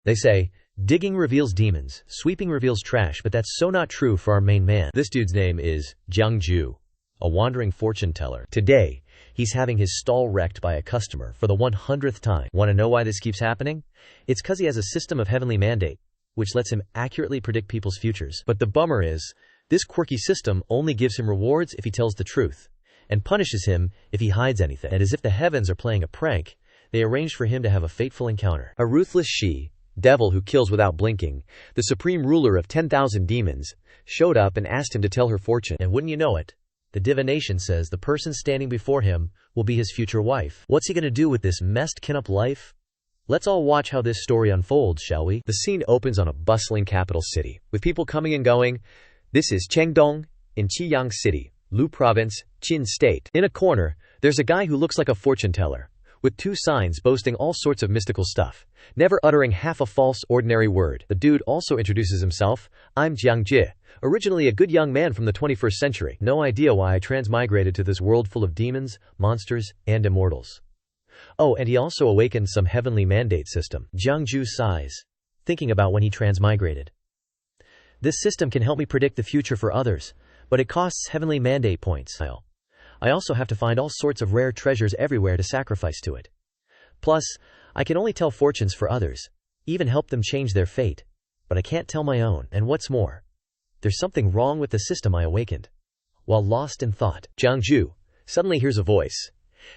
They say, digging reveals demons, sweeping reveals trash, but that's so not true for our main man. This dude's name is Jiang, a wandering fortune teller. Today, he's having his stall wrecked by a customer for the 100th time. Want to know why this keeps happening? It's because he has a system of heavenly mandate, which lets him accurately predict people's futures. But the bummer is, this quirky system only gives him rewards if he tells the truth, and punishes him if he hides anything. And as if the heavens are playing a prank, they arranged for him to have a fateful encounter. A ruthless devil who kills without blinking, the supreme ruler of 10,000 demons, showed up and asked him to tell her fortune. And wouldn't you know it, the divination says the person standing before him will be his future wife. What's he gonna do with this messed up life? Let's all watch how this story unfolds, shall we? The scene opens on a bustling capital city, with people coming and going. This is Chengdong, in Qiyang City, Lu Province, Qin State. In a corner, there's a guy who looks like a fortune teller, with 2 signs boasting all sorts of mystical stuff, never uttering half a false, ordinary word. The dude also introduces himself. I'm Jiang Ji, originally a good young man from the 21st century. No idea why I transmigrated to this world full of demons, monsters, and immortals. Oh, and he also awakened some heavenly mandate system. Jiang Ju sighs, thinking about when he transmigrated. This system can help me predict the future for others, but it costs heavenly mandate points. I also have to find all sorts of rare treasures everywhere to sacrifice to it. Plus, I can only tell fortunes for others, even help them change their fate, but I can't tell my own. And what's more, there's something wrong with the system I awakened. While lost in thought, Jiang Ju suddenly hears a voice.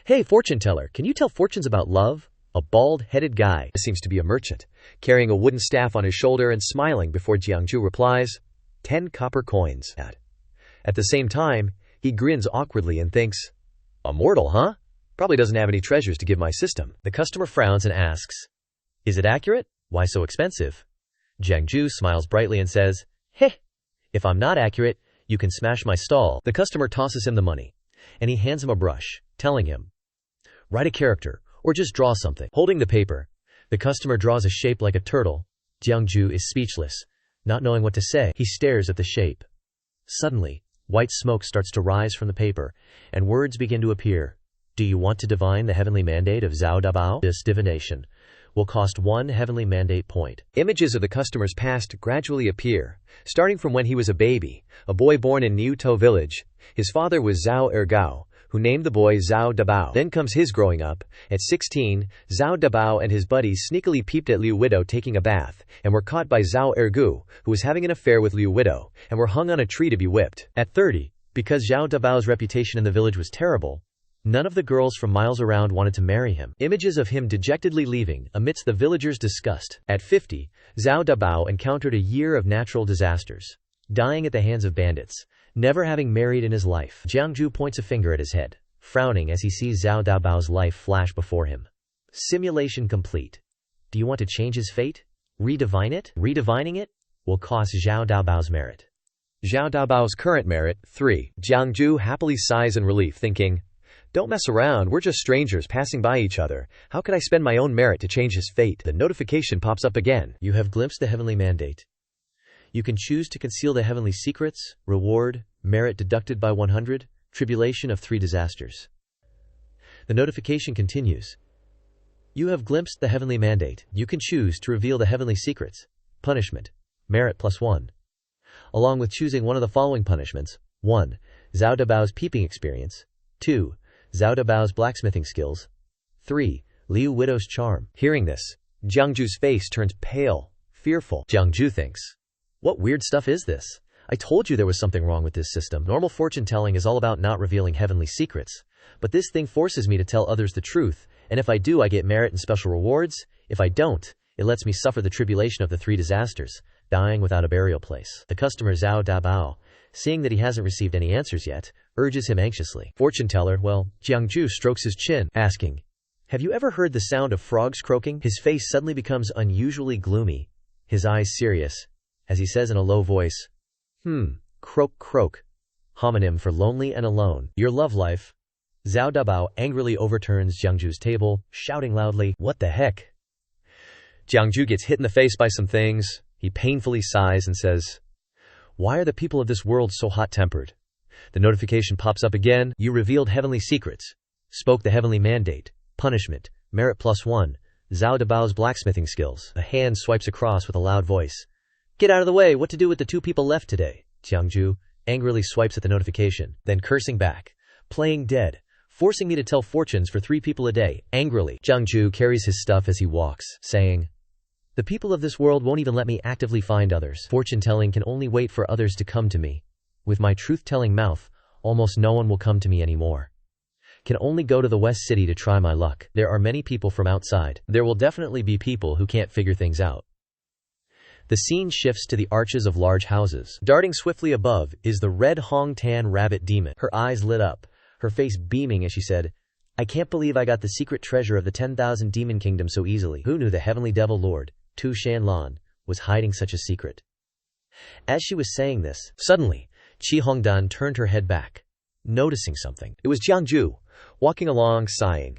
Hey, fortune teller, can you tell fortunes about love? A bald-headed guy seems to be a merchant, carrying a wooden staff on his shoulder and smiling before Jiangju replies, 10 copper coins. At the same time, he grins awkwardly and thinks, a mortal, huh? Probably doesn't have any treasures to give my system. The customer frowns and asks, is it accurate? Why so expensive? Jiangju smiles brightly and says, heh, if I'm not accurate, you can smash my stall. The customer tosses him the money, and he hands him a brush, telling him, write a character, or just draw something. Holding the paper, the customer draws a shape like a turtle. Jiangju is speechless, not knowing what to say. He stares at the shape. Suddenly, white smoke starts to rise from the paper, and words begin to appear. Do you want to divine the heavenly mandate of Zhao Dabao? This divination will cost 1 heavenly mandate point. Images of the customer's past gradually appear, starting from when he was a baby, a boy born in Niutou village. His father was Zhao Ergao, who named the boy Zhao Dabao. Then comes his growing up. At 16, Zhao Dabao and his buddies sneakily peeped at Liu Widow taking a bath, and were caught by Zhao Ergu, who was having an affair with Liu Widow, and were hung on a tree to be whipped. At 30, because Zhao Dabao's reputation in the village was terrible, none of the girls from miles around wanted to marry him. Images of him dejectedly leaving amidst the villagers' disgust. At 50, Zhao Dabao encountered a year of natural disasters, dying at the hands of bandits, never having married in his life. Jiangju points a finger at his head, frowning as he sees Zhao Dabao's life flash before him. Simulation complete. Do you want to change his fate? Redivine it? Redivining it will cost Zhao Dabao's merit. Zhao Dabao's current merit, 3. Jiangju happily sighs in relief, thinking, don't mess around, we're just strangers passing by each other. How could I spend my own merit to change his fate? The notification pops up again. You have glimpsed the heavenly mandate. You can choose to conceal the heavenly secrets, reward, merit deducted by 100, tribulation of 3 disasters. The notification continues. You have glimpsed the heavenly mandate. You can choose to reveal the heavenly secrets, punishment, merit +1. Along with choosing one of the following punishments. 1. Zhao Dabao's peeping experience. 2. Zhao Dabao's blacksmithing skills. 3. Liu Widow's charm. Hearing this, Jiangju's face turns pale, fearful. Jiangju thinks, what weird stuff is this? I told you there was something wrong with this system. Normal fortune telling is all about not revealing heavenly secrets. But this thing forces me to tell others the truth, and if I do I get merit and special rewards. If I don't, it lets me suffer the tribulation of the 3 disasters, dying without a burial place. The customer Zhao Dabao, seeing that he hasn't received any answers yet, urges him anxiously. Fortune teller, well, Jiangju strokes his chin, asking, have you ever heard the sound of frogs croaking? His face suddenly becomes unusually gloomy, his eyes serious, as he says in a low voice, croak croak, homonym for lonely and alone. Your love life. Zhao Dabao angrily overturns Jiangju's table, shouting loudly, what the heck? Jiangju gets hit in the face by some things. He painfully sighs and says, why are the people of this world so hot-tempered? The notification pops up again. You revealed heavenly secrets, spoke the heavenly mandate, punishment, merit +1, Zhao Dabao's blacksmithing skills. A hand swipes across with a loud voice. Get out of the way, what to do with the 2 people left today? Jiangju angrily swipes at the notification, then cursing back. Playing dead. Forcing me to tell fortunes for 3 people a day. Angrily, Jiangju carries his stuff as he walks, saying, the people of this world won't even let me actively find others. Fortune-telling can only wait for others to come to me. With my truth-telling mouth, almost no one will come to me anymore. Can only go to the West City to try my luck. There are many people from outside. There will definitely be people who can't figure things out. The scene shifts to the arches of large houses. Darting swiftly above is the red Hong Tan rabbit demon. Her eyes lit up, her face beaming as she said, I can't believe I got the secret treasure of the 10,000 demon kingdom so easily. Who knew the heavenly devil lord, Tu Shanlan, was hiding such a secret? As she was saying this, suddenly, Qi Hongdan turned her head back, noticing something. It was Jiangju, walking along sighing.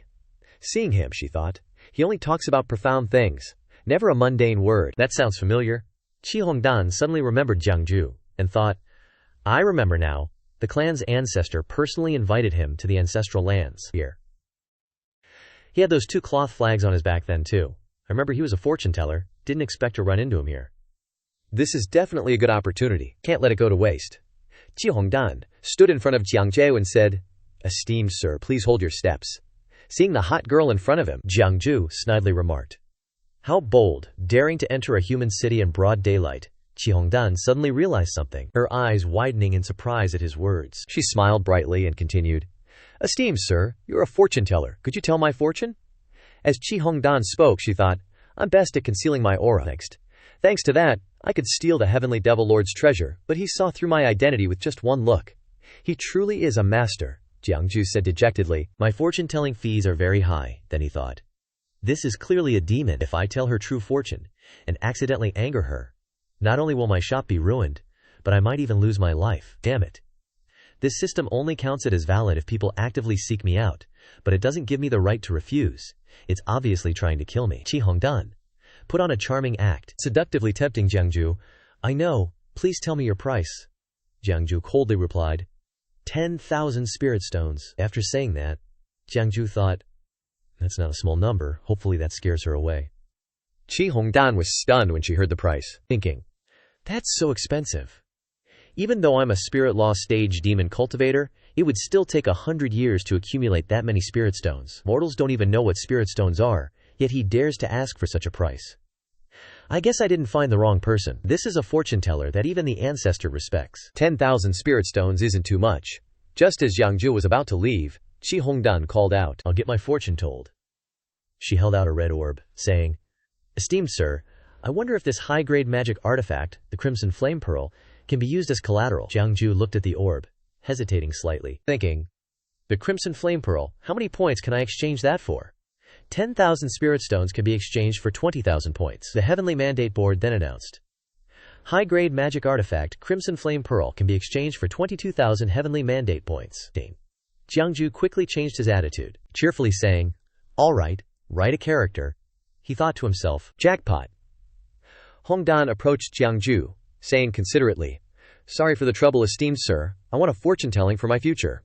Seeing him, she thought, he only talks about profound things, never a mundane word. That sounds familiar. Qi Hongdan suddenly remembered Jiangju, and thought, I remember now, the clan's ancestor personally invited him to the ancestral lands here. He had those 2 cloth flags on his back then too. I remember he was a fortune teller, didn't expect to run into him here. This is definitely a good opportunity, can't let it go to waste. Qi Hongdan stood in front of Jiangju and said, esteemed sir, please hold your steps. Seeing the hot girl in front of him, Jiangju snidely remarked. How bold, daring to enter a human city in broad daylight. Qi Hongdan suddenly realized something, her eyes widening in surprise at his words. She smiled brightly and continued, esteemed sir, you're a fortune teller, could you tell my fortune? As Qi Hongdan spoke, she thought, I'm best at concealing my aura. Thanks to that, I could steal the heavenly devil lord's treasure, but he saw through my identity with just one look. He truly is a master, Jiangju said dejectedly. My fortune-telling fees are very high, then he thought. This is clearly a demon. If I tell her true fortune, and accidentally anger her, not only will my shop be ruined, but I might even lose my life. Damn it. This system only counts it as valid if people actively seek me out, but it doesn't give me the right to refuse. It's obviously trying to kill me. Qi Hongdan put on a charming act, seductively tempting Jiangju. I know, please tell me your price. Jiangju coldly replied, 10,000 spirit stones. After saying that, Jiangju thought, that's not a small number, hopefully that scares her away. Qi Hongdan was stunned when she heard the price, thinking, that's so expensive. Even though I'm a spirit law stage demon cultivator, it would still take 100 years to accumulate that many spirit stones. Mortals don't even know what spirit stones are, yet he dares to ask for such a price. I guess I didn't find the wrong person. This is a fortune teller that even the ancestor respects. 10,000 spirit stones isn't too much. Just as Jiangju was about to leave, Qi Hongdan called out, I'll get my fortune told. She held out a red orb, saying, esteemed sir, I wonder if this high-grade magic artifact, the Crimson Flame Pearl, can be used as collateral. Jiangju looked at the orb, hesitating slightly, thinking, the Crimson Flame Pearl, how many points can I exchange that for? 10,000 spirit stones can be exchanged for 20,000 points. The Heavenly Mandate Board then announced, high-grade magic artifact Crimson Flame Pearl can be exchanged for 22,000 Heavenly Mandate points. Jiangju quickly changed his attitude, cheerfully saying, all right, write a character. He thought to himself, jackpot. Hongdan approached Jiangju, saying considerately, sorry for the trouble, esteemed sir, I want a fortune-telling for my future.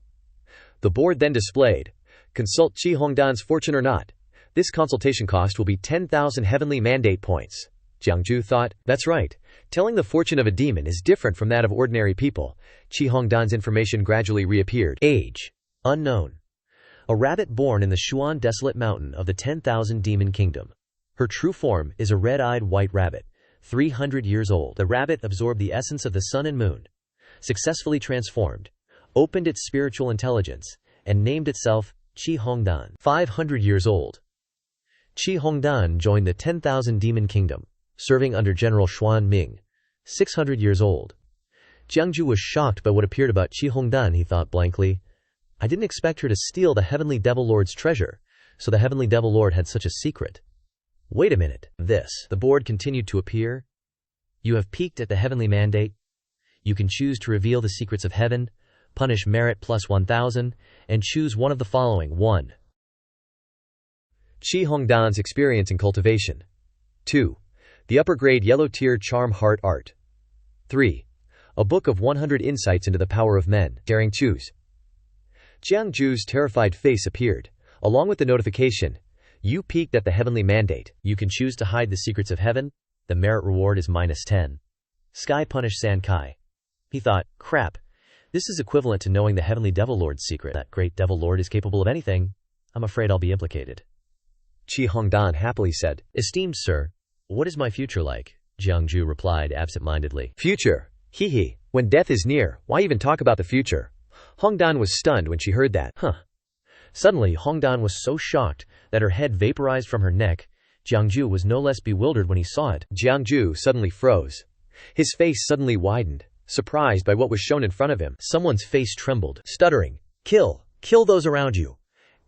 The board then displayed, consult Qi Hongdan's fortune or not. This consultation cost will be 10,000 heavenly mandate points. Jiangju thought, that's right. Telling the fortune of a demon is different from that of ordinary people. Qi Hongdan's information gradually reappeared. Age, unknown. A rabbit born in the Shuan Desolate Mountain of the 10,000 Demon Kingdom. Her true form is a red-eyed white rabbit, 300 years old. The rabbit absorbed the essence of the sun and moon, successfully transformed, opened its spiritual intelligence, and named itself Qi Hongdan. 500 years old. Qi Hongdan joined the 10,000 Demon Kingdom, serving under General Xuan Ming. 600 years old. Jiangju was shocked by what appeared about Qi Hongdan. He thought blankly, I didn't expect her to steal the Heavenly Devil Lord's treasure, so the Heavenly Devil Lord had such a secret. Wait a minute. The board continued to appear. You have peeked at the Heavenly Mandate. You can choose to reveal the secrets of heaven, punish merit plus 1,000, and choose one of the following. 1. Qi Hongdan's experience in cultivation. 2. The upper grade yellow tier charm heart art. 3. A book of 100 insights into the power of men. Daring choose. Jiangju's terrified face appeared, along with the notification, You peeked at the heavenly mandate. You can choose to hide the secrets of heaven. The merit reward is -10. Sky punished Sankai. He thought, crap. This is equivalent to knowing the heavenly devil lord's secret. That great devil lord is capable of anything. I'm afraid I'll be implicated. Chi Hongdan happily said, esteemed sir, what is my future like? Jiangju replied absent-mindedly. Future? Hee hee. When death is near, why even talk about the future? Hongdan was stunned when she heard that. Suddenly, Hongdan was so shocked that her head vaporized from her neck. Jiangju was no less bewildered when he saw it. Jiangju suddenly froze. His face suddenly widened, surprised by what was shown in front of him. Someone's face trembled, stuttering. Kill! Kill those around you!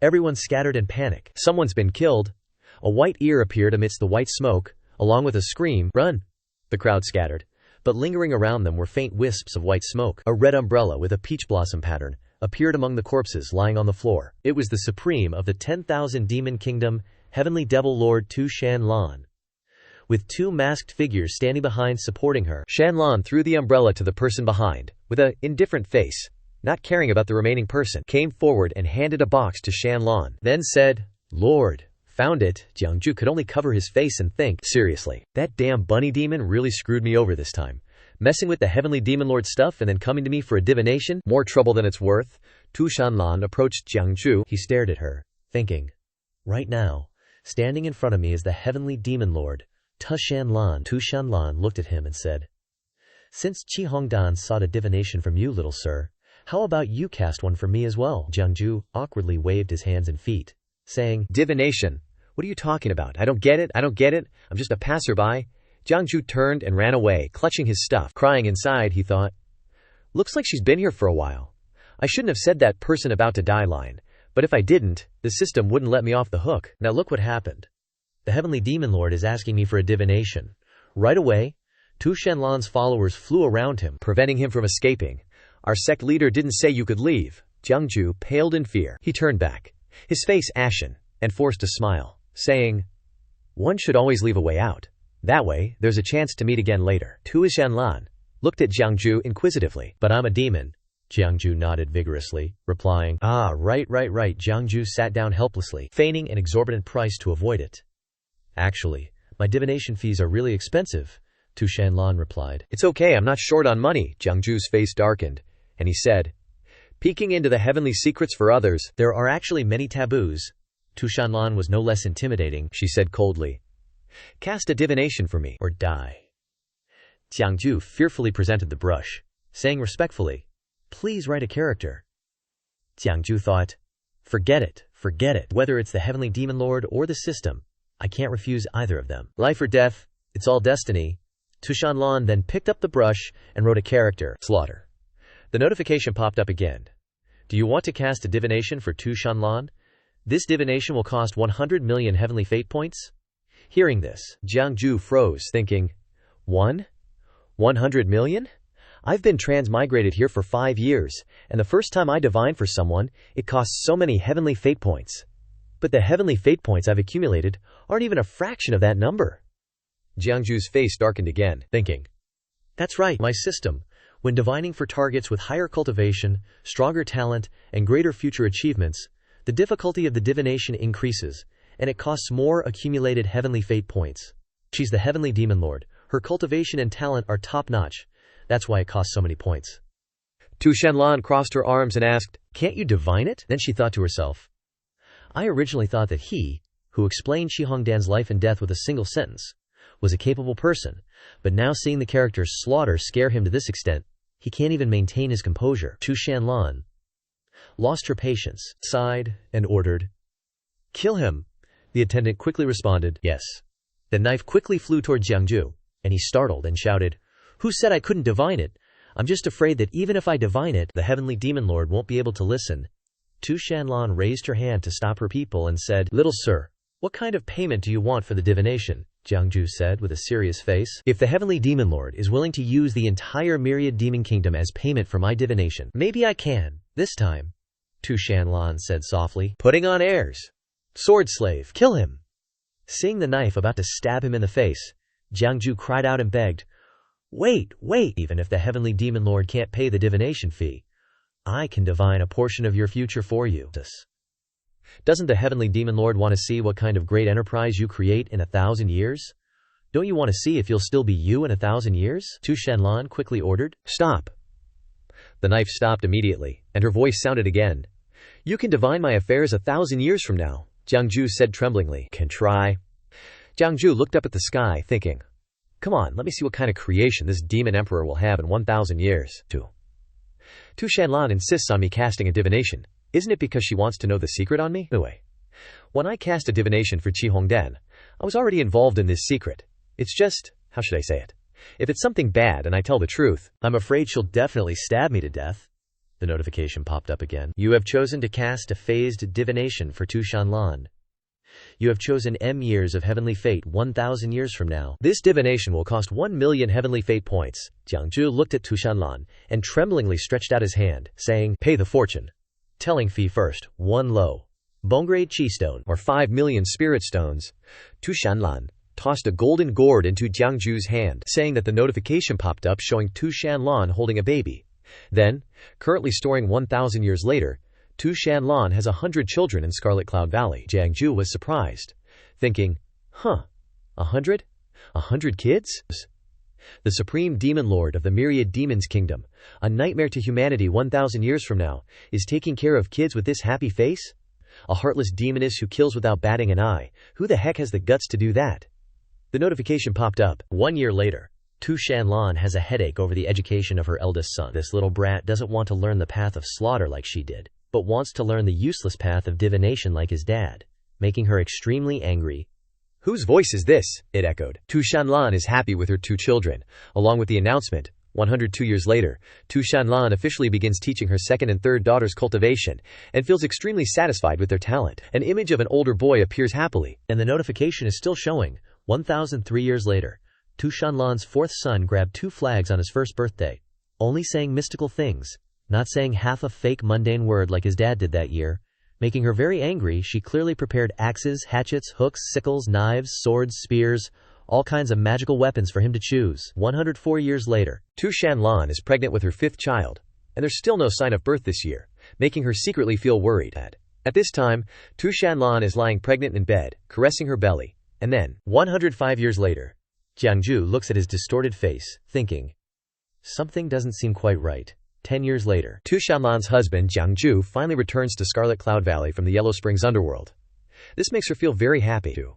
Everyone scattered in panic. Someone's been killed. A white ear appeared amidst the white smoke, along with a scream. Run! The crowd scattered, but lingering around them were faint wisps of white smoke. A red umbrella with a peach blossom pattern appeared among the corpses lying on the floor. It was the supreme of the 10,000 demon kingdom, heavenly devil lord Tu Shanlan. With two masked figures standing behind supporting her, Shanlan threw the umbrella to the person behind, with a indifferent face, not caring about the remaining person, came forward and handed a box to Shanlan, then said, Lord, found it. Jiangju could only cover his face and think, seriously, that damn bunny demon really screwed me over this time. Messing with the heavenly demon lord stuff and then coming to me for a divination? More trouble than it's worth. Tu Shanlan approached Jiangju. He stared at her, thinking, right now, standing in front of me is the heavenly demon lord, Tu Shanlan. Tu Shanlan looked at him and said, since Qi Hongdan sought a divination from you, little sir, how about you cast one for me as well? Jiangju awkwardly waved his hands and feet, saying, divination? What are you talking about? I don't get it. I'm just a passerby. Jiangju turned and ran away, clutching his stuff. Crying inside, he thought, looks like she's been here for a while. I shouldn't have said that person about to die line, but if I didn't, the system wouldn't let me off the hook. Now look what happened. The heavenly demon lord is asking me for a divination. Right away, Tu Shanlan's followers flew around him, preventing him from escaping. Our sect leader didn't say you could leave. Jiangju paled in fear. He turned back, his face ashen, and forced a smile, saying, one should always leave a way out. That way, there's a chance to meet again later. Tu Shanlan looked at Jiangju inquisitively. But I'm a demon. Jiangju nodded vigorously, replying, ah, right. Jiangju sat down helplessly, feigning an exorbitant price to avoid it. Actually, my divination fees are really expensive, Tu Shanlan replied. It's okay, I'm not short on money. Jiangju's face darkened, and he said, peeking into the heavenly secrets for others, there are actually many taboos. Tu Shanlan was no less intimidating, she said coldly. Cast a divination for me, or die. Jiangju fearfully presented the brush, saying respectfully, please write a character. Jiangju thought, forget it. Whether it's the heavenly demon lord or the system, I can't refuse either of them. Life or death, it's all destiny. Tu Shanlan then picked up the brush and wrote a character, Slaughter. The notification popped up again. Do you want to cast a divination for Tu Shanlan? This divination will cost 100 million heavenly fate points. Hearing this, Jiangju froze, thinking, 100 million? I've been transmigrated here for 5 years, and the first time I divined for someone, it cost so many heavenly fate points. But the heavenly fate points I've accumulated aren't even a fraction of that number. Jiangju's face darkened again, thinking, that's right, my system. When divining for targets with higher cultivation, stronger talent, and greater future achievements, the difficulty of the divination increases, and it costs more accumulated heavenly fate points. She's the heavenly demon lord. Her cultivation and talent are top-notch. That's why it costs so many points. Tu Shanlan crossed her arms and asked, can't you divine it? Then she thought to herself, I originally thought that he, who explained Qi Hongdan's life and death with a single sentence, was a capable person, but now seeing the character Slaughter scare him to this extent, he can't even maintain his composure. Tu Shanlan lost her patience, sighed, and ordered, kill him. The attendant quickly responded, yes. The knife quickly flew toward Jiangju, and he startled and shouted, who said I couldn't divine it? I'm just afraid that even if I divine it, the heavenly demon lord won't be able to listen. Tu Shanlan raised her hand to stop her people and said, little sir, what kind of payment do you want for the divination? Jiangju said with a serious face. If the heavenly demon lord is willing to use the entire myriad demon kingdom as payment for my divination, maybe I can, this time. Tu Shanlan said softly, putting on airs. Sword slave, kill him. Seeing the knife about to stab him in the face, Jiangju cried out and begged, wait. Even if the heavenly demon lord can't pay the divination fee, I can divine a portion of your future for you. Doesn't the heavenly demon lord want to see what kind of great enterprise you create in 1,000 years? Don't you want to see if you'll still be you in 1,000 years? Tu Shanlan quickly ordered. Stop. The knife stopped immediately, and her voice sounded again. You can divine my affairs 1,000 years from now, Jiangju said tremblingly. Can try. Jiangju looked up at the sky, thinking, come on, let me see what kind of creation this demon emperor will have in 1,000 years. Tu Shanlan insists on me casting a divination. Isn't it because she wants to know the secret on me? Anyway, when I cast a divination for Qi Hongdan, I was already involved in this secret. It's just, how should I say it? If it's something bad and I tell the truth, I'm afraid she'll definitely stab me to death. The notification popped up again. You have chosen to cast a phased divination for Tu Shanlan. You have chosen M years of heavenly fate 1,000 years from now. This divination will cost 1,000,000 heavenly fate points. Jiangju looked at Tu Shanlan and tremblingly stretched out his hand, saying, pay the fortune. Telling fee first, 1 lo. Bongrade Chi stone, or 5 million spirit stones. Tu Shanlan tossed a golden gourd into Jiangju's hand, saying that the notification popped up showing Tu Shanlan holding a baby. Then, currently storing 1,000 years later, Tu Shanlan has 100 children in Scarlet Cloud Valley. Jiangju was surprised, thinking, 100? 100 kids? The supreme demon lord of the myriad demons kingdom, a nightmare to humanity 1,000 years from now, is taking care of kids with this happy face? A heartless demoness who kills without batting an eye. Who the heck has the guts to do that? The notification popped up. 1 year later. Tu Shanlan has a headache over the education of her eldest son. This little brat doesn't want to learn the path of slaughter like she did, but wants to learn the useless path of divination like his dad, making her extremely angry. Whose voice is this? It echoed. Tu Shanlan is happy with her 2 children. Along with the announcement, 102 years later, Tu Shanlan officially begins teaching her second and third daughters cultivation, and feels extremely satisfied with their talent. An image of an older boy appears happily, and the notification is still showing. 1,003 years later, Tu Shanlan's 4th son grabbed 2 flags on his 1st birthday, only saying mystical things, not saying half a fake mundane word like his dad did that year. Making her very angry, she clearly prepared axes, hatchets, hooks, sickles, knives, swords, spears, all kinds of magical weapons for him to choose. 104 years later, Tu Shanlan is pregnant with her 5th child, and there's still no sign of birth this year, making her secretly feel worried. At this time, Tu Shanlan is lying pregnant in bed, caressing her belly, and then, 105 years later, Jiangju looks at his distorted face, thinking, something doesn't seem quite right. 10 years later, Tu Shanlan's husband, Jiangju, finally returns to Scarlet Cloud Valley from the Yellow Springs underworld. This makes her feel very happy, too.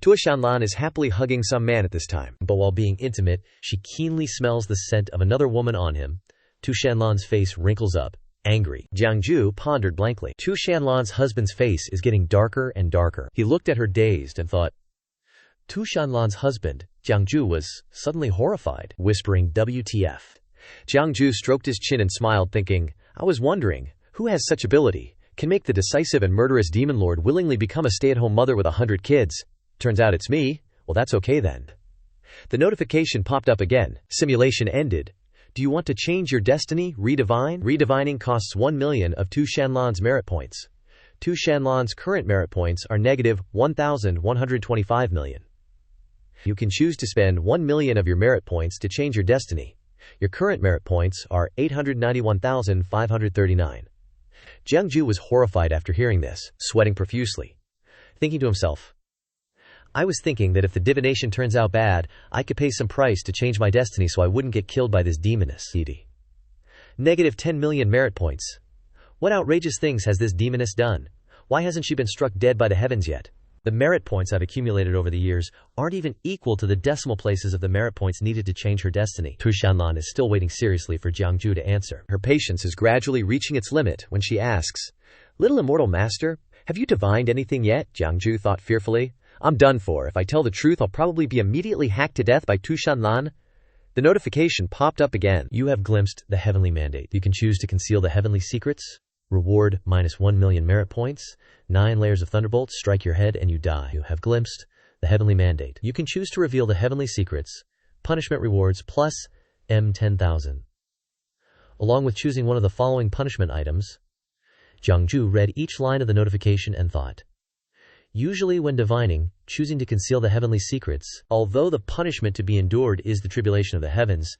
Tu Shanlan is happily hugging some man at this time, but while being intimate, she keenly smells the scent of another woman on him. Tu Shanlan's face wrinkles up, angry. Jiangju pondered blankly. Tu Shanlan's husband's face is getting darker and darker. He looked at her dazed and thought. Tu Shanlan's husband, Jiangju, was suddenly horrified, whispering WTF. Jiangju stroked his chin and smiled, thinking, I was wondering, who has such ability, can make the decisive and murderous demon lord willingly become a stay-at-home mother with 100 kids? Turns out it's me. Well, that's okay then. The notification popped up again. Simulation ended. Do you want to change your destiny? Redivine? Redivining costs 1 million of Tu Shanlan's merit points. Tu Shanlan's current merit points are negative 1,125 million. You can choose to spend 1 million of your merit points to change your destiny. Your current merit points are 891,539. Jiangju was horrified after hearing this, sweating profusely, thinking to himself, I was thinking that if the divination turns out bad, I could pay some price to change my destiny so I wouldn't get killed by this demoness. Negative 10 million merit points. What outrageous things has this demoness done? Why hasn't she been struck dead by the heavens yet? The merit points I've accumulated over the years aren't even equal to the decimal places of the merit points needed to change her destiny. Tu Shanlan is still waiting seriously for Jiangju to answer. Her patience is gradually reaching its limit when she asks, Little immortal master, have you divined anything yet? Jiangju thought fearfully. I'm done for. If I tell the truth, I'll probably be immediately hacked to death by Tu Shanlan. The notification popped up again. You have glimpsed the heavenly mandate. You can choose to conceal the heavenly secrets. Reward minus 1 million merit points. 9 layers of thunderbolts strike your head and you die. You have glimpsed the heavenly mandate. You can choose to reveal the heavenly secrets. Punishment rewards plus M10,000. Along with choosing one of the following punishment items, Jiangju read each line of the notification and thought. Usually when divining, choosing to conceal the heavenly secrets, although the punishment to be endured is the tribulation of the heavens,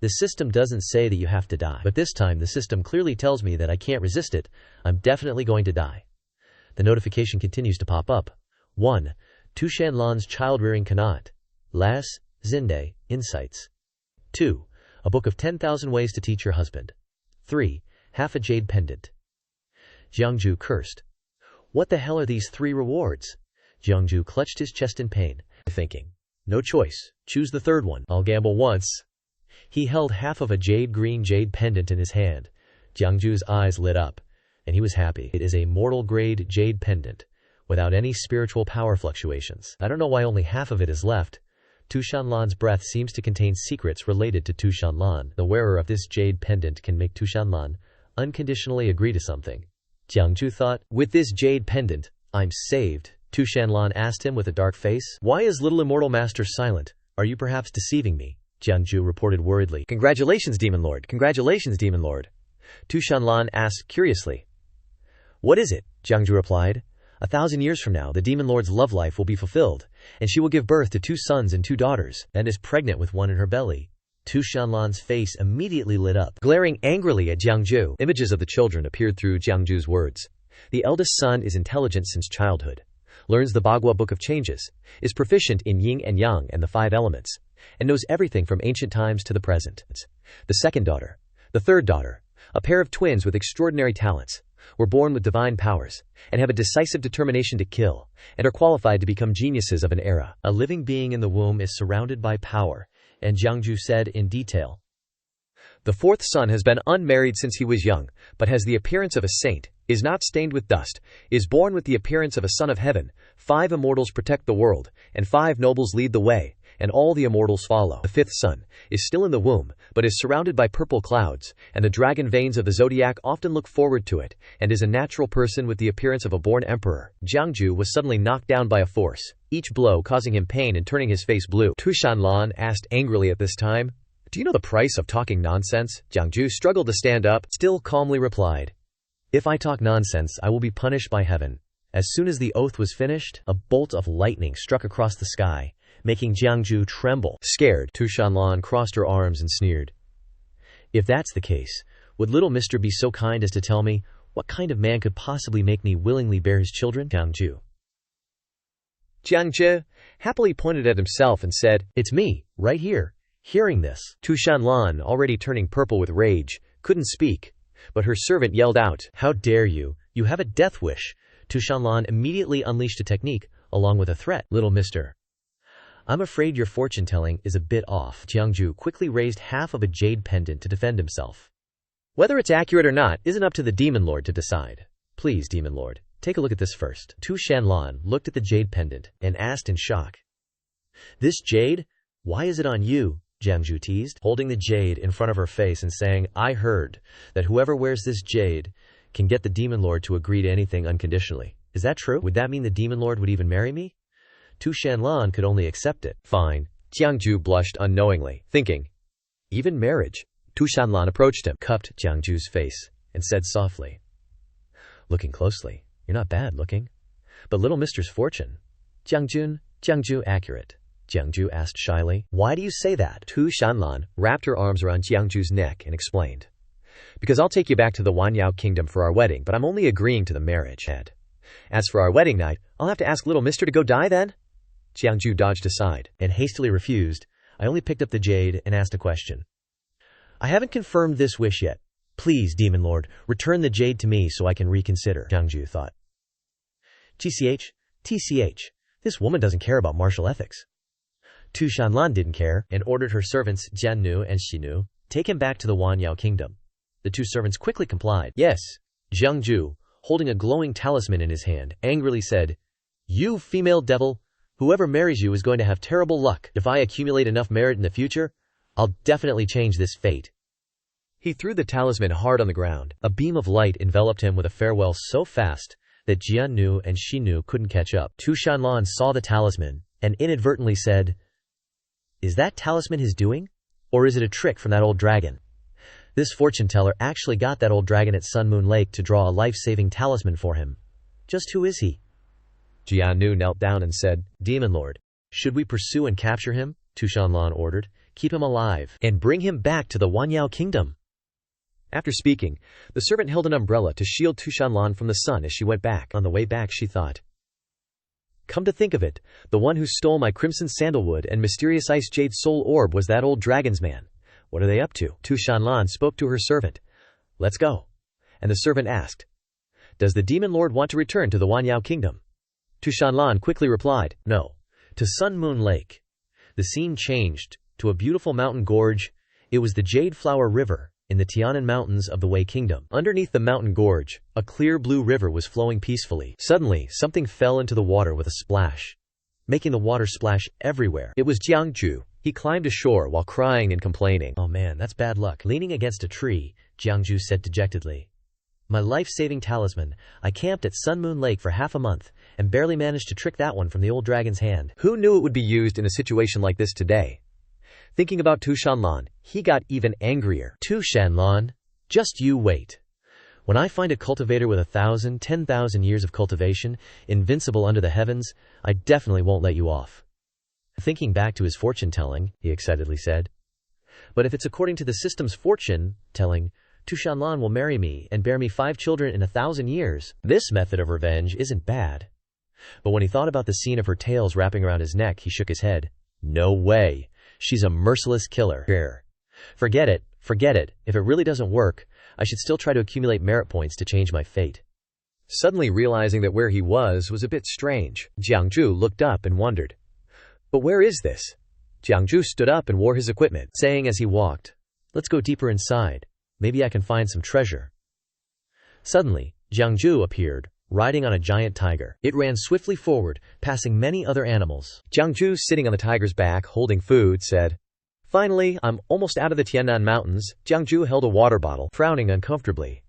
the system doesn't say that you have to die. But this time the system clearly tells me that I can't resist it. I'm definitely going to die. The notification continues to pop up. 1. Tu Shanlan's child-rearing cannot. Las, Zinde, Insights. 2. A book of 10,000 ways to teach your husband. 3. Half a jade pendant. Jiangju cursed. What the hell are these 3 rewards? Jiangju clutched his chest in pain, thinking. No choice. Choose the third one. I'll gamble once. He held half of a green jade pendant in his hand. Jiangju's eyes lit up, and he was happy. It is a mortal-grade jade pendant, without any spiritual power fluctuations. I don't know why only half of it is left. Tu Shanlan's breath seems to contain secrets related to Tu Shanlan. The wearer of this jade pendant can make Tu Shanlan unconditionally agree to something. Jiangju thought, with this jade pendant, I'm saved. Tu Shanlan asked him with a dark face. Why is little immortal master silent? Are you perhaps deceiving me? Jiangju reported worriedly. Congratulations, Demon Lord. Congratulations, Demon Lord. Tu Shanlan asked curiously. What is it? Jiangju replied. 1,000 years from now, the Demon Lord's love life will be fulfilled, and she will give birth to 2 sons and 2 daughters, and is pregnant with one in her belly. Tu Shanlan's face immediately lit up, glaring angrily at Jiangju. Images of the children appeared through Jiangju's words. The eldest son is intelligent since childhood, learns the Bagua Book of Changes, is proficient in yin and yang and the 5 elements, and knows everything from ancient times to the present. The second daughter, the third daughter, a pair of twins with extraordinary talents, were born with divine powers, and have a decisive determination to kill, and are qualified to become geniuses of an era. A living being in the womb is surrounded by power, and Jiangju said in detail. The fourth son has been unmarried since he was young, but has the appearance of a saint, is not stained with dust, is born with the appearance of a son of heaven. 5 immortals protect the world, and 5 nobles lead the way, and all the immortals follow. The 5th son is still in the womb, but is surrounded by purple clouds, and the dragon veins of the zodiac often look forward to it, and is a natural person with the appearance of a born emperor. Jiangju was suddenly knocked down by a force, each blow causing him pain and turning his face blue. Tu Shanlan asked angrily at this time, Do you know the price of talking nonsense? Jiangju struggled to stand up, still calmly replied, If I talk nonsense, I will be punished by heaven. As soon as the oath was finished, a bolt of lightning struck across the sky, making Jiangju tremble. Scared, Tu Shanlan crossed her arms and sneered. If that's the case, would little mister be so kind as to tell me what kind of man could possibly make me willingly bear his children? Jiangju happily pointed at himself and said, It's me, right here. Hearing this, Tu Shanlan, already turning purple with rage, couldn't speak, but her servant yelled out, How dare you? You have a death wish. Tu Shanlan immediately unleashed a technique, along with a threat. Little mister, I'm afraid your fortune-telling is a bit off. Jiangju quickly raised half of a jade pendant to defend himself. Whether it's accurate or not isn't up to the Demon Lord to decide. Please, Demon Lord, take a look at this first. Tu Shanlan looked at the jade pendant and asked in shock. This jade? Why is it on you? Jiangju teased, holding the jade in front of her face and saying, I heard that whoever wears this jade can get the Demon Lord to agree to anything unconditionally. Is that true? Would that mean the Demon Lord would even marry me? Tu Shanlan could only accept it. Fine. Jiangju blushed unknowingly, thinking, even marriage. Tu Shanlan approached him, cupped Jiangju's face, and said softly, Looking closely, you're not bad looking. But little mister's fortune. Jiangju accurate? Jiangju asked shyly. Why do you say that? Tu Shanlan wrapped her arms around Jiangju's neck and explained. Because I'll take you back to the Wanyao kingdom for our wedding, but I'm only agreeing to the marriage. As for our wedding night, I'll have to ask little mister to go die then? Jiangju dodged aside and hastily refused. I only picked up the jade and asked a question. I haven't confirmed this wish yet. Please, Demon Lord, return the jade to me so I can reconsider, Jiangju thought. TCH, this woman doesn't care about martial ethics. Tu Shanlan didn't care and ordered her servants Jiannu and Xinu take him back to the Wanyao kingdom. The 2 servants quickly complied. Yes. Jiangju, holding a glowing talisman in his hand, angrily said, You female devil, whoever marries you is going to have terrible luck. If I accumulate enough merit in the future, I'll definitely change this fate. He threw the talisman hard on the ground. A beam of light enveloped him with a farewell so fast that Jiannu and Xinu couldn't catch up. Tu Shanlan saw the talisman and inadvertently said, Is that talisman his doing? Or is it a trick from that old dragon? This fortune-teller actually got that old dragon at Sun Moon Lake to draw a life-saving talisman for him. Just who is he? Jiannu knelt down and said, Demon Lord, should we pursue and capture him? Tu Shanlan ordered. Keep him alive and bring him back to the Wanyao kingdom. After speaking, the servant held an umbrella to shield Tu Shanlan from the sun as she went back. On the way back she thought, "Come to think of it, the one who stole my crimson sandalwood and mysterious ice jade soul orb was that old dragon's man. What are they up to?" Tu Shanlan spoke to her servant. "Let's go." And the servant asked, "Does the demon lord want to return to the Wanyao kingdom?" Tu Shanlan quickly replied, "No, to Sun Moon Lake." The scene changed to a beautiful mountain gorge. It was the Jade Flower River in the Tianan Mountains of the Wei Kingdom. Underneath the mountain gorge, a clear blue river was flowing peacefully. Suddenly, something fell into the water with a splash, making the water splash everywhere. It was Jiangju. He climbed ashore while crying and complaining. "Oh man, that's bad luck." Leaning against a tree, Jiangju said dejectedly, "My life-saving talisman. I camped at Sun Moon Lake for half a month and barely managed to trick that one from the old dragon's hand. Who knew it would be used in a situation like this today?" Thinking about Tu Shanlan, he got even angrier. "Tu Shanlan, just you wait. When I find a cultivator with 1,000, 10,000 years of cultivation, invincible under the heavens, I definitely won't let you off." Thinking back to his fortune-telling, he excitedly said, "But if it's according to the system's fortune-telling, Tu Shanlan will marry me and bear me 5 children in 1,000 years. This method of revenge isn't bad." But when he thought about the scene of her tails wrapping around his neck, he shook his head. "No way. She's a merciless killer. Forget it. If it really doesn't work, I should still try to accumulate merit points to change my fate." Suddenly realizing that where he was a bit strange, Jiangju looked up and wondered, "But where is this?" Jiangju stood up and wore his equipment, saying as he walked, "Let's go deeper inside. Maybe I can find some treasure." Suddenly, Jiangju appeared, riding on a giant tiger. It ran swiftly forward, passing many other animals. Jiangju, sitting on the tiger's back, holding food, said, "Finally, I'm almost out of the Tianan Mountains." Jiangju held a water bottle, frowning uncomfortably.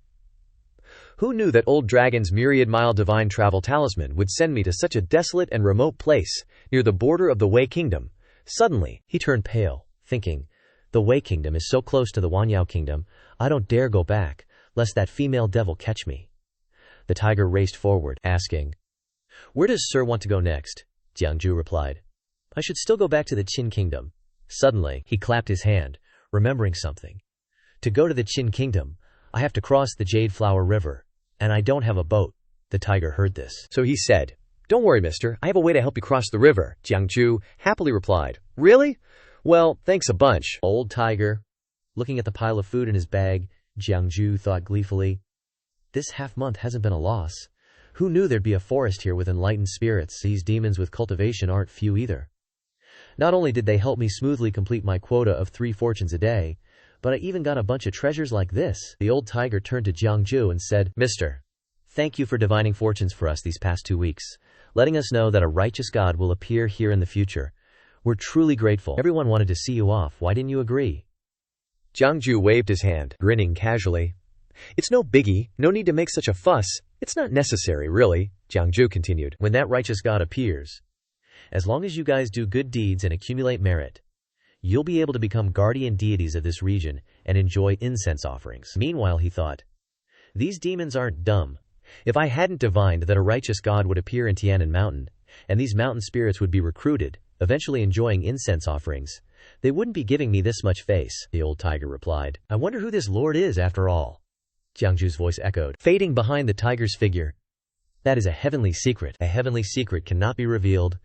Who knew that old dragon's myriad-mile divine travel talisman would send me to such a desolate and remote place, near the border of the Wei Kingdom? Suddenly, he turned pale, thinking, "The Wei Kingdom is so close to the Wanyao Kingdom, I don't dare go back, lest that female devil catch me." The tiger raced forward, asking, "Where does Sir want to go next?" Jiangju replied, "I should still go back to the Qin Kingdom." Suddenly, he clapped his hand, remembering something. "To go to the Qin Kingdom, I have to cross the Jade Flower River, and I don't have a boat." The tiger heard this. So he said, "Don't worry, mister, I have a way to help you cross the river." Jiangju happily replied, "Really? Well, thanks a bunch, old tiger." Looking at the pile of food in his bag, Jiangju thought gleefully, "This half-month hasn't been a loss. Who knew there'd be a forest here with enlightened spirits? These demons with cultivation aren't few either. Not only did they help me smoothly complete my quota of 3 fortunes a day, but I even got a bunch of treasures like this." The old tiger turned to Jiangju and said, "Mister, thank you for divining fortunes for us these past 2 weeks, letting us know that a righteous God will appear here in the future. We're truly grateful. Everyone wanted to see you off. Why didn't you agree?" Jiangju waved his hand, grinning casually. "It's no biggie, no need to make such a fuss. It's not necessary, really," Jiangju continued. "When that righteous God appears, as long as you guys do good deeds and accumulate merit, you'll be able to become guardian deities of this region and enjoy incense offerings." Meanwhile, he thought, "These demons aren't dumb. If I hadn't divined that a righteous God would appear in Tianan Mountain, and these mountain spirits would be recruited, eventually enjoying incense offerings, they wouldn't be giving me this much face." The old tiger replied, "I wonder who this lord is after all." Jiangju's voice echoed, fading behind the tiger's figure. "That is a heavenly secret. A heavenly secret cannot be revealed."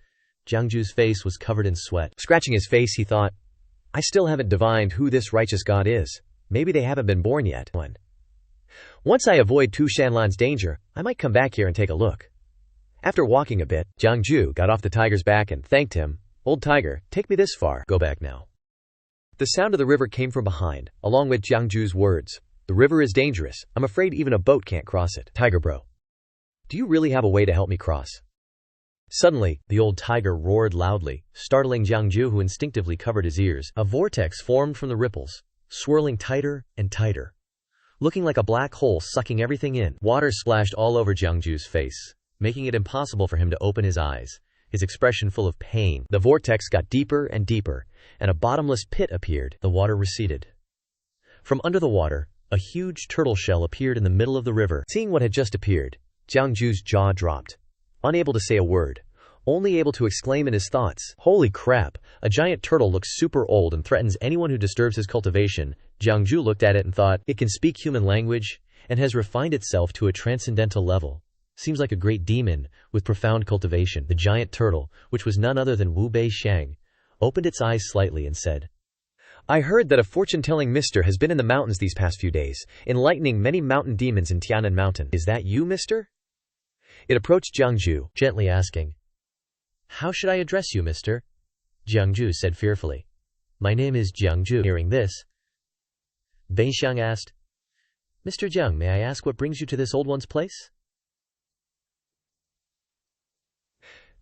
Jiangju's face was covered in sweat. Scratching his face, he thought, "I still haven't divined who this righteous God is. Maybe they haven't been born yet. Once I avoid Tu Shanlan's danger, I might come back here and take a look." After walking a bit, Jiangju got off the tiger's back and thanked him. "Old tiger, take me this far. Go back now." The sound of the river came from behind, along with Jiangju's words. "The river is dangerous. I'm afraid even a boat can't cross it. Tiger bro, do you really have a way to help me cross?" Suddenly, the old tiger roared loudly, startling Jiangju, who instinctively covered his ears. A vortex formed from the ripples, swirling tighter and tighter, looking like a black hole sucking everything in. Water splashed all over Jiangju's face, making it impossible for him to open his eyes, his expression full of pain. The vortex got deeper and deeper, and a bottomless pit appeared. The water receded. From under the water, a huge turtle shell appeared in the middle of the river. Seeing what had just appeared, Jiangju's jaw dropped. Unable to say a word, only able to exclaim in his thoughts, "Holy crap, a giant turtle looks super old and threatens anyone who disturbs his cultivation." Jiangju looked at it and thought, it can speak human language and has refined itself to a transcendental level. Seems like a great demon with profound cultivation. The giant turtle, which was none other than Wu Beixiang, opened its eyes slightly and said, "I heard that a fortune-telling mister has been in the mountains these past few days, enlightening many mountain demons in Tianan Mountain. Is that you, mister?" It approached Jiangju, gently asking, "How should I address you, mister?" Jiangju said fearfully, "My name is Jiangju." Hearing this, Beixiang asked, "Mr. Jiang, may I ask what brings you to this old one's place?"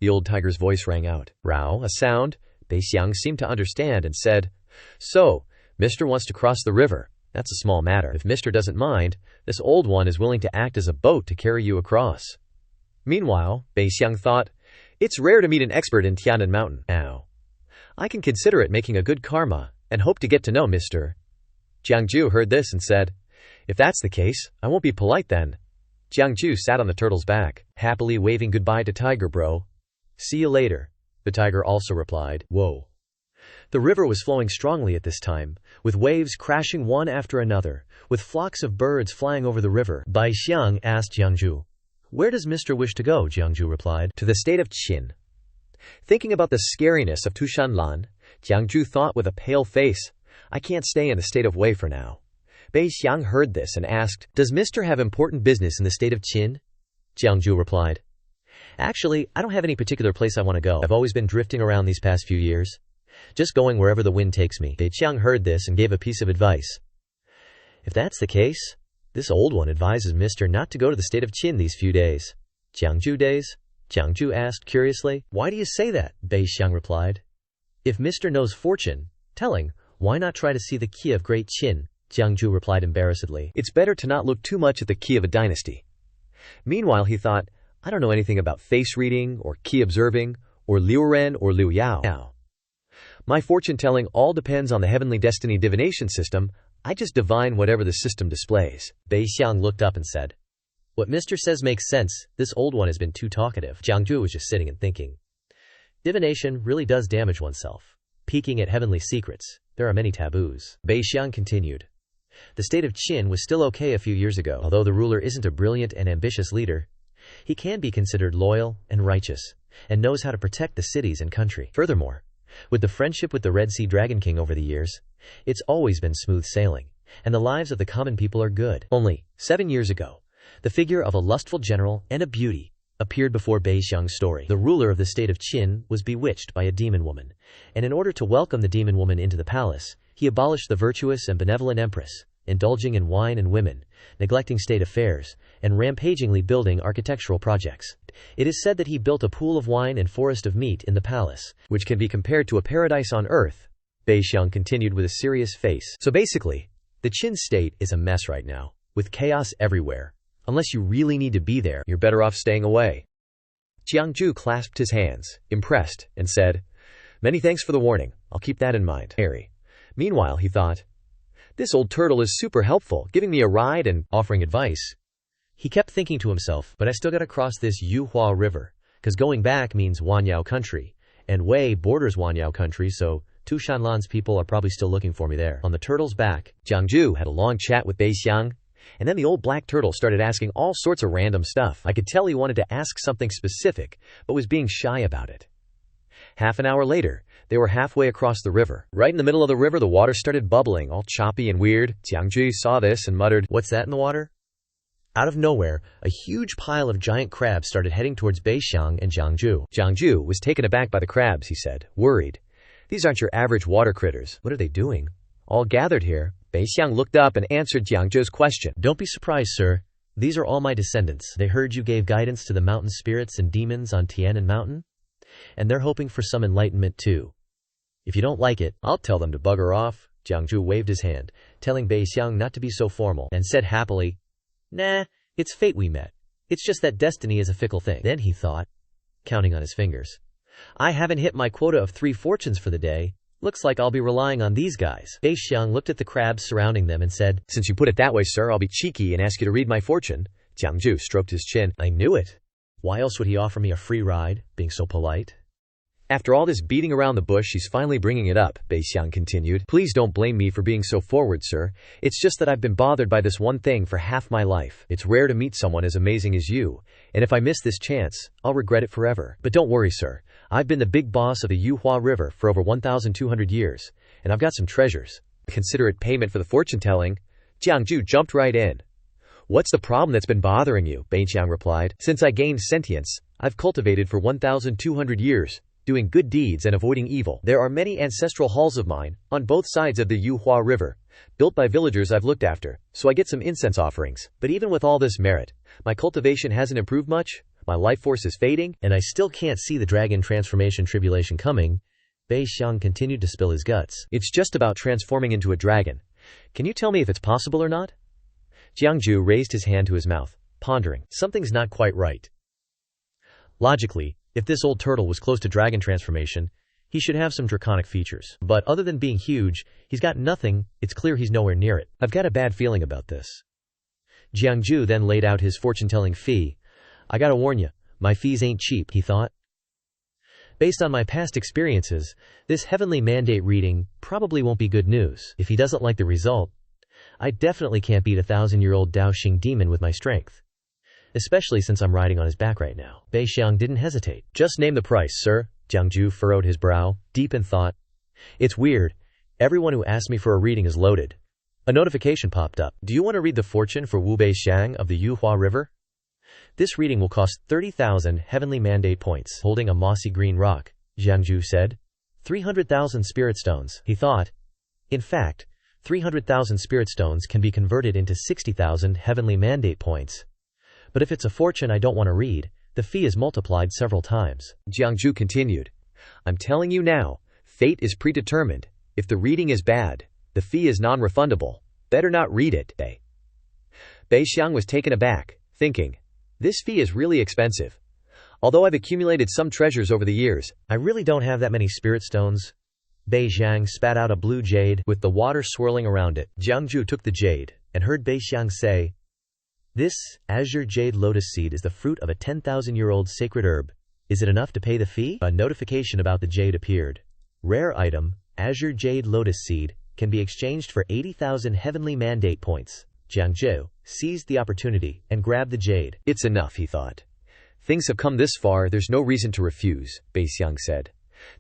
The old tiger's voice rang out. Rao, a sound. Beixiang seemed to understand and said, "So, Mr. wants to cross the river. That's a small matter. If Mr. doesn't mind, this old one is willing to act as a boat to carry you across." Meanwhile, Beixiang thought, it's rare to meet an expert in Tianan Mountain. Now, I can consider it making a good karma, and hope to get to know Mr. Jiangju heard this and said, "If that's the case, I won't be polite then." Jiangju sat on the turtle's back, happily waving goodbye to Tiger Bro. "See you later," the tiger also replied. Whoa. The river was flowing strongly at this time, with waves crashing one after another, with flocks of birds flying over the river. Beixiang asked Jiangju, "Where does Mr. wish to go?" Jiangju replied, "To the state of Qin." Thinking about the scariness of Tushanlan, Jiangju thought with a pale face, "I can't stay in the state of Wei for now." Beixiang heard this and asked, "Does Mr. have important business in the state of Qin?" Jiangju replied, "Actually, I don't have any particular place I want to go. I've always been drifting around these past few years, just going wherever the wind takes me." Beixiang heard this and gave a piece of advice. "If that's the case, this old one advises Mr. not to go to the state of Qin these few days." "Jiangju days?" Jiangju asked curiously. "Why do you say that?" Beixiang replied, "If Mr. knows fortune telling, why not try to see the key of Great Qin?" Jiangju replied embarrassedly, "It's better to not look too much at the key of a dynasty." Meanwhile, he thought, I don't know anything about face reading, or key observing, or Liu Ren or Liu Yao. My fortune telling all depends on the heavenly destiny divination system. I just divine whatever the system displays. Beixiang looked up and said, "What Mr. says makes sense. This old one has been too talkative." Jiangju was just sitting and thinking. Divination really does damage oneself. Peeking at heavenly secrets, there are many taboos. Beixiang continued. The state of Qin was still okay a few years ago. Although the ruler isn't a brilliant and ambitious leader, he can be considered loyal and righteous, and knows how to protect the cities and country. Furthermore, with the friendship with the Red Sea Dragon King over the years, it's always been smooth sailing, and the lives of the common people are good. Only 7 years ago, the figure of a lustful general and a beauty appeared before Beixiang's story. The ruler of the state of Qin was bewitched by a demon woman, and in order to welcome the demon woman into the palace, he abolished the virtuous and benevolent empress, indulging in wine and women, neglecting state affairs, and rampagingly building architectural projects. It is said that he built a pool of wine and forest of meat in the palace, which can be compared to a paradise on earth. Beixiang continued with a serious face. So basically, the Qin state is a mess right now, with chaos everywhere. Unless you really need to be there, you're better off staying away. Jiangju clasped his hands, impressed, and said, "Many thanks for the warning. I'll keep that in mind." Meanwhile, he thought, this old turtle is super helpful, giving me a ride and offering advice. He kept thinking to himself, but I still gotta cross this Yuhua River, cause going back means Wanyao country, and Wei borders Wanyao country, so Tushanlan's people are probably still looking for me there. On the turtle's back, Jiangju had a long chat with Beixiang, and then the old black turtle started asking all sorts of random stuff. I could tell he wanted to ask something specific, but was being shy about it. Half an hour later, they were halfway across the river. Right in the middle of the river, the water started bubbling, all choppy and weird. Jiangju saw this and muttered, "What's that in the water?" Out of nowhere, a huge pile of giant crabs started heading towards Beixiang and Jiangju. Jiangju was taken aback by the crabs, he said, worried. "These aren't your average water critters. What are they doing? All gathered here." Beixiang looked up and answered Jiangju's question. "Don't be surprised, sir. These are all my descendants. They heard you gave guidance to the mountain spirits and demons on Tianan Mountain, and they're hoping for some enlightenment too. If you don't like it, I'll tell them to bugger off." Jiangju waved his hand, telling Beixiang not to be so formal, and said happily, "Nah, it's fate we met. It's just that destiny is a fickle thing." Then he thought, counting on his fingers, "I haven't hit my quota of 3 fortunes for the day. Looks like I'll be relying on these guys." Beixiang looked at the crabs surrounding them and said, "Since you put it that way, sir, I'll be cheeky and ask you to read my fortune." Jiangju stroked his chin. "I knew it." Why else would he offer me a free ride, being so polite? After all this beating around the bush, he's finally bringing it up, Bei Xiang continued. Please don't blame me for being so forward, sir. It's just that I've been bothered by this one thing for half my life. It's rare to meet someone as amazing as you, and if I miss this chance, I'll regret it forever. But don't worry, sir. I've been the big boss of the Yuhua River for over 1,200 years, and I've got some treasures. Consider it payment for the fortune-telling. Jiangju jumped right in. What's the problem that's been bothering you? Bei Xiang replied. Since I gained sentience, I've cultivated for 1,200 years. Doing good deeds and avoiding evil. There are many ancestral halls of mine, on both sides of the Yuhua River, built by villagers I've looked after, so I get some incense offerings. But even with all this merit, my cultivation hasn't improved much, my life force is fading, and I still can't see the dragon transformation tribulation coming. Bei Xiang continued to spill his guts. It's just about transforming into a dragon. Can you tell me if it's possible or not? Jiangju raised his hand to his mouth, pondering. Something's not quite right. Logically, if this old turtle was close to dragon transformation, he should have some draconic features. But other than being huge, he's got nothing. It's clear he's nowhere near it. I've got a bad feeling about this. Jiangju then laid out his fortune-telling fee. I gotta warn you, my fees ain't cheap, he thought. Based on my past experiences, this heavenly mandate reading probably won't be good news. If he doesn't like the result, I definitely can't beat a 1,000-year-old Daoxing demon with my strength. Especially since I'm riding on his back right now. Bei Xiang didn't hesitate. Just name the price, sir. Jiangju furrowed his brow, deep in thought. It's weird. Everyone who asks me for a reading is loaded. A notification popped up. Do you want to read the fortune for Wu Bei Xiang of the Yuhua River? This reading will cost 30,000 heavenly mandate points. Holding a mossy green rock, Jiangju said. 300,000 spirit stones, he thought. In fact, 300,000 spirit stones can be converted into 60,000 heavenly mandate points. But if it's a fortune I don't want to read, the fee is multiplied several times. Jiangju continued. I'm telling you now, fate is predetermined. If the reading is bad, the fee is non-refundable. Better not read it. Bei Xiang was taken aback, thinking, this fee is really expensive. Although I've accumulated some treasures over the years, I really don't have that many spirit stones. Bei Xiang spat out a blue jade with the water swirling around it. Jiangju took the jade and heard Bei Xiang say, this azure jade lotus seed is the fruit of a 10,000-year-old sacred herb. Is it enough to pay the fee? A notification about the jade appeared. Rare item, azure jade lotus seed, can be exchanged for 80,000 heavenly mandate points. Jiangju seized the opportunity and grabbed the jade. It's enough, he thought. Things have come this far, there's no reason to refuse, Bei Xiang said.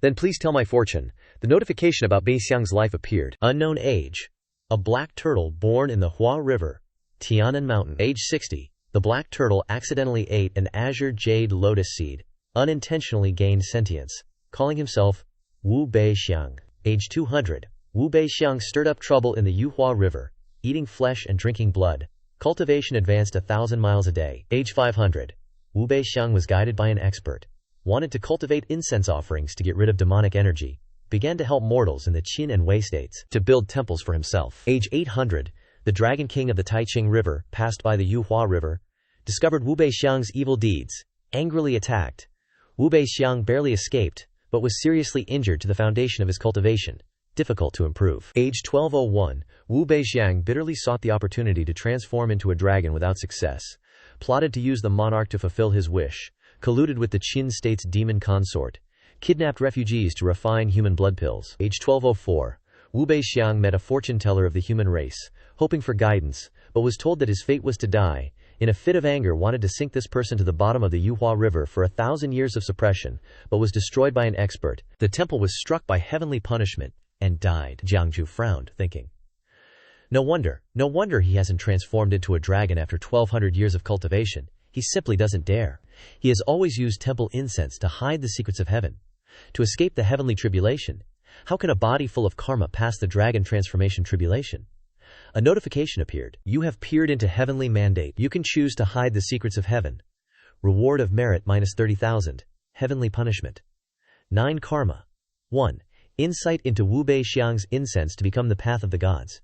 Then please tell my fortune. The notification about Bei Xiang's life appeared. Unknown age. A black turtle born in the Hua River, Tianan Mountain. Age 60. The black turtle accidentally ate an azure jade lotus seed, unintentionally gained sentience, calling himself Wu Bei Xiang. Age 200. Wu Bei Xiang stirred up trouble in the Yuhua River, eating flesh and drinking blood. Cultivation advanced 1,000 miles a day. Age 500. Wu Bei Xiang was guided by an expert. Wanted to cultivate incense offerings to get rid of demonic energy. Began to help mortals in the Qin and Wei states to build temples for himself. Age 800. The Dragon King of the Taiqing River passed by the Yuhua River, discovered Wu Bei Xiang's evil deeds, angrily attacked. Wu Bei Xiang barely escaped, but was seriously injured to the foundation of his cultivation, difficult to improve. Age 1201, Wu Bei Xiang bitterly sought the opportunity to transform into a dragon without success, plotted to use the monarch to fulfill his wish, colluded with the Qin state's demon consort, kidnapped refugees to refine human blood pills. Age 1204, Wu Bei Xiang met a fortune teller of the human race, hoping for guidance, but was told that his fate was to die. In a fit of anger, wanted to sink this person to the bottom of the Yuhua River for 1,000 years of suppression, but was destroyed by an expert. The temple was struck by heavenly punishment and died. Jiangju frowned, thinking, no wonder he hasn't transformed into a dragon after 1,200 years of cultivation. He simply doesn't dare. He has always used temple incense to hide the secrets of heaven, to escape the heavenly tribulation. How can a body full of karma pass the dragon transformation tribulation? A notification appeared. You have peered into heavenly mandate. You can choose to hide the secrets of heaven. Reward of merit minus 30,000. Heavenly punishment. 9 karma. 1. Insight into Wu Bei Xiang's incense to become the path of the gods.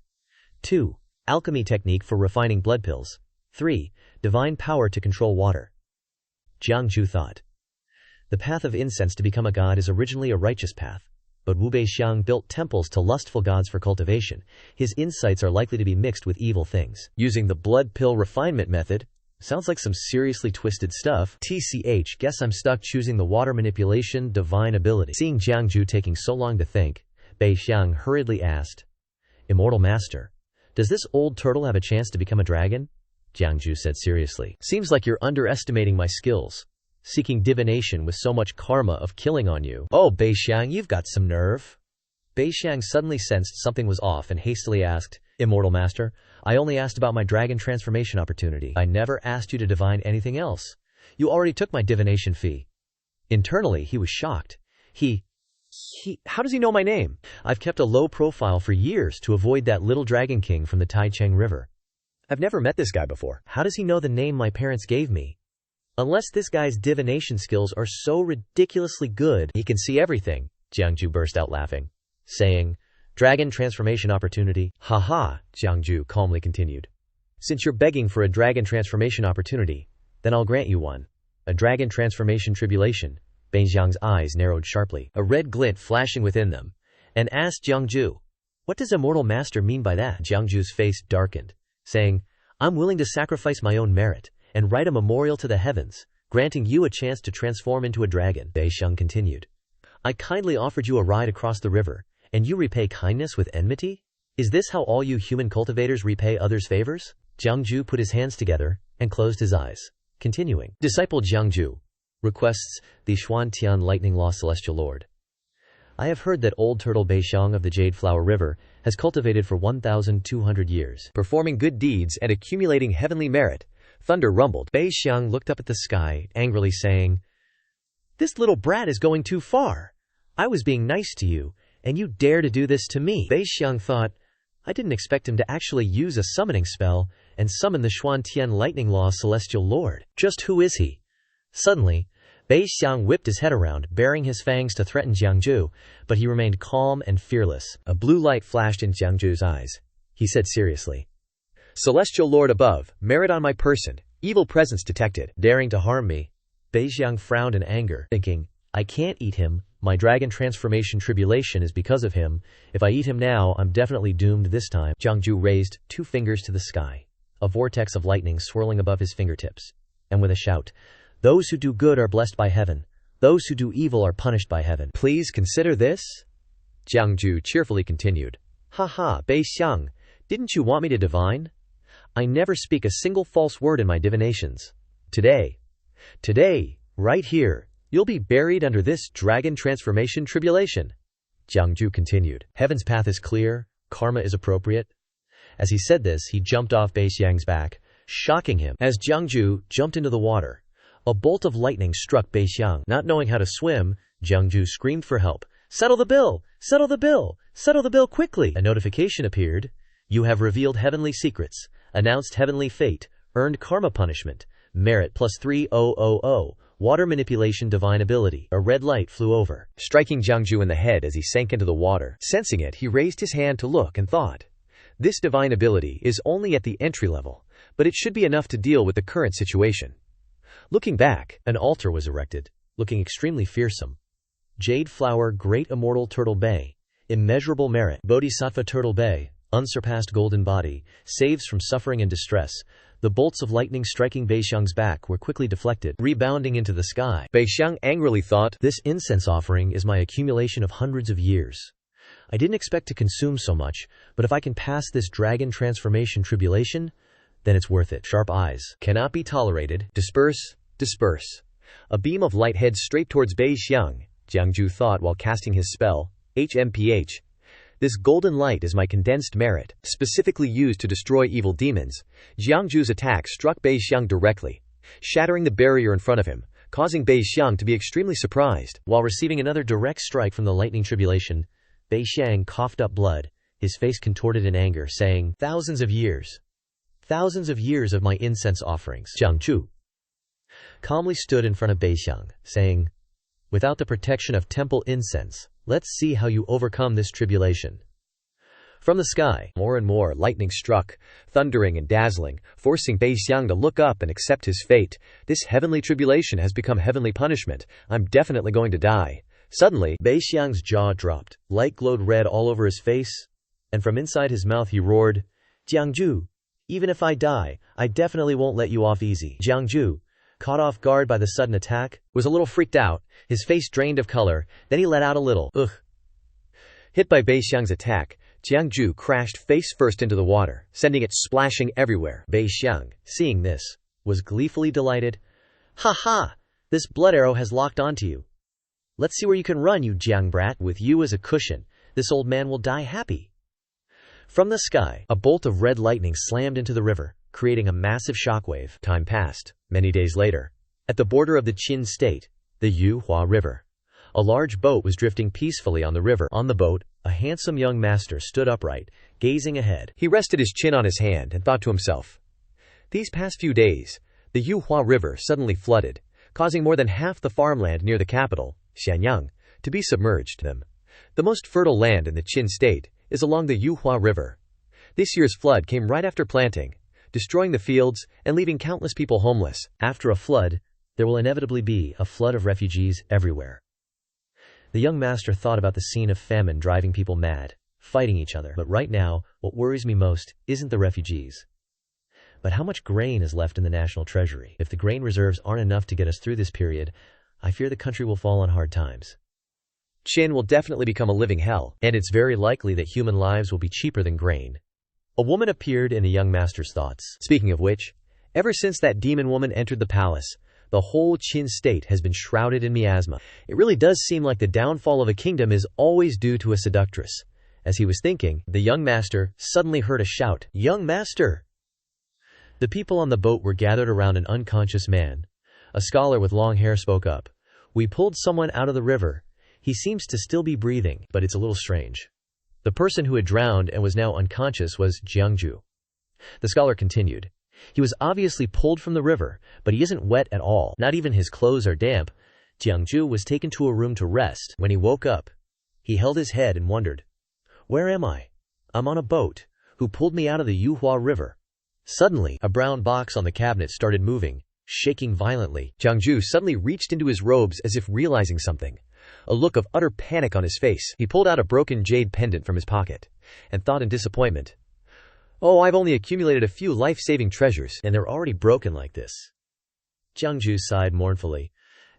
2. Alchemy technique for refining blood pills. 3. Divine power to control water. Jiangju thought. The path of incense to become a god is originally a righteous path. But Wu Bei Xiang built temples to lustful gods for cultivation. His insights are likely to be mixed with evil things. Using the blood pill refinement method, Sounds like some seriously twisted stuff. TCH, guess I'm stuck choosing the water manipulation divine ability. Seeing Jiangju taking so long to think, Bei Xiang hurriedly asked, Immortal Master, does this old turtle have a chance to become a dragon? Jiangju said seriously. Seems like you're underestimating my skills, seeking divination with so much karma of killing on you. Oh, Bei Xiang, you've got some nerve. Bei Xiang suddenly sensed something was off and hastily asked, Immortal Master, I only asked about my dragon transformation opportunity. I never asked you to divine anything else. You already took my divination fee. Internally, he was shocked. How does he know my name? I've kept a low profile for years to avoid that little dragon king from the Taicheng River. I've never met this guy before. How does he know the name my parents gave me? Unless this guy's divination skills are so ridiculously good, he can see everything, Jiangju burst out laughing, saying, Dragon transformation opportunity. Haha, Jiangju calmly continued. Since you're begging for a dragon transformation opportunity, then I'll grant you one. A dragon transformation tribulation. Bei Xiang's eyes narrowed sharply, a red glint flashing within them, and asked Jiangju, What does Immortal Master mean by that? Jiangju's face darkened, saying, I'm willing to sacrifice my own merit and write a memorial to the heavens, granting you a chance to transform into a dragon. Bei Xiang continued. I kindly offered you a ride across the river, and you repay kindness with enmity? Is this how all you human cultivators repay others' favors? Jiangju put his hands together and closed his eyes, continuing. Disciple Jiangju requests the Xuantian Lightning Law Celestial Lord. I have heard that old turtle Bei Xiang of the Jade Flower River has cultivated for 1,200 years, performing good deeds and accumulating heavenly merit. Thunder rumbled. Bei Xiang looked up at the sky, angrily saying, This little brat is going too far. I was being nice to you, and you dare to do this to me. Bei Xiang thought, I didn't expect him to actually use a summoning spell and summon the Xuantian Lightning Law Celestial Lord. Just who is he? Suddenly, Bei Xiang whipped his head around, baring his fangs to threaten Jiangju, but he remained calm and fearless. A blue light flashed in Jiangju's eyes. He said seriously, Celestial Lord above, merit on my person, evil presence detected, daring to harm me. Bei Xiang frowned in anger, thinking, I can't eat him. My dragon transformation tribulation is because of him. If I eat him now, I'm definitely doomed this time. Jiangju raised 2 fingers to the sky, a vortex of lightning swirling above his fingertips, and with a shout, Those who do good are blessed by heaven. Those who do evil are punished by heaven. Please consider this? Jiangju cheerfully continued. Haha, Bei Xiang, didn't you want me to divine? I never speak a single false word in my divinations. Today, right here, you'll be buried under this dragon transformation tribulation. Jiangju continued. Heaven's path is clear, karma is appropriate. As he said this, he jumped off Bei Xiang's back, shocking him. As Jiangju jumped into the water, a bolt of lightning struck Bei Xiang. Not knowing how to swim, Jiangju screamed for help. Settle the bill! Settle the bill! Settle the bill quickly! A notification appeared. You have revealed heavenly secrets, announced heavenly fate, earned karma punishment, merit plus 3000, water manipulation divine ability. A red light flew over, striking Jiangju in the head as he sank into the water. Sensing it, he raised his hand to look and thought, this divine ability is only at the entry level, but it should be enough to deal with the current situation. Looking back, an altar was erected, looking extremely fearsome. Jade Flower Great Immortal Turtle Bay, immeasurable merit. Bodhisattva Turtle Bay, unsurpassed golden body, saves from suffering and distress. The bolts of lightning striking Bei Xiang's back were quickly deflected, rebounding into the sky. Bei Xiang angrily thought, this incense offering is my accumulation of hundreds of years. I didn't expect to consume so much, but if I can pass this dragon transformation tribulation, then it's worth it. Sharp eyes cannot be tolerated. Disperse, disperse. A beam of light heads straight towards Bei Xiang, Jiangju thought while casting his spell, HMPH. This golden light is my condensed merit, specifically used to destroy evil demons. Jiangju's attack struck Bei Xiang directly, shattering the barrier in front of him, causing Bei Xiang to be extremely surprised. While receiving another direct strike from the lightning tribulation, Bei Xiang coughed up blood, his face contorted in anger, saying, thousands of years of my incense offerings. Jiangju calmly stood in front of Bei Xiang, saying, without the protection of temple incense, let's see how you overcome this tribulation. From the sky, more and more lightning struck, thundering and dazzling, forcing Bei Xiang to look up and accept his fate. This heavenly tribulation has become heavenly punishment. I'm definitely going to die. Suddenly, Bei Xiang's jaw dropped, light glowed red all over his face, and from inside his mouth he roared, Jiangju, Even if I die, I definitely won't let you off easy. Jiangju, caught off guard by the sudden attack, was a little freaked out, his face drained of color, then he let out a little, ugh. Hit by Bei Xiang's attack, Jiangju crashed face first into the water, sending it splashing everywhere. Bei Xiang, seeing this, was gleefully delighted. Ha ha! This blood arrow has locked onto you. Let's see where you can run, you Jiang brat. With you as a cushion, this old man will die happy. From the sky, a bolt of red lightning slammed into the river, creating a massive shockwave. Time passed. Many days later, at the border of the Qin state, the Yuhua River, a large boat was drifting peacefully on the river. On the boat, a handsome young master stood upright, gazing ahead. He rested his chin on his hand and thought to himself, these past few days, the Yuhua River suddenly flooded, causing more than half the farmland near the capital, Xianyang, to be submerged. The most fertile land in the Qin state is along the Yuhua River. This year's flood came right after planting, destroying the fields and leaving countless people homeless. After a flood, there will inevitably be a flood of refugees everywhere. The young master thought about the scene of famine driving people mad, fighting each other. But right now, what worries me most isn't the refugees, but how much grain is left in the national treasury. If the grain reserves aren't enough to get us through this period, I fear the country will fall on hard times. Qin will definitely become a living hell, and it's very likely that human lives will be cheaper than grain. A woman appeared in the young master's thoughts. Speaking of which, ever since that demon woman entered the palace, the whole Qin state has been shrouded in miasma. It really does seem like the downfall of a kingdom is always due to a seductress. As he was thinking, the young master suddenly heard a shout, "Young master!" The people on the boat were gathered around an unconscious man. A scholar with long hair spoke up. "We pulled someone out of the river. He seems to still be breathing, but it's a little strange." The person who had drowned and was now unconscious was Jiangju. The scholar continued. "He was obviously pulled from the river, but he isn't wet at all. Not even his clothes are damp." Jiangju was taken to a room to rest. When he woke up, he held his head and wondered, "Where am I? I'm on a boat. Who pulled me out of the Yuhua River?" Suddenly, a brown box on the cabinet started moving, shaking violently. Jiangju suddenly reached into his robes as if realizing something. A look of utter panic on his face. He pulled out a broken jade pendant from his pocket, and thought in disappointment, "Oh, I've only accumulated a few life-saving treasures, and they're already broken like this." Jiangju sighed mournfully.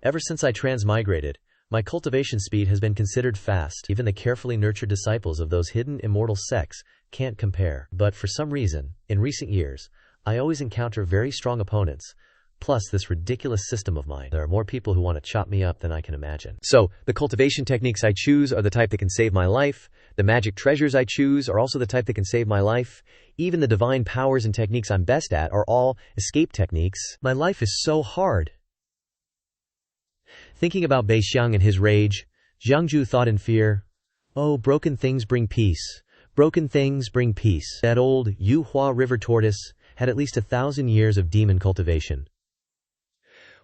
"Ever since I transmigrated, my cultivation speed has been considered fast. Even the carefully nurtured disciples of those hidden immortal sects can't compare. But for some reason, in recent years, I always encounter very strong opponents. Plus this ridiculous system of mine. There are more people who want to chop me up than I can imagine. So, the cultivation techniques I choose are the type that can save my life. The magic treasures I choose are also the type that can save my life. Even the divine powers and techniques I'm best at are all escape techniques. My life is so hard." Thinking about Bei Xiang and his rage, Jiangju thought in fear, "Oh, broken things bring peace. Broken things bring peace." That old Yuhua River tortoise had at least 1,000 years of demon cultivation.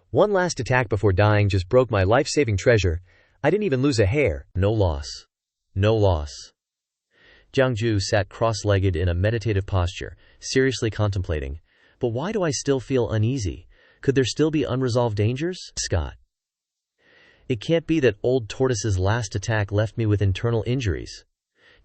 "One last attack before dying just broke my life-saving treasure. I didn't even lose a hair. No loss. No loss." Jiangju sat cross-legged in a meditative posture, seriously contemplating. "But why do I still feel uneasy? Could there still be unresolved dangers?" Scott. "It can't be that old tortoise's last attack left me with internal injuries."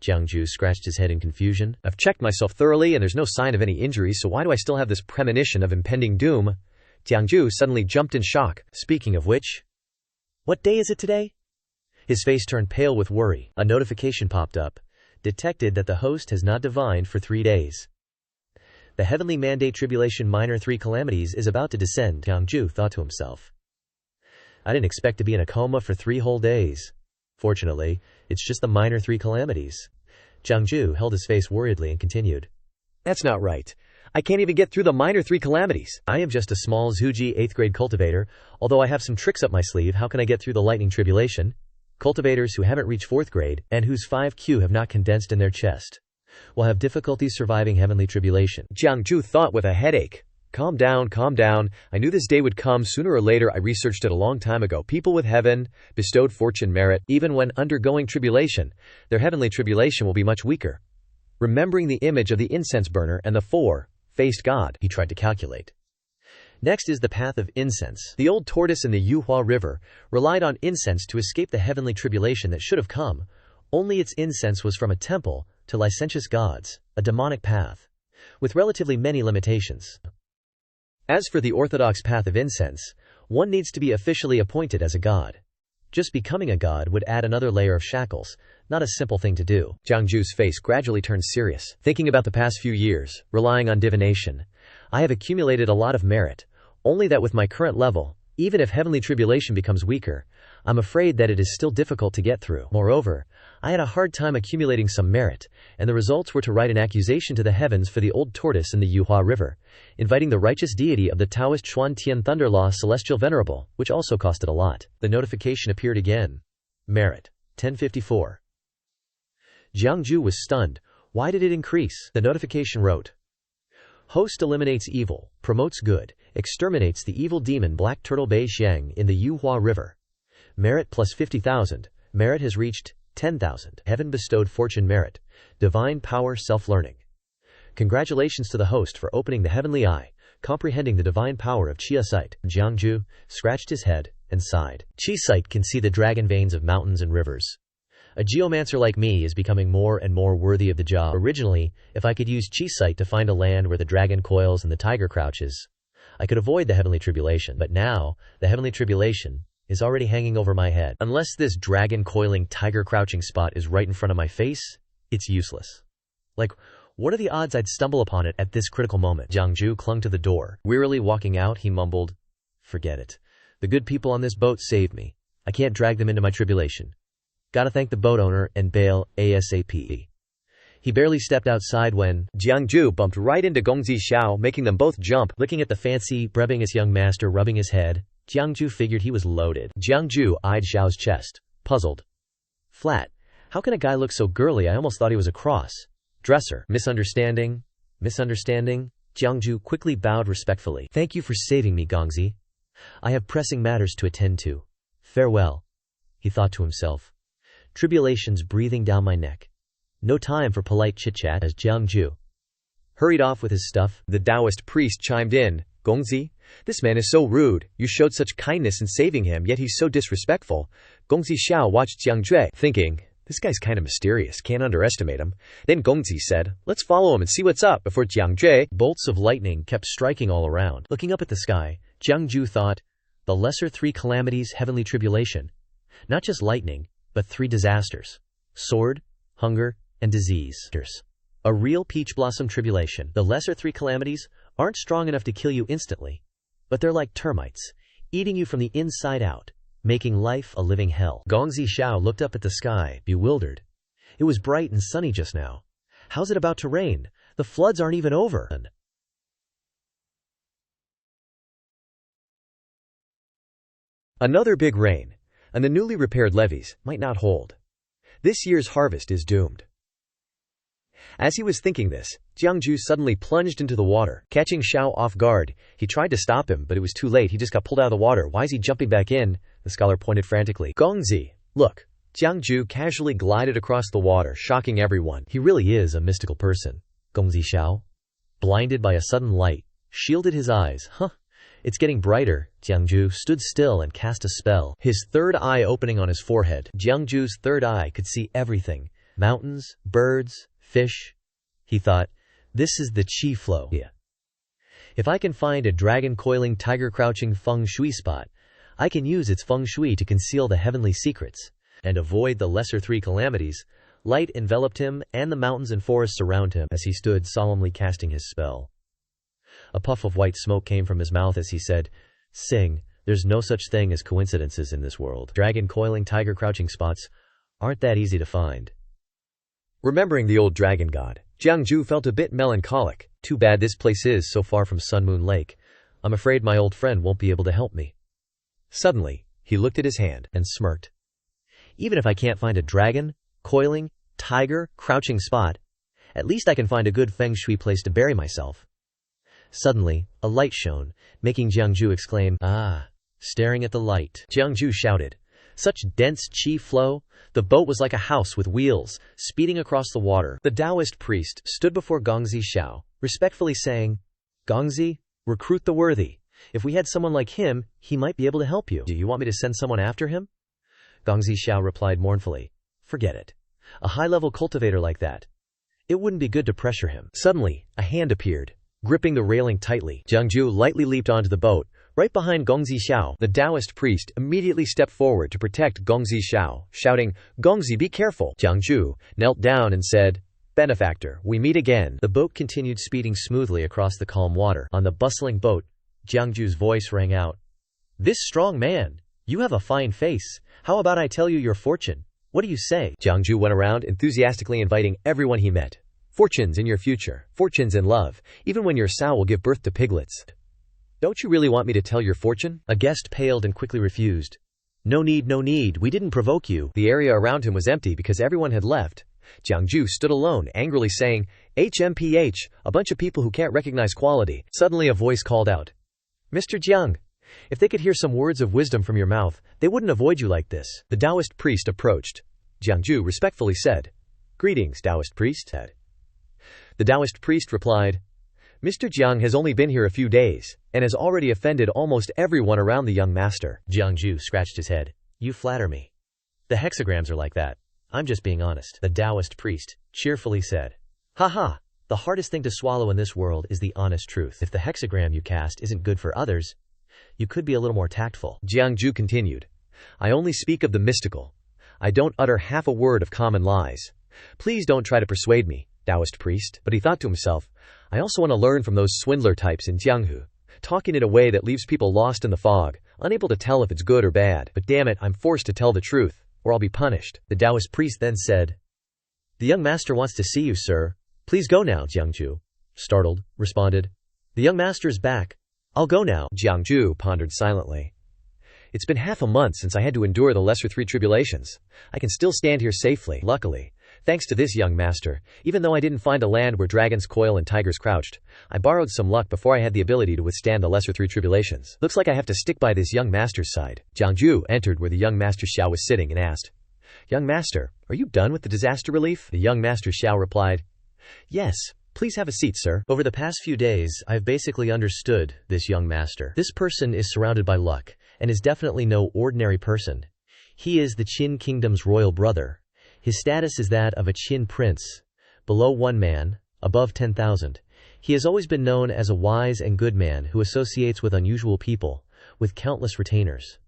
Jiangju scratched his head in confusion. "I've checked myself thoroughly and there's no sign of any injuries, so why do I still have this premonition of impending doom?" Jiangju suddenly jumped in shock. "Speaking of which, what day is it today?" His face turned pale with worry. A notification popped up. Detected that the host has not divined for 3 days. The heavenly mandate tribulation minor 3 calamities is about to descend, Jiangju thought to himself. "I didn't expect to be in a coma for 3 whole days. Fortunately, it's just the minor 3 calamities." Jiangju held his face worriedly and continued. "That's not right. I can't even get through the minor 3 calamities. I am just a small Zuji 8th grade cultivator. Although I have some tricks up my sleeve, how can I get through the lightning tribulation? Cultivators who haven't reached 4th grade, and whose 5Q have not condensed in their chest, will have difficulties surviving heavenly tribulation." Jiangju thought with a headache. Calm down, calm down. I knew this day would come sooner or later. I researched it a long time ago. People with heaven, bestowed fortune, merit, even when undergoing tribulation, their heavenly tribulation will be much weaker. Remembering the image of the incense burner and the 4-faced god, he tried to calculate. Next is the path of incense. The old tortoise in the Yuhua River relied on incense to escape the heavenly tribulation that should have come. Only its incense was from a temple to licentious gods, a demonic path. with relatively many limitations. As for the orthodox path of incense, one needs to be officially appointed as a god. Just becoming a god would add another layer of shackles, not a simple thing to do. Jiangju's face gradually turned serious. Thinking about the past few years, relying on divination, I have accumulated a lot of merit, only that with my current level, even if heavenly tribulation becomes weaker, I'm afraid that it is still difficult to get through. Moreover, I had a hard time accumulating some merit, and the results were to write an accusation to the heavens for the old tortoise in the Yuhua River, inviting the righteous deity of the Taoist Xuan Tian Thunder Law Celestial Venerable, which also costed a lot. The notification appeared again. Merit. 1054. Jiangju was stunned. Why did it increase? The notification wrote, Host eliminates evil, promotes good, exterminates the evil demon Black Turtle Bei Xiang in the Yuhua River. Merit plus 50,000. Merit has reached 10,000. Heaven bestowed fortune merit. Divine power self-learning. Congratulations to the host for opening the heavenly eye, comprehending the divine power of Chia sight. Jiangju scratched his head and sighed. Chi sight can see the dragon veins of mountains and rivers. A geomancer like me is becoming more and more worthy of the job. Originally, if I could use Chi sight to find a land where the dragon coils and the tiger crouches, I could avoid the heavenly tribulation. But now, the heavenly tribulation is already hanging over my head. Unless this dragon coiling tiger crouching spot is right in front of my face, it's useless. Like, what are the odds I'd stumble upon it at this critical moment? Jiangju clung to the door. Wearily walking out, he mumbled, Forget it. The good people on this boat saved me. I can't drag them into my tribulation. Gotta thank the boat owner and bail ASAP. He barely stepped outside when Jiangju bumped right into Gongzi Xiao, making them both jump. Looking at the fancy, brevious young master rubbing his head, Jiangju figured he was loaded. Jiangju eyed Xiao's chest, puzzled. Flat. How can a guy look so girly? I almost thought he was a cross-dresser. Misunderstanding? Jiangju quickly bowed respectfully. Thank you for saving me, Gongzi. I have pressing matters to attend to. Farewell, he thought to himself. Tribulations breathing down my neck. No time for polite chit-chat. As Jiangju hurried off with his stuff, the Taoist priest chimed in, Gongzi, this man is so rude. You showed such kindness in saving him, yet he's so disrespectful. Gongzi Xiao watched Jiangju, thinking, this guy's kind of mysterious, can't underestimate him. Then Gongzi said, let's follow him and see what's up. Before Jiangju, bolts of lightning kept striking all around. Looking up at the sky, Jiangju thought, the lesser three calamities, heavenly tribulation. Not just lightning, but three disasters. Sword, hunger, and disease. A real peach blossom tribulation. The lesser three calamities aren't strong enough to kill you instantly, but they're like termites, eating you from the inside out, making life a living hell. Gongzi Xiao looked up at the sky, bewildered. It was bright and sunny just now. How's it about to rain? The floods aren't even over. Another big rain, and the newly repaired levees might not hold. This year's harvest is doomed. As he was thinking this, Jiangju suddenly plunged into the water. Catching Xiao off guard, he tried to stop him, but it was too late. He just got pulled out of the water. Why is he jumping back in? The scholar pointed frantically. Gongzi, look. Jiangju casually glided across the water, shocking everyone. He really is a mystical person. Gongzi Xiao, blinded by a sudden light, shielded his eyes. It's getting brighter. Jiangju stood still and cast a spell, his third eye opening on his forehead. Jiangju's third eye could see everything. Mountains, birds, fish. He thought, this is the chi flow. Yeah. If I can find a dragon coiling tiger crouching feng shui spot, I can use its feng shui to conceal the heavenly secrets and avoid the lesser three calamities. Light enveloped him and the mountains and forests around him as he stood solemnly casting his spell. A puff of white smoke came from his mouth as he said, Sing, there's no such thing as coincidences in this world. Dragon coiling tiger crouching spots aren't that easy to find. Remembering the old dragon god, Jiangju felt a bit melancholic. Too bad this place is so far from Sun Moon Lake. I'm afraid my old friend won't be able to help me. Suddenly, he looked at his hand and smirked. Even if I can't find a dragon, coiling, tiger, crouching spot, at least I can find a good feng shui place to bury myself. Suddenly, a light shone, making Jiangju exclaim, Ah! Staring at the light, Jiangju shouted. Such dense chi flow, the boat was like a house with wheels, speeding across the water. The Taoist priest stood before Gongzi Xiao, respectfully saying, Gongzi, recruit the worthy. If we had someone like him, he might be able to help you. Do you want me to send someone after him? Gongzi Xiao replied mournfully, Forget it. A high-level cultivator like that. It wouldn't be good to pressure him. Suddenly, a hand appeared, gripping the railing tightly. Jiangju lightly leaped onto the boat, right behind Gongzi Xiao. The Taoist priest immediately stepped forward to protect Gongzi Xiao, shouting, "Gongzi, be careful!" Jiangju knelt down and said, "Benefactor, we meet again." The boat continued speeding smoothly across the calm water. On the bustling boat, Jiangju's voice rang out, "This strong man, you have a fine face. How about I tell you your fortune? What do you say?" Jiangju went around enthusiastically inviting everyone he met. "Fortunes in your future, fortunes in love, even when your sow will give birth to piglets. Don't you really want me to tell your fortune?" A guest paled and quickly refused. No need, we didn't provoke you." The area around him was empty because everyone had left. Jiangju stood alone, angrily saying, "HMPH, a bunch of people who can't recognize quality." Suddenly a voice called out, "Mr. Jiang, if they could hear some words of wisdom from your mouth, they wouldn't avoid you like this." The Taoist priest approached. Jiangju respectfully said, "Greetings, Taoist priest." The Taoist priest replied, "Mr. Jiang has only been here a few days, and has already offended almost everyone around the young master." Jiangju scratched his head. "You flatter me. The hexagrams are like that. I'm just being honest." The Taoist priest cheerfully said, "Ha! The hardest thing to swallow in this world is the honest truth. If the hexagram you cast isn't good for others, you could be a little more tactful." Jiangju continued, "I only speak of the mystical. I don't utter half a word of common lies. Please don't try to persuade me, Taoist priest." But he thought to himself, "I also want to learn from those swindler types in Jianghu, talking in a way that leaves people lost in the fog, unable to tell if it's good or bad. But damn it, I'm forced to tell the truth, or I'll be punished." The Taoist priest then said, "The young master wants to see you, sir. Please go now." Jiangju, startled, responded, "The young master is back. I'll go now." Jiangju pondered silently. "It's been half a month since I had to endure the lesser three tribulations. I can still stand here safely. Luckily, thanks to this young master, even though I didn't find a land where dragons coil and tigers crouched, I borrowed some luck before I had the ability to withstand the lesser three tribulations. Looks like I have to stick by this young master's side." Jiangju entered where the young master Xiao was sitting and asked, "Young master, are you done with the disaster relief?" The young master Xiao replied, "Yes. Please have a seat, sir. Over the past few days, I've basically understood this young master. This person is surrounded by luck, and is definitely no ordinary person. He is the Qin Kingdom's royal brother. His status is that of a Qin prince, below 1 man, above 10,000. He has always been known as a wise and good man who associates with unusual people, with countless retainers."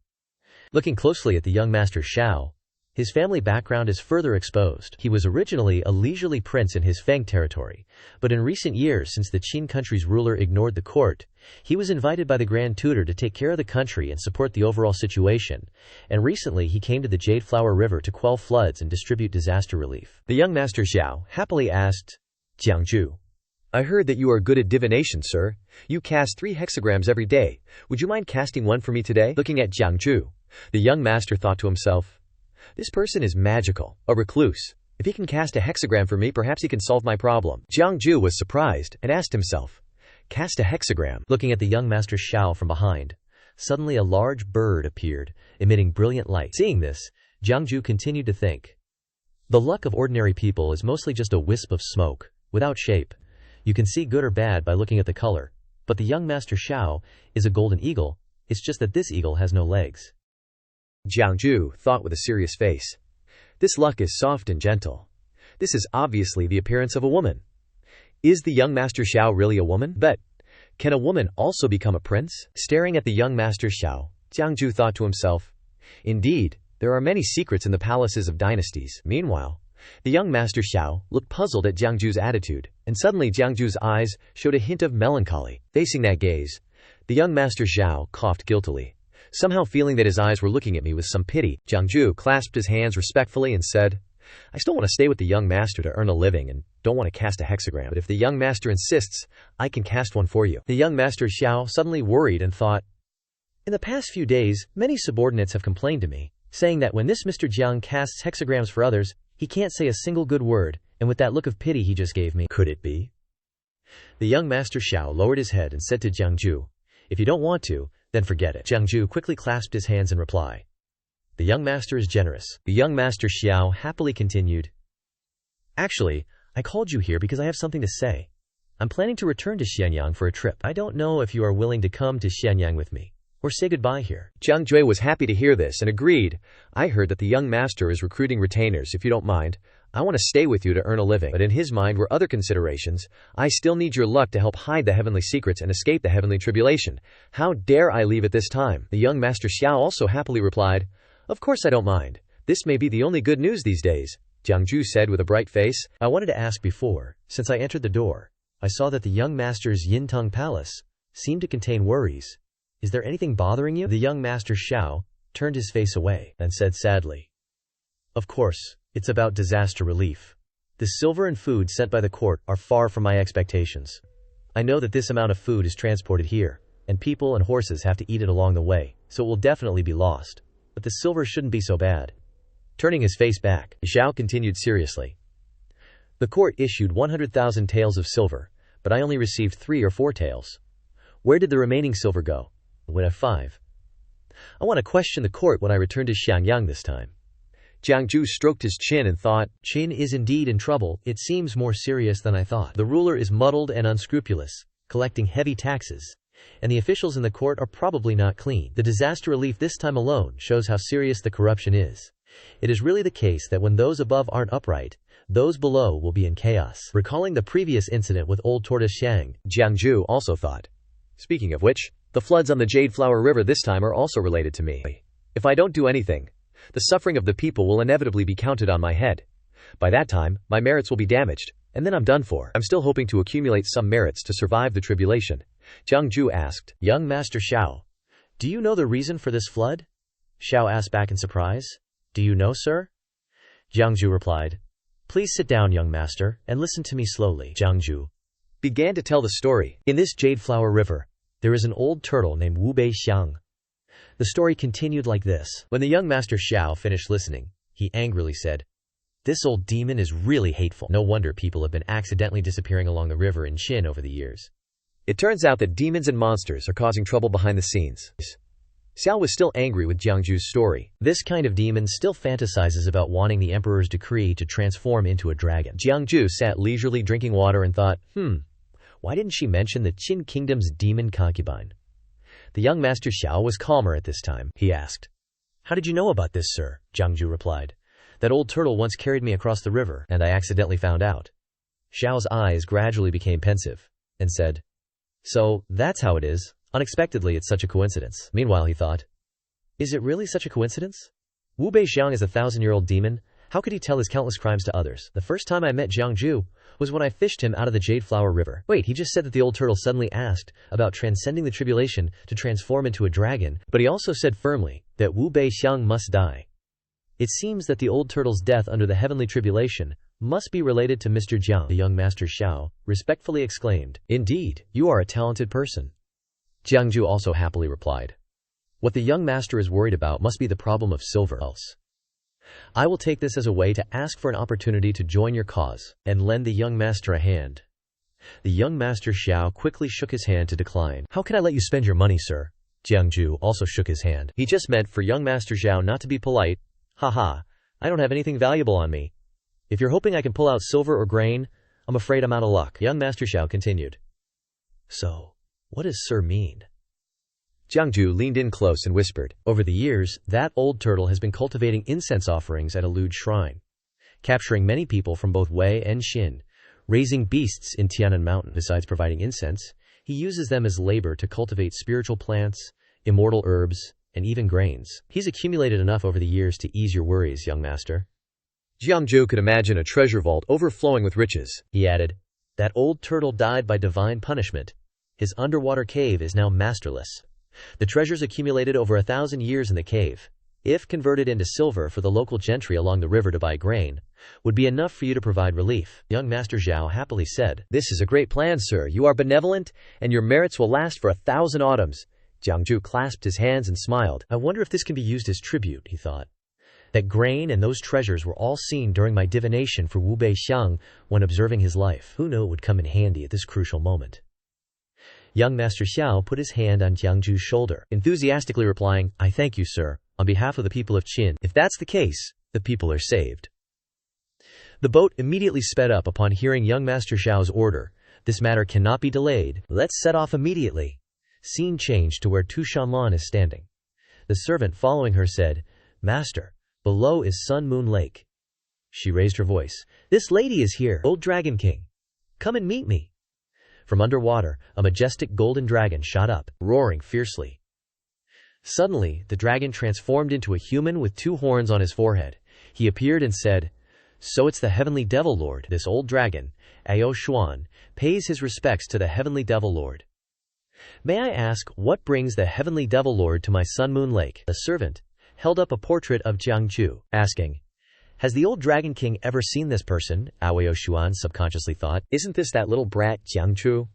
Looking closely at the young master Xiao, his family background is further exposed. He was originally a leisurely prince in his Feng territory, but in recent years, since the Qin country's ruler ignored the court, he was invited by the Grand Tutor to take care of the country and support the overall situation, and recently he came to the Jade Flower River to quell floods and distribute disaster relief. The young master Xiao happily asked, "Jiangju, I heard that you are good at divination, sir. You cast 3 hexagrams every day. Would you mind casting one for me today?" Looking at Jiangju, the young master thought to himself, "This person is magical, a recluse. If he can cast a hexagram for me, perhaps he can solve my problem." Jiangju was surprised and asked himself, "Cast a hexagram?" Looking at the young master Xiao from behind, suddenly a large bird appeared, emitting brilliant light. Seeing this, Jiangju continued to think, "The luck of ordinary people is mostly just a wisp of smoke, without shape. You can see good or bad by looking at the color. But the young master Xiao is a golden eagle. It's just that this eagle has no legs." Jiangju thought with a serious face, "This luck is soft and gentle. This is obviously the appearance of a woman. Is the young master Xiao really a woman? But can a woman also become a prince?" Staring at the young master Xiao, Jiangju thought to himself, "Indeed, there are many secrets in the palaces of dynasties." Meanwhile, the young master Xiao looked puzzled at Jiangju's attitude, and suddenly Jiangju's eyes showed a hint of melancholy. Facing that gaze, the young master Xiao coughed guiltily, somehow feeling that his eyes were looking at me with some pity. Jiangju clasped his hands respectfully and said, "I still want to stay with the young master to earn a living and don't want to cast a hexagram. But if the young master insists, I can cast one for you." The young master Xiao suddenly worried and thought, "In the past few days, many subordinates have complained to me, saying that when this Mr. Jiang casts hexagrams for others, he can't say a single good word, and with that look of pity he just gave me. Could it be?" The young master Xiao lowered his head and said to Jiangju, "If you don't want to, then forget it." Jiangju quickly clasped his hands in reply, "The young master is generous." The young master Xiao happily continued, "Actually, I called you here because I have something to say. I'm planning to return to Xianyang for a trip. I don't know if you are willing to come to Xianyang with me, or say goodbye here." Jiangju was happy to hear this and agreed, "I heard that the young master is recruiting retainers. If you don't mind, I want to stay with you to earn a living. But in his mind were other considerations. I still need your luck to help hide the heavenly secrets and escape the heavenly tribulation. How dare I leave at this time? The young Master Xiao also happily replied, Of course I don't mind. This may be the only good news these days, Jiangju said with a bright face. I wanted to ask before, since I entered the door, I saw that the young master's Yintang Palace seemed to contain worries. Is there anything bothering you? The young Master Xiao turned his face away and said sadly, Of course, it's about disaster relief. The silver and food sent by the court are far from my expectations. I know that this amount of food is transported here, and people and horses have to eat it along the way, so it will definitely be lost. But the silver shouldn't be so bad. Turning his face back, Xiao continued seriously. The court issued 100,000 taels of silver, but I only received 3 or 4 taels. Where did the remaining silver go? Would have 5. I want to question the court when I return to Xiangyang this time. Jiangju stroked his chin and thought, Qin is indeed in trouble. It seems more serious than I thought. The ruler is muddled and unscrupulous, collecting heavy taxes, and the officials in the court are probably not clean. The disaster relief this time alone shows how serious the corruption is. It is really the case that when those above aren't upright, those below will be in chaos. Recalling the previous incident with Old Tortoise Shang, Jiangju also thought, Speaking of which, the floods on the Jade Flower River this time are also related to me. If I don't do anything, the suffering of the people will inevitably be counted on my head. By that time, my merits will be damaged, and then I'm done for. I'm still hoping to accumulate some merits to survive the tribulation. Jiangju asked, Young Master Xiao, do you know the reason for this flood? Xiao asked back in surprise. Do you know, sir? Jiangju replied, Please sit down, young master, and listen to me slowly. Jiangju began to tell the story. In this Jade Flower River, there is an old turtle named Wu Bei Xiang. The story continued like this. When the young Master Xiao finished listening, he angrily said, This old demon is really hateful. No wonder people have been accidentally disappearing along the river in Qin over the years. It turns out that demons and monsters are causing trouble behind the scenes. Xiao was still angry with Jiangju's story. This kind of demon still fantasizes about wanting the emperor's decree to transform into a dragon. Jiangju sat leisurely drinking water and thought, why didn't she mention the Qin kingdom's demon concubine? The young Master Xiao was calmer at this time. He asked, How did you know about this, sir? Jiangju replied, That old turtle once carried me across the river, and I accidentally found out. Xiao's eyes gradually became pensive, and said, So, that's how it is. Unexpectedly, it's such a coincidence. Meanwhile, he thought, Is it really such a coincidence? Wu Bei Xiang is a 1,000-year-old demon. How could he tell his countless crimes to others? The first time I met Jiangju was when I fished him out of the Jade Flower River. Wait, he just said that the old turtle suddenly asked about transcending the tribulation to transform into a dragon, but he also said firmly that Wu Bei Xiang must die. It seems that the old turtle's death under the heavenly tribulation must be related to Mr. Jiang. The young Master Xiao respectfully exclaimed, Indeed, you are a talented person. Jiangju also happily replied, What the young master is worried about must be the problem of silver. Else, I will take this as a way to ask for an opportunity to join your cause, and lend the young master a hand. The young Master Xiao quickly shook his hand to decline. How can I let you spend your money, sir? Jiangju also shook his hand. He just meant for young Master Xiao not to be polite. Haha, I don't have anything valuable on me. If you're hoping I can pull out silver or grain, I'm afraid I'm out of luck. Young Master Xiao continued. So, what does sir mean? Jiangju leaned in close and whispered, Over the years, that old turtle has been cultivating incense offerings at a lewd shrine, capturing many people from both Wei and Xin, raising beasts in Tianan Mountain. Besides providing incense, he uses them as labor to cultivate spiritual plants, immortal herbs, and even grains. He's accumulated enough over the years to ease your worries, young master. Jiangju could imagine a treasure vault overflowing with riches. He added, That old turtle died by divine punishment. His underwater cave is now masterless. The treasures accumulated over 1,000 years in the cave, if converted into silver for the local gentry along the river to buy grain, would be enough for you to provide relief. Young Master Xiao happily said, This is a great plan, sir. You are benevolent, and your merits will last for 1,000 autumns. Jiangju clasped his hands and smiled. I wonder if this can be used as tribute, he thought. That grain and those treasures were all seen during my divination for Wu Bei Xiang when observing his life. Who knew it would come in handy at this crucial moment? Young Master Xiao put his hand on Jiangju's shoulder, enthusiastically replying, I thank you, sir, on behalf of the people of Qin. If that's the case, the people are saved. The boat immediately sped up upon hearing young Master Xiao's order. This matter cannot be delayed. Let's set off immediately. Scene changed to where Tu Shanlan is standing. The servant following her said, Master, below is Sun Moon Lake. She raised her voice. "This lady is here, old Dragon King. Come and meet me." From underwater, a majestic golden dragon shot up, roaring fiercely. Suddenly, the dragon transformed into a human with 2 horns on his forehead. He appeared and said, "So it's the heavenly devil lord." This old dragon, Ao Xuan, pays his respects to the heavenly devil lord. "May I ask, what brings the heavenly devil lord to my Sun Moon Lake?" The servant held up a portrait of Jiangju, asking, "Has the old Dragon King ever seen this person?" Ao Xuan subconsciously thought, "Isn't this that little brat Jiangju?"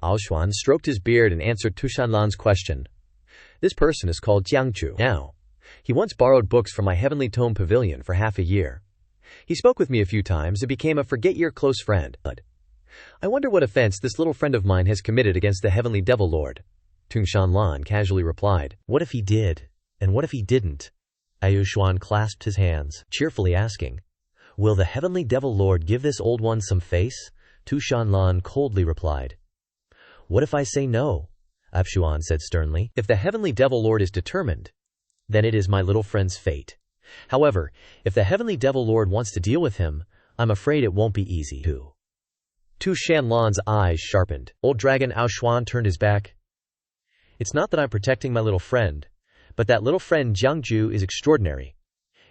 Ao Xuan stroked his beard and answered Tu Shanlan's question. "This person is called Jiangju. Now, he once borrowed books from my Heavenly Tome Pavilion for half a year. He spoke with me a few times and became a forget-year close friend. But I wonder what offense this little friend of mine has committed against the Heavenly Devil Lord." Tu Shanlan casually replied, "What if he did? And what if he didn't?" Ao Xuan clasped his hands, cheerfully asking, "Will the Heavenly Devil Lord give this old one some face?" Tu Shanlan coldly replied, "What if I say no?" Ao Xuan said sternly, "If the Heavenly Devil Lord is determined, then it is my little friend's fate. However, if the Heavenly Devil Lord wants to deal with him, I'm afraid it won't be easy to." Tu Shanlan's eyes sharpened. Old Dragon Ao Xuan turned his back. "It's not that I'm protecting my little friend, but that little friend Jiangju is extraordinary.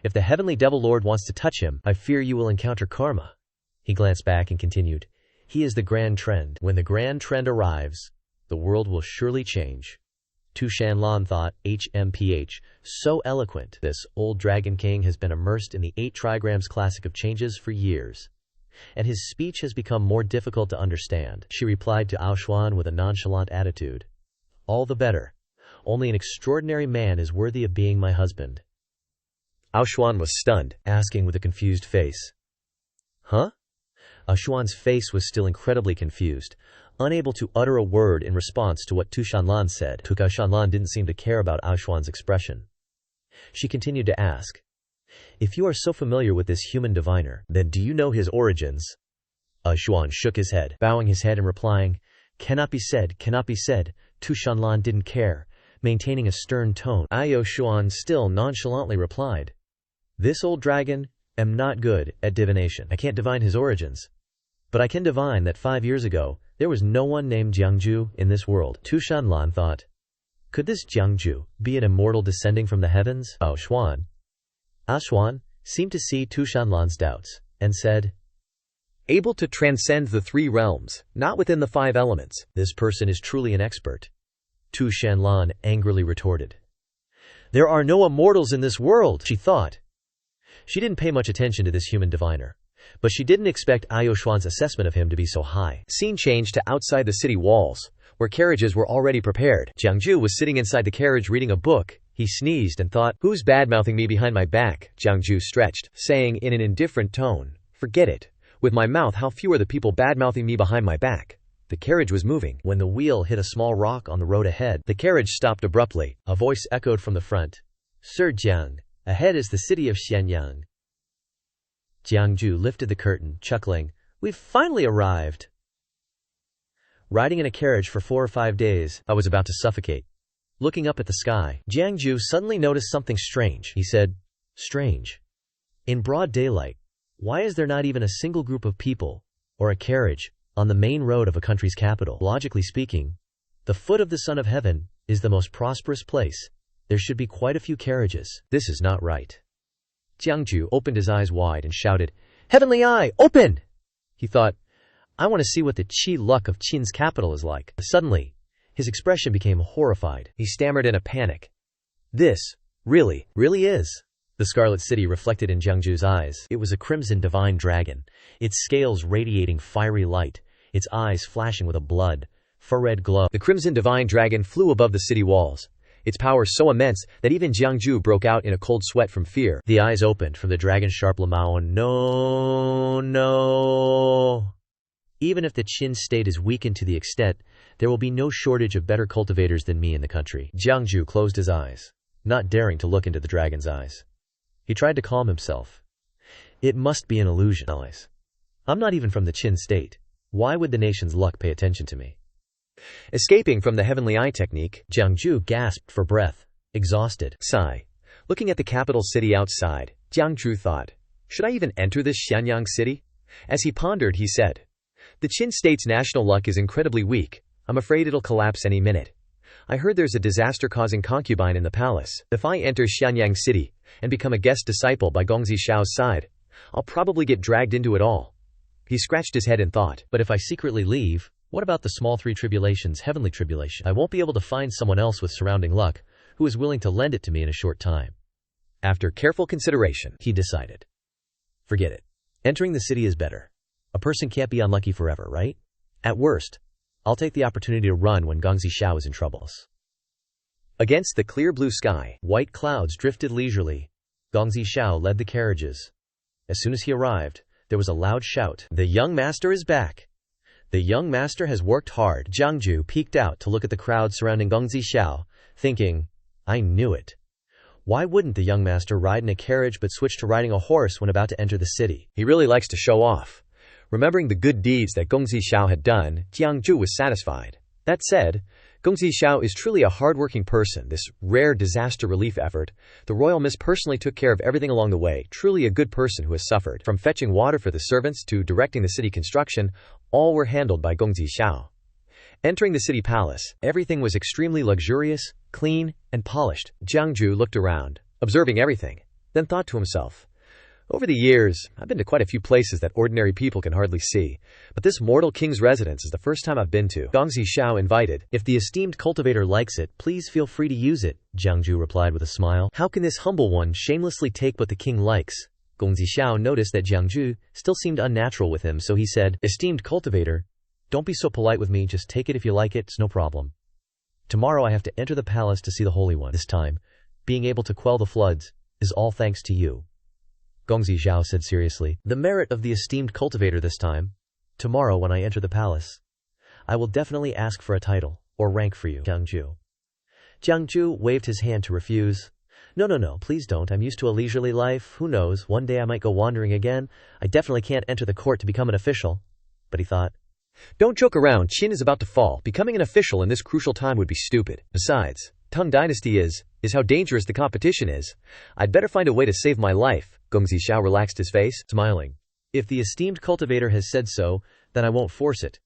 If the Heavenly Devil Lord wants to touch him, I fear you will encounter karma." He glanced back and continued, "He is the grand trend. When the grand trend arrives, the world will surely change." Tu Shanlan thought, HMPH, so eloquent. This old Dragon King has been immersed in the 8 trigrams classic of changes for years, and his speech has become more difficult to understand. She replied to Ao Xuan with a nonchalant attitude, "All the better. Only an extraordinary man is worthy of being my husband." Ao Xuan was stunned, asking with a confused face, "Huh?" Ao Xuan's face was still incredibly confused, unable to utter a word in response to what Tu Shanlan said. Tu Shanlan didn't seem to care about Ao Xuan's expression. She continued to ask, "If you are so familiar with this human diviner, then do you know his origins?" Ao Xuan shook his head, bowing his head and replying, "Cannot be said, cannot be said." Tu Shanlan didn't care, maintaining a stern tone. Ao Xuan still nonchalantly replied, "This old dragon am not good at divination. I can't divine his origins. But I can divine that 5 years ago, there was no one named Jiangju in this world." Tu Shanlan thought, "Could this Jiangju be an immortal descending from the heavens?" Ao Xuan seemed to see Tu Shanlan's doubts, and said, "Able to transcend the 3 realms, not within the 5 elements. This person is truly an expert." Tu Shanlan angrily retorted, "There are no immortals in this world," she thought. She didn't pay much attention to this human diviner, but she didn't expect Ao Xuan's assessment of him to be so high. Scene changed to outside the city walls, where carriages were already prepared. Jiangju was sitting inside the carriage reading a book. He sneezed and thought, "Who's bad-mouthing me behind my back?" Jiangju stretched, saying in an indifferent tone, "Forget it. With my mouth, how few are the people bad-mouthing me behind my back?" The carriage was moving. When the wheel hit a small rock on the road ahead, the carriage stopped abruptly. A voice echoed from the front, "Sir Jiang, ahead is the city of Xianyang." Jiangju lifted the curtain, chuckling, "We've finally arrived." Riding in a carriage for 4 or 5 days, I was about to suffocate. Looking up at the sky, Jiangju suddenly noticed something strange. He said, "Strange. In broad daylight, why is there not even a single group of people, or a carriage, on the main road of a country's capital? Logically speaking, the foot of the Son of Heaven is the most prosperous place. There should be quite a few carriages. This is not right." Jiangju opened his eyes wide and shouted, "Heavenly Eye, open!" He thought, "I want to see what the Qi luck of Qin's capital is like." Suddenly, his expression became horrified. He stammered in a panic, "This, really is." The Scarlet City reflected in Jiangju's eyes. It was a crimson divine dragon, its scales radiating fiery light, its eyes flashing with a blood-red glow. The crimson divine dragon flew above the city walls, its power so immense that even Jiangju broke out in a cold sweat from fear. The eyes opened from the dragon's sharp lamao. No. Even if the Qin state is weakened to the extent, there will be no shortage of better cultivators than me in the country. Jiangju closed his eyes, not daring to look into the dragon's eyes. He tried to calm himself. It must be an illusion. I'm not even from the Qin state. Why would the nation's luck pay attention to me? Escaping from the heavenly eye technique, Jiangju gasped for breath, exhausted. Sigh. Looking at the capital city outside, Jiangju thought, Should I even enter this Xianyang city? As he pondered, he said, the Qin state's national luck is incredibly weak. I'm afraid it'll collapse any minute. I heard there's a disaster-causing concubine in the palace. If I enter Xianyang city and become a guest disciple by Gongzi Xiao's side, I'll probably get dragged into it all. He scratched his head and thought, but if I secretly leave, what about the small three tribulations, heavenly tribulation? I won't be able to find someone else with surrounding luck who is willing to lend it to me in a short time. After careful consideration, he decided, forget it. Entering the city is better. A person can't be unlucky forever, right? At worst, I'll take the opportunity to run when Gongzi Xiao is in troubles. Against the clear blue sky, white clouds drifted leisurely. Gongzi Xiao led the carriages. As soon as he arrived, there was a loud shout. The young master is back. The young master has worked hard. Jiang Ju peeked out to look at the crowd surrounding Gongzi Xiao, thinking, I knew it. Why wouldn't the young master ride in a carriage but switch to riding a horse when about to enter the city? He really likes to show off. Remembering the good deeds that Gongzi Xiao had done, Jiang Ju was satisfied. That said, Gongzi Xiao is truly a hard-working person. This rare disaster relief effort, the royal miss personally took care of everything along the way. Truly a good person who has suffered. From fetching water for the servants to directing the city construction, all were handled by Gongzi Xiao. Entering the city palace, everything was extremely luxurious, clean, and polished. Jiang Ju looked around, observing everything, then thought to himself, over the years, I've been to quite a few places that ordinary people can hardly see, but this mortal king's residence is the first time I've been to. Gongzi Xiao invited, if the esteemed cultivator likes it, please feel free to use it, Jiang Ju replied with a smile. How can this humble one shamelessly take what the king likes? Gongzi Xiao noticed that Jiang Ju still seemed unnatural with him, so he said, esteemed cultivator, don't be so polite with me, just take it if you like it, it's no problem. Tomorrow I have to enter the palace to see the Holy One. This time, being able to quell the floods is all thanks to you. Gongzi Xiao said seriously, the merit of the esteemed cultivator this time. Tomorrow when I enter the palace, I will definitely ask for a title or rank for you, Jiang Ju. Jiang Ju waved his hand to refuse. No, please don't. I'm used to a leisurely life. Who knows, one day I might go wandering again. I definitely can't enter the court to become an official. But he thought, don't joke around, Qin is about to fall. Becoming an official in this crucial time would be stupid. Besides, Tang Dynasty is how dangerous the competition is. I'd better find a way to save my life. Gongzi Xiao relaxed his face, smiling. If the esteemed cultivator has said so, then I won't force it.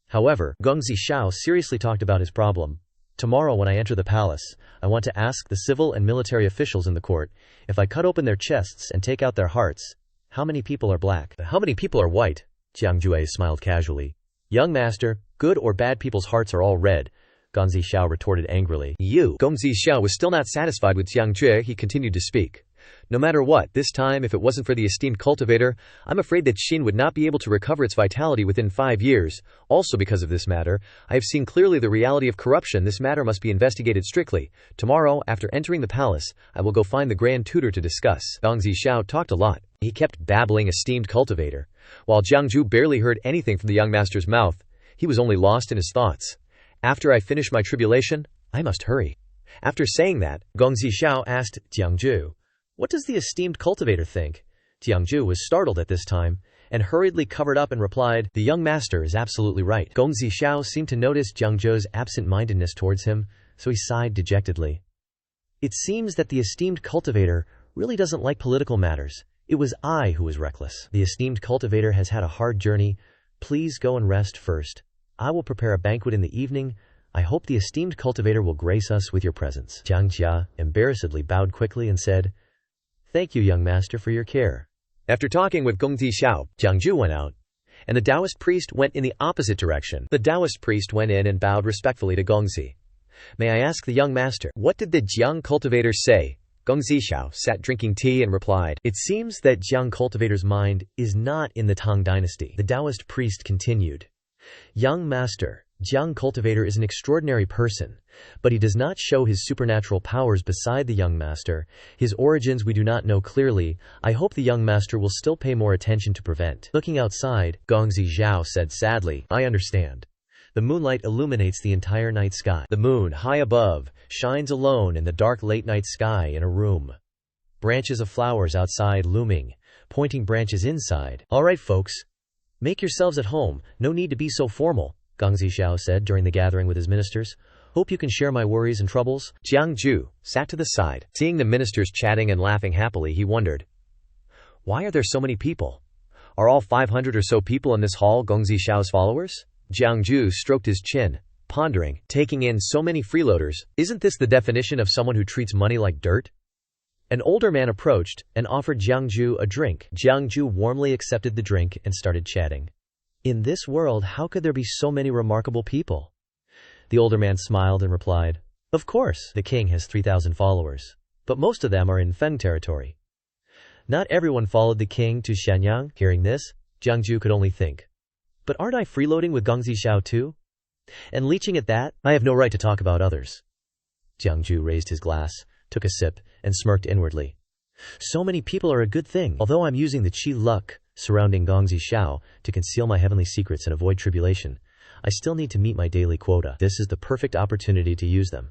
However, Gongzi Xiao seriously talked about his problem. Tomorrow when I enter the palace, I want to ask the civil and military officials in the court, if I cut open their chests and take out their hearts, how many people are black? How many people are white? Jiang Jue smiled casually. Young master, good or bad people's hearts are all red, Gongzi Xiao retorted angrily. You! Gongzi Xiao was still not satisfied with Jiang Jue. He continued to speak. No matter what, this time, if it wasn't for the esteemed cultivator, I'm afraid that Qin would not be able to recover its vitality within 5 years. Also because of this matter, I have seen clearly the reality of corruption. This matter must be investigated strictly. Tomorrow, after entering the palace, I will go find the grand tutor to discuss. Gongzi Xiao talked a lot. He kept babbling esteemed cultivator. While Jiang Ju barely heard anything from the young master's mouth, he was only lost in his thoughts. After I finish my tribulation, I must hurry. After saying that, Gongzi Xiao asked Jiang Ju, what does the esteemed cultivator think? Jiang Ju was startled at this time, and hurriedly covered up and replied, the young master is absolutely right. Gongzi Xiao seemed to notice Jiang Ju's absent-mindedness towards him, so he sighed dejectedly. It seems that the esteemed cultivator really doesn't like political matters. It was I who was reckless. The esteemed cultivator has had a hard journey. Please go and rest first. I will prepare a banquet in the evening. I hope the esteemed cultivator will grace us with your presence. Jiang Jia embarrassedly bowed quickly and said, thank you, young master, for your care. After talking with Gongzi Xiao, Jiang Ju went out, and the Taoist priest went in the opposite direction. The Taoist priest went in and bowed respectfully to Gongzi. May I ask the young master, what did the Jiang cultivator say? Gongzi Xiao sat drinking tea and replied, it seems that Jiang cultivator's mind is not in the Tang dynasty. The Taoist priest continued, young master, Jiang cultivator is an extraordinary person, but he does not show his supernatural powers beside the young master. His origins we do not know clearly. I hope the young master will still pay more attention to prevent. Looking outside, Gongzi Xiao said sadly, I understand. The moonlight illuminates the entire night sky. The moon, high above, shines alone in the dark late-night sky in a room. Branches of flowers outside looming, pointing branches inside. All right, folks. Make yourselves at home. No need to be so formal, Gongzi Xiao said during the gathering with his ministers. Hope you can share my worries and troubles. Jiang Ju sat to the side. Seeing the ministers chatting and laughing happily, he wondered, Why are there so many people? Are all 500 or so people in this hall Gongzi Xiao's followers? Jiangju stroked his chin, pondering, taking in so many freeloaders. Isn't this the definition of someone who treats money like dirt? An older man approached and offered Jiangju a drink. Jiangju warmly accepted the drink and started chatting. In this world, how could there be so many remarkable people? The older man smiled and replied, Of course, the king has 3,000 followers, but most of them are in Feng territory. Not everyone followed the king to Shenyang. Hearing this, Jiangju could only think, but aren't I freeloading with Gongzi Xiao too? And leeching at that, I have no right to talk about others. Jiangju raised his glass, took a sip, and smirked inwardly. So many people are a good thing. Although I'm using the qi luck surrounding Gongzi Xiao to conceal my heavenly secrets and avoid tribulation, I still need to meet my daily quota. This is the perfect opportunity to use them.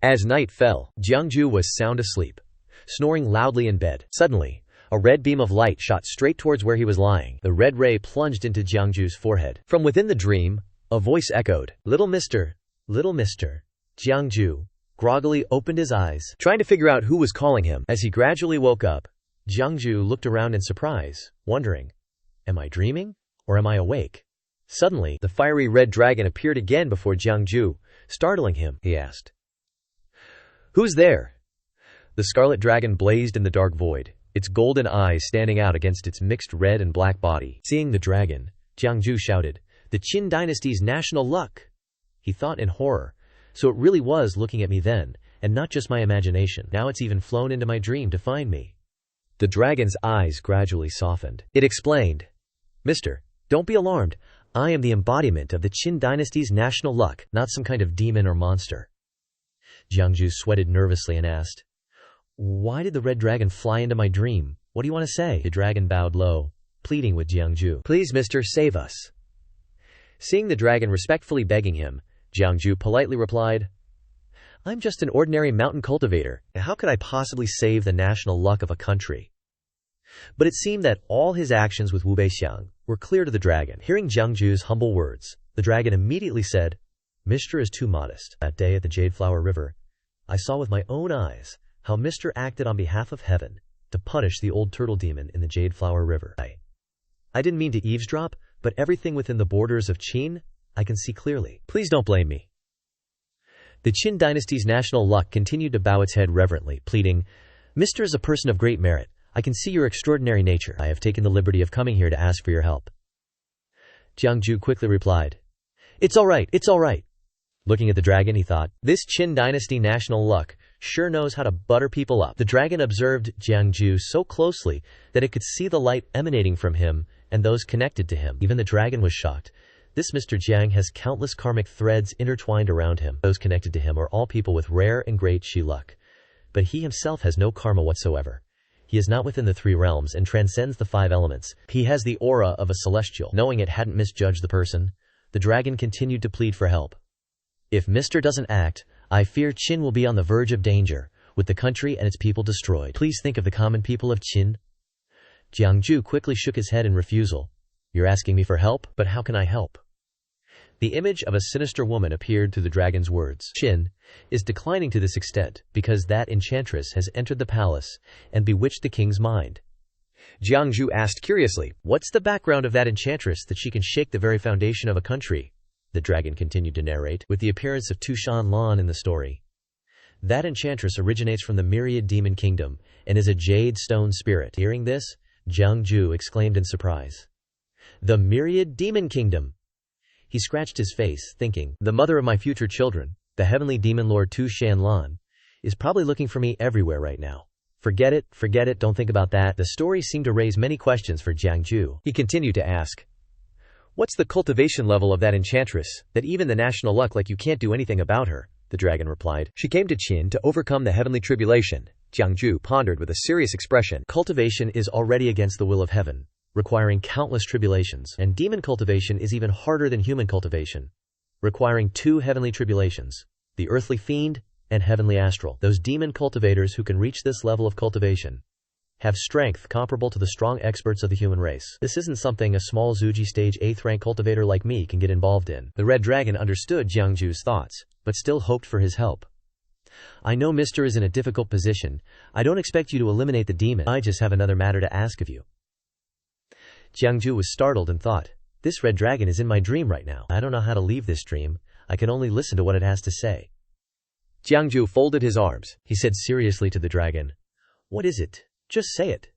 As night fell, Jiangju was sound asleep, snoring loudly in bed. Suddenly, a red beam of light shot straight towards where he was lying. The red ray plunged into Jiangju's forehead. From within the dream, a voice echoed, Little mister, little mister. Jiangju groggily opened his eyes, trying to figure out who was calling him. As he gradually woke up, Jiangju looked around in surprise, wondering, Am I dreaming, or am I awake? Suddenly, the fiery red dragon appeared again before Jiangju, startling him. He asked, Who's there? The scarlet dragon blazed in the dark void, its golden eyes standing out against its mixed red and black body. Seeing the dragon, Jiangju shouted, The Qin dynasty's national luck! He thought in horror. So it really was looking at me then, and not just my imagination. Now it's even flown into my dream to find me. The dragon's eyes gradually softened. It explained, Mister, don't be alarmed. I am the embodiment of the Qin dynasty's national luck, not some kind of demon or monster. Jiangju sweated nervously and asked, Why did the red dragon fly into my dream? What do you want to say? The dragon bowed low, pleading with Jiangju. Please, mister, save us. Seeing the dragon respectfully begging him, Jiangju politely replied, I'm just an ordinary mountain cultivator. How could I possibly save the national luck of a country? But it seemed that all his actions with Wu Beixiang were clear to the dragon. Hearing Jiangju's humble words, the dragon immediately said, Mr. is too modest. That day at the Jade Flower River, I saw with my own eyes how Mr. acted on behalf of heaven to punish the old turtle demon in the Jade Flower River. I didn't mean to eavesdrop, but everything within the borders of Qin, I can see clearly. Please don't blame me. The Qin dynasty's national luck continued to bow its head reverently, pleading, Mr. is a person of great merit. I can see your extraordinary nature. I have taken the liberty of coming here to ask for your help. Jiangju quickly replied, It's all right, it's all right. Looking at the dragon, he thought, This Qin dynasty national luck sure knows how to butter people up. The dragon observed Jiangju so closely that it could see the light emanating from him and those connected to him. Even the dragon was shocked. This Mr. Jiang has countless karmic threads intertwined around him. Those connected to him are all people with rare and great qi luck. But he himself has no karma whatsoever. He is not within the three realms and transcends the 5 elements. He has the aura of a celestial. Knowing it hadn't misjudged the person, the dragon continued to plead for help. If Mr. doesn't act, I fear Qin will be on the verge of danger, with the country and its people destroyed. Please think of the common people of Qin. Jiangju quickly shook his head in refusal. You're asking me for help, but how can I help? The image of a sinister woman appeared through the dragon's words. Qin is declining to this extent because that enchantress has entered the palace and bewitched the king's mind. Jiangju asked curiously, What's the background of that enchantress that she can shake the very foundation of a country? The dragon continued to narrate, with the appearance of Tu Shan Lan in the story. That enchantress originates from the myriad demon kingdom and is a jade stone spirit. Hearing this, Jiangju exclaimed in surprise. The myriad demon kingdom! He scratched his face, thinking, the mother of my future children, the heavenly demon lord Tu Shan Lan, is probably looking for me everywhere right now. Forget it, don't think about that. The story seemed to raise many questions for Jiangju. He continued to ask, What's the cultivation level of that enchantress, that even the national luck like you can't do anything about her? The dragon replied. She came to Qin to overcome the heavenly tribulation. Jiangju pondered with a serious expression. Cultivation is already against the will of heaven, requiring countless tribulations, and demon cultivation is even harder than human cultivation, requiring 2 heavenly tribulations, the earthly fiend and heavenly astral. Those demon cultivators who can reach this level of cultivation have strength comparable to the strong experts of the human race. This isn't something a small Zuji stage 8th rank cultivator like me can get involved in. The red dragon understood Jiangju's thoughts, but still hoped for his help. I know Mr. is in a difficult position. I don't expect you to eliminate the demon. I just have another matter to ask of you. Jiangju was startled and thought, this red dragon is in my dream right now. I don't know how to leave this dream. I can only listen to what it has to say. Jiangju folded his arms. He said seriously to the dragon, what is it? Just say it.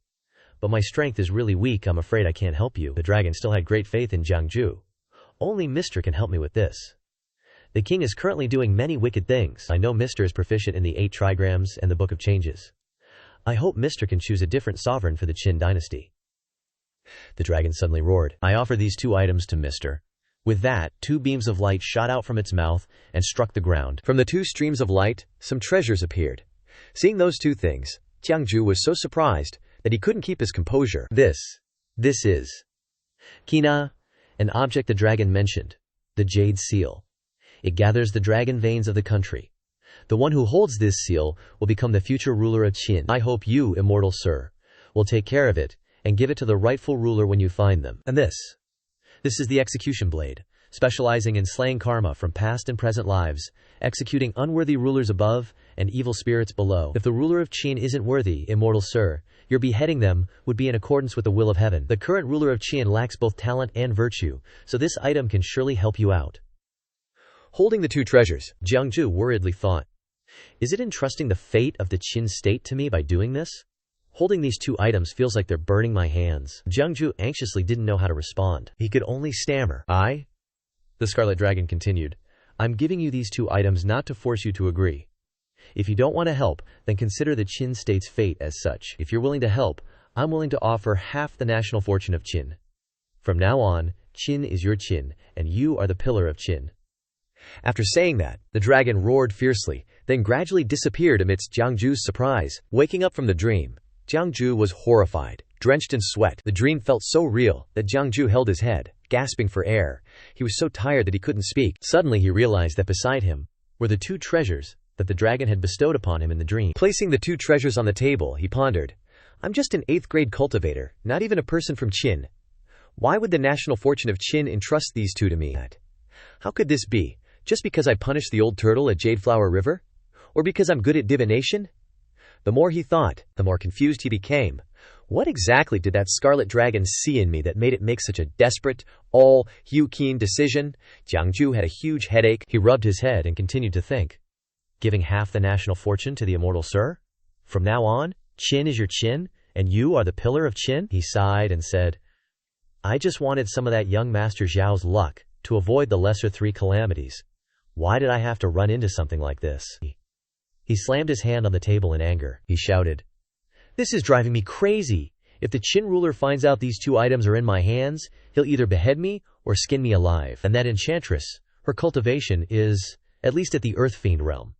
But my strength is really weak. I'm afraid I can't help you. The dragon still had great faith in Jiangju. Only Mr. can help me with this. The king is currently doing many wicked things. I know Mr. is proficient in the 8 trigrams and the Book of Changes. I hope Mr. can choose a different sovereign for the Qin dynasty. The dragon suddenly roared. I offer these 2 items to Mr. With that, 2 beams of light shot out from its mouth and struck the ground. From the 2 streams of light, some treasures appeared. Seeing those 2 things, Jiangju was so surprised that he couldn't keep his composure. This is Kina, an object the dragon mentioned, the jade seal. It gathers the dragon veins of the country. The one who holds this seal will become the future ruler of Qin. I hope you, immortal sir, will take care of it and give it to the rightful ruler when you find them. And this is the execution blade, specializing in slaying karma from past and present lives, executing unworthy rulers above and evil spirits below. If the ruler of Qin isn't worthy, immortal sir, your beheading them would be in accordance with the will of heaven. The current ruler of Qin lacks both talent and virtue, so this item can surely help you out. Holding the 2 treasures, Jiangju worriedly thought, is it entrusting the fate of the Qin state to me by doing this? Holding these 2 items feels like they're burning my hands. Jiangju anxiously didn't know how to respond. He could only stammer. The Scarlet Dragon continued, I'm giving you these 2 items not to force you to agree. If you don't want to help, then consider the Qin state's fate as such. If you're willing to help, I'm willing to offer half the national fortune of Qin. From now on, Qin is your Qin, and you are the pillar of Qin. After saying that, the dragon roared fiercely, then gradually disappeared amidst Jiangju's surprise. Waking up from the dream, Jiangju was horrified, drenched in sweat. The dream felt so real that Jiangju held his head, gasping for air. He was so tired that he couldn't speak. Suddenly he realized that beside him were the 2 treasures that the dragon had bestowed upon him in the dream. Placing the 2 treasures on the table, he pondered, I'm just an 8th grade cultivator, not even a person from Qin. Why would the national fortune of Qin entrust these 2 to me? How could this be? Just because I punished the old turtle at Jadeflower River? Or because I'm good at divination? The more he thought, the more confused he became. What exactly did that scarlet dragon see in me that made it make such a desperate, all-you-keen decision? Jiangju had a huge headache. He rubbed his head and continued to think. Giving half the national fortune to the immortal sir? From now on, Qin is your Qin, and you are the pillar of Qin? He sighed and said, I just wanted some of that young Master Zhao's luck to avoid the lesser 3 calamities. Why did I have to run into something like this? He slammed his hand on the table in anger. He shouted, this is driving me crazy. If the Qin ruler finds out these 2 items are in my hands, he'll either behead me or skin me alive. And that enchantress, her cultivation is, at least at the Earth Fiend realm.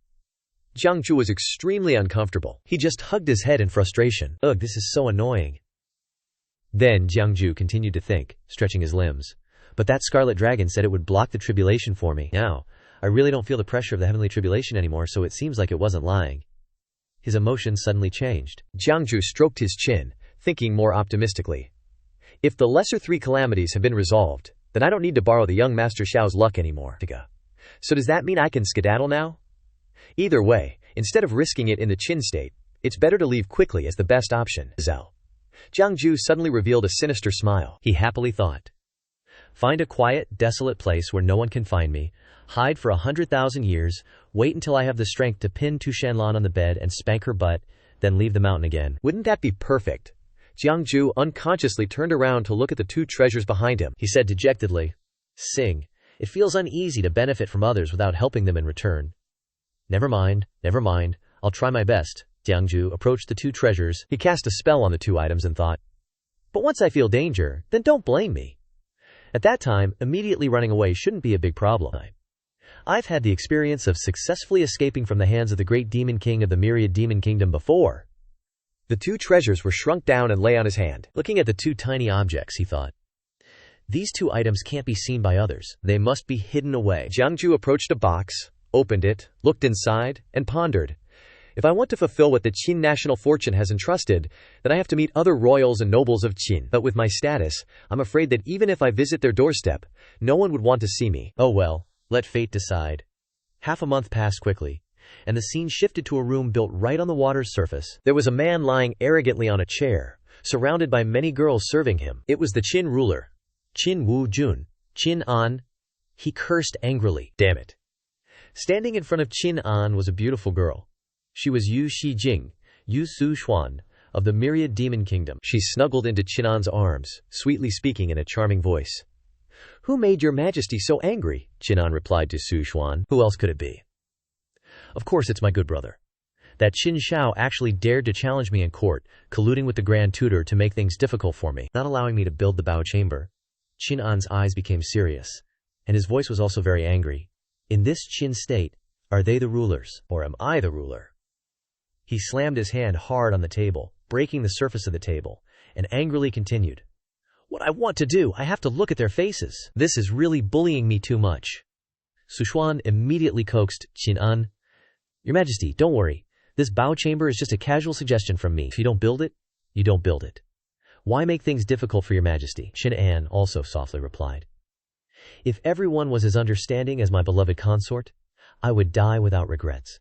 Jiangju was extremely uncomfortable. He just hugged his head in frustration. Ugh, this is so annoying. Then Jiangju continued to think, stretching his limbs. But that scarlet dragon said it would block the tribulation for me. Now, I really don't feel the pressure of the heavenly tribulation anymore, so it seems like it wasn't lying. His emotions suddenly changed. Jiangju stroked his chin, thinking more optimistically. If the lesser 3 calamities have been resolved, then I don't need to borrow the young Master Xiao's luck anymore. So does that mean I can skedaddle now? Either way, instead of risking it in the Qin state, it's better to leave quickly as the best option. Jiangju suddenly revealed a sinister smile. He happily thought. Find a quiet, desolate place where no one can find me, hide for 100,000 years, wait until I have the strength to pin Tu Shanlan on the bed and spank her butt, then leave the mountain again. Wouldn't that be perfect? Jiangju unconsciously turned around to look at the 2 treasures behind him. He said dejectedly, Sing, it feels uneasy to benefit from others without helping them in return. Never mind, I'll try my best. Jiangju approached the 2 treasures. He cast a spell on the 2 items and thought, but once I feel danger, then don't blame me. At that time, immediately running away shouldn't be a big problem. I've had the experience of successfully escaping from the hands of the great demon king of the myriad demon kingdom before. The 2 treasures were shrunk down and lay on his hand. Looking at the 2 tiny objects, he thought, these 2 items can't be seen by others. They must be hidden away. Jiangju approached a box, opened it, looked inside, and pondered. If I want to fulfill what the Qin national fortune has entrusted, then I have to meet other royals and nobles of Qin. But with my status, I'm afraid that even if I visit their doorstep, no one would want to see me. Oh well, let fate decide. Half a month passed quickly. and the scene shifted to a room built right on the water's surface. There was a man lying arrogantly on a chair, surrounded by many girls serving him. It was the Qin ruler, Qin Wu Jun. Qin An. He cursed angrily. Damn it. Standing in front of Qin An was a beautiful girl. She was Yu Shijing, Yu Su Xuan, of the myriad demon kingdom. She snuggled into Qin An's arms, sweetly speaking in a charming voice. "Who made your majesty so angry?" Qin An replied to Su Xuan. "Who else could it be? Of course it's my good brother. That Qin Shao actually dared to challenge me in court, colluding with the Grand Tutor to make things difficult for me, not allowing me to build the Bao Chamber." Qin An's eyes became serious, and his voice was also very angry. "In this Qin state, are they the rulers, or am I the ruler?" He slammed his hand hard on the table, breaking the surface of the table, and angrily continued. "What I want to do, I have to look at their faces. This is really bullying me too much." Su Xuan immediately coaxed Qin An. "Your Majesty, don't worry. This Bao Chamber is just a casual suggestion from me. If you don't build it, you don't build it. Why make things difficult for your Majesty?" Qin An also softly replied. "If everyone was as understanding as my beloved consort, I would die without regrets."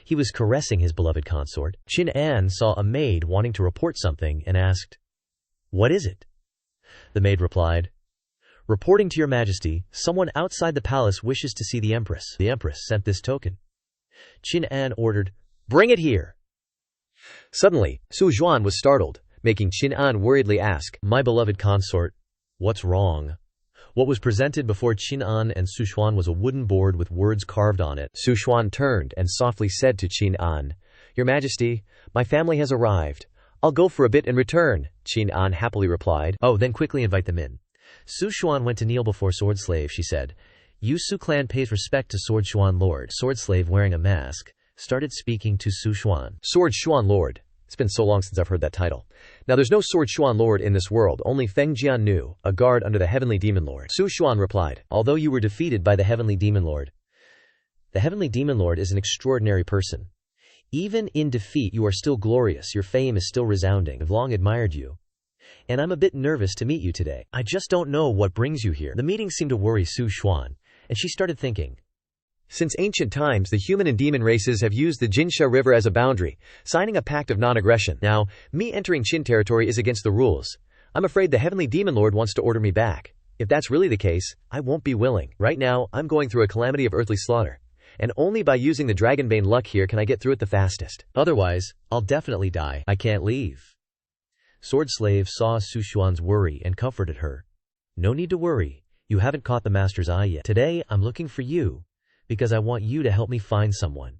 He was caressing his beloved consort. Qin An saw a maid wanting to report something and asked, "What is it?" The maid replied, "Reporting to your Majesty, someone outside the palace wishes to see the Empress. The Empress sent this token." Qin An ordered, "Bring it here." Suddenly, Su Xuan was startled, making Qin An worriedly ask, "My beloved consort, what's wrong?" What was presented before Qin An and Su Xuan was a wooden board with words carved on it. Su Xuan turned and softly said to Qin An, "Your Majesty, my family has arrived. I'll go for a bit and return." Qin An happily replied, "Oh, then quickly invite them in." Su Xuan went to kneel before Sword Slave. She said, "Yu Su clan pays respect to Sword Xuan Lord." Sword Slave, wearing a mask, started speaking to Su Xuan. "Sword Xuan Lord. It's been so long since I've heard that title. Now there's no Sword Xuan Lord in this world, only Feng Jian Nu, a guard under the Heavenly Demon Lord." Su Xuan replied, "Although you were defeated by the Heavenly Demon Lord, the Heavenly Demon Lord is an extraordinary person. Even in defeat you are still glorious, your fame is still resounding. I've long admired you, and I'm a bit nervous to meet you today. I just don't know what brings you here." The meeting seemed to worry Su Xuan, and she started thinking. Since ancient times, the human and demon races have used the Jinsha River as a boundary, signing a pact of non-aggression. Now, me entering Qin territory is against the rules. I'm afraid the Heavenly Demon Lord wants to order me back. If that's really the case, I won't be willing. Right now, I'm going through a calamity of earthly slaughter, and only by using the Dragonbane luck here can I get through it the fastest. Otherwise, I'll definitely die. I can't leave." Sword Slave saw Su Xuan's worry and comforted her. "No need to worry. You haven't caught the master's eye yet. Today, I'm looking for you, because I want you to help me find someone."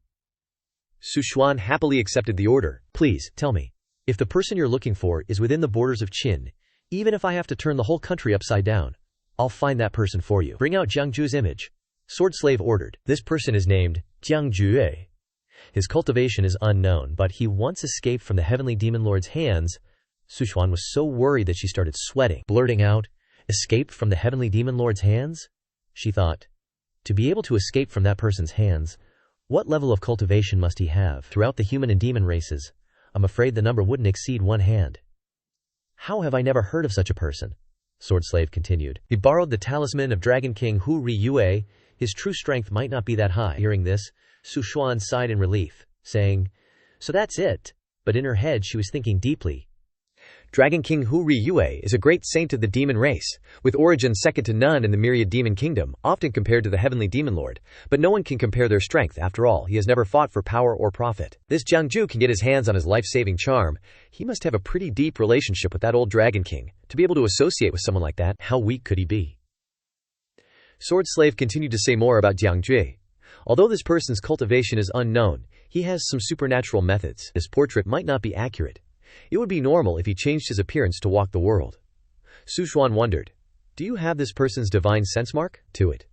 Su Xuan happily accepted the order. "Please, tell me, if the person you're looking for is within the borders of Qin, even if I have to turn the whole country upside down, I'll find that person for you. Bring out Jiang Ju's image." Sword Slave ordered. This person is named Jiang Jue. His cultivation is unknown, but he once escaped from the Heavenly Demon Lord's hands. Su Xuan was so worried that she started sweating, blurting out, "Escaped from the Heavenly Demon Lord's hands?" She thought, to be able to escape from that person's hands, what level of cultivation must he have? Throughout the human and demon races, I'm afraid the number wouldn't exceed one hand. How have I never heard of such a person? Sword Slave continued. He borrowed the talisman of Dragon King Hu Ri Yue. His true strength might not be that high. Hearing this, Su Xuan sighed in relief, saying, "So that's it." But in her head she was thinking deeply. Dragon King Hu Ri Yue is a great saint of the demon race, with origin second to none in the myriad demon kingdom, often compared to the Heavenly Demon Lord, but no one can compare their strength. After all, he has never fought for power or profit. This Jiangju can get his hands on his life-saving charm. He must have a pretty deep relationship with that old Dragon King, to be able to associate with someone like that. How weak could he be? Sword Slave continued to say more about Jiangju. Although this person's cultivation is unknown, he has some supernatural methods. His portrait might not be accurate. It would be normal if he changed his appearance to walk the world. Su Xuan wondered, do you have this person's divine sense mark? To it.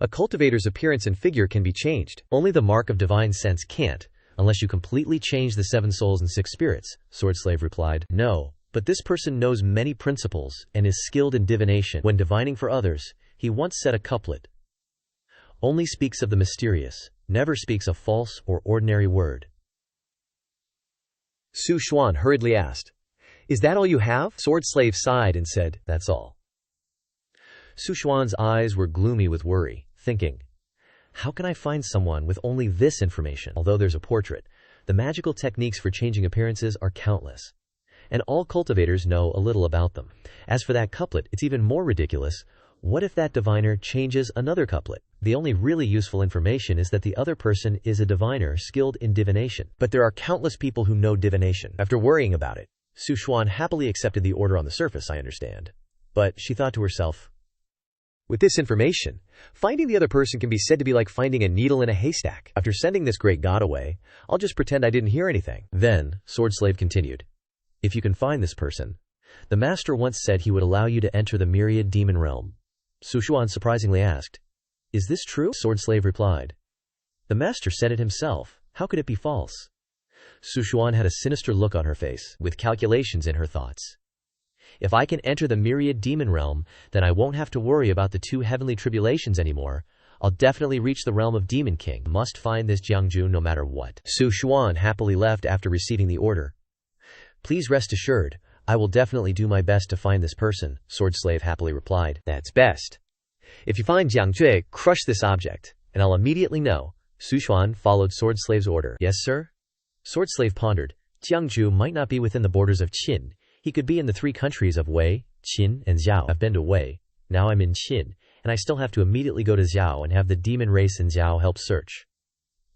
A cultivator's appearance and figure can be changed. Only the mark of divine sense can't, unless you completely change the 7 souls and 6 spirits. Sword Slave replied, no, but this person knows many principles and is skilled in divination. When divining for others, he once said a couplet, only speaks of the mysterious, never speaks a false or ordinary word. Su Xuan hurriedly asked, is that all you have? Sword Slave sighed and said, that's all. Su Xuan's eyes were gloomy with worry, thinking, How can I find someone with only this information? Although there's a portrait, the magical techniques for changing appearances are countless, and all cultivators know a little about them. As for that couplet, it's even more ridiculous. What if that diviner changes another couplet? The only really useful information is that the other person is a diviner skilled in divination. But there are countless people who know divination. After worrying about it, Su Xuan happily accepted the order on the surface, I understand. But she thought to herself, with this information, finding the other person can be said to be like finding a needle in a haystack. After sending this great god away, I'll just pretend I didn't hear anything. Then, Sword Slave continued, if you can find this person, the master once said he would allow you to enter the myriad demon realm. Su Xuan surprisingly asked, is this true? Sword Slave replied, the master said it himself. How could it be false? Su Xuan had a sinister look on her face, with calculations in her thoughts. If I can enter the myriad demon realm, then I won't have to worry about the 2 heavenly tribulations anymore. I'll definitely reach the realm of Demon King. Must find this Jiangju no matter what. Su Xuan happily left after receiving the order. Please rest assured, I will definitely do my best to find this person, Sword Slave happily replied. That's best. If you find Jiangju, crush this object, and I'll immediately know. Su Xuan followed Sword Slave's order. Yes, sir? Sword Slave pondered. Jiangju might not be within the borders of Qin. He could be in the 3 countries of Wei, Qin, and Xiao. I've been to Wei, now I'm in Qin, and I still have to immediately go to Xiao and have the demon race in Xiao help search.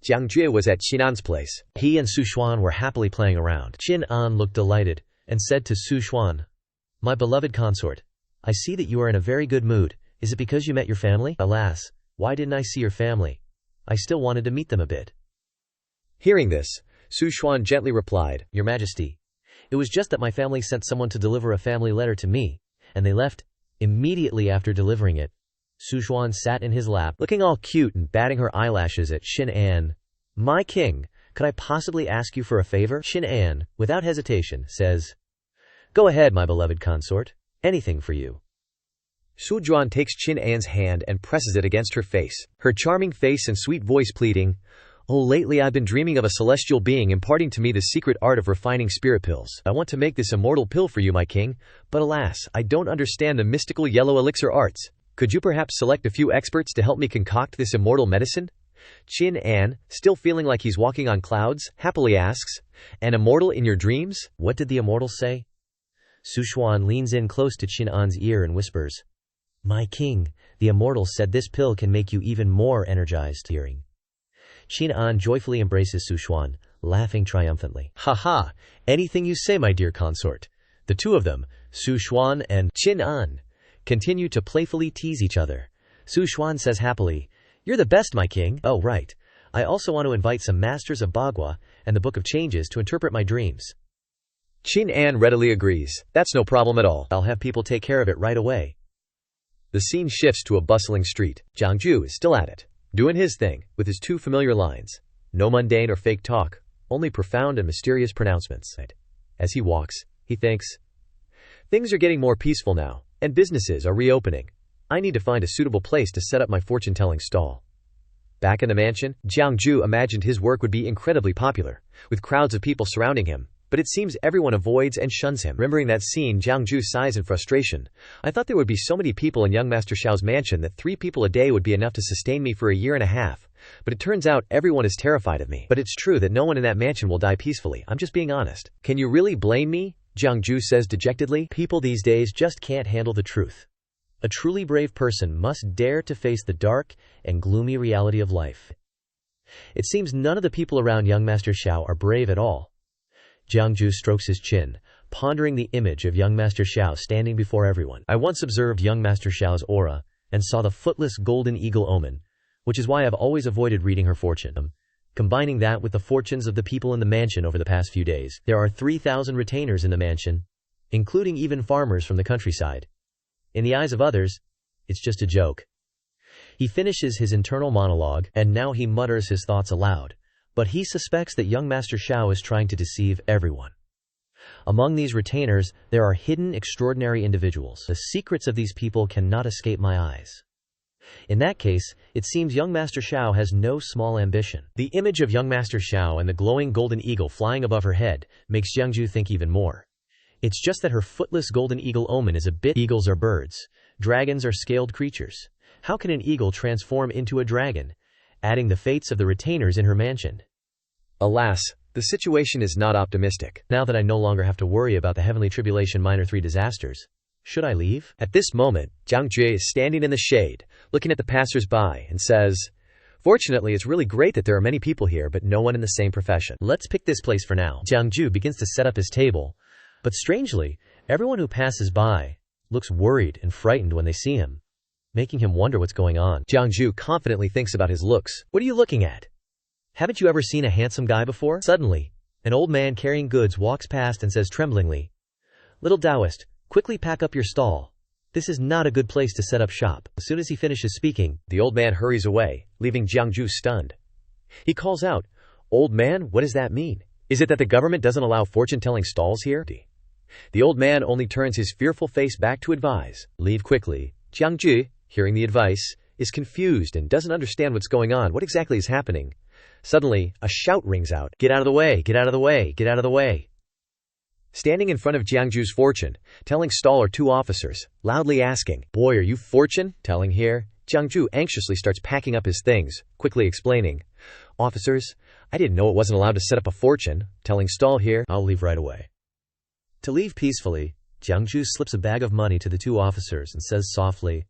Jiang Jue was at Qin An's place. He and Su Xuan were happily playing around. Qin An looked delighted, and said to Su Xuan, my beloved consort, I see that you are in a very good mood. Is it because you met your family? Alas, why didn't I see your family? I still wanted to meet them a bit. Hearing this, Su Xuan gently replied, Your Majesty, it was just that my family sent someone to deliver a family letter to me, and they left. Immediately after delivering it, Su Xuan sat in his lap, looking all cute and batting her eyelashes at Xin An. My king, could I possibly ask you for a favor? Xin An, without hesitation, says, Go ahead, my beloved consort. Anything for you. Su Juan takes Qin An's hand and presses it against her face, her charming face and sweet voice pleading, Oh, lately I've been dreaming of a celestial being imparting to me the secret art of refining spirit pills. I want to make this immortal pill for you, my king, but alas, I don't understand the mystical yellow elixir arts. Could you perhaps select a few experts to help me concoct this immortal medicine? Qin An, still feeling like he's walking on clouds, happily asks, An immortal in your dreams? What did the immortal say? Su Xuan leans in close to Qin An's ear and whispers, My king, the immortal said this pill can make you even more energized. Hearing. Qin An joyfully embraces Su Xuan, laughing triumphantly. Ha ha, anything you say, my dear consort. The two of them, Su Xuan and Qin An, continue to playfully tease each other. Su Xuan says happily, You're the best, my king. Oh, right. I also want to invite some masters of Bagua and the Book of Changes to interpret my dreams. Qin An readily agrees. That's no problem at all. I'll have people take care of it right away. The scene shifts to a bustling street. Jiang Ju is still at it, doing his thing, with his 2 familiar lines. No mundane or fake talk, only profound and mysterious pronouncements. As he walks, he thinks, Things are getting more peaceful now, and businesses are reopening. I need to find a suitable place to set up my fortune-telling stall. Back in the mansion, Jiang Ju imagined his work would be incredibly popular, with crowds of people surrounding him, but it seems everyone avoids and shuns him. Remembering that scene, Jiang Ju sighs in frustration. I thought there would be so many people in young Master Xiao's mansion that 3 people a day would be enough to sustain me for a year and a half. But it turns out everyone is terrified of me. But it's true that no one in that mansion will die peacefully. I'm just being honest. Can you really blame me? Jiang Ju says dejectedly. People these days just can't handle the truth. A truly brave person must dare to face the dark and gloomy reality of life. It seems none of the people around young Master Xiao are brave at all. Jiang Ju strokes his chin, pondering the image of young Master Xiao standing before everyone. I once observed young Master Xiao's aura, and saw the footless golden eagle omen, which is why I've always avoided reading her fortune. Combining that with the fortunes of the people in the mansion over the past few days, there are 3,000 retainers in the mansion, including even farmers from the countryside. In the eyes of others, it's just a joke. He finishes his internal monologue, and now he mutters his thoughts aloud. But he suspects that young Master Xiao is trying to deceive everyone. Among these retainers, there are hidden extraordinary individuals. The secrets of these people cannot escape my eyes. In that case, it seems young Master Xiao has no small ambition. The image of young Master Xiao and the glowing golden eagle flying above her head makes Jiang Ju think even more. It's just that her footless golden eagle omen is a bit. Eagles are birds. Dragons are scaled creatures. How can an eagle transform into a dragon? adding the fates of the retainers in her mansion. Alas, the situation is not optimistic. Now that I no longer have to worry about the heavenly tribulation minor 3 disasters, should I leave? At this moment, Jiang Jue is standing in the shade, looking at the passers-by, and says, "Fortunately, it's really great that there are many people here, but no one in the same profession. Let's pick this place for now." Jiang Ju begins to set up his table, but strangely, everyone who passes by looks worried and frightened when they see him, making him wonder what's going on. Jiang Ju confidently thinks about his looks. "What are you looking at? Haven't you ever seen a handsome guy before?" Suddenly, an old man carrying goods walks past and says tremblingly, "Little Taoist, quickly pack up your stall. This is not a good place to set up shop." As soon as he finishes speaking, the old man hurries away, leaving Jiang Ju stunned. He calls out, "Old man, what does that mean? Is it that the government doesn't allow fortune-telling stalls here?" The old man only turns his fearful face back to advise, "Leave quickly." Jiang Ju, hearing the advice, is confused and doesn't understand what's going on. What exactly is happening? Suddenly, a shout rings out, "Get out of the way! Get out of the way! Get out of the way!" Standing in front of Jiang Ju's fortune-telling stall are 2 officers, loudly asking, "Boy, are you fortune-telling here?" Jiang Ju anxiously starts packing up his things, quickly explaining, "Officers, I didn't know it wasn't allowed to set up a fortune-telling stall here. I'll leave right away." To leave peacefully, Jiang Ju slips a bag of money to the 2 officers and says softly,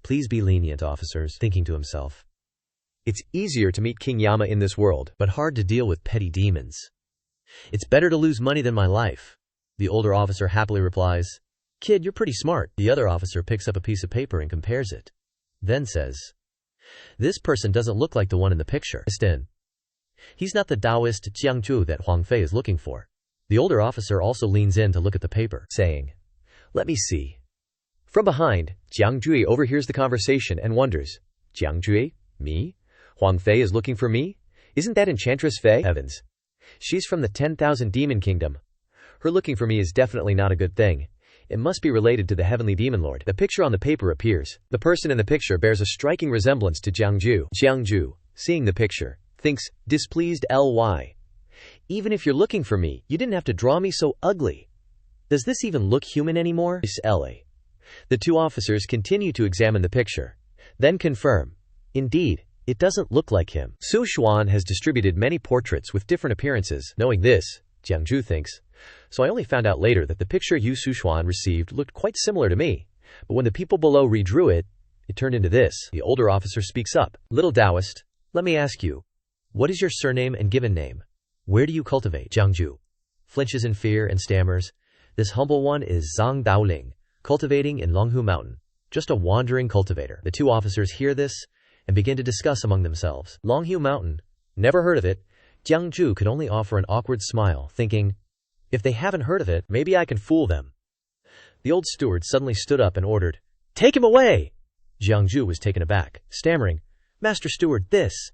"Please be lenient, officers," thinking to himself, "It's easier to meet King Yama in this world, but hard to deal with petty demons. It's better to lose money than my life." The older officer happily replies, "Kid, you're pretty smart." The other officer picks up a piece of paper and compares it, then says, "This person doesn't look like the one in the picture. Destined. He's not the Taoist Jiang Ju that Huang Fei is looking for." The older officer also leans in to look at the paper, saying, "Let me see." From behind, Jiang Ju overhears the conversation and wonders, "Jiang Ju? Me? Huang Fei is looking for me? Isn't that Enchantress Fei? Heavens. She's from the 10,000 Demon Kingdom. Her looking for me is definitely not a good thing. It must be related to the Heavenly Demon Lord." The picture on the paper appears. The person in the picture bears a striking resemblance to Jiang Ju. Jiang Ju, seeing the picture, thinks, displeased, "Ly. Even if you're looking for me, you didn't have to draw me so ugly. Does this even look human anymore?" The 2 officers continue to examine the picture, then confirm, "Indeed, it doesn't look like him." Su Xuan has distributed many portraits with different appearances. Knowing this, Jiang Ju thinks, "So I only found out later that the picture Yu Su Xuan received looked quite similar to me, but when the people below redrew it, it turned into this." The older officer speaks up, "Little Taoist, let me ask you, what is your surname and given name? Where do you cultivate?" Jiang Ju flinches in fear and stammers, "This humble one is Zhang Daoling, cultivating in Longhu Mountain, just a wandering cultivator." The 2 officers hear this and begin to discuss among themselves. Longhu Mountain? Never heard of it. Jiang Ju could only offer an awkward smile, thinking, if they haven't heard of it, maybe I can fool them. The old steward suddenly stood up and ordered, "Take him away!" Jiang Ju was taken aback, stammering, "Master Steward, this."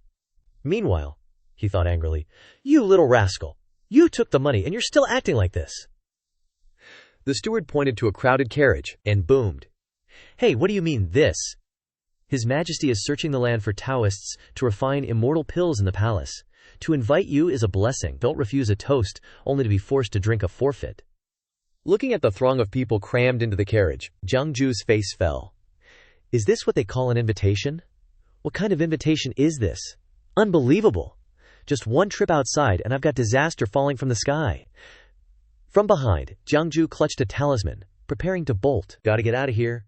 Meanwhile, he thought angrily, "You little rascal! You took the money and you're still acting like this." The steward pointed to a crowded carriage and boomed, "Hey, what do you mean, this? His Majesty is searching the land for Taoists to refine immortal pills in the palace. To invite you is a blessing. Don't refuse a toast, only to be forced to drink a forfeit." Looking at the throng of people crammed into the carriage, Jiang Ju's face fell. Is this what they call an invitation? What kind of invitation is this? Unbelievable. Just one trip outside and I've got disaster falling from the sky. From behind, Jiang Ju clutched a talisman, preparing to bolt. "Gotta get out of here.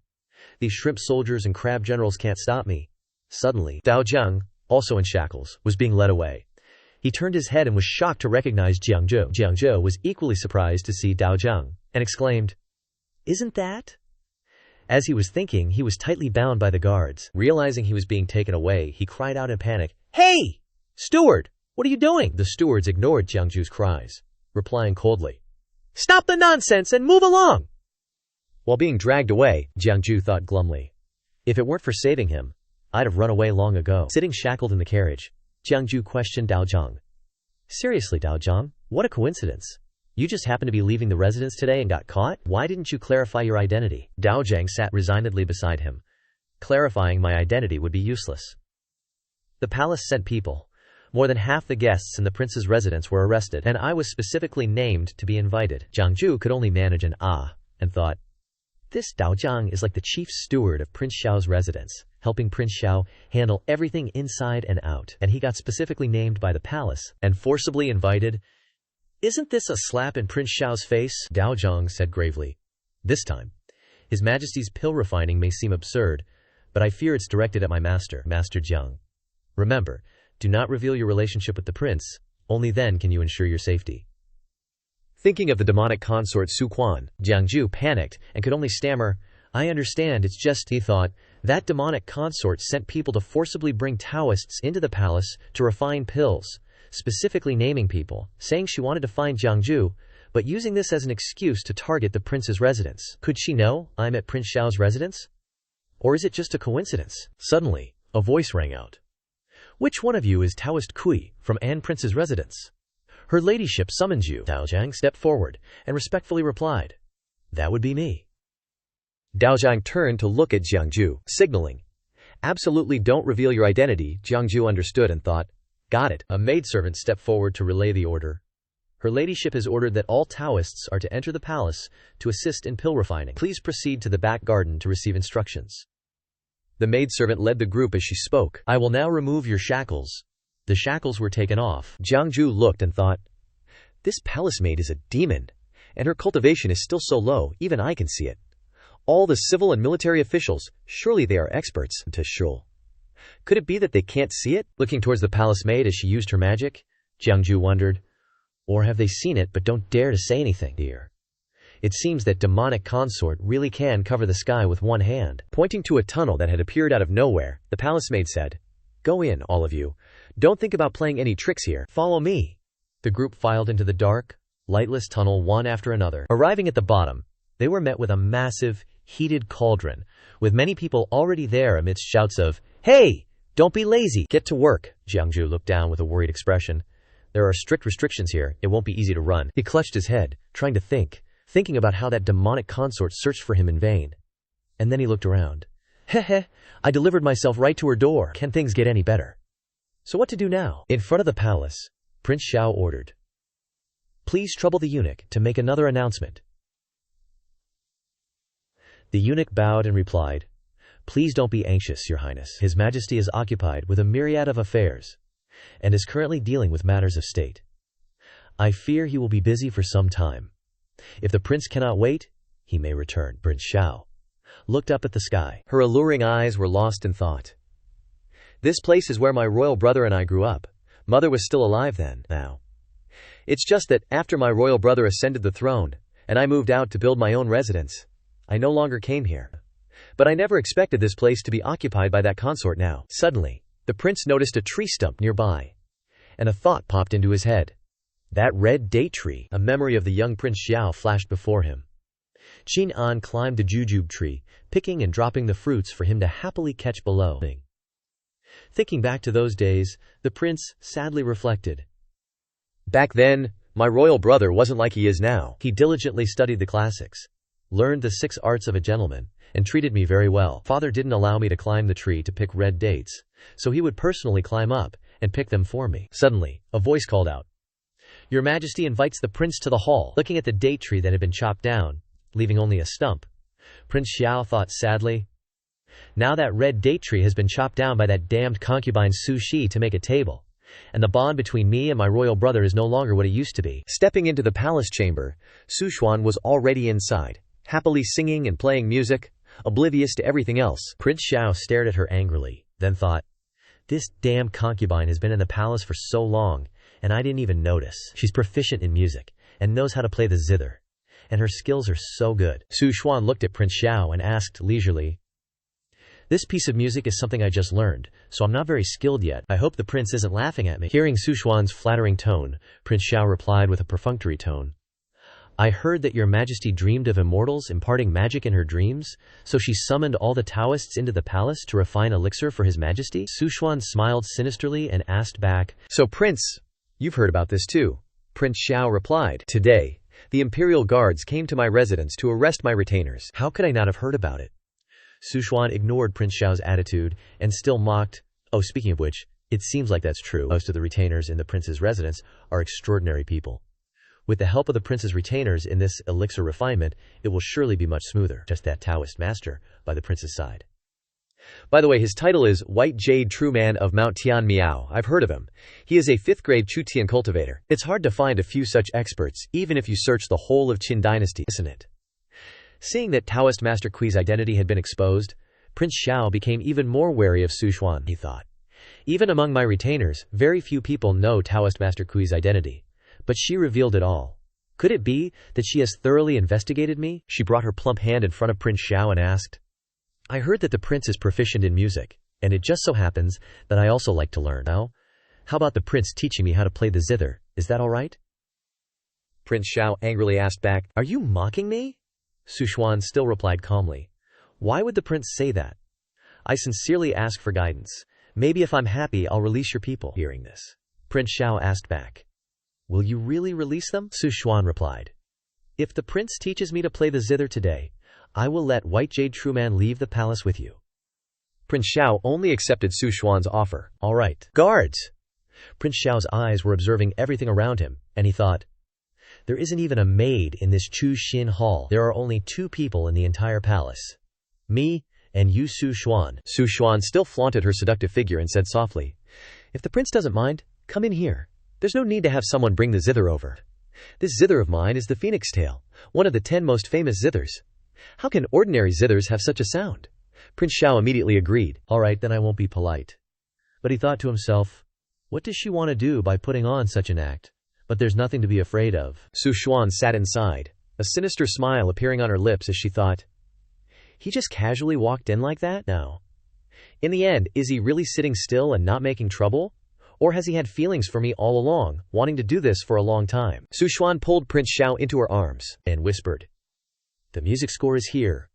These shrimp soldiers and crab generals can't stop me." Suddenly, Dao Zhang, also in shackles, was being led away. He turned his head and was shocked to recognize Jiang Ju. Jiang Ju was equally surprised to see Dao Zhang, and exclaimed, "Isn't that?" As he was thinking, he was tightly bound by the guards. Realizing he was being taken away, he cried out in panic, "Hey! Steward! What are you doing?" The stewards ignored Jiang Ju's cries, replying coldly, "Stop the nonsense and move along!" While being dragged away, Jiang Ju thought glumly, "If it weren't for saving him, I'd have run away long ago." Sitting shackled in the carriage, Jiang Ju questioned Dao Zhang. "Seriously, Dao Zhang, what a coincidence. You just happened to be leaving the residence today and got caught? Why didn't you clarify your identity?" Dao Zhang sat resignedly beside him. "Clarifying my identity would be useless. The palace sent people. More than half the guests in the prince's residence were arrested, and I was specifically named to be invited." Jiang Ju could only manage an ah, and thought, "This Dao Zhang is like the chief steward of Prince Xiao's residence. helping Prince Xiao handle everything inside and out, and he got specifically named by the palace and forcibly invited. "Isn't this a slap in Prince Xiao's face?" Dao Zhang said gravely. "This time, His Majesty's pill refining may seem absurd, but I fear it's directed at my master, Master Jiang. Remember, do not reveal your relationship with the prince, only then can you ensure your safety." Thinking of the demonic consort Su Quan, Jiang Ju panicked and could only stammer, "I understand, it's just," he thought, "that demonic consort sent people to forcibly bring Taoists into the palace to refine pills, specifically naming people, saying she wanted to find Jiang Ju, but using this as an excuse to target the prince's residence. Could she know I'm at Prince Xiao's residence? Or is it just a coincidence?" Suddenly, a voice rang out. "Which one of you is Taoist Kui from An Prince's residence? Her ladyship summons you." Dao Zhang stepped forward and respectfully replied, "That would be me." Dao Zhang turned to look at Jiang Ju, signaling, "Absolutely don't reveal your identity." Jiang Ju understood and thought, "Got it." A maidservant stepped forward to relay the order. "Her ladyship has ordered that all Taoists are to enter the palace to assist in pill refining. Please proceed to the back garden to receive instructions." The maidservant led the group as she spoke. "I will now remove your shackles." The shackles were taken off. Jiang Ju looked and thought, "This palace maid is a demon, and her cultivation is still so low, even I can see it. All the civil and military officials, surely they are experts." Could it be that they can't see it? Looking towards the palace maid as she used her magic, Jiang Ju wondered, or have they seen it but don't dare to say anything? Dear. It seems that demonic consort really can cover the sky with one hand. Pointing to a tunnel that had appeared out of nowhere, the palace maid said, "Go in, all of you. Don't think about playing any tricks here. Follow me." The group filed into the dark, lightless tunnel one after another. Arriving at the bottom, they were met with a massive, heated cauldron, with many people already there amidst shouts of, "Hey! Don't be lazy! Get to work!" Jiang Ju looked down with a worried expression. "There are strict restrictions here. It won't be easy to run." He clutched his head, trying to thinking about how that demonic consort searched for him in vain. And then he looked around. Heh, I delivered myself right to her door. Can things get any better? So what to do now? In front of the palace, Prince Xiao ordered, "Please trouble the eunuch to make another announcement." The eunuch bowed and replied, "Please don't be anxious, Your Highness. His Majesty is occupied with a myriad of affairs, and is currently dealing with matters of state. I fear he will be busy for some time. If the prince cannot wait, he may return." Prince Xiao looked up at the sky. Her alluring eyes were lost in thought. "This place is where my royal brother and I grew up. Mother was still alive then. Now. It's just that, after my royal brother ascended the throne, and I moved out to build my own residence, I no longer came here. But I never expected this place to be occupied by that consort now." Suddenly, the prince noticed a tree stump nearby, and a thought popped into his head. That red date tree. A memory of the young Prince Xiao flashed before him. Qin An climbed the jujube tree, picking and dropping the fruits for him to happily catch below. Thinking back to those days, the prince sadly reflected. Back then, my royal brother wasn't like he is now. He diligently studied the classics, learned the 6 arts of a gentleman, and treated me very well. Father didn't allow me to climb the tree to pick red dates, so he would personally climb up and pick them for me. Suddenly, a voice called out, "Your Majesty invites the prince to the hall." Looking at the date tree that had been chopped down, leaving only a stump, Prince Xiao thought sadly, "Now that red date tree has been chopped down by that damned concubine Su Shi to make a table, and the bond between me and my royal brother is no longer what it used to be." Stepping into the palace chamber, Su Xuan was already inside, happily singing and playing music, oblivious to everything else. Prince Xiao stared at her angrily, then thought, "This damned concubine has been in the palace for so long, and I didn't even notice. She's proficient in music, and knows how to play the zither, and her skills are so good." Su Xuan looked at Prince Xiao and asked leisurely, "This piece of music is something I just learned, so I'm not very skilled yet. I hope the prince isn't laughing at me." Hearing Su Xuan's flattering tone, Prince Xiao replied with a perfunctory tone, "I heard that your Majesty dreamed of immortals imparting magic in her dreams, so she summoned all the Taoists into the palace to refine elixir for His Majesty?" Su Xuan smiled sinisterly and asked back, "So Prince, you've heard about this too?" Prince Xiao replied, "Today, the imperial guards came to my residence to arrest my retainers." How could I not have heard about it? Su Xuan ignored Prince Xiao's attitude and still mocked, "Oh, speaking of which, it seems like that's true. Most of the retainers in the prince's residence are extraordinary people. With the help of the prince's retainers in this elixir refinement, it will surely be much smoother." Just that Taoist master by the prince's side. By the way, his title is White Jade True Man of Mount Tian Miao. I've heard of him. He is a 5th grade Chutian cultivator. It's hard to find a few such experts, even if you search the whole of Qin dynasty, isn't it? Seeing that Taoist Master Kui's identity had been exposed, Prince Xiao became even more wary of Su Xuan, he thought. Even among my retainers, very few people know Taoist Master Kui's identity. But she revealed it all. Could it be that she has thoroughly investigated me? She brought her plump hand in front of Prince Xiao and asked, I heard that the prince is proficient in music, and it just so happens that I also like to learn. Now, how about the prince teaching me how to play the zither? Is that all right? Prince Xiao angrily asked back, Are you mocking me? Su Xuan still replied calmly, Why would the prince say that? I sincerely ask for guidance. Maybe if I'm happy, I'll release your people. Hearing this, Prince Xiao asked back, Will you really release them? Su Xuan replied, If the prince teaches me to play the zither today, I will let White Jade True Man leave the palace with you. Prince Xiao only accepted Su Xuan's offer. All right. Guards! Prince Xiao's eyes were observing everything around him, and he thought, There isn't even a maid in this Chu Xin hall. There are only 2 people in the entire palace. Me and you, Su Xuan. Su Xuan still flaunted her seductive figure and said softly, If the prince doesn't mind, come in here. There's no need to have someone bring the zither over. This zither of mine is the phoenix tail, one of the 10 most famous zithers. How can ordinary zithers have such a sound? Prince Xiao immediately agreed. All right, then I won't be polite. But he thought to himself, what does she want to do by putting on such an act? But there's nothing to be afraid of. Su Xuan sat inside, a sinister smile appearing on her lips as she thought, he just casually walked in like that? Now, in the end, is he really sitting still and not making trouble? Or has he had feelings for me all along, wanting to do this for a long time? Su Xuan pulled Prince Xiao into her arms and whispered, The music score is here.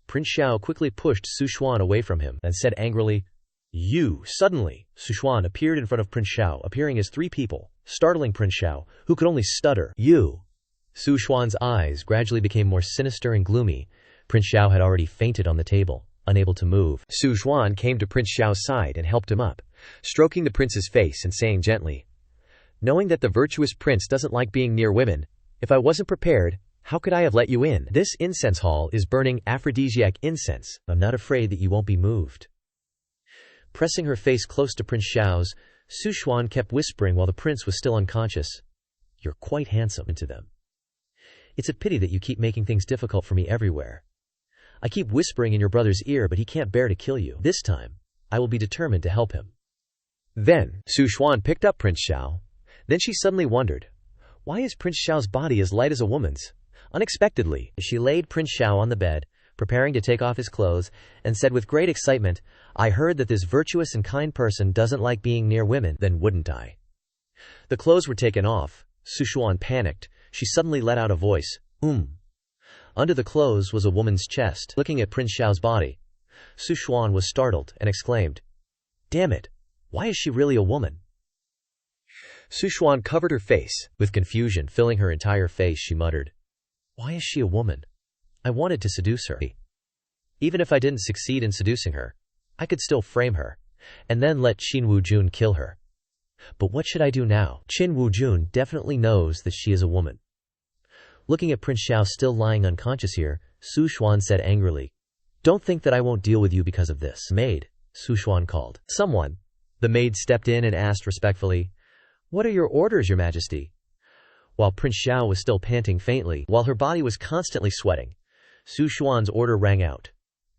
Prince Xiao quickly pushed Su Xuan away from him and said angrily, You! Suddenly, Su Xuan appeared in front of Prince Xiao, appearing as 3 people, startling Prince Xiao, who could only stutter, You! Su Xuan's eyes gradually became more sinister and gloomy. Prince Xiao had already fainted on the table, unable to move. Su Xuan came to Prince Xiao's side and helped him up, stroking the prince's face and saying gently, Knowing that the virtuous prince doesn't like being near women, if I wasn't prepared, how could I have let you in? This incense hall is burning aphrodisiac incense. I'm not afraid that you won't be moved. Pressing her face close to Prince Xiao's, Su Xuan kept whispering while the prince was still unconscious, You're quite handsome. To them. It's a pity that you keep making things difficult for me everywhere. I keep whispering in your brother's ear, but he can't bear to kill you. This time, I will be determined to help him. Then, Su Xuan picked up Prince Xiao. Then she suddenly wondered, why is Prince Xiao's body as light as a woman's? Unexpectedly, she laid Prince Xiao on the bed, preparing to take off his clothes, and said with great excitement, I heard that this virtuous and kind person doesn't like being near women, then wouldn't I? The clothes were taken off. Su Xuan panicked. She suddenly let out a voice, Under the clothes was a woman's chest. Looking at Prince Xiao's body, Su Xuan was startled and exclaimed, Damn it, why is she really a woman? Su Xuan covered her face. With confusion filling her entire face, she muttered, Why is she a woman? I wanted to seduce her. Even if I didn't succeed in seducing her, I could still frame her, and then let Qin Wujun kill her. But what should I do now? Qin Wujun definitely knows that she is a woman. Looking at Prince Xiao still lying unconscious here, Su Xuan said angrily, Don't think that I won't deal with you because of this. Maid, Su Xuan called. Someone. The maid stepped in and asked respectfully, What are your orders, Your Majesty? While Prince Xiao was still panting faintly, while her body was constantly sweating, Su Xuan's order rang out.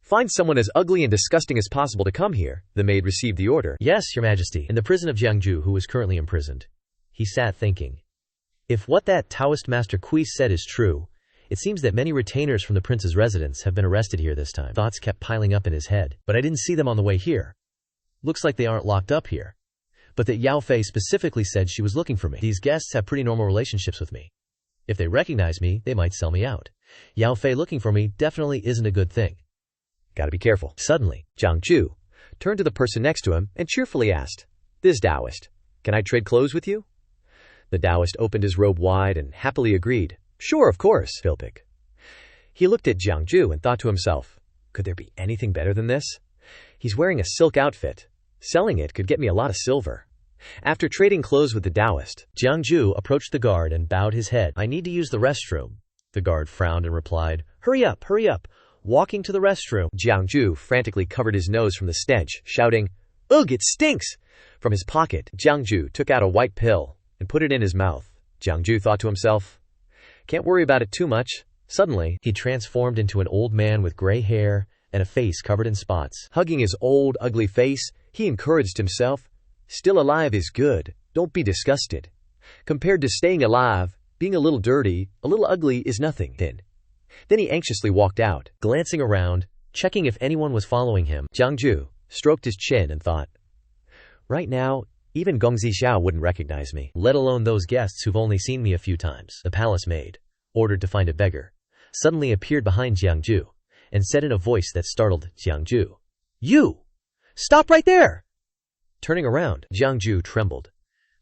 Find someone as ugly and disgusting as possible to come here. The maid received the order. Yes, Your Majesty. In the prison of Jiangju, who was currently imprisoned. He sat thinking. If what that Taoist Master Kui said is true, it seems that many retainers from the prince's residence have been arrested here this time. Thoughts kept piling up in his head, but I didn't see them on the way here. Looks like they aren't locked up here. But that Yao Fei specifically said she was looking for me. These guests have pretty normal relationships with me. If they recognize me, they might sell me out. Yao Fei looking for me definitely isn't a good thing. Gotta be careful. Suddenly, Jiang Zhu turned to the person next to him and cheerfully asked, This Taoist, can I trade clothes with you? The Taoist opened his robe wide and happily agreed. Sure, of course, Philpic. He looked at Jiang Zhu and thought to himself, could there be anything better than this? He's wearing a silk outfit. Selling it could get me a lot of silver. After trading clothes with the Taoist, Jiang Zhu approached the guard and bowed his head. I need to use the restroom. The guard frowned and replied, Hurry up, Walking to the restroom, Jiangju frantically covered his nose from the stench, shouting, "Ugh, it stinks!" From his pocket, Jiangju took out a white pill and put it in his mouth. Jiangju thought to himself, "Can't worry about it too much." Suddenly, he transformed into an old man with gray hair and a face covered in spots. Hugging his old, ugly face, he encouraged himself, "Still alive is good. Don't be disgusted. Compared to staying alive, being a little dirty, a little ugly is nothing." Then he anxiously walked out, glancing around, checking if anyone was following him. Jiangju stroked his chin and thought, "Right now, even Gong Zixiao wouldn't recognize me, let alone those guests who've only seen me a few times." The palace maid, ordered to find a beggar, suddenly appeared behind Jiangju and said in a voice that startled Jiangju, "You! Stop right there!" Turning around, Jiangju trembled,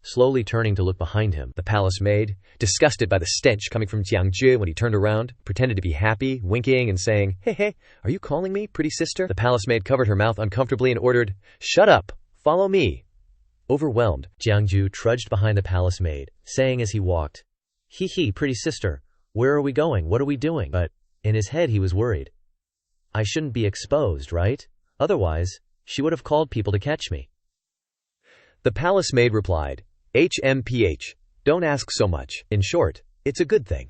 slowly turning to look behind him. The palace maid, disgusted by the stench coming from Jiangju when he turned around, pretended to be happy, winking and saying, Hey, are you calling me, pretty sister?" The palace maid covered her mouth uncomfortably and ordered, "Shut up, follow me." Overwhelmed, Jiangju trudged behind the palace maid, saying as he walked, He, pretty sister, where are we going? What are we doing?" But in his head he was worried. I shouldn't be exposed, right? Otherwise, she would have called people to catch me. The palace maid replied, HMPH, don't ask so much. In short, it's a good thing.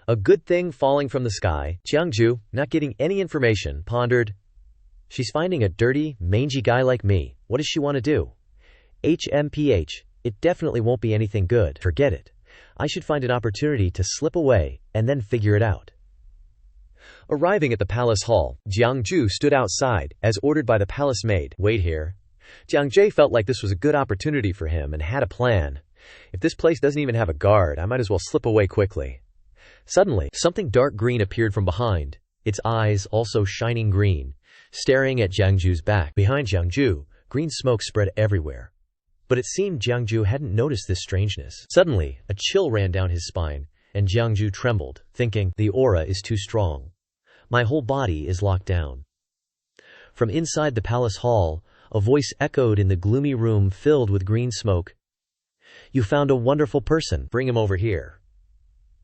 A good thing falling from the sky. Jiangju, not getting any information, pondered, "She's finding a dirty, mangy guy like me. What does she want to do? HMPH, it definitely won't be anything good. Forget it. I should find an opportunity to slip away and then figure it out." Arriving at the palace hall, Jiangju stood outside, as ordered by the palace maid. "Wait here." Jiangju felt like this was a good opportunity for him and had a plan. If this place doesn't even have a guard, I might as well slip away quickly. Suddenly, something dark green appeared from behind, its eyes also shining green, staring at Jiangju's back. Behind Jiangju, green smoke spread everywhere. But it seemed Jiangju hadn't noticed this strangeness. Suddenly, a chill ran down his spine, and Jiangju trembled, thinking, the aura is too strong. My whole body is locked down. From inside the palace hall, a voice echoed in the gloomy room filled with green smoke. "You found a wonderful person. Bring him over here."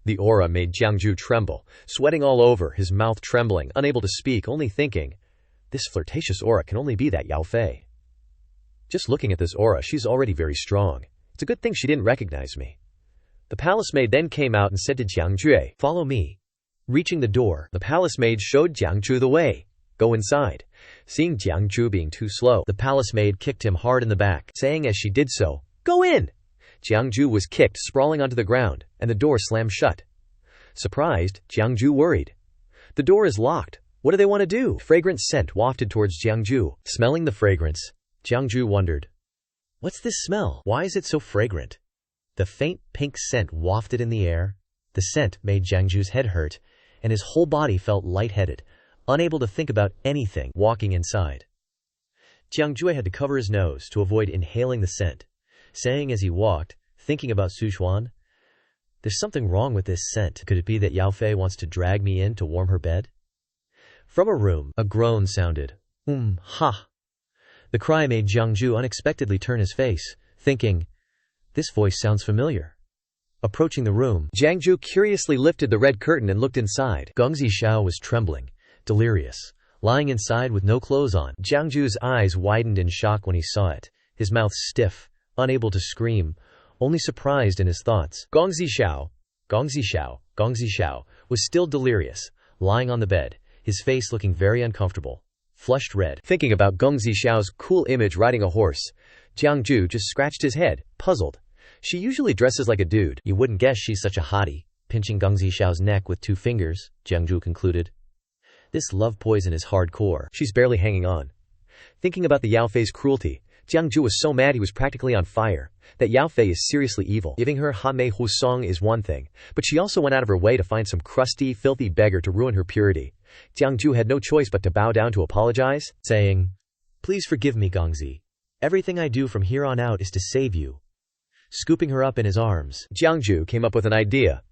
The aura made Jiangju tremble, sweating all over, his mouth trembling, unable to speak, only thinking, this flirtatious aura can only be that Yao Fei. Just looking at this aura, she's already very strong. It's a good thing she didn't recognize me. The palace maid then came out and said to Jiangju, "Follow me." Reaching the door, the palace maid showed Jiangju the way. "Go inside." Seeing Jiangju being too slow, the palace maid kicked him hard in the back, saying as she did so, "Go in!" Jiangju was kicked, sprawling onto the ground, and the door slammed shut. Surprised, Jiangju worried. The door is locked. What do they want to do? Fragrant scent wafted towards Jiangju. Smelling the fragrance, Jiangju wondered, "What's this smell? Why is it so fragrant?" The faint pink scent wafted in the air. The scent made Jiangju's head hurt, and his whole body felt lightheaded, unable to think about anything. Walking inside, Jiangju had to cover his nose to avoid inhaling the scent, saying as he walked, thinking about Suxuan, "There's something wrong with this scent. Could it be that Yao Fei wants to drag me in to warm her bed?" From a room, a groan sounded. Ha! The cry made Jiangju unexpectedly turn his face, thinking, this voice sounds familiar. Approaching the room, Jiangju curiously lifted the red curtain and looked inside. Gong Zixiao was trembling, delirious, lying inside with no clothes on. Jiangju's eyes widened in shock when he saw it, his mouth stiff, unable to scream, only surprised in his thoughts. Gong Zixiao was still delirious, lying on the bed, his face looking very uncomfortable, flushed red. Thinking about Gong Zixiao's cool image riding a horse, Jiangju just scratched his head, puzzled. She usually dresses like a dude. You wouldn't guess she's such a hottie. Pinching Gong Zixiao's neck with 2 fingers, Jiangju concluded. This love poison is hardcore. She's barely hanging on. Thinking about the Yao Fei's cruelty, Jiangju was so mad he was practically on fire. That Yao Fei is seriously evil. Giving her Hame Husong is one thing, but she also went out of her way to find some crusty, filthy beggar to ruin her purity. Jiangju had no choice but to bow down to apologize, saying, "Please forgive me, Gongzi. Everything I do from here on out is to save you." Scooping her up in his arms, Jiangju came up with an idea.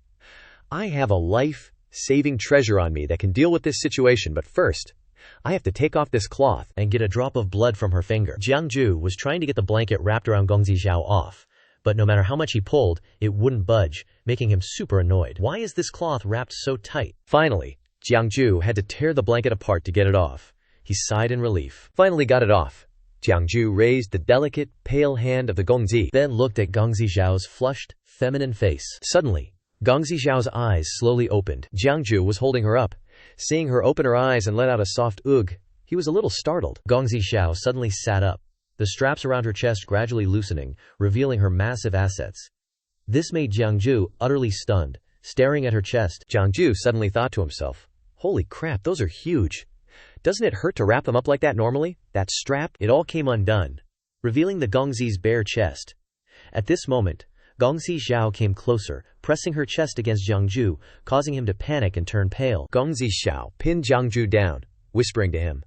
"I have a life-saving treasure on me that can deal with this situation, but first, I have to take off this cloth and get a drop of blood from her finger." Jiangju was trying to get the blanket wrapped around Gong Zixiao off, but no matter how much he pulled, it wouldn't budge, making him super annoyed. Why is this cloth wrapped so tight? Finally, Jiangju had to tear the blanket apart to get it off. He sighed in relief. Finally got it off. Jiangju raised the delicate, pale hand of the Gongzi, then looked at Gongzi Zhao's flushed, feminine face. Suddenly, Gongzi Zhao's eyes slowly opened. Jiangju was holding her up. Seeing her open her eyes and let out a soft ugh, he was a little startled. Gongzi Zhao suddenly sat up, the straps around her chest gradually loosening, revealing her massive assets. This made Jiangju utterly stunned, staring at her chest. Jiangju suddenly thought to himself, "Holy crap, those are huge. Doesn't it hurt to wrap them up like that normally? That strap?" It all came undone, revealing the Gongzi's bare chest. At this moment, Gongzi Zhao came closer, pressing her chest against Jiangju, causing him to panic and turn pale. Gongzi Zhao pinned Jiangju down, whispering to him,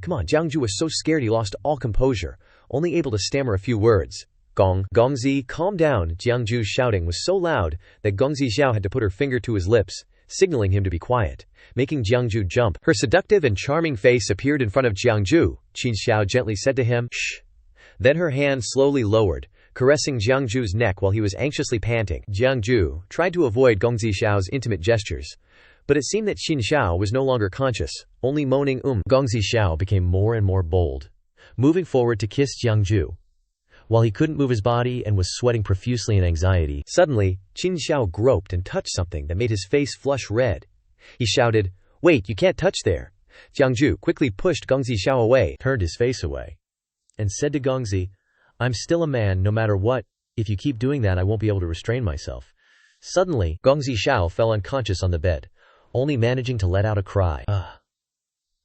"Come on." Jiangju was so scared he lost all composure, only able to stammer a few words. Gongzi, calm down." Jiangju's shouting was so loud that Gongzi Zhao had to put her finger to his lips, signaling him to be quiet, making Jiangju jump. Her seductive and charming face appeared in front of Jiangju. Qin Xiao gently said to him, "Shh." Then her hand slowly lowered, caressing Jiangju's neck while he was anxiously panting. Jiangju tried to avoid Gongzi Xiao's intimate gestures, but it seemed that Qin Xiao was no longer conscious, only moaning Gongzi Xiao became more and more bold, moving forward to kiss Jiangju. While he couldn't move his body and was sweating profusely in anxiety, suddenly, Qin Xiao groped and touched something that made his face flush red. He shouted, "Wait, you can't touch there." Jiangju quickly pushed Gongzi Xiao away, turned his face away, and said to Gongzi, "I'm still a man no matter what. If you keep doing that, I won't be able to restrain myself." Suddenly, Gongzi Xiao fell unconscious on the bed, only managing to let out a cry.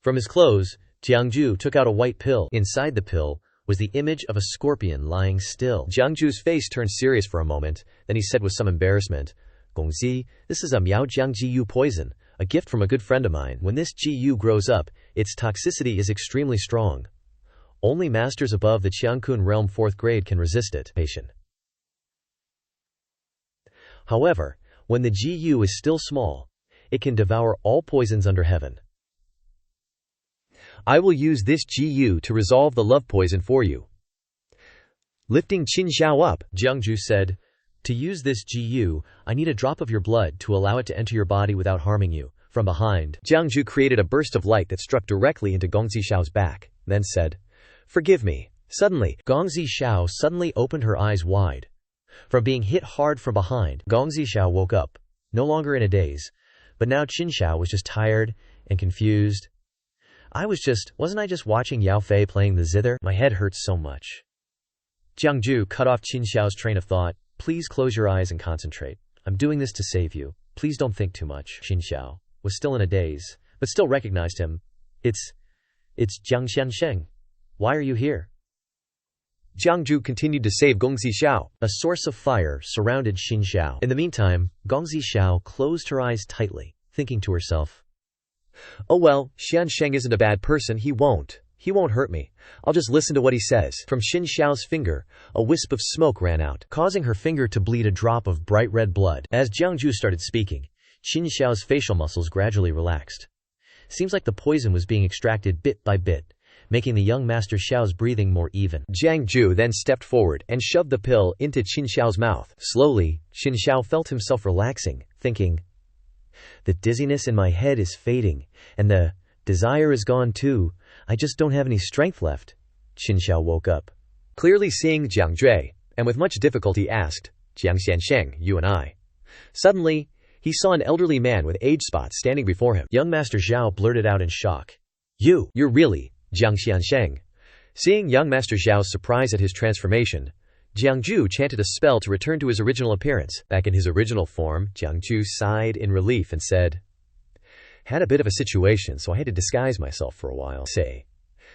From his clothes, Jiangju took out a white pill. Inside the pill was the image of a scorpion lying still. Jiangju's face turned serious for a moment, then he said with some embarrassment, "Gongzi, this is a Miaojiang Jiu poison, a gift from a good friend of mine. When this Jiu grows up, its toxicity is extremely strong. Only masters above the Qiangkun realm 4th grade can resist it." However, when the Jiu is still small, it can devour all poisons under heaven. "I will use this Jiu to resolve the love poison for you." Lifting Qin Xiao up, Jiangju said, "To use this Jiu, I need a drop of your blood to allow it to enter your body without harming you." From behind, Jiangju created a burst of light that struck directly into Gongzi Xiao's back, then said, "Forgive me." Suddenly, Gongzi Xiao suddenly opened her eyes wide. From being hit hard from behind, Gongzi Xiao woke up, no longer in a daze, but now Qin Xiao was just tired and confused. Wasn't I just watching Yao Fei playing the zither? My head hurts so much." Jiangju cut off Qin Xiao's train of thought. "Please close your eyes and concentrate. I'm doing this to save you. Please don't think too much." Qin Xiao was still in a daze, but still recognized him. It's Jiang Xiansheng. Why are you here?" Jiangju continued to save Gongzi Xiao. A source of fire surrounded Qin Xiao. In the meantime, Gongzi Xiao closed her eyes tightly, thinking to herself, "Oh well, Xiansheng isn't a bad person. He won't hurt me. I'll just listen to what he says." From Qin Xiao's finger, a wisp of smoke ran out, causing her finger to bleed a drop of bright red blood. As Jiangju started speaking, Qin Xiao's facial muscles gradually relaxed. Seems like the poison was being extracted bit by bit, making the young Master Xiao's breathing more even. Jiangju then stepped forward and shoved the pill into Qin Xiao's mouth. Slowly, Qin Xiao felt himself relaxing, thinking, "The dizziness in my head is fading, and the desire is gone too. I just don't have any strength left." Qin Xiao woke up, clearly seeing Jiangju, and with much difficulty asked, "Jiang Xiansheng, you and I?" Suddenly, he saw an elderly man with age spots standing before him. Young Master Xiao blurted out in shock, You're really Jiang Xiansheng." Seeing young Master Xiao's surprise at his transformation, Jiangju chanted a spell to return to his original appearance. Back in his original form, Jiangju sighed in relief and said, "Had a bit of a situation, so I had to disguise myself for a while."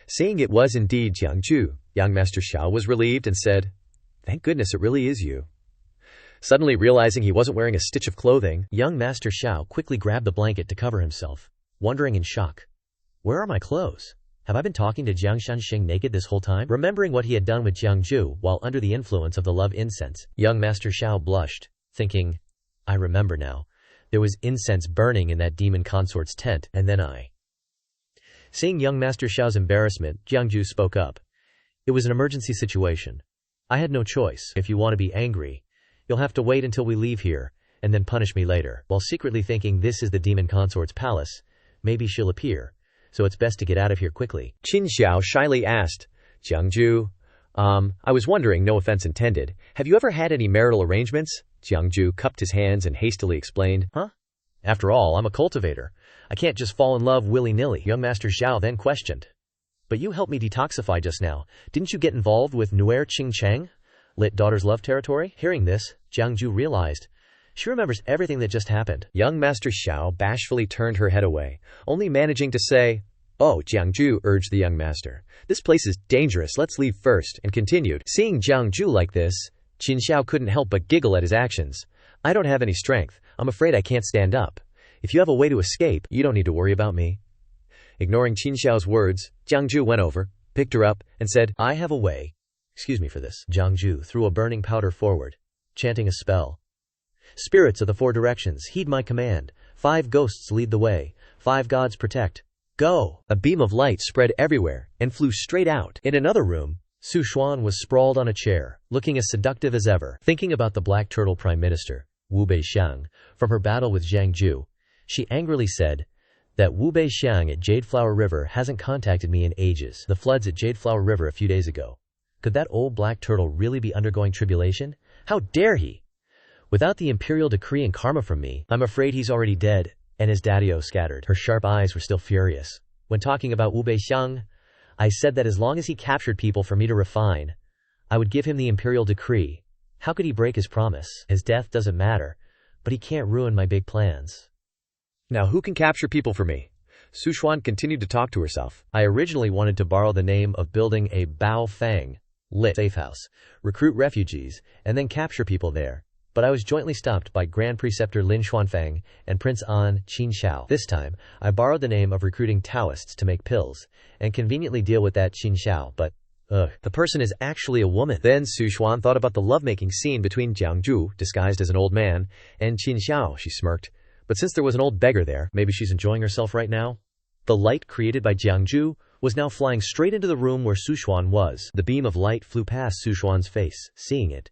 Seeing it was indeed Jiangju, young Master Xiao was relieved and said, "Thank goodness it really is you." Suddenly realizing he wasn't wearing a stitch of clothing, young Master Xiao quickly grabbed the blanket to cover himself, wondering in shock, "Where are my clothes? Have I been talking to Jiang Xiansheng naked this whole time?" Remembering what he had done with Jiangju while under the influence of the love incense, young Master Xiao blushed, thinking, "I remember now. There was incense burning in that demon consort's tent, and then I..." Seeing young Master Xiao's embarrassment, Jiangju spoke up. "It was an emergency situation. I had no choice. If you want to be angry, you'll have to wait until we leave here, and then punish me later." While secretly thinking this is the demon consort's palace, maybe she'll appear, so it's best to get out of here quickly. Qin Xiao shyly asked, Jiangju, I was wondering, no offense intended, have you ever had any marital arrangements? Jiangju cupped his hands and hastily explained, Huh? After all, I'm a cultivator. I can't just fall in love willy-nilly. Young Master Xiao then questioned. But you helped me detoxify just now. Didn't you get involved with Nuer Qing Cheng? Lit daughter's love territory? Hearing this, Jiangju realized she remembers everything that just happened. Young Master Xiao bashfully turned her head away, only managing to say, Oh, Jiangju, urged the young master. This place is dangerous, let's leave first, and continued. Seeing Jiangju like this, Qin Xiao couldn't help but giggle at his actions. I don't have any strength. I'm afraid I can't stand up. If you have a way to escape, you don't need to worry about me. Ignoring Qin Xiao's words, Jiangju went over, picked her up, and said, I have a way. Excuse me for this. Jiangju threw a burning powder forward, chanting a spell. Spirits of the four directions, heed my command. 5 ghosts lead the way. 5 gods protect. Go! A beam of light spread everywhere and flew straight out. In another room, Su Xuan was sprawled on a chair, looking as seductive as ever. Thinking about the Black Turtle Prime Minister, Wu Beixiang, from her battle with Zhang Ju, she angrily said that Wu Beixiang at Jadeflower River hasn't contacted me in ages. The floods at Jadeflower River a few days ago. Could that old black turtle really be undergoing tribulation? How dare he! Without the imperial decree and karma from me, I'm afraid he's already dead, and his daddy-o scattered. Her sharp eyes were still furious. When talking about Wu Beixiang, I said that as long as he captured people for me to refine, I would give him the imperial decree. How could he break his promise? His death doesn't matter, but he can't ruin my big plans. Now who can capture people for me? Su Xuan continued to talk to herself. I originally wanted to borrow the name of building a Bao Fang lit safe house, recruit refugees, and then capture people there. But I was jointly stopped by Grand Preceptor Lin Xuanfang and Prince An Qin Xiao. This time, I borrowed the name of recruiting Taoists to make pills, and conveniently deal with that Qin Xiao, but the person is actually a woman. Then Su Xuan thought about the lovemaking scene between Jiangju, disguised as an old man, and Qin Xiao. She smirked. But since there was an old beggar there, maybe she's enjoying herself right now? The light created by Jiangju was now flying straight into the room where Su Xuan was. The beam of light flew past Su Xuan's face. Seeing it,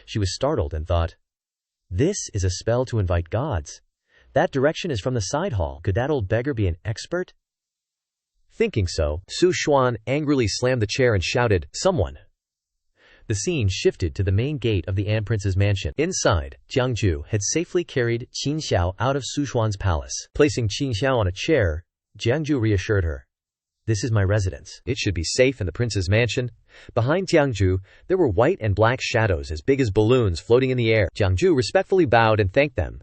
she was startled and thought, This is a spell to invite gods. That direction is from the side hall. Could that old beggar be an expert? Thinking so, Su Xuan angrily slammed the chair and shouted, Someone! The scene shifted to the main gate of the An Prince's mansion. Inside, Jiangju had safely carried Qin Xiao out of Su Xuan's palace. Placing Qin Xiao on a chair, Jiangju reassured her. This is my residence. It should be safe in the prince's mansion. Behind Jiangju, there were white and black shadows as big as balloons floating in the air. Jiangju respectfully bowed and thanked them.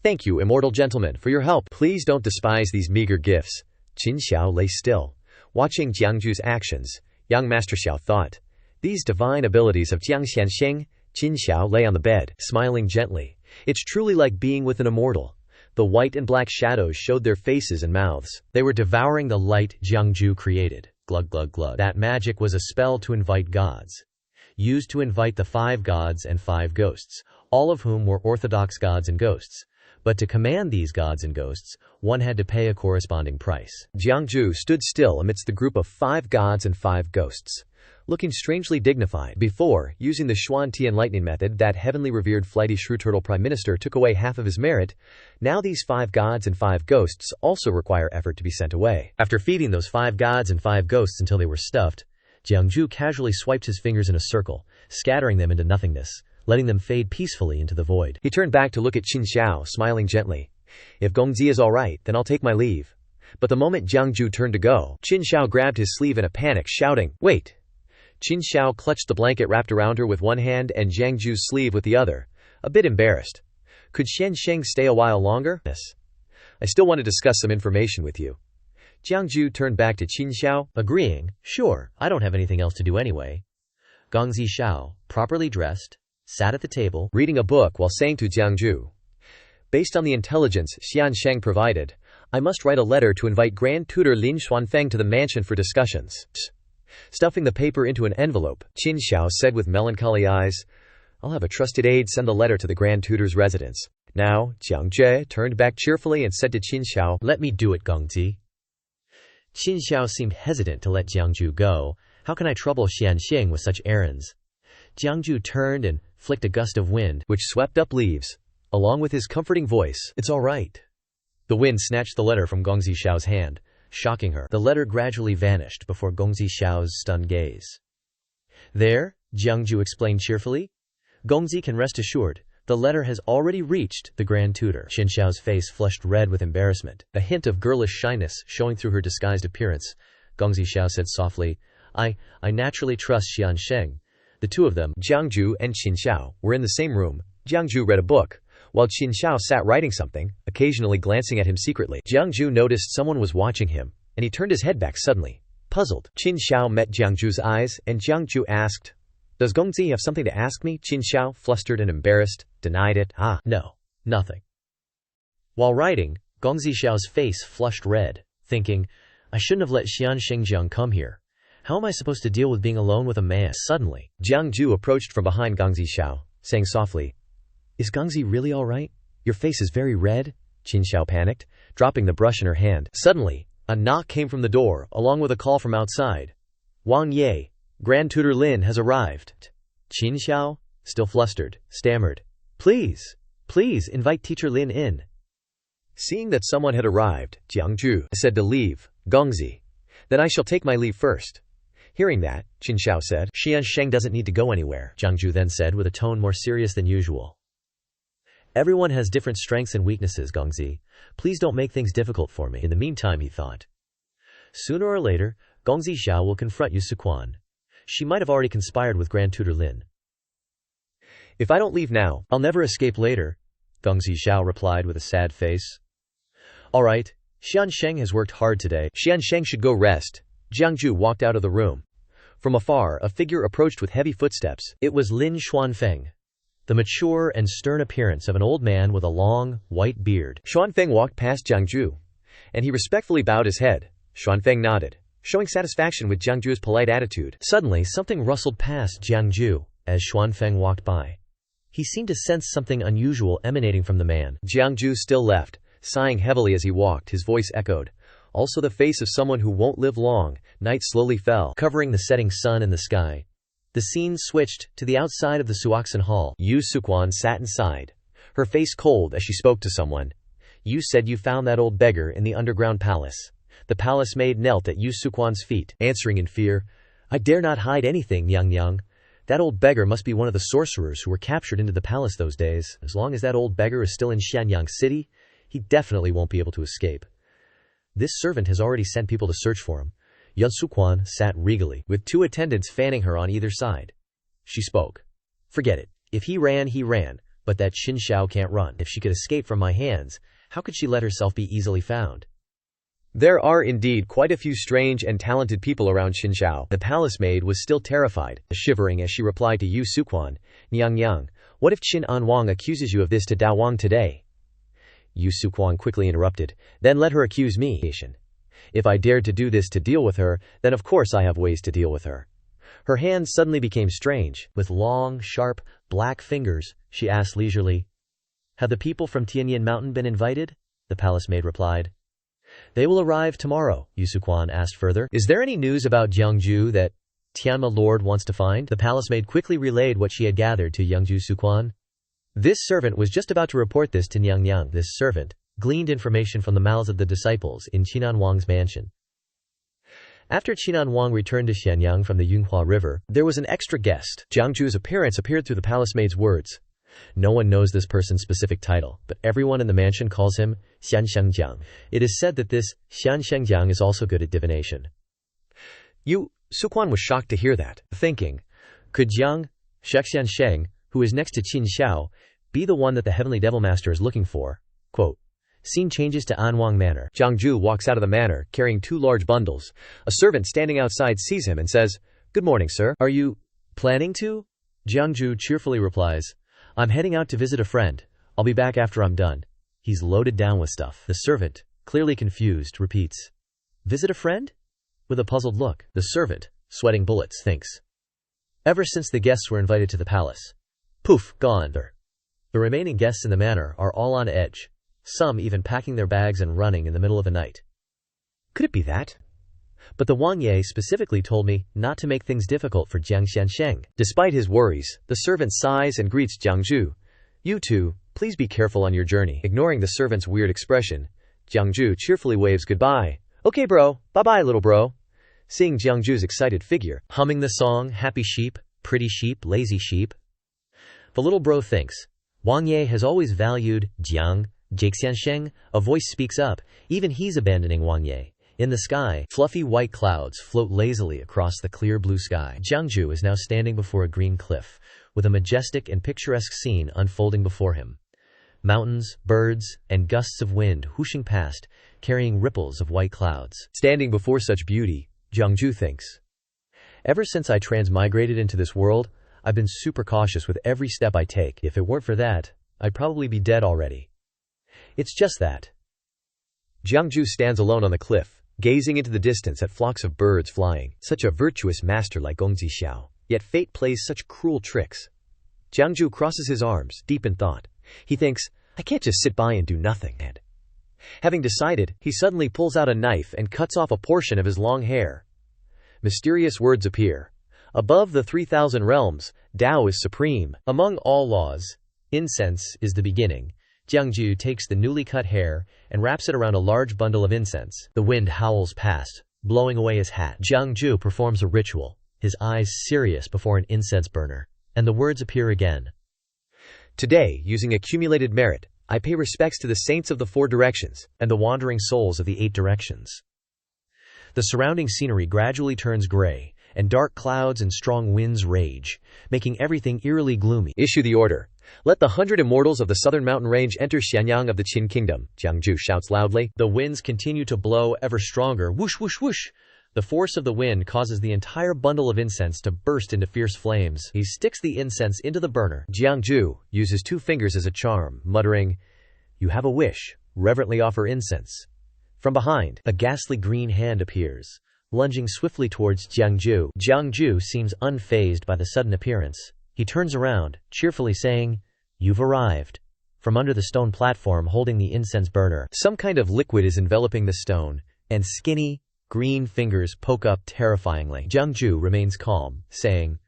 Thank you, immortal gentlemen, for your help. Please don't despise these meager gifts. Qin Xiao lay still, watching Jiangju's actions. Young Master Xiao thought, these divine abilities of Jiang Xianxing. Qin Xiao lay on the bed, smiling gently. It's truly like being with an immortal. The white and black shadows showed their faces and mouths. They were devouring the light Jiangju created. Glug glug glug. That magic was a spell to invite gods. Used to invite the 5 gods and 5 ghosts, all of whom were orthodox gods and ghosts. But to command these gods and ghosts, one had to pay a corresponding price. Jiangju stood still amidst the group of 5 gods and 5 ghosts, looking strangely dignified. Before, using the Xuan-Ti enlightening method, that heavenly revered flighty shrew turtle prime minister took away half of his merit. Now these 5 gods and 5 ghosts also require effort to be sent away. After feeding those 5 gods and 5 ghosts until they were stuffed, Jiangju casually swiped his fingers in a circle, scattering them into nothingness, letting them fade peacefully into the void. He turned back to look at Qin Xiao, smiling gently. If Gongzi is all right, then I'll take my leave. But the moment Jiangju turned to go, Qin Xiao grabbed his sleeve in a panic, shouting, Wait! Qin Xiao clutched the blanket wrapped around her with one hand and Jiangju's sleeve with the other, a bit embarrassed. Could Xianxing stay a while longer? Yes. I still want to discuss some information with you. Jiangju turned back to Qin Xiao, agreeing, Sure, I don't have anything else to do anyway. Gongzi Xiao, properly dressed, sat at the table, reading a book while saying to Jiangju, Based on the intelligence Xiansheng provided, I must write a letter to invite Grand Tutor Lin Xuanfeng to the mansion for discussions. Stuffing the paper into an envelope, Qin Xiao said with melancholy eyes, I'll have a trusted aide send the letter to the Grand Tutor's residence. Now, Jiangje turned back cheerfully and said to Qin Xiao, Let me do it, Gongzi. Qin Xiao seemed hesitant to let Jiangju go. How can I trouble Xianxing with such errands? Jiangju turned and flicked a gust of wind, which swept up leaves, along with his comforting voice. It's all right. The wind snatched the letter from Gongzi Xiao's hand, shocking her. The letter gradually vanished before Gongzi Xiao's stunned gaze. There, Jiangju explained cheerfully. Gongzi can rest assured, the letter has already reached the Grand Tutor. Xin Xiao's face flushed red with embarrassment, a hint of girlish shyness showing through her disguised appearance. Gongzi Xiao said softly, I naturally trust Xian Sheng. The two of them, Jiangju and Qin Xiao, were in the same room. Jiangju read a book, while Qin Xiao sat writing something, occasionally glancing at him secretly. Jiangju noticed someone was watching him, and he turned his head back suddenly, puzzled. Qin Xiao met Jiangju's eyes, and Jiangju asked, Does Gongzi have something to ask me? Qin Xiao, flustered and embarrassed, denied it. No, nothing. While writing, Gongzi Xiao's face flushed red, thinking, I shouldn't have let Xian Shengjiang come here. How am I supposed to deal with being alone with a man? Suddenly, Jiangju approached from behind Gongzi Xiao, saying softly, Is Gongzi really all right? Your face is very red. Qin Xiao panicked, dropping the brush in her hand. Suddenly, a knock came from the door, along with a call from outside. Wang Ye, Grand Tutor Lin has arrived. Qin Xiao, still flustered, stammered, Please invite Teacher Lin in. Seeing that someone had arrived, Jiangju said to leave. Gongzi, then I shall take my leave first. Hearing that, Qin Xiao said, Xian Sheng doesn't need to go anywhere. Jiangju then said with a tone more serious than usual. Everyone has different strengths and weaknesses, Gongzi. Please don't make things difficult for me. In the meantime, he thought, sooner or later, Gongzi Xiao will confront Yu Suquan. She might have already conspired with Grand Tutor Lin. If I don't leave now, I'll never escape later, Gongzi Xiao replied with a sad face. All right, Xian Sheng has worked hard today. Xian Sheng should go rest. Jiangju walked out of the room. From afar, a figure approached with heavy footsteps. It was Lin Xuanfeng, the mature and stern appearance of an old man with a long, white beard. Xuanfeng walked past Jiangju, and he respectfully bowed his head. Xuanfeng nodded, showing satisfaction with Jiangju's polite attitude. Suddenly, something rustled past Jiangju as Xuanfeng walked by. He seemed to sense something unusual emanating from the man. Jiangju still left, sighing heavily as he walked. His voice echoed, also the face of someone who won't live long. Night slowly fell, covering the setting sun in the sky. The scene switched to the outside of the Suoxin Hall. Yu Suquan sat inside, her face cold as she spoke to someone. You said you found that old beggar in the underground palace. The palace maid knelt at Yu Suquan's feet, answering in fear, I dare not hide anything, Yang. That old beggar must be one of the sorcerers who were captured into the palace those days. As long as that old beggar is still in Xianyang City, he definitely won't be able to escape. This servant has already sent people to search for him. Yun Suquan sat regally, with two attendants fanning her on either side. She spoke. Forget it. If he ran, but that Qin Xiao can't run. If she could escape from my hands, how could she let herself be easily found? There are indeed quite a few strange and talented people around Qin Xiao. The palace maid was still terrified, shivering as she replied to Yu Suquan, Yang, what if Qin Anwang accuses you of this to Dao Wang today? Yu Suquan quickly interrupted, then let her accuse me. If I dared to do this to deal with her, then of course I have ways to deal with her. Her hands suddenly became strange, with long, sharp, black fingers. She asked leisurely, Have the people from Tianyin Mountain been invited? The palace maid replied. They will arrive tomorrow. Yu Suquan asked further, Is there any news about Jiangju that Tianma Lord wants to find? The palace maid quickly relayed what she had gathered to young Yu Suquan. This servant was just about to report this to Yang. This servant gleaned information from the mouths of the disciples in Qinan Wang's mansion. After Qinan Wang returned to Xianyang from the Yunhua River, there was an extra guest. Jiangju's appearance appeared through the palace maid's words. No one knows this person's specific title, but everyone in the mansion calls him Xian Shengjiang. It is said that this Xian Shengjiang is also good at divination. Yu Suquan was shocked to hear that, thinking, could Jiang Shexian Sheng, who is next to Qin Xiao, be the one that the heavenly devil master is looking for? Quote, Scene changes to Anwang Manor. Jiangju walks out of the manor, carrying two large bundles. A servant standing outside sees him and says, Good morning, sir. Are you planning to? Jiangju cheerfully replies, I'm heading out to visit a friend. I'll be back after I'm done. He's loaded down with stuff. The servant, clearly confused, repeats, Visit a friend? With a puzzled look, the servant, sweating bullets, thinks, Ever since the guests were invited to the palace. Poof, gone. The remaining guests in the manor are all on edge, some even packing their bags and running in the middle of the night. Could it be that? But the Wang Ye specifically told me not to make things difficult for Jiang Xiansheng. Despite his worries, the servant sighs and greets Jiangju. You two, please be careful on your journey. Ignoring the servant's weird expression, Jiangju cheerfully waves goodbye. Okay bro, bye-bye little bro. Seeing Jiangju's excited figure, humming the song, happy sheep, pretty sheep, lazy sheep. The little bro thinks, Wang Ye has always valued Jiang, Jixiansheng, a voice speaks up, even he's abandoning Wang Ye. In the sky, fluffy white clouds float lazily across the clear blue sky. Jiangju is now standing before a green cliff, with a majestic and picturesque scene unfolding before him. Mountains, birds, and gusts of wind whooshing past, carrying ripples of white clouds. Standing before such beauty, Jiangju thinks, ever since I transmigrated into this world, I've been super cautious with every step I take. If it weren't for that, I'd probably be dead already. It's just that. Jiangju stands alone on the cliff, gazing into the distance at flocks of birds flying. Such a virtuous master like Gong Zixiao. Yet fate plays such cruel tricks. Jiangju crosses his arms, deep in thought. He thinks, I can't just sit by and do nothing. And having decided, he suddenly pulls out a knife and cuts off a portion of his long hair. Mysterious words appear. Above the 3,000 realms, Tao is supreme. Among all laws, incense is the beginning. Jiangju takes the newly cut hair and wraps it around a large bundle of incense. The wind howls past, blowing away his hat. Jiangju performs a ritual, his eyes serious before an incense burner, and the words appear again. Today, using accumulated merit, I pay respects to the saints of the 4 directions, and the wandering souls of the 8 directions. The surrounding scenery gradually turns gray, and dark clouds and strong winds rage, making everything eerily gloomy. Issue the order. Let the 100 immortals of the southern mountain range enter Xianyang of the Qin kingdom, Jiangju shouts loudly. The winds continue to blow ever stronger, whoosh whoosh whoosh. The force of the wind causes the entire bundle of incense to burst into fierce flames. He sticks the incense into the burner. Jiangju uses 2 fingers as a charm, muttering, You have a wish, reverently offer incense. From behind, a ghastly green hand appears, lunging swiftly towards Jiangju. Jiangju seems unfazed by the sudden appearance. He turns around, cheerfully saying, You've arrived. From under the stone platform holding the incense burner, some kind of liquid is enveloping the stone, and skinny, green fingers poke up terrifyingly. Jiangju remains calm, saying,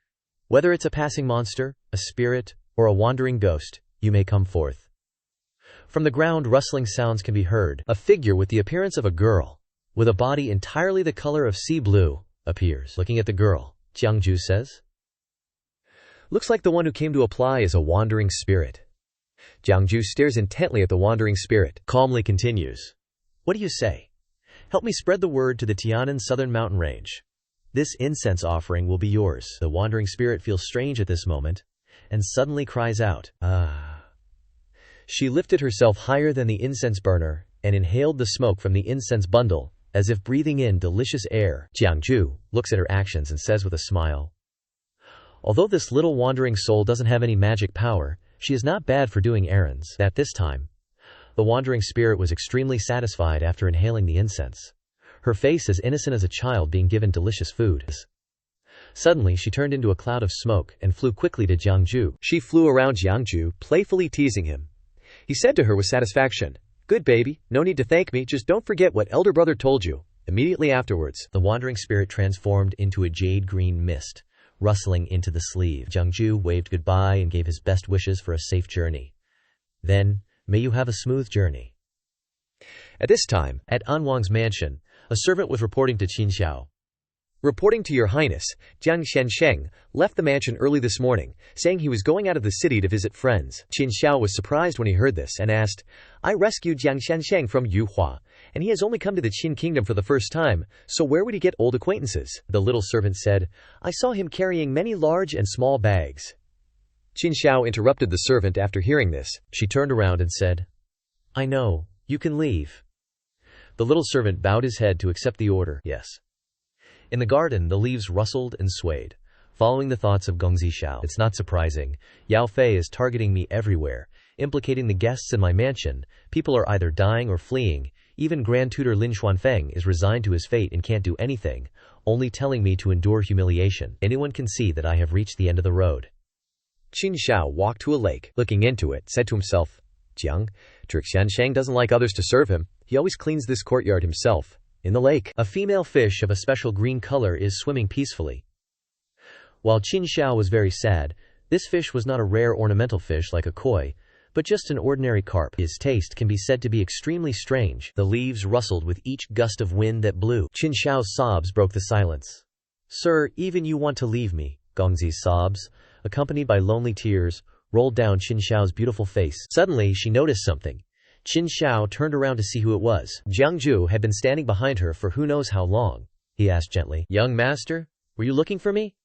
Whether it's a passing monster, a spirit, or a wandering ghost, you may come forth. From the ground rustling sounds can be heard. A figure with the appearance of a girl, with a body entirely the color of sea blue, appears. Looking at the girl, Jiangju says, Looks like the one who came to apply is a wandering spirit. Jiangju stares intently at the wandering spirit, calmly continues, What do you say? Help me spread the word to the Tianan southern mountain range. This incense offering will be yours. The wandering spirit feels strange at this moment, and suddenly cries out, Ah. She lifted herself higher than the incense burner, and inhaled the smoke from the incense bundle, as if breathing in delicious air. Jiangju looks at her actions and says with a smile, Although this little wandering soul doesn't have any magic power, she is not bad for doing errands. At this time, the wandering spirit was extremely satisfied after inhaling the incense. Her face as innocent as a child being given delicious food. Suddenly she turned into a cloud of smoke and flew quickly to Jiangju. She flew around Jiangju, playfully teasing him. He said to her with satisfaction, Good baby, no need to thank me, just don't forget what elder brother told you. Immediately afterwards, the wandering spirit transformed into a jade green mist, rustling into the sleeve. Jiangju waved goodbye and gave his best wishes for a safe journey. Then, may you have a smooth journey. At this time, at Anwang's mansion, a servant was reporting to Qin Xiao. Reporting to Your Highness, Jiang Shensheng left the mansion early this morning, saying he was going out of the city to visit friends. Qin Xiao was surprised when he heard this and asked, I rescued Jiang Shensheng from Yu Hua, and he has only come to the Qin kingdom for the first time, so where would he get old acquaintances? The little servant said, I saw him carrying many large and small bags. Qin Xiao interrupted the servant after hearing this. She turned around and said, I know, you can leave. The little servant bowed his head to accept the order. Yes. In the garden, the leaves rustled and swayed, following the thoughts of Gong Zixiao. It's not surprising. Yao Fei is targeting me everywhere, implicating the guests in my mansion. People are either dying or fleeing. Even Grand Tutor Lin Xuanfeng is resigned to his fate and can't do anything, only telling me to endure humiliation. Anyone can see that I have reached the end of the road. Qin Xiao walked to a lake, looking into it, said to himself, Jiang, Xiansheng doesn't like others to serve him. He always cleans this courtyard himself. In the lake, a female fish of a special green color is swimming peacefully. While Qin Xiao was very sad, this fish was not a rare ornamental fish like a koi, but just an ordinary carp. His taste can be said to be extremely strange. The leaves rustled with each gust of wind that blew. Qin Xiao's sobs broke the silence. Sir, even you want to leave me. Gongzi's sobs, accompanied by lonely tears, rolled down Qin Xiao's beautiful face. Suddenly, she noticed something. Qin Xiao turned around to see who it was. Jiang Zhu had been standing behind her for who knows how long. He asked gently, "Young master, were you looking for me?"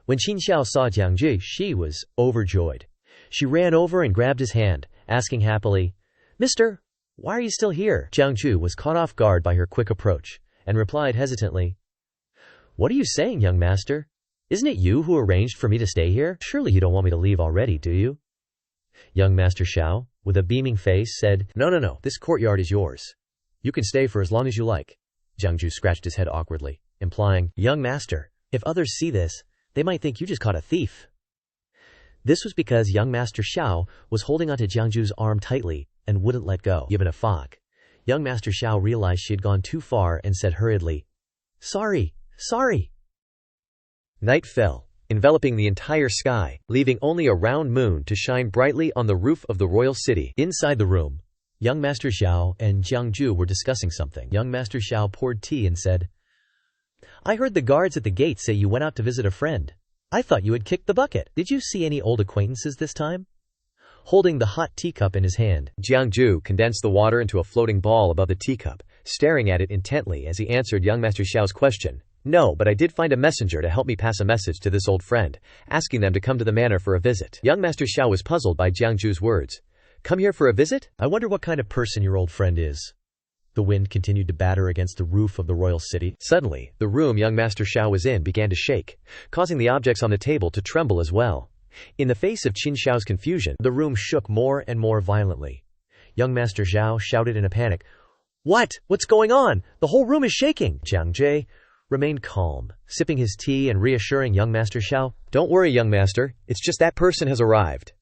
When Qin Xiao saw Jiang Zhu, she was overjoyed. She ran over and grabbed his hand, asking happily, "Mister, why are you still here?" Jiang Zhu was caught off guard by her quick approach, and replied hesitantly, "What are you saying, young master? Isn't it you who arranged for me to stay here? Surely you don't want me to leave already, do you?" Young Master Xiao, with a beaming face, said, No, this courtyard is yours. You can stay for as long as you like." Jiang Zhu scratched his head awkwardly, implying, "Young master, if others see this, they might think you just caught a thief." This was because young Master Xiao was holding onto Jiang Zhu's arm tightly and wouldn't let go. Given a fog, young Master Xiao realized she had gone too far and said hurriedly, Sorry. Night fell, enveloping the entire sky, leaving only a round moon to shine brightly on the roof of the royal city. Inside the room, young Master Xiao and Jiang Zhu were discussing something. Young Master Xiao poured tea and said, "I heard the guards at the gate say you went out to visit a friend. I thought you had kicked the bucket. Did you see any old acquaintances this time?" Holding the hot teacup in his hand, Jiang Zhu condensed the water into a floating ball above the teacup, staring at it intently as he answered young Master Xiao's question. "No, but I did find a messenger to help me pass a message to this old friend, asking them to come to the manor for a visit." Young Master Xiao was puzzled by Jiang Zhu's words. "Come here for a visit? I wonder what kind of person your old friend is." The wind continued to batter against the roof of the royal city. Suddenly, the room young Master Xiao was in began to shake, causing the objects on the table to tremble as well. In the face of Qin Xiao's confusion, the room shook more and more violently. Young Master Xiao shouted in a panic, What's going on? The whole room is shaking!" Jiang Zhe remained calm, sipping his tea and reassuring young Master Xiao, "Don't worry, young master, it's just that person has arrived."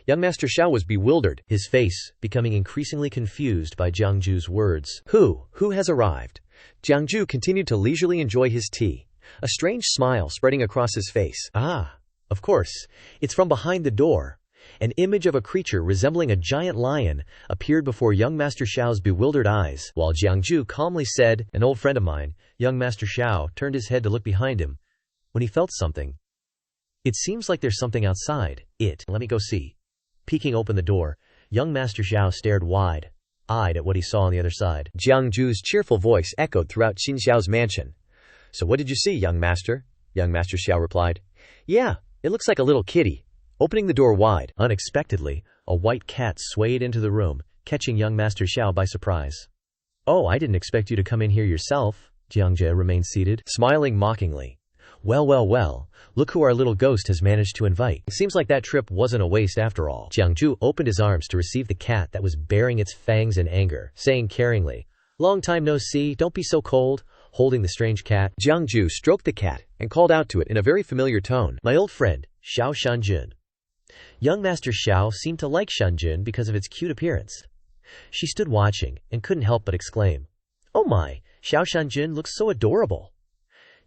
Young Master Xiao was bewildered, his face becoming increasingly confused by Jiang Zhu's words. Who has arrived?" Jiang Zhu continued to leisurely enjoy his tea, a strange smile spreading across his face. "Ah, of course, it's from behind the door." An image of a creature resembling a giant lion appeared before young Master Xiao's bewildered eyes, while Jiang Zhu calmly said, "An old friend of mine." Young Master Xiao turned his head to look behind him, when he felt something. "It seems like there's something outside. Let me go see." Peeking open the door, young Master Xiao stared wide-eyed at what he saw on the other side. Jiang Zhu's cheerful voice echoed throughout Qin Xiao's mansion. "So what did you see, young master?" Young Master Xiao replied, "Yeah, it looks like a little kitty." Opening the door wide, unexpectedly, a white cat swayed into the room, catching young Master Xiao by surprise. "Oh, I didn't expect you to come in here yourself." Jiang Zhe remained seated, smiling mockingly. Well, look who our little ghost has managed to invite. It seems like that trip wasn't a waste after all." Jiang Zhu opened his arms to receive the cat that was baring its fangs in anger, saying caringly, "Long time no see, don't be so cold." Holding the strange cat, Jiang Zhu stroked the cat and called out to it in a very familiar tone, "My old friend, Xiao Shanjun." Young Master Xiao seemed to like Shanjun because of its cute appearance. She stood watching and couldn't help but exclaim, "Oh my, Xiao Shanjun looks so adorable."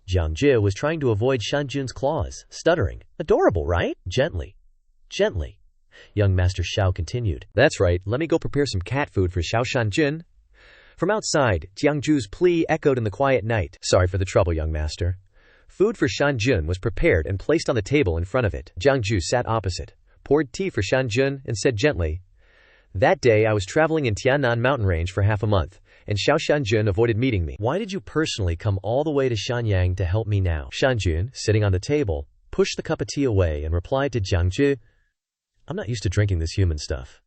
Jiang Zhe was trying to avoid Shanjun's claws, stuttering, "Adorable, right?" Gently. Young Master Xiao continued, "That's right, let me go prepare some cat food for Xiao Shanjun." From outside, Jiang Zhu's plea echoed in the quiet night. "Sorry for the trouble, young master." Food for Shanjun was prepared and placed on the table in front of it. Jiang Zhu sat opposite, poured tea for Shanjun, and said gently, "That day I was traveling in Tiannan mountain range for half a month, and Xiao Shanjun avoided meeting me. Why did you personally come all the way to Shanyang to help me now?" Shanjun, sitting on the table, pushed the cup of tea away and replied to Jiang Zhu, "I'm not used to drinking this human stuff."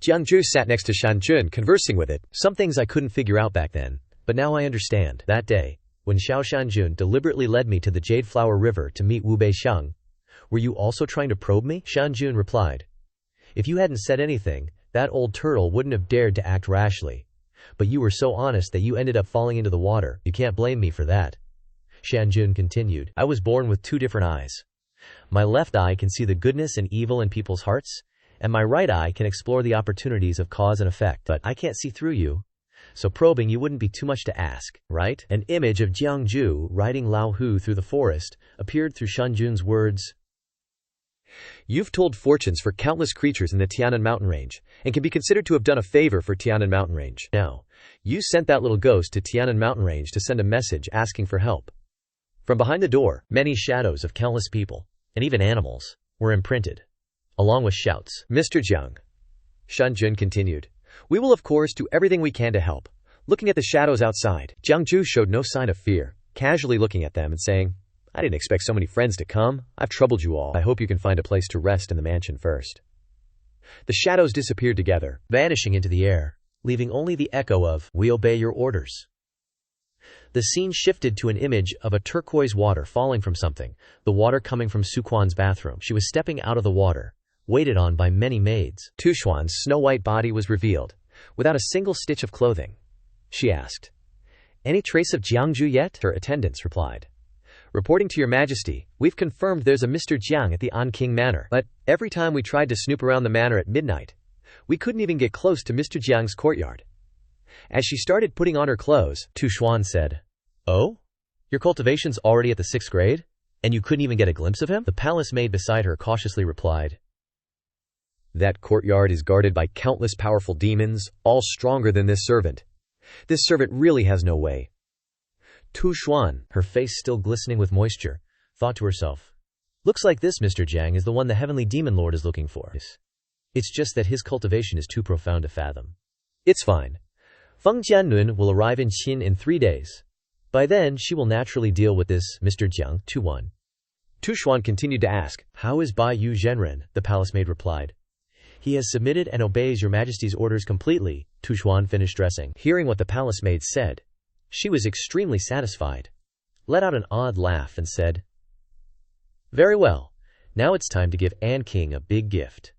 Jiang Zhu sat next to Shanjun, conversing with it. "Some things I couldn't figure out back then, but now I understand. That day, when Xiao Shanjun deliberately led me to the Jade Flower River to meet Wu Beixiang, were you also trying to probe me?" Shanjun replied, "If you hadn't said anything, that old turtle wouldn't have dared to act rashly. But you were so honest that you ended up falling into the water. You can't blame me for that." Shanjun continued, "I was born with two different eyes. My left eye can see the goodness and evil in people's hearts, and my right eye can explore the opportunities of cause and effect. But I can't see through you. So probing you wouldn't be too much to ask, right?" An image of Jiang Zhu riding Lao Hu through the forest appeared through Shanjun's words. You've told fortunes for countless creatures in the Tianan mountain range, and can be considered to have done a favor for Tianan mountain range. Now, you sent that little ghost to Tianan mountain range to send a message asking for help. From behind the door, many shadows of countless people, and even animals, were imprinted, along with shouts. Mr. Jiang, Shan Jun continued, we will of course do everything we can to help. Looking at the shadows outside, Jiang Ju showed no sign of fear, casually looking at them and saying, I didn't expect so many friends to come. I've troubled you all. I hope you can find a place to rest in the mansion first. The shadows disappeared together, vanishing into the air, leaving only the echo of, we obey your orders. The scene shifted to an image of a turquoise water falling from something, the water coming from Su Quan's bathroom. She was stepping out of the water, waited on by many maids. Tu Xuan's snow-white body was revealed, without a single stitch of clothing. She asked, any trace of Jiangju yet? Her attendants replied, reporting to your majesty, we've confirmed there's a Mr. Jiang at the An King Manor, but every time we tried to snoop around the manor at midnight, we couldn't even get close to Mr. Jiang's courtyard. As she started putting on her clothes, Tu Xuan said, oh? Your cultivation's already at the 6th grade? And you couldn't even get a glimpse of him? The palace maid beside her cautiously replied, that courtyard is guarded by countless powerful demons, all stronger than this servant. This servant really has no way. Tu Xuan, her face still glistening with moisture, thought to herself, looks like this Mr. Jiang is the one the heavenly demon lord is looking for. It's just that his cultivation is too profound to fathom. It's fine. Feng Jianlun will arrive in Qin in 3 days. By then, she will naturally deal with this Mr. Jiang. Tu Xuan continued to ask, how is Bai Yu Zhenren? The palace maid replied, he has submitted and obeys your majesty's orders completely. Tu Xuan finished dressing. Hearing what the palace maid said, she was extremely satisfied, let out an odd laugh and said, very well, now it's time to give An King a big gift.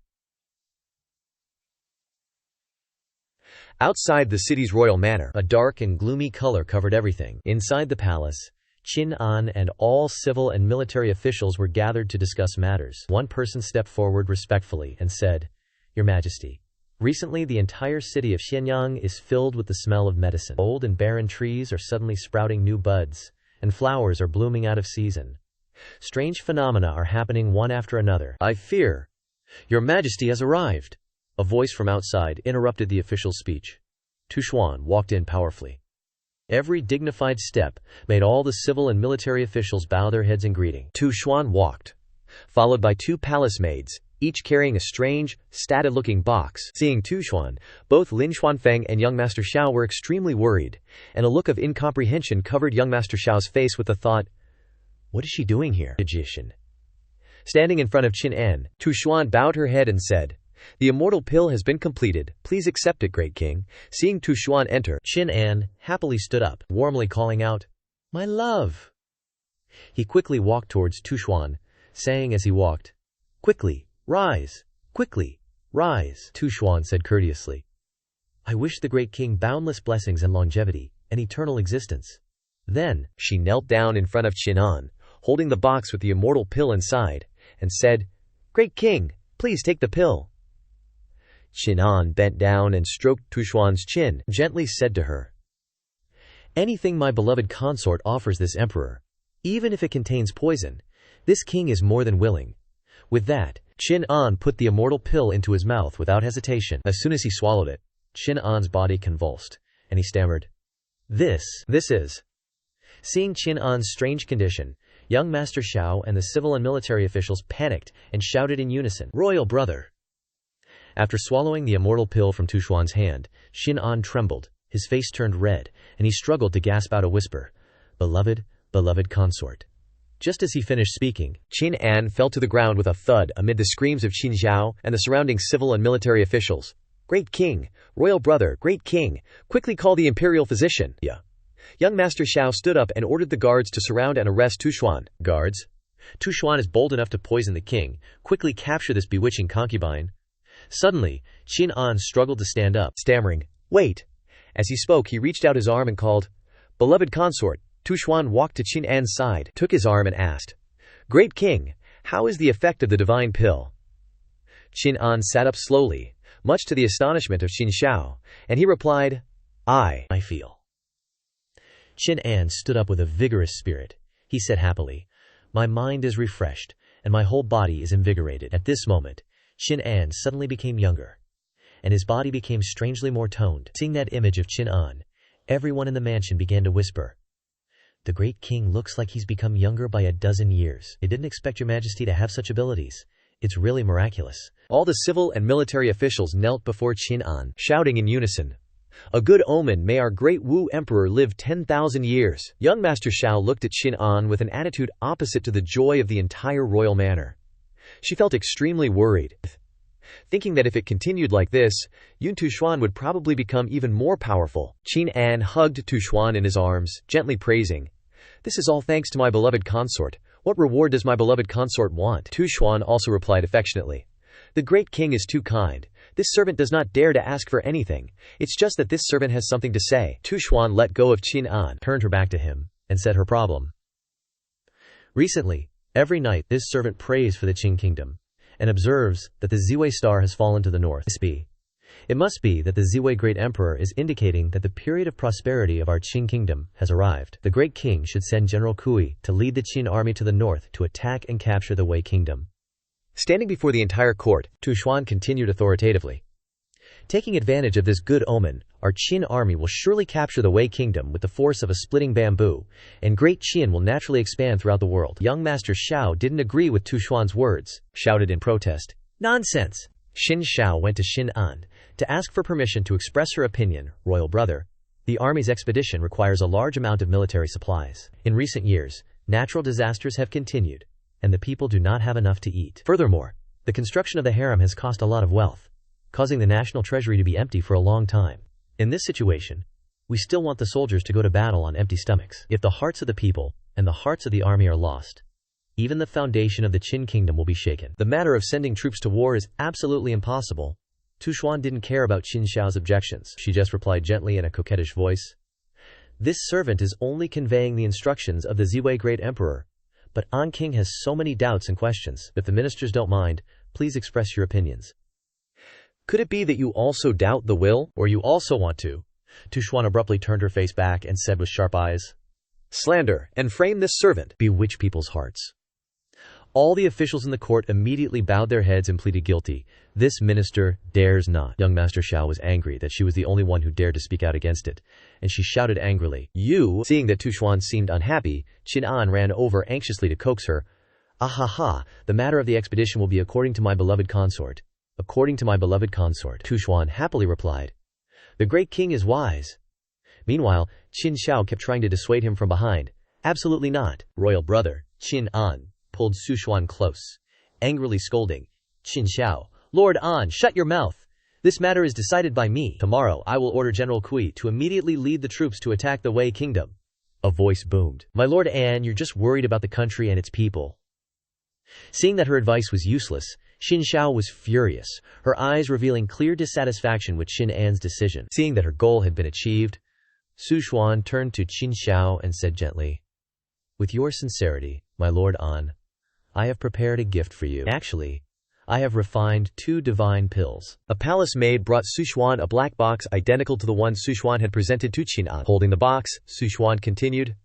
Outside the city's royal manor, a dark and gloomy color covered everything. Inside the palace, Qin An and all civil and military officials were gathered to discuss matters. One person stepped forward respectfully and said, your majesty, recently the entire city of Xianyang is filled with the smell of medicine. Old and barren trees are suddenly sprouting new buds, and flowers are blooming out of season. Strange phenomena are happening one after another. I fear, your majesty has arrived. A voice from outside interrupted the official's speech. Tu Xuan walked in powerfully. Every dignified step made all the civil and military officials bow their heads in greeting. Tu Xuan walked, followed by 2 palace maids, each carrying a strange, statted-looking box. Seeing Tu Xuan, both Lin Xuanfeng and young Master Xiao were extremely worried, and a look of incomprehension covered young Master Xiao's face with the thought, what is she doing here? Magician. Standing in front of Qin An, Tu Xuan bowed her head and said, the immortal pill has been completed, please accept it, great king. Seeing Tu Xuan enter, Qin An happily stood up, warmly calling out, my love. He quickly walked towards Tu Xuan, saying as he walked, quickly, rise, quickly, rise. Tu Xuan said courteously, I wish the great king boundless blessings and longevity, and eternal existence. Then, she knelt down in front of Qin An, holding the box with the immortal pill inside, and said, great king, please take the pill. Qin An bent down and stroked Tu Xuan's chin, gently said to her, anything my beloved consort offers this emperor, even if it contains poison, this king is more than willing. With that, Qin An put the immortal pill into his mouth without hesitation. As soon as he swallowed it, Qin An's body convulsed, and he stammered, this is. Seeing Qin An's strange condition, young Master Xiao and the civil and military officials panicked and shouted in unison, royal brother. After swallowing the immortal pill from Tu Xuan's hand, Qin An trembled, his face turned red, and he struggled to gasp out a whisper, beloved, beloved consort. Just as he finished speaking, Qin An fell to the ground with a thud amid the screams of Qin Zhao and the surrounding civil and military officials. Great king, royal brother, great king, quickly call the imperial physician. Yeah. Young Master Xiao stood up and ordered the guards to surround and arrest Tu Xuan. Guards, Tu Xuan is bold enough to poison the king, quickly capture this bewitching concubine. Suddenly, Qin An struggled to stand up, stammering, wait. As he spoke, he reached out his arm and called, beloved consort. Tu Xuan walked to Qin An's side, took his arm and asked, great king, how is the effect of the divine pill? Qin An sat up slowly, much to the astonishment of Qin Xiao, and he replied, I feel. Qin An stood up with a vigorous spirit. He said happily, my mind is refreshed, and my whole body is invigorated. At this moment, Qin An suddenly became younger, and his body became strangely more toned. Seeing that image of Qin An, everyone in the mansion began to whisper, "The great king looks like he's become younger by a dozen years. I didn't expect your majesty to have such abilities. It's really miraculous." All the civil and military officials knelt before Qin An, shouting in unison, "A good omen, may our great Wu emperor live 10,000 years. Young Master Xiao looked at Qin An with an attitude opposite to the joy of the entire royal manor. She felt extremely worried, thinking that if it continued like this, Yun Tuxuan would probably become even more powerful. Qin An hugged Tuxuan in his arms, gently praising, "This is all thanks to my beloved consort. What reward does my beloved consort want?" Tuxuan also replied affectionately, "The great king is too kind. This servant does not dare to ask for anything. It's just that this servant has something to say." Tuxuan let go of Qin An, turned her back to him, and said her problem. Recently, every night this servant prays for the Qing kingdom, and observes that the Ziwei star has fallen to the north. It must be that the Ziwei great emperor is indicating that the period of prosperity of our Qing kingdom has arrived. The great king should send General Kui to lead the Qin army to the north to attack and capture the Wei kingdom. Standing before the entire court, Tuxuan continued authoritatively, "Taking advantage of this good omen, our Qin army will surely capture the Wei kingdom with the force of a splitting bamboo, and great Qin will naturally expand throughout the world." Young Master Xiao didn't agree with Tuxuan's words, shouted in protest, "Nonsense!" Xin Xiao went to Qin An to ask for permission to express her opinion. "Royal brother, the army's expedition requires a large amount of military supplies. In recent years, natural disasters have continued, and the people do not have enough to eat. Furthermore, the construction of the harem has cost a lot of wealth, causing the national treasury to be empty for a long time. In this situation, we still want the soldiers to go to battle on empty stomachs. If the hearts of the people and the hearts of the army are lost, even the foundation of the Qin kingdom will be shaken. The matter of sending troops to war is absolutely impossible." Tuxuan didn't care about Qin Xiao's objections. She just replied gently in a coquettish voice, "This servant is only conveying the instructions of the Ziwei great emperor, but An King has so many doubts and questions. If the ministers don't mind, please express your opinions." "Could it be that you also doubt the will, or you also want to?" Tuxuan abruptly turned her face back and said with sharp eyes, "Slander, and frame this servant, bewitch people's hearts." All the officials in the court immediately bowed their heads and pleaded guilty. "This minister dares not." Young Master Xiao was angry that she was the only one who dared to speak out against it, and she shouted angrily, "You!" Seeing that Tuxuan seemed unhappy, Qin An ran over anxiously to coax her. "Ahaha, the matter of the expedition will be according to my beloved consort." "According to my beloved consort," Tuxuan happily replied. "The great king is wise." Meanwhile, Qin Xiao kept trying to dissuade him from behind. "Absolutely not, royal brother." Qin An pulled Tuxuan close, angrily scolding, "Qin Xiao, Lord An, shut your mouth. This matter is decided by me. Tomorrow I will order General Kui to immediately lead the troops to attack the Wei kingdom." A voice boomed, "My Lord An, you're just worried about the country and its people." Seeing that her advice was useless, Xin Xiao was furious, her eyes revealing clear dissatisfaction with Qin An's decision. Seeing that her goal had been achieved, Tuxuan turned to Qin Xiao and said gently, "With your sincerity, my Lord An, I have prepared a gift for you. Actually, I have refined 2 divine pills." A palace maid brought Tuxuan a black box identical to the one Tuxuan had presented to Qin An. Holding the box, Tuxuan continued,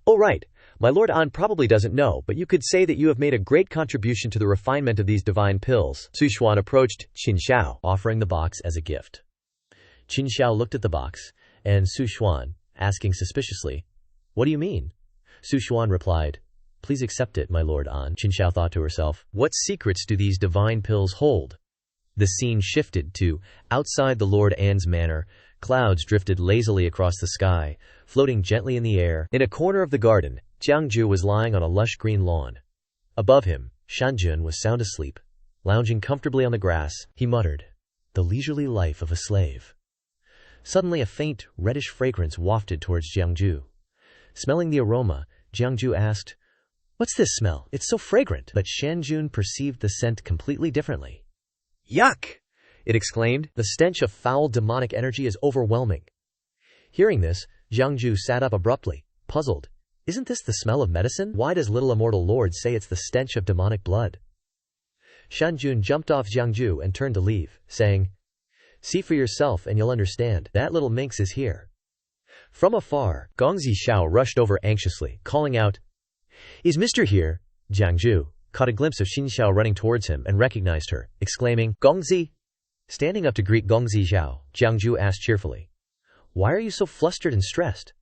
"Oh right, my Lord An probably doesn't know, but you could say that you have made a great contribution to the refinement of these divine pills." Tuxuan approached Qin Xiao, offering the box as a gift. Qin Xiao looked at the box, and Tuxuan, asking suspiciously, "What do you mean?" Tuxuan replied, "Please accept it, my Lord An." Qin Xiao thought to herself, what secrets do these divine pills hold? The scene shifted to outside the Lord An's manor. Clouds drifted lazily across the sky, floating gently in the air. In a corner of the garden, Jiangju was lying on a lush green lawn. Above him, Shanjun was sound asleep, lounging comfortably on the grass. He muttered, "The leisurely life of a slave." Suddenly a faint, reddish fragrance wafted towards Jiangju. Smelling the aroma, Jiangju asked, "What's this smell? It's so fragrant." But Shanjun perceived the scent completely differently. "Yuck!" it exclaimed. "The stench of foul demonic energy is overwhelming." Hearing this, Jiangju sat up abruptly, puzzled. "Isn't this the smell of medicine? Why does little immortal lord say it's the stench of demonic blood?" Shanjun jumped off Jiangju and turned to leave, saying, "See for yourself and you'll understand. That little minx is here." From afar, Gongzi Xiao rushed over anxiously, calling out, "Is Mr. here?" Jiangju, caught a glimpse of Xin Xiao running towards him and recognized her, exclaiming, "Gongzi!" Standing up to greet Gongzi Xiao, Jiangju asked cheerfully, "Why are you so flustered and stressed?"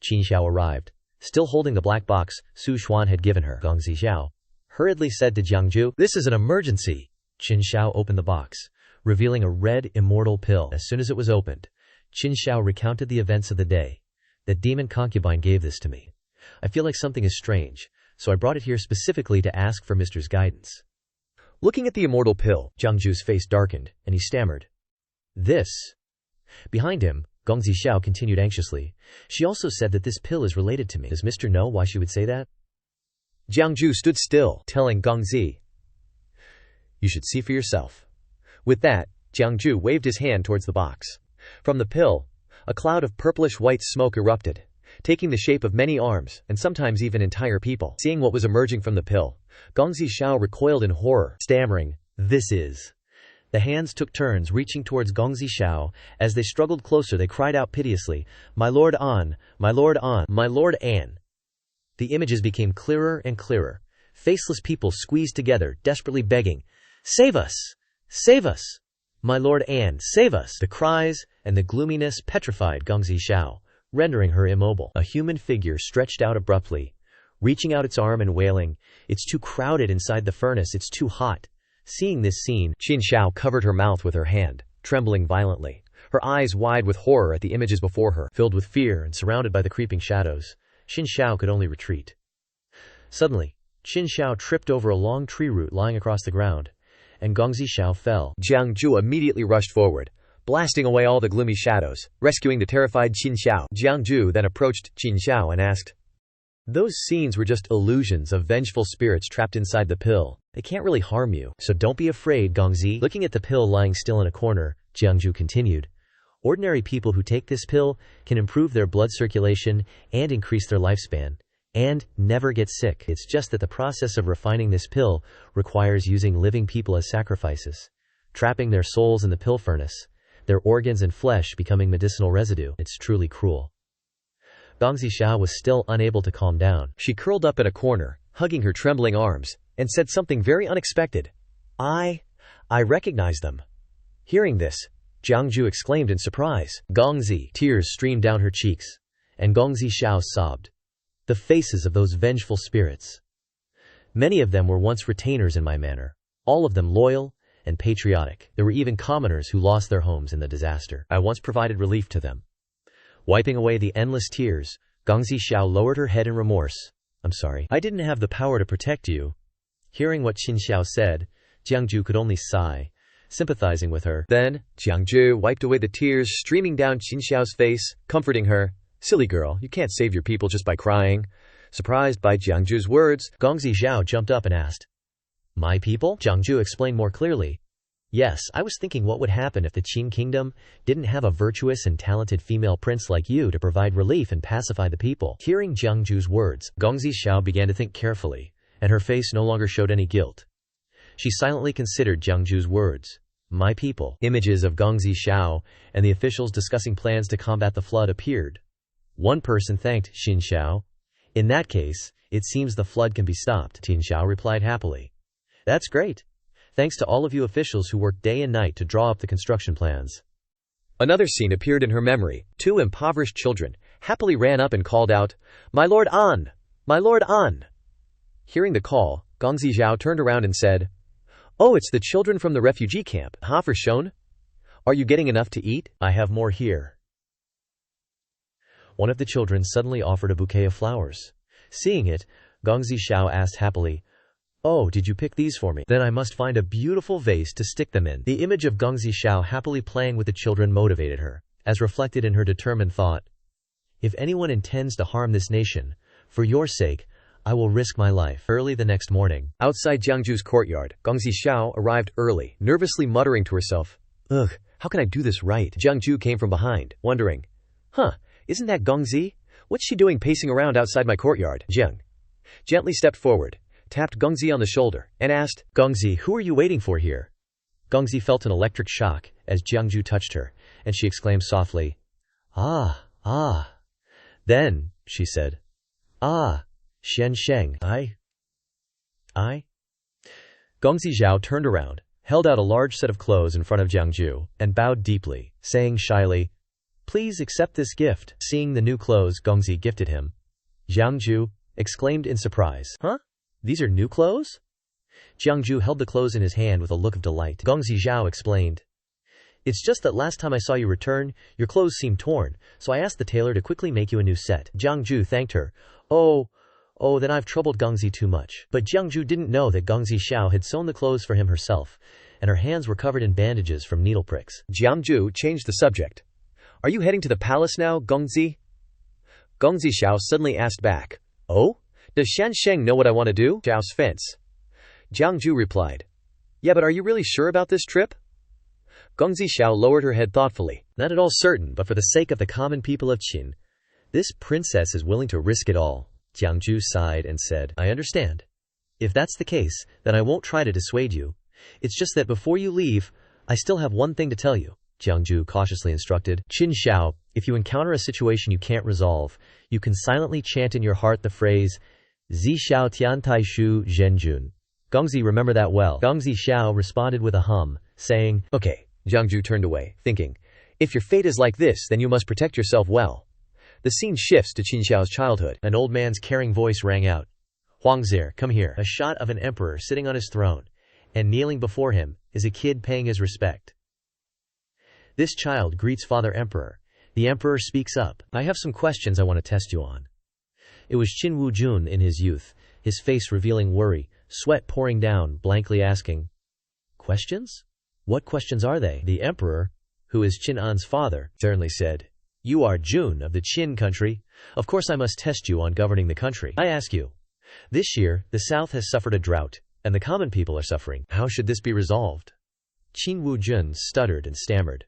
Qin Xiao arrived, still holding the black box Su Xuan had given her. Gongzi Xiao hurriedly said to Jiangju, "This is an emergency." Qin Xiao opened the box, revealing a red immortal pill. As soon as it was opened, Qin Xiao recounted the events of the day. "The demon concubine gave this to me. I feel like something is strange, so I brought it here specifically to ask for Mr.'s guidance." Looking at the immortal pill, Jiangju's face darkened, and he stammered, "This." Behind him, Gongzi Xiao continued anxiously, "She also said that this pill is related to me. Does Mr. know why she would say that?" Jiangju stood still, telling Gongzi, "You should see for yourself." With that, Jiangju waved his hand towards the box. From the pill, a cloud of purplish-white smoke erupted, taking the shape of many arms, and sometimes even entire people. Seeing what was emerging from the pill, Gongzi Xiao recoiled in horror, stammering, "This is..." The hands took turns reaching towards Gongzi Xiao. As they struggled closer, they cried out piteously, "My Lord An! My Lord An! My Lord An!" The images became clearer and clearer. Faceless people squeezed together, desperately begging, "Save us! Save us! My Lord An, save us!" The cries and the gloominess petrified Gongzi Xiao, rendering her immobile. A human figure stretched out abruptly, reaching out its arm and wailing, "It's too crowded inside the furnace, it's too hot." Seeing this scene, Qin Xiao covered her mouth with her hand, trembling violently, her eyes wide with horror at the images before her. Filled with fear and surrounded by the creeping shadows, Qin Xiao could only retreat. Suddenly, Qin Xiao tripped over a long tree root lying across the ground, and Gongzi Xiao fell. Jiangju immediately rushed forward, blasting away all the gloomy shadows, rescuing the terrified Qin Xiao. Jiangju then approached Qin Xiao and asked, "Those scenes were just illusions of vengeful spirits trapped inside the pill. They can't really harm you, so don't be afraid, Gongzi." Looking at the pill lying still in a corner, Jiangju continued, "Ordinary people who take this pill can improve their blood circulation and increase their lifespan, and never get sick. It's just that the process of refining this pill requires using living people as sacrifices, trapping their souls in the pill furnace, their organs and flesh becoming medicinal residue. It's truly cruel." Gongzi Xiao was still unable to calm down. She curled up in a corner, hugging her trembling arms, and said something very unexpected. I recognize them." Hearing this, Jiangju exclaimed in surprise. Gongzi, tears streamed down her cheeks, and Gongzi Xiao sobbed. The faces of those vengeful spirits. Many of them were once retainers in my manor, all of them loyal and patriotic. There were even commoners who lost their homes in the disaster. I once provided relief to them. Wiping away the endless tears, Gongzi Xiao lowered her head in remorse. "I'm sorry. I didn't have the power to protect you." Hearing what Qin Xiao said, Jiangju could only sigh, sympathizing with her. Then, Jiangju wiped away the tears streaming down Qin Xiao's face, comforting her. "Silly girl, you can't save your people just by crying." Surprised by Jiangju's words, Gongzi Xiao jumped up and asked, "My people?" Jiangju explained more clearly. "Yes, I was thinking what would happen if the Qin kingdom didn't have a virtuous and talented female prince like you to provide relief and pacify the people." Hearing Jiangju's words, Gongzi Xiao began to think carefully, and her face no longer showed any guilt. She silently considered Jiangju's words. "My people." Images of Gongzi Xiao and the officials discussing plans to combat the flood appeared. One person thanked Qin Xiao. "In that case, it seems the flood can be stopped," Qin Xiao replied happily. "That's great. Thanks to all of you officials who worked day and night to draw up the construction plans." Another scene appeared in her memory. Two impoverished children happily ran up and called out, "My Lord An! My Lord An!" Hearing the call, Gongzi Xiao turned around and said, "Oh, it's the children from the refugee camp. Hafer Shon? Are you getting enough to eat? I have more here." One of the children suddenly offered a bouquet of flowers. Seeing it, Gongzi Xiao asked happily, "Oh, did you pick these for me? Then I must find a beautiful vase to stick them in." The image of Gongzi Xiao happily playing with the children motivated her, as reflected in her determined thought. "If anyone intends to harm this nation, for your sake, I will risk my life." Early the next morning, outside Jiangju's courtyard, Gongzi Xiao arrived early, nervously muttering to herself, "Ugh, how can I do this right?" Jiangju came from behind, wondering, "Isn't that Gongzi? What's she doing pacing around outside my courtyard?" Jiang gently stepped forward, tapped Gongzi on the shoulder, and asked, "Gongzi, who are you waiting for here?" Gongzi felt an electric shock as Jiangju touched her, and she exclaimed softly, Ah. Then, she said, "Ah, Shen Sheng, I Gongzi Zhao turned around, held out a large set of clothes in front of Jiang Ju, and bowed deeply, saying shyly, "Please accept this gift." Seeing the new clothes Gongzi gifted him, Jiang Ju exclaimed in surprise, "Huh? These are new clothes?" Jiang Ju held the clothes in his hand with a look of delight. Gongzi Zhao explained, "It's just that last time I saw you return, your clothes seemed torn, so I asked the tailor to quickly make you a new set." Jiang Ju thanked her. Oh, then I've troubled Gongzi too much." But Jiang Ju didn't know that Gongzi Xiao had sewn the clothes for him herself, and her hands were covered in bandages from needle pricks. Jiang Ju changed the subject. "Are you heading to the palace now, Gongzi?" Gongzi Xiao suddenly asked back, "Oh? Does Shan Sheng know what I want to do?" Xiao's fence. Jiang Ju replied, "Yeah, but are you really sure about this trip?" Gongzi Xiao lowered her head thoughtfully. "Not at all certain, but for the sake of the common people of Qin, this princess is willing to risk it all." Jiang Ju sighed and said, "I understand. If that's the case, then I won't try to dissuade you. It's just that before you leave, I still have one thing to tell you," Jiang Ju cautiously instructed. "Qin Xiao, if you encounter a situation you can't resolve, you can silently chant in your heart the phrase, Zi Xiao Tian Tai Shu Zhenjun. Gongzi, remember that well." Gongzi Xiao responded with a hum, saying, "Okay." Jiang Ju turned away, thinking, "If your fate is like this, then you must protect yourself well." The scene shifts to Qin Xiao's childhood. An old man's caring voice rang out, "Huangzir, come here." A shot of an emperor sitting on his throne, and kneeling before him is a kid paying his respect. This child greets Father Emperor. The emperor speaks up, "I have some questions I want to test you on." It was Qin Wujun in his youth, his face revealing worry, sweat pouring down, blankly asking, "Questions? What questions are they?" The emperor, who is Qin An's father, sternly said, "You are Jun of the Qin country. Of course I must test you on governing the country. I ask you, this year, the south has suffered a drought, and the common people are suffering. How should this be resolved?" Qin Wujun stuttered and stammered.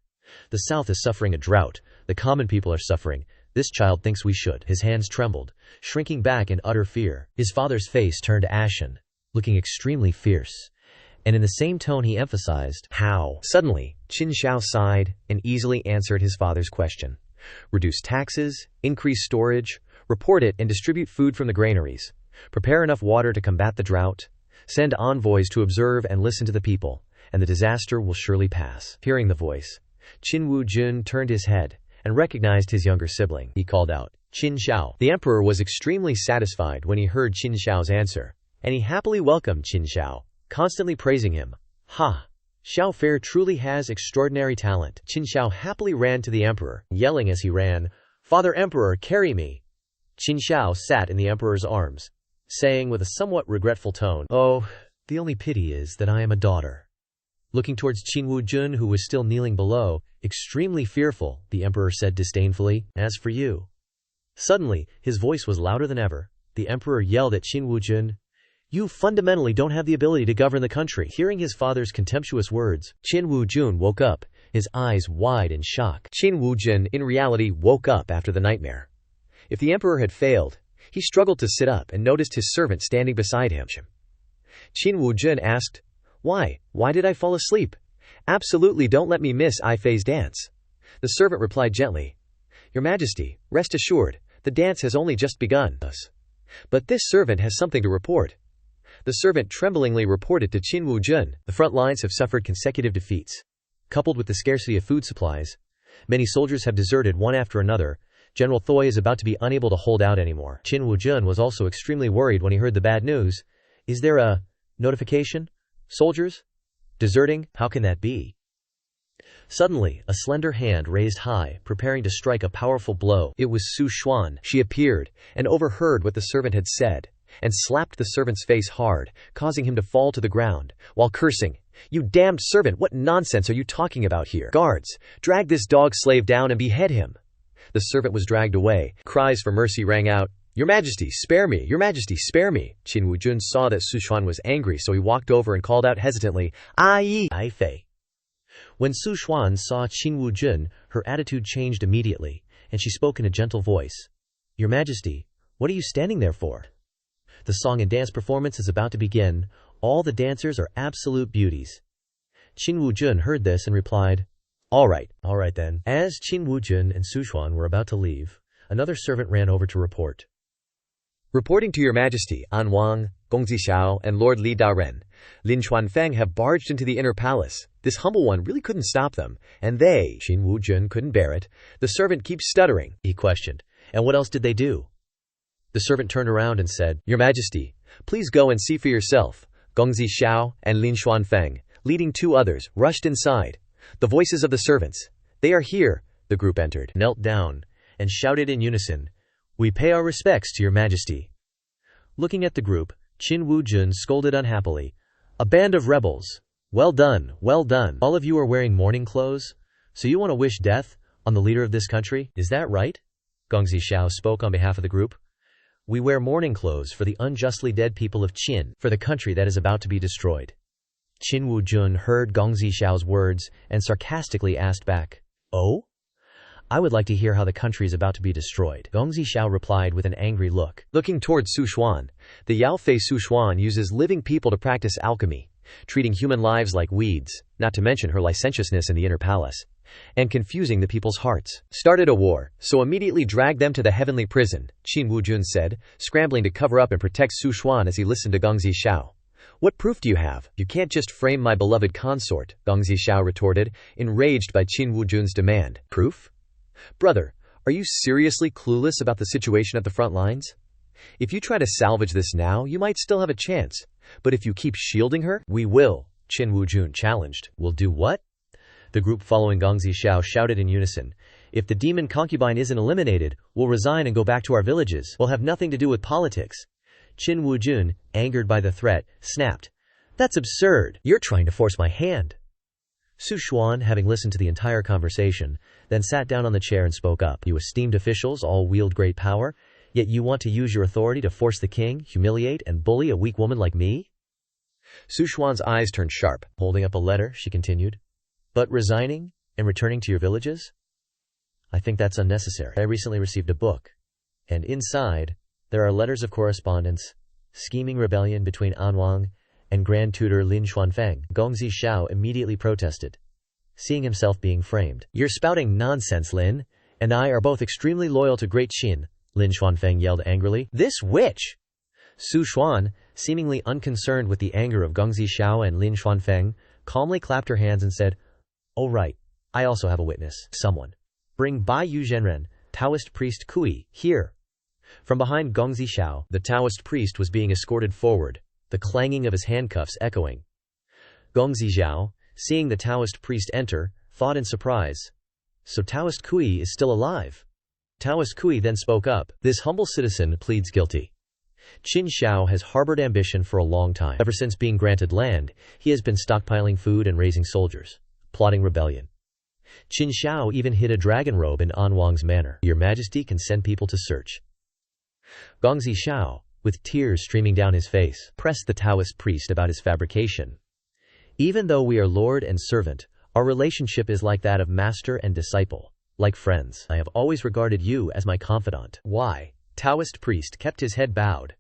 "The south is suffering a drought, the common people are suffering. This child thinks we should." His hands trembled, shrinking back in utter fear. His father's face turned ashen, looking extremely fierce, and in the same tone he emphasized, "How?" Suddenly, Qin Xiao sighed and easily answered his father's question. "Reduce taxes, increase storage, report it and distribute food from the granaries. Prepare enough water to combat the drought. Send envoys to observe and listen to the people, and the disaster will surely pass." Hearing the voice, Qin Wujun turned his head and recognized his younger sibling. He called out, "Qin Xiao." The emperor was extremely satisfied when he heard Qin Xiao's answer, and he happily welcomed Qin Xiao, constantly praising him. "Ha! Xiao Fair truly has extraordinary talent." Qin Xiao happily ran to the emperor, yelling as he ran, "Father Emperor, carry me!" Qin Xiao sat in the emperor's arms, saying with a somewhat regretful tone, "Oh, the only pity is that I am a daughter." Looking towards Qin Wujun, who was still kneeling below, extremely fearful, the emperor said disdainfully, "As for you." Suddenly, his voice was louder than ever. The emperor yelled at Qin Wujun, "You fundamentally don't have the ability to govern the country." Hearing his father's contemptuous words, Qin Wujun woke up, his eyes wide in shock. Qin Wujun in reality woke up after the nightmare. If the emperor had failed, he struggled to sit up and noticed his servant standing beside him. Qin Wujun asked, Why did I fall asleep? Absolutely don't let me miss Ifei's dance." The servant replied gently, "Your Majesty, rest assured, the dance has only just begun." But this servant has something to report. The servant tremblingly reported to Qin Wujun, "The front lines have suffered consecutive defeats. Coupled with the scarcity of food supplies, many soldiers have deserted one after another. General Thoy is about to be unable to hold out anymore." Qin Wujun was also extremely worried when he heard the bad news. "Is there a notification? Soldiers? Deserting? How can that be?" Suddenly, a slender hand raised high, preparing to strike a powerful blow. It was Su Xuan. She appeared, and overheard what the servant had said, and slapped the servant's face hard, causing him to fall to the ground, while cursing, "You damned servant, what nonsense are you talking about here? Guards, drag this dog slave down and behead him." The servant was dragged away. Cries for mercy rang out, "Your Majesty, spare me! Your Majesty, spare me!" Qin Wujun saw that Su Xuan was angry, so he walked over and called out hesitantly, "Ifei." When Su Xuan saw Qin Wujun, her attitude changed immediately, and she spoke in a gentle voice, "Your Majesty, what are you standing there for? The song and dance performance is about to begin. All the dancers are absolute beauties." Qin Wujun heard this and replied, All right then." As Qin Wujun and Su Xuan were about to leave, another servant ran over to report. "Reporting to Your Majesty, An Wang, Gongzi Xiao, and Lord Li Daren, Lin Xuanfeng have barged into the inner palace. This humble one really couldn't stop them, and they, Qin Wujun, couldn't bear it. The servant keeps stuttering, he questioned. And what else did they do? The servant turned around and said, Your Majesty, please go and see for yourself. Gongzi Xiao and Lin Xuanfeng, leading 2 others, rushed inside. The voices of the servants. They are here. The group entered, knelt down, and shouted in unison, We pay our respects to your Majesty. Looking at the group, Qin Wujun scolded unhappily, A band of rebels. Well done, well done. All of you are wearing mourning clothes? So you want to wish death on the leader of this country? Is that right? Gongzi Xiao spoke on behalf of the group. We wear mourning clothes for the unjustly dead people of Qin, for the country that is about to be destroyed. Qin Wujun heard Gongzi Xiao's words and sarcastically asked back, Oh? I would like to hear how the country is about to be destroyed. Gongzi Xiao replied with an angry look. Looking toward Su Xuan, the Yaofei Su Xuan uses living people to practice alchemy, treating human lives like weeds, not to mention her licentiousness in the inner palace, and confusing the people's hearts. Started a war, so immediately dragged them to the heavenly prison, Qin Wujun said, scrambling to cover up and protect Su Xuan as he listened to Gongzi Xiao. What proof do you have? You can't just frame my beloved consort, Gongzi Xiao retorted, enraged by Qin Wujun's demand. Proof? Brother, are you seriously clueless about the situation at the front lines? If you try to salvage this now, you might still have a chance. But if you keep shielding her, we will, Qin Wujun challenged. Will do what? The group following Gongzi Xiao shouted in unison. If the demon concubine isn't eliminated, we'll resign and go back to our villages. We'll have nothing to do with politics. Qin Wujun, angered by the threat, snapped. That's absurd. You're trying to force my hand. Su Xuan, having listened to the entire conversation, then sat down on the chair and spoke up. You esteemed officials all wield great power, yet you want to use your authority to force the king, humiliate, and bully a weak woman like me? Su Xuan's eyes turned sharp. Holding up a letter, she continued. But resigning and returning to your villages? I think that's unnecessary. I recently received a book, and inside, there are letters of correspondence, scheming rebellion between Anwang and Grand Tutor Lin Xuanfeng. Gongzi Xiao immediately protested, seeing himself being framed. You're spouting nonsense, Lin, and I are both extremely loyal to Great Qin, Lin Xuanfeng yelled angrily. This witch! Su Xuan, seemingly unconcerned with the anger of Gongzi Xiao and Lin Xuanfeng, calmly clapped her hands and said, Oh right, I also have a witness. Someone. Bring Bai Yu Zhenren, Taoist priest Kui, here. From behind Gongzi Xiao, the Taoist priest was being escorted forward, the clanging of his handcuffs echoing. Gongzi Xiao, seeing the Taoist priest enter, thought in surprise. So Taoist Kui is still alive. Taoist Kui then spoke up. This humble citizen pleads guilty. Qin Xiao has harbored ambition for a long time. Ever since being granted land, he has been stockpiling food and raising soldiers, plotting rebellion. Qin Xiao even hid a dragon robe in Anwang's manor. Your Majesty can send people to search. Gongzi Xiao, with tears streaming down his face, pressed the Taoist priest about his fabrication. Even though we are lord and servant, our relationship is like that of master and disciple, like friends. I have always regarded you as my confidant. Why? Taoist priest kept his head bowed.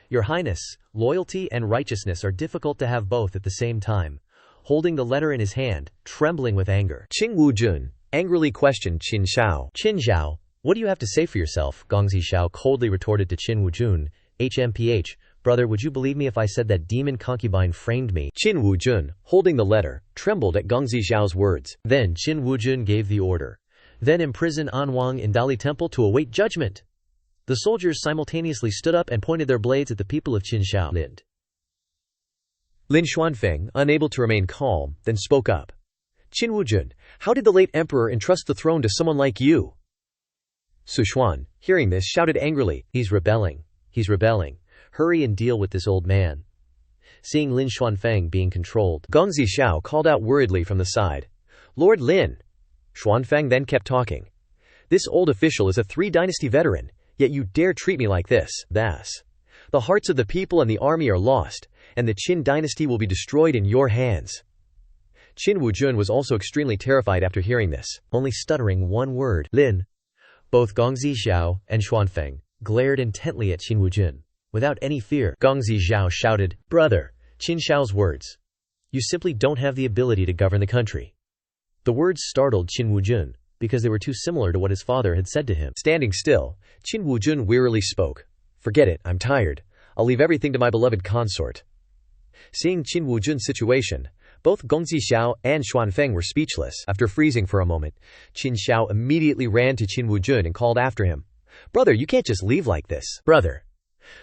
Your Highness, loyalty and righteousness are difficult to have both at the same time. Holding the letter in his hand, trembling with anger, Qin Wujun angrily questioned Qin Xiao. Qin Xiao, what do you have to say for yourself? Gongzi Xiao coldly retorted to Qin Wujun. HMPH, brother, would you believe me if I said that demon concubine framed me? Qin Wujun, holding the letter, trembled at Gongzi Xiao's words. Then Qin Wujun gave the order. Then imprison Anwang in Dali Temple to await judgment. The soldiers simultaneously stood up and pointed their blades at the people of Qin Xiao. Lin Xuanfeng, unable to remain calm, then spoke up. Qin Wujun, how did the late emperor entrust the throne to someone like you? Su Xuan, hearing this, shouted angrily, He's rebelling. He's rebelling. Hurry and deal with this old man. Seeing Lin Xuanfeng being controlled, Gongzi Xiao called out worriedly from the side. Lord Lin. Xuanfeng then kept talking. This old official is a 3-dynasty veteran, yet you dare treat me like this. Thus, the hearts of the people and the army are lost, and the Qin dynasty will be destroyed in your hands. Qin Wujun was also extremely terrified after hearing this, only stuttering one word, Lin. Both Gongzi Xiao and Xuanfeng glared intently at Qin Wujun. Without any fear, Gongzi Xiao shouted, Brother, Qin Xiao's words. You simply don't have the ability to govern the country. The words startled Qin Wujun, because they were too similar to what his father had said to him. Standing still, Qin Wujun wearily spoke. Forget it, I'm tired. I'll leave everything to my beloved consort. Seeing Qin Wujun's situation, both Gongzi Xiao and Xuanfeng were speechless. After freezing for a moment, Qin Xiao immediately ran to Qin Wujun and called after him, "Brother, you can't just leave like this." "Brother."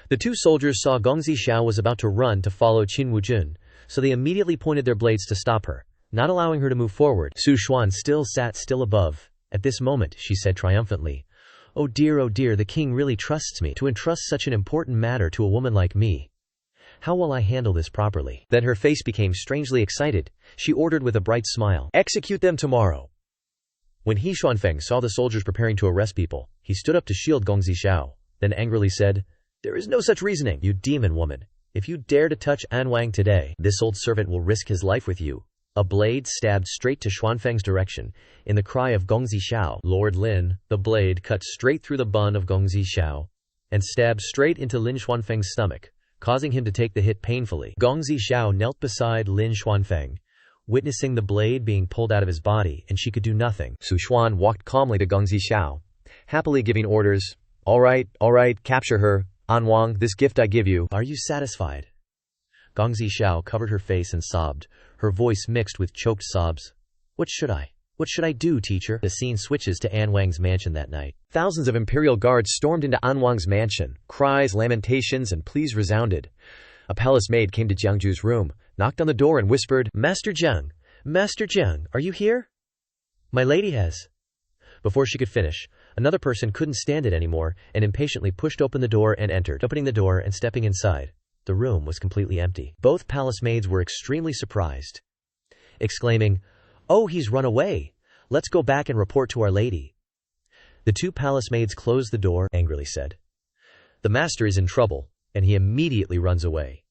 The two soldiers saw Gongzi Xiao was about to run to follow Qin Wujun, so they immediately pointed their blades to stop her, not allowing her to move forward. Su Xuan still sat above. At this moment, she said triumphantly, oh dear, the king really trusts me to entrust such an important matter to a woman like me. How will I handle this properly?" Then her face became strangely excited. She ordered with a bright smile, "Execute them tomorrow." When He Xuanfeng saw the soldiers preparing to arrest people, he stood up to shield Gongzi Xiao, then angrily said, "There is no such reasoning, you demon woman. If you dare to touch Anwang today, this old servant will risk his life with you." A blade stabbed straight to Xuanfeng's direction. In the cry of Gongzi Xiao, Lord Lin, the blade cut straight through the bun of Gongzi Xiao and stabbed straight into Lin Xuanfeng's stomach, causing him to take the hit painfully. Gongzi Xiao knelt beside Lin Xuanfeng, witnessing the blade being pulled out of his body, and she could do nothing. Su Xuan walked calmly to Gongzi Xiao, happily giving orders. All right, capture her. Anwang, this gift I give you. Are you satisfied?" Gongzi Xiao covered her face and sobbed, her voice mixed with choked sobs. What should I do, teacher?" The scene switches to Anwang's mansion that night. Thousands of imperial guards stormed into Anwang's mansion. Cries, lamentations, and pleas resounded. A palace maid came to Jiangju's room, knocked on the door and whispered, Master Jiang, are you here? My lady has." Before she could finish, another person couldn't stand it anymore and impatiently pushed open the door and entered. Opening the door and stepping inside, the room was completely empty. Both palace maids were extremely surprised, exclaiming, "Oh, he's run away. Let's go back and report to our lady." The two palace maids closed the door, angrily said, "The master is in trouble," and he immediately runs away.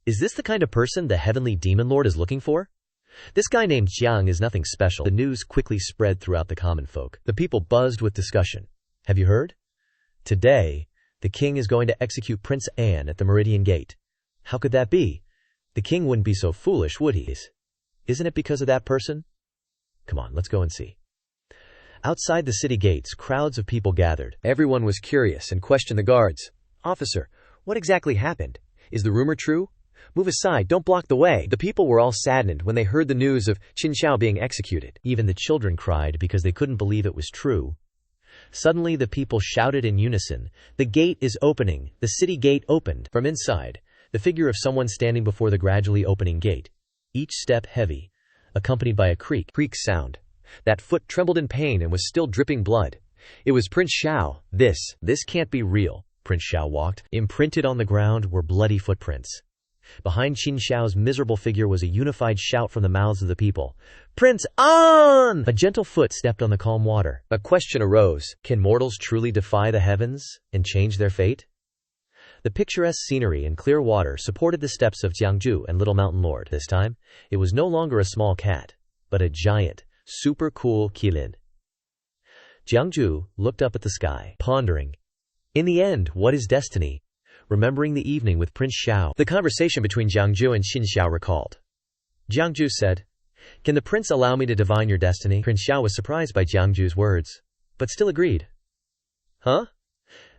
Is this the kind of person the heavenly demon lord is looking for? This guy named Jiang is nothing special. The news quickly spread throughout the common folk. The people buzzed with discussion. Have you heard? Today, the king is going to execute Prince An at the Meridian Gate. How could that be? The king wouldn't be so foolish, would he? Isn't it because of that person? Come on, let's go and see. Outside the city gates, crowds of people gathered. Everyone was curious and questioned the guards. Officer, what exactly happened? Is the rumor true? Move aside, don't block the way. The people were all saddened when they heard the news of Qin Xiao being executed. Even the children cried because they couldn't believe it was true. Suddenly the people shouted in unison, "The gate is opening!" The city gate opened. From inside, the figure of someone standing before the gradually opening gate, each step heavy, accompanied by a creak sound. That foot trembled in pain and was still dripping blood. It was Prince Xiao. This can't be real. Prince Xiao walked. Imprinted on the ground were bloody footprints. Behind Qin Xiao's miserable figure was a unified shout from the mouths of the people. "Prince An!" A gentle foot stepped on the calm water. A question arose. Can mortals truly defy the heavens and change their fate? The picturesque scenery and clear water supported the steps of Jiangju and Little Mountain Lord. This time, it was no longer a small cat, but a giant, super cool Qilin. Jiangju looked up at the sky, pondering. In the end, what is destiny? Remembering the evening with Prince Xiao, the conversation between Jiangju and Qin Xiao recalled. Jiangju said, "Can the prince allow me to divine your destiny?" Prince Xiao was surprised by Jiangju's words, but still agreed. Huh?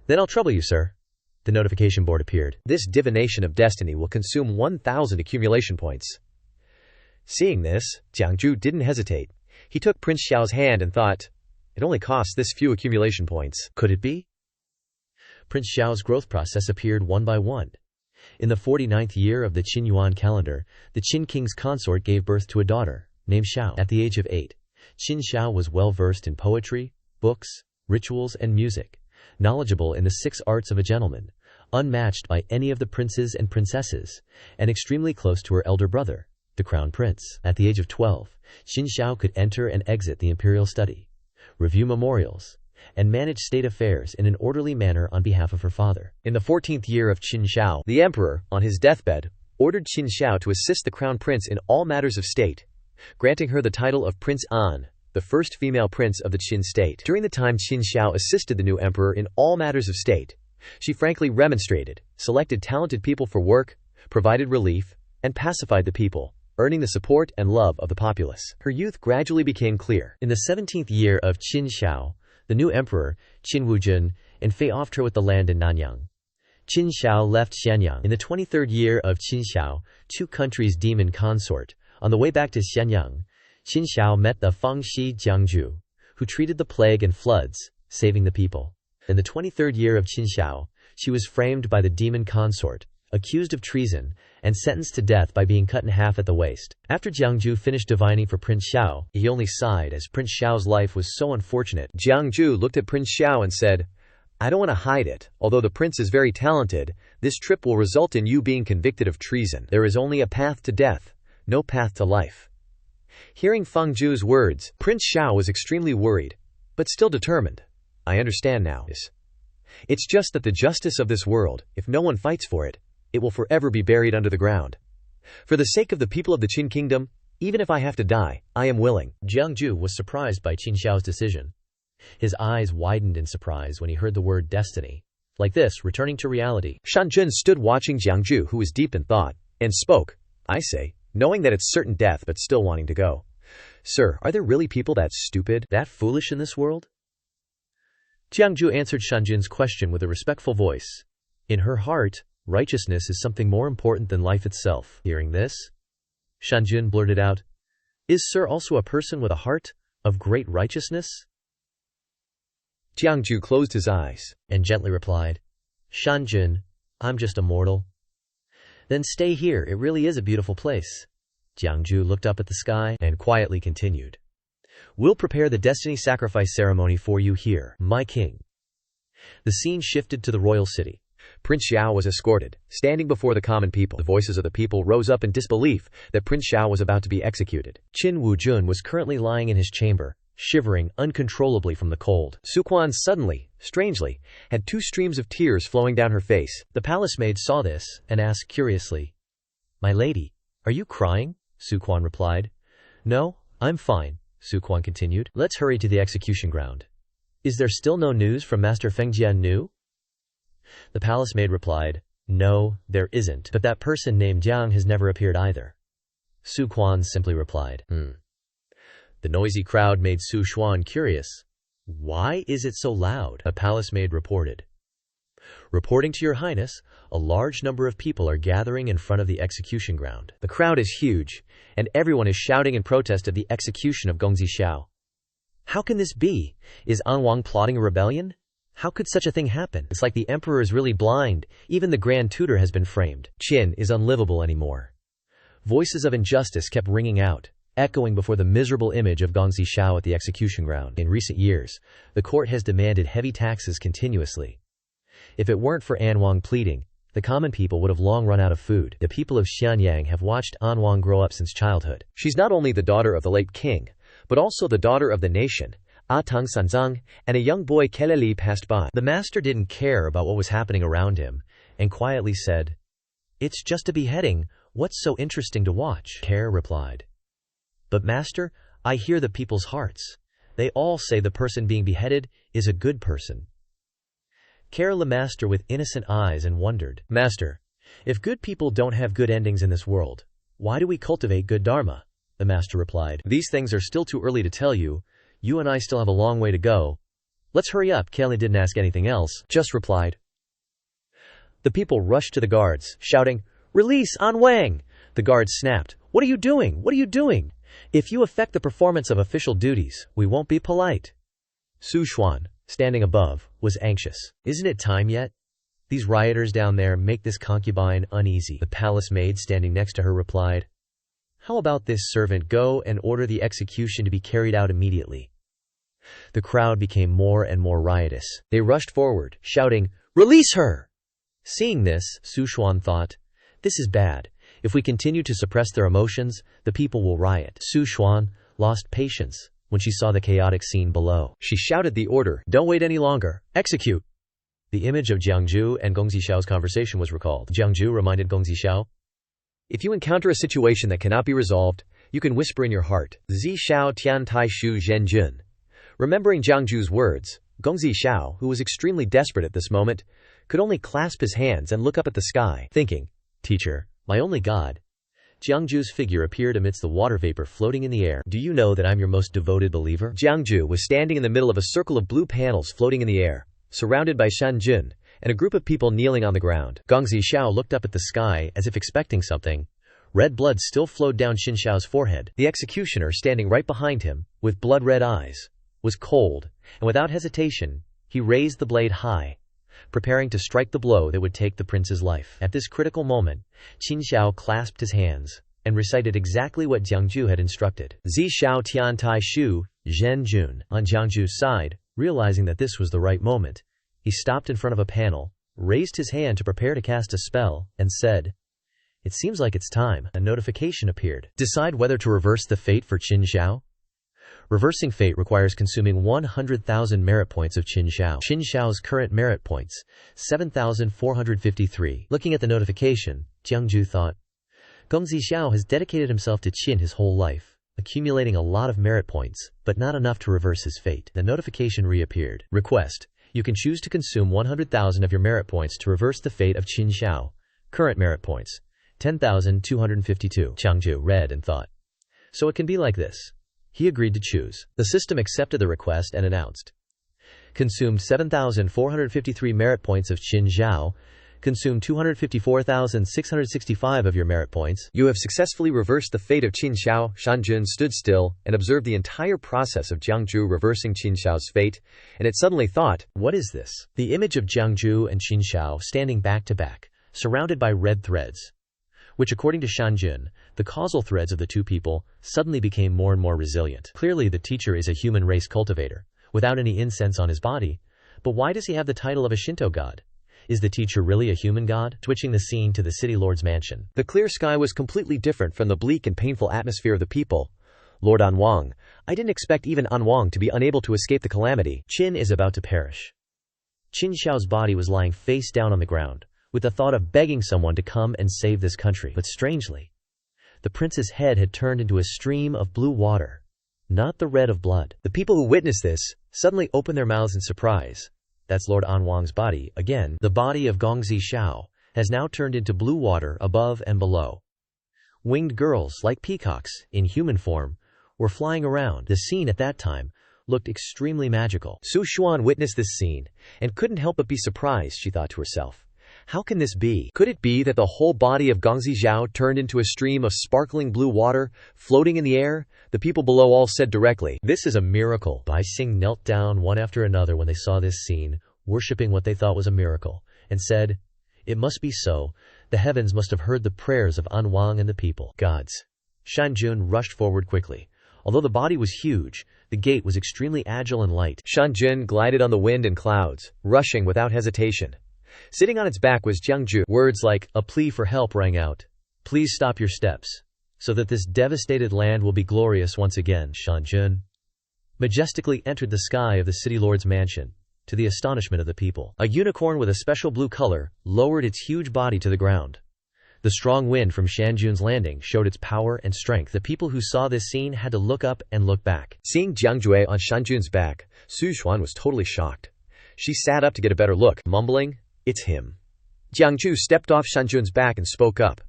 Then I'll trouble you, sir. The notification board appeared. This divination of destiny will consume 1,000 accumulation points. Seeing this, Jiangju didn't hesitate. He took Prince Xiao's hand and thought, it only costs this few accumulation points. Could it be? Prince Xiao's growth process appeared one by one. In the 49th year of the Qin Yuan calendar, the Qin king's consort gave birth to a daughter, named Xiao. At the age of 8, Qin Xiao was well versed in poetry, books, rituals, and music, knowledgeable in the 6 arts of a gentleman, unmatched by any of the princes and princesses, and extremely close to her elder brother, the crown prince. At the age of 12, Qin Xiao could enter and exit the imperial study, review memorials, and manage state affairs in an orderly manner on behalf of her father. In the 14th year of Qin Xiao, the emperor, on his deathbed, ordered Qin Xiao to assist the crown prince in all matters of state, granting her the title of Prince An, the first female prince of the Qin state. During the time Qin Xiao assisted the new emperor in all matters of state, she frankly remonstrated, selected talented people for work, provided relief, and pacified the people, earning the support and love of the populace. Her youth gradually became clear. In the 17th year of Qin Xiao, the new emperor, Qin Wujun, and Fei offered her with the land in Nanyang. Qin Xiao left Xianyang in the 23rd year of Qin Xiao, two countries' demon consort. On the way back to Xianyang, Qin Xiao met the Fangxi Jiangju, who treated the plague and floods, saving the people. In the 23rd year of Qin Xiao, she was framed by the demon consort, accused of treason, and sentenced to death by being cut in half at the waist. After Jiangju finished divining for Prince Xiao, he only sighed as Prince Xiao's life was so unfortunate. Jiangju looked at Prince Xiao and said, "I don't want to hide it. Although the prince is very talented, this trip will result in you being convicted of treason. There is only a path to death, no path to life." Hearing Feng Zhu's words, Prince Xiao was extremely worried, but still determined. "I understand now. It's just that the justice of this world, if no one fights for it, it will forever be buried under the ground. For the sake of the people of the Qin kingdom, even if I have to die, I am willing." Jiangju was surprised by Qin Xiao's decision. His eyes widened in surprise when he heard the word destiny. Like this, returning to reality. Shanjun stood watching Jiangju, who was deep in thought, and spoke. "I say, knowing that it's certain death but still wanting to go. Sir, are there really people that stupid, that foolish in this world?" Jiangju answered Shanjun's question with a respectful voice. In her heart, righteousness is something more important than life itself. Hearing this, Shanjun blurted out, "Is Sir also a person with a heart of great righteousness?" Jiangju closed his eyes and gently replied, "Shanjun, I'm just a mortal." "Then stay here, it really is a beautiful place." Jiangju looked up at the sky and quietly continued, "We'll prepare the destiny sacrifice ceremony for you here, my king." The scene shifted to the royal city. Prince Xiao was escorted, standing before the common people. The voices of the people rose up in disbelief that Prince Xiao was about to be executed. Qin Wujun was currently lying in his chamber, shivering uncontrollably from the cold. Suquan suddenly, strangely, had two streams of tears flowing down her face. The palace maid saw this and asked curiously, "My lady, are you crying?" Suquan replied, "No, I'm fine." Suquan continued, "Let's hurry to the execution ground. Is there still no news from Master Fengjian Nu?" The palace maid replied, "No, there isn't, but that person named Jiang has never appeared either." Su Quan simply replied, The noisy crowd made Su Xuan curious. "Why is it so loud?" A palace maid reported. "Reporting to your highness, a large number of people are gathering in front of the execution ground. The crowd is huge, and everyone is shouting in protest of the execution of Gongzi Xiao." "How can this be? Is Anwang plotting a rebellion? How could such a thing happen? It's like the emperor is really blind. Even the grand tutor has been framed. Qin is unlivable anymore." Voices of injustice kept ringing out, echoing before the miserable image of Gongzi Xiao at the execution ground. In recent years, the court has demanded heavy taxes continuously. If it weren't for Anwang pleading, the common people would have long run out of food. The people of Xianyang have watched Anwang grow up since childhood. She's not only the daughter of the late king, but also the daughter of the nation. Tang Sanzang and a young boy Keleli passed by. The master didn't care about what was happening around him, and quietly said, "It's just a beheading. What's so interesting to watch?" Care replied, "But master, I hear the people's hearts. They all say the person being beheaded is a good person." Care the master with innocent eyes and wondered, "Master, if good people don't have good endings in this world, why do we cultivate good dharma?" The master replied, "These things are still too early to tell you. You and I still have a long way to go. Let's hurry up." Kelly didn't ask anything else, just replied. The people rushed to the guards, shouting, "Release An Wang!" The guards snapped, "What are you doing? What are you doing? If you affect the performance of official duties, we won't be polite." Su Xuan, standing above, was anxious. "Isn't it time yet? These rioters down there make this concubine uneasy." The palace maid standing next to her replied, "How about this servant go and order the execution to be carried out immediately?" The crowd became more and more riotous. They rushed forward, shouting, "Release her!" Seeing this, Su Xuan thought, "This is bad. If we continue to suppress their emotions, the people will riot." Su Xuan lost patience when she saw the chaotic scene below. She shouted the order, "Don't wait any longer. Execute!" The image of Jiangju and Gongzi Xiao's conversation was recalled. Jiangju reminded Gongzi Xiao, "If you encounter a situation that cannot be resolved, you can whisper in your heart, Zi Xiao Tian Tai Shu Zhen Jun." Remembering Jiangju's words, Gongzi Xiao, who was extremely desperate at this moment, could only clasp his hands and look up at the sky, thinking, "Teacher, my only god." Jiangju's figure appeared amidst the water vapor floating in the air. "Do you know that I'm your most devoted believer?" Jiangju was standing in the middle of a circle of blue panels floating in the air, surrounded by Shanjun, and a group of people kneeling on the ground. Gong Zixiao looked up at the sky as if expecting something. Red blood still flowed down Qin Xiao's forehead. The executioner, standing right behind him, with blood-red eyes, was cold, and without hesitation, he raised the blade high, preparing to strike the blow that would take the prince's life. At this critical moment, Qin Xiao clasped his hands and recited exactly what Jiangju had instructed. Zi Xiao Tian Tai Shu, Zhen Jun. On Jiangju's side, realizing that this was the right moment, he stopped in front of a panel, raised his hand to prepare to cast a spell, and said, "It seems like it's time." A notification appeared. Decide whether to reverse the fate for Qin Xiao. Reversing fate requires consuming 100,000 merit points of Qin Xiao. Qin Xiao's current merit points, 7,453. Looking at the notification, Jiangju thought, Gong Zixiao has dedicated himself to Qin his whole life, accumulating a lot of merit points, but not enough to reverse his fate. The notification reappeared. Request. You can choose to consume 100,000 of your merit points to reverse the fate of Qin Xiao. Current merit points, 10,252. Jiangju read and thought, so it can be like this. He agreed to choose. The system accepted the request and announced, consumed 7,453 merit points of Qin Xiao, consumed 254,665 of your merit points. You have successfully reversed the fate of Qin Xiao. Shanjun stood still and observed the entire process of Jiangju reversing Qin Xiao's fate, and it suddenly thought, what is this? The image of Jiangju and Qin Xiao standing back to back, surrounded by red threads, which according to Shanjun, the causal threads of the two people, suddenly became more and more resilient. Clearly the teacher is a human race cultivator, without any incense on his body, but why does he have the title of a Shinto god? Is the teacher really a human god? Switching the scene to the city lord's mansion. The clear sky was completely different from the bleak and painful atmosphere of the people. Lord Anwang, I didn't expect even Anwang to be unable to escape the calamity. Qin is about to perish. Qin Xiao's body was lying face down on the ground, with the thought of begging someone to come and save this country. But strangely, the prince's head had turned into a stream of blue water, not the red of blood. The people who witnessed this suddenly opened their mouths in surprise. That's Lord Anwang's body. Again, the body of Gong Zixiao has now turned into blue water above and below. Winged girls, like peacocks, in human form, were flying around. The scene at that time looked extremely magical. Su Xuan witnessed this scene and couldn't help but be surprised. She thought to herself, how can this be? Could it be that the whole body of Gong Zixiao turned into a stream of sparkling blue water, floating in the air? The people below all said directly, this is a miracle. Bai Xing knelt down one after another when they saw this scene, worshipping what they thought was a miracle, and said, it must be so. The heavens must have heard the prayers of Anwang and the people. Gods. Shanjun rushed forward quickly. Although the body was huge, the gait was extremely agile and light. Shanjun glided on the wind and clouds, rushing without hesitation. Sitting on its back was Jiangju. Words like a plea for help rang out. Please stop your steps, so that this devastated land will be glorious once again. Shanjun majestically entered the sky of the city lord's mansion, to the astonishment of the people. A unicorn with a special blue color lowered its huge body to the ground. The strong wind from Shanjun's landing showed its power and strength. The people who saw this scene had to look up and look back. Seeing Jiangjue on Shanjun's back, Su Xuan was totally shocked. She sat up to get a better look, mumbling, it's him. Jiangju stepped off Shanjun's back and spoke up.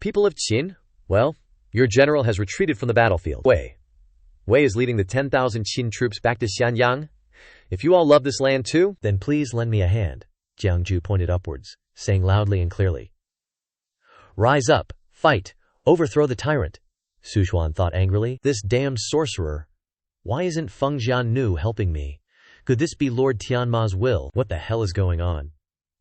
People of Qin, well, your general has retreated from the battlefield. Wei is leading the 10,000 Qin troops back to Xianyang. If you all love this land too, then please lend me a hand. Jiangju pointed upwards, saying loudly and clearly. Rise up, fight, overthrow the tyrant. Su Xuan thought angrily. This damned sorcerer. Why isn't Feng Jiannu helping me? Could this be Lord Tianma's will? What the hell is going on?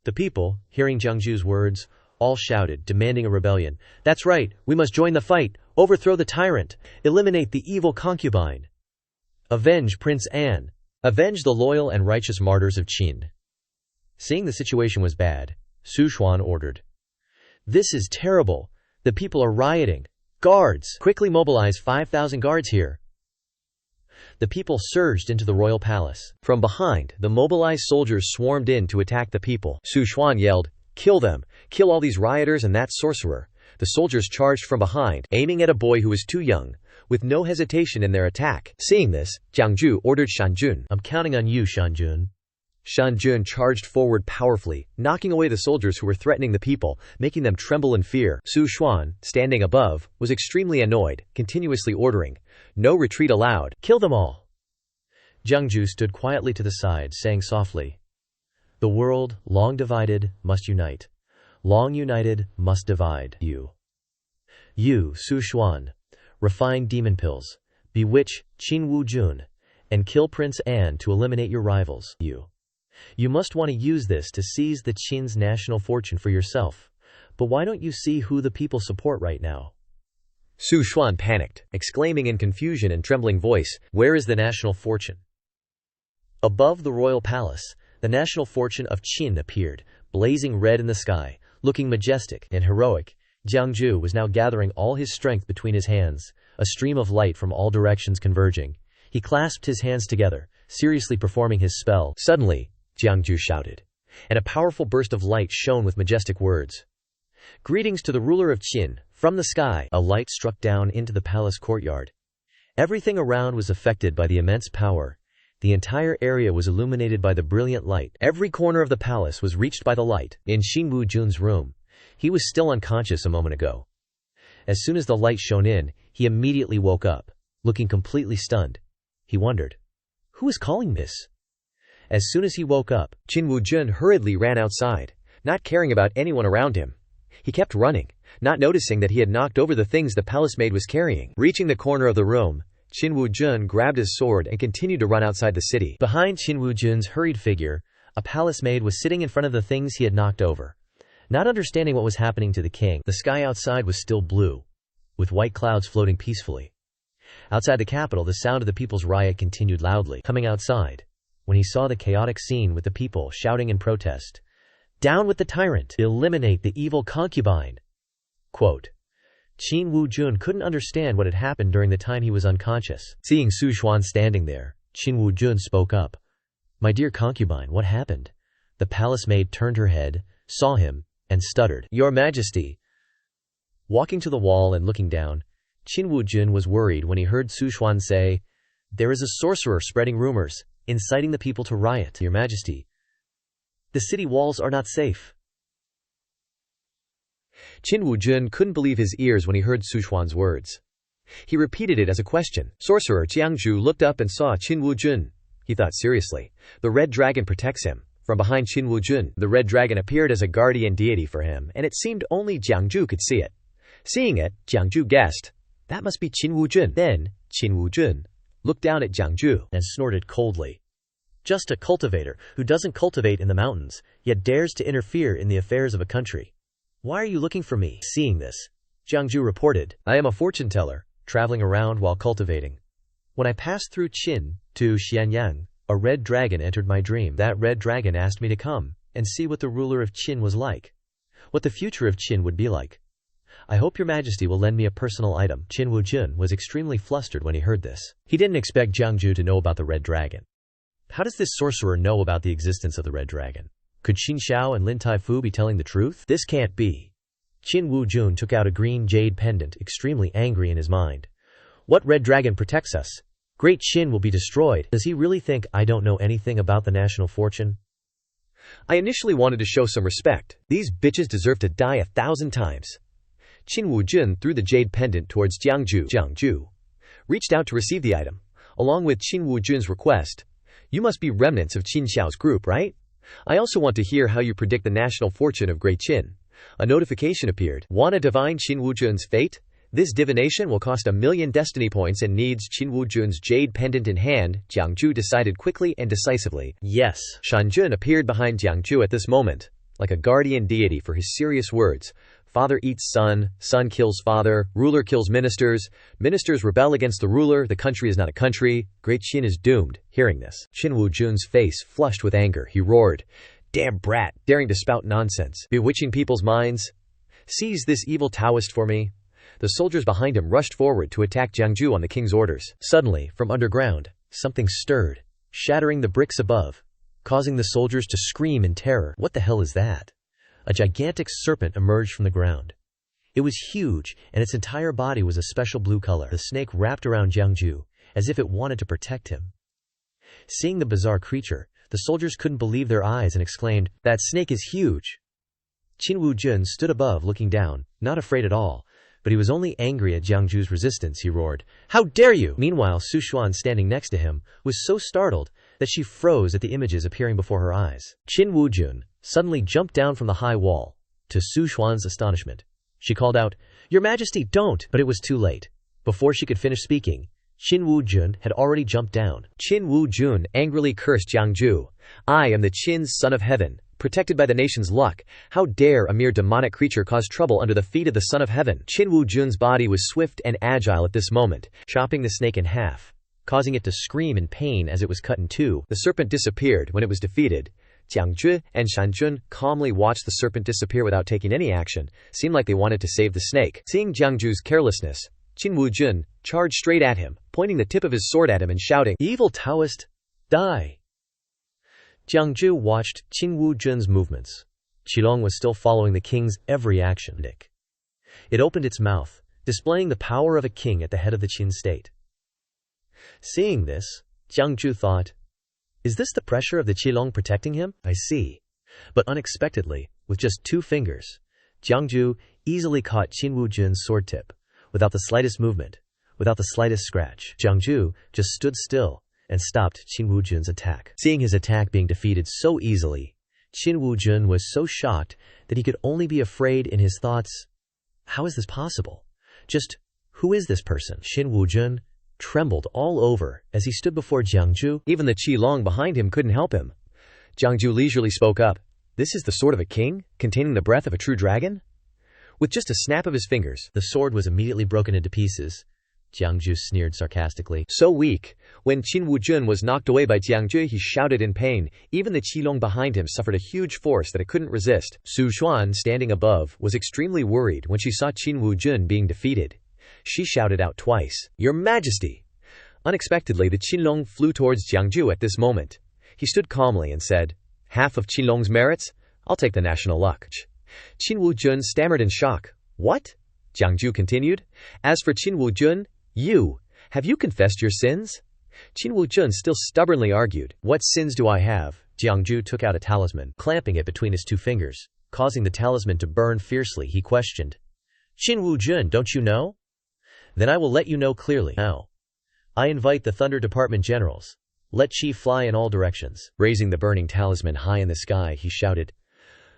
The people, hearing Jiangju's words, all shouted, demanding a rebellion. That's right, we must join the fight, overthrow the tyrant, eliminate the evil concubine. Avenge Prince An. Avenge the loyal and righteous martyrs of Qin. Seeing the situation was bad, Su Xuan ordered. This is terrible. The people are rioting. Guards, quickly mobilize 5,000 guards here. The people surged into the royal palace. From behind, the mobilized soldiers swarmed in to attack the people. Su Xuan yelled, kill them, kill all these rioters and that sorcerer. The soldiers charged from behind, aiming at a boy who was too young, with no hesitation in their attack. Seeing this, Jiangju ordered Shanjun. I'm counting on you, Shanjun. Shanjun charged forward powerfully, knocking away the soldiers who were threatening the people, making them tremble in fear. Su Xuan, standing above, was extremely annoyed, continuously ordering, no retreat allowed. Kill them all. Jiangju stood quietly to the side, saying softly, The world, long divided, must unite. Long united, must divide. You, Su Xuan, refine demon pills, bewitch Qin Wu Jun, and kill Prince An to eliminate your rivals. You must want to use this to seize the Qin's national fortune for yourself. But why don't you see who the people support right now? Su Xuan panicked, exclaiming in confusion and trembling voice, "Where is the national fortune?" Above the royal palace, the national fortune of Qin appeared, blazing red in the sky, looking majestic and heroic. Jiangju was now gathering all his strength between his hands, a stream of light from all directions converging. He clasped his hands together, seriously performing his spell. Suddenly, Jiangju shouted, and a powerful burst of light shone with majestic words. "Greetings to the ruler of Qin." From the sky, a light struck down into the palace courtyard. Everything around was affected by the immense power. The entire area was illuminated by the brilliant light. Every corner of the palace was reached by the light. In Qin Wu Jun's room, he was still unconscious a moment ago. As soon as the light shone in, he immediately woke up, looking completely stunned. He wondered, who was calling this? As soon as he woke up, Qin Wu Jun hurriedly ran outside, not caring about anyone around him. He kept running, not noticing that he had knocked over the things the palace maid was carrying. Reaching the corner of the room, Qin Wu Jun grabbed his sword and continued to run outside the city. Behind Qin Wu Jun's hurried figure, a palace maid was sitting in front of the things he had knocked over. Not understanding what was happening to the king, the sky outside was still blue, with white clouds floating peacefully. Outside the capital, the sound of the people's riot continued loudly. Coming outside, when he saw the chaotic scene with the people shouting in protest, "Down with the tyrant! Eliminate the evil concubine!" Quote, Qin Wu Jun couldn't understand what had happened during the time he was unconscious. Seeing Su Xuan standing there, Qin Wu Jun spoke up. "My dear concubine, what happened?" The palace maid turned her head, saw him, and stuttered, "Your Majesty." Walking to the wall and looking down, Qin Wu Jun was worried when he heard Su Xuan say, "There is a sorcerer spreading rumors, inciting the people to riot. Your Majesty, the city walls are not safe." Qin Wu Jun couldn't believe his ears when he heard Su Xuan's words. He repeated it as a question. Sorcerer Jiangju looked up and saw Qin Wu Jun. He thought seriously. The red dragon protects him. From behind Qin Wu Jun, the red dragon appeared as a guardian deity for him, and it seemed only Jiangju could see it. Seeing it, Jiangju guessed, that must be Qin Wu Jun. Then, Qin Wu Jun looked down at Jiangju and snorted coldly. Just a cultivator who doesn't cultivate in the mountains, yet dares to interfere in the affairs of a country. Why are you looking for me? Seeing this, Jiangju reported, I am a fortune teller, traveling around while cultivating. When I passed through Qin to Xianyang, a red dragon entered my dream. That red dragon asked me to come and see what the ruler of Qin was like, what the future of Qin would be like. I hope your majesty will lend me a personal item. Qin Wu Jun was extremely flustered when he heard this. He didn't expect Jiangju to know about the red dragon. How does this sorcerer know about the existence of the red dragon? Could Qin Xiao and Lin Taifu be telling the truth? This can't be. Qin Wu Jun took out a green jade pendant, extremely angry in his mind. What red dragon protects us? Great Qin will be destroyed. Does he really think I don't know anything about the national fortune? I initially wanted to show some respect. These bitches deserve to die 1,000 times. Qin Wu Jun threw the jade pendant towards Jiangju. Jiangju reached out to receive the item, along with Qin Wu Jun's request. You must be remnants of Qin Xiao's group, right? I also want to hear how you predict the national fortune of Great Qin. A notification appeared. Want to divine Qin Wu Jun's fate? This divination will cost 1,000,000 destiny points and needs Qin Wu Jun's jade pendant in hand. Jiangju decided quickly and decisively. Yes. Shan Jun appeared behind Jiangju at this moment, like a guardian deity for his serious words. Father eats son, son kills father, ruler kills ministers, ministers rebel against the ruler, the country is not a country, Great Qin is doomed. Hearing this, Qin Wu Jun's face flushed with anger. He roared, Damn brat, daring to spout nonsense, bewitching people's minds. Seize this evil Taoist for me. The soldiers behind him rushed forward to attack Jiangju on the king's orders. Suddenly, from underground, something stirred, shattering the bricks above, causing the soldiers to scream in terror. What the hell is that? A gigantic serpent emerged from the ground. It was huge, and its entire body was a special blue color. The snake wrapped around Jiangju, as if it wanted to protect him. Seeing the bizarre creature, the soldiers couldn't believe their eyes and exclaimed, That snake is huge! Qin Wu Jun stood above looking down, not afraid at all, but he was only angry at Jiangju's resistance. He roared, How dare you! Meanwhile, Su Xuan standing next to him, was so startled that she froze at the images appearing before her eyes. Qin Wujun suddenly jumped down from the high wall. To Su Xuan's astonishment, she called out, "Your Majesty, don't!" But it was too late. Before she could finish speaking, Qin Wujun had already jumped down. Qin Wujun angrily cursed Jiangju. "I am the Qin's son of heaven, protected by the nation's luck. How dare a mere demonic creature cause trouble under the feet of the son of heaven?" Qin Wujun's body was swift and agile at this moment, chopping the snake in half, causing it to scream in pain as it was cut in two. The serpent disappeared when it was defeated. Jiangju and Shanjun calmly watched the serpent disappear without taking any action, seemed like they wanted to save the snake. Seeing Jiangju's carelessness, Qin Wujun charged straight at him, pointing the tip of his sword at him and shouting, "Evil Taoist, die!" Jiangju watched Qin Wujun's movements. Qilong was still following the king's every action. It opened its mouth, displaying the power of a king at the head of the Qin state. Seeing this, Jiangju thought, "Is this the pressure of the Qilong protecting him? I see." But unexpectedly, with just 2 fingers, Jiangju easily caught Qin Wujun's sword tip, without the slightest movement, without the slightest scratch. Jiangju just stood still and stopped Qin Wujun's attack. Seeing his attack being defeated so easily, Qin Wujun was so shocked that he could only be afraid in his thoughts. How is this possible? Just, who is this person? Qin Wujun trembled all over as he stood before Jiangju. Even the Qilong behind him couldn't help him. Jiangju leisurely spoke up. "This is the sword of a king, containing the breath of a true dragon?" With just a snap of his fingers, the sword was immediately broken into pieces. Jiangju sneered sarcastically. So weak. When Qin Wujun was knocked away by Jiangju, he shouted in pain. Even the Qilong behind him suffered a huge force that it couldn't resist. Su Xuan, standing above, was extremely worried when she saw Qin Wujun being defeated. She shouted out twice, "Your Majesty!" Unexpectedly, the Qilong flew towards Jiangju at this moment. He stood calmly and said, "Half of Qilong's merits? I'll take the national luck." Qin Wujun stammered in shock. "What?" Jiangju continued. "As for Qin Wujun, have you confessed your sins?" Qin Wujun still stubbornly argued. "What sins do I have?" Jiangju took out a talisman, clamping it between his 2 fingers, causing the talisman to burn fiercely. He questioned, "Qin Wujun, don't you know? Then I will let you know clearly. Now, I invite the Thunder Department generals. Let chi fly in all directions." Raising the burning talisman high in the sky, he shouted,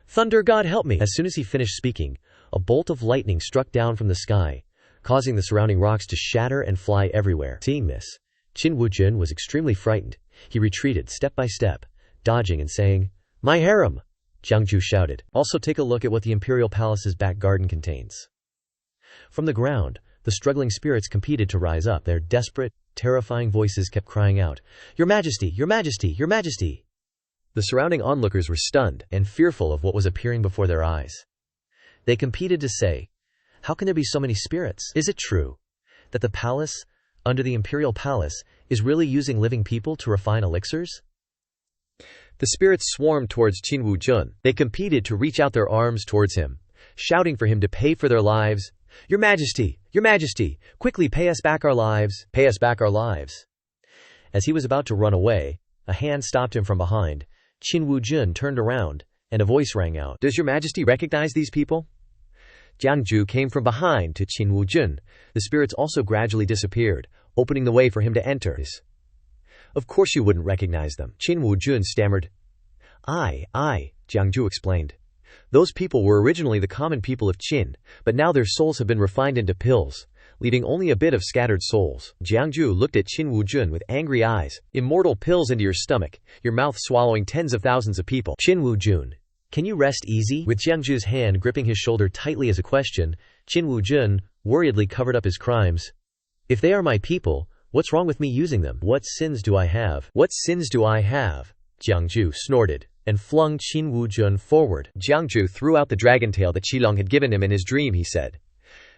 "Thunder God help me!" As soon as he finished speaking, a bolt of lightning struck down from the sky, causing the surrounding rocks to shatter and fly everywhere. Seeing this, Qin Wujun was extremely frightened. He retreated step by step, dodging and saying, "My harem!" Jiangju shouted. "Also take a look at what the imperial palace's back garden contains." From the ground, the struggling spirits competed to rise up. Their desperate, terrifying voices kept crying out, "Your Majesty! Your Majesty! Your Majesty!" The surrounding onlookers were stunned and fearful of what was appearing before their eyes. They competed to say, "How can there be so many spirits? Is it true that the palace, under the imperial palace, is really using living people to refine elixirs?" The spirits swarmed towards Qin Wujun. They competed to reach out their arms towards him, shouting for him to pay for their lives. "Your Majesty! Your Majesty! Quickly pay us back our lives! Pay us back our lives!" As he was about to run away, a hand stopped him from behind. Qin Wujun turned around, and a voice rang out, "Does Your Majesty recognize these people?" Jiangju came from behind to Qin Wujun. The spirits also gradually disappeared, opening the way for him to enter. "Of course you wouldn't recognize them." Qin Wujun stammered. I, Jiangju explained. "Those people were originally the common people of Qin, but now their souls have been refined into pills, leaving only a bit of scattered souls." Jiangju looked at Qin Wujun with angry eyes. "Immortal pills into your stomach, your mouth swallowing tens of thousands of people." Qin Wujun, "Can you rest easy?" With Jiangju's hand gripping his shoulder tightly as a question, Qin Wujun worriedly covered up his crimes. "If they are my people, what's wrong with me using them? What sins do I have? What sins do I have?" Jiangju snorted and flung Qin Wujun forward. Jiangju threw out the dragon tail that Qilong had given him in his dream. He said,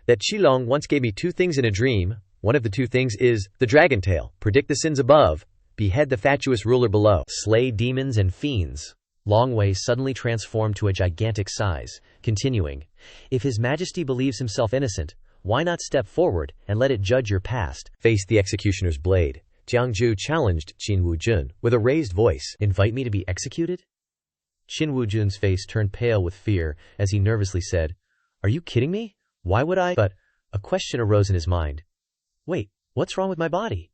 "That Qilong once gave me 2 things in a dream. One of the 2 things is the dragon tail. Predict the sins above, behead the fatuous ruler below, slay demons and fiends." Long Wei suddenly transformed to a gigantic size, continuing, "If His Majesty believes himself innocent, why not step forward and let it judge your past?" Face the executioner's blade. Jiangju challenged Qin Wujun with a raised voice. "Invite me to be executed?" Qin Wujun's face turned pale with fear as he nervously said, "Are you kidding me? Why would I?" But a question arose in his mind. "Wait, what's wrong with my body?"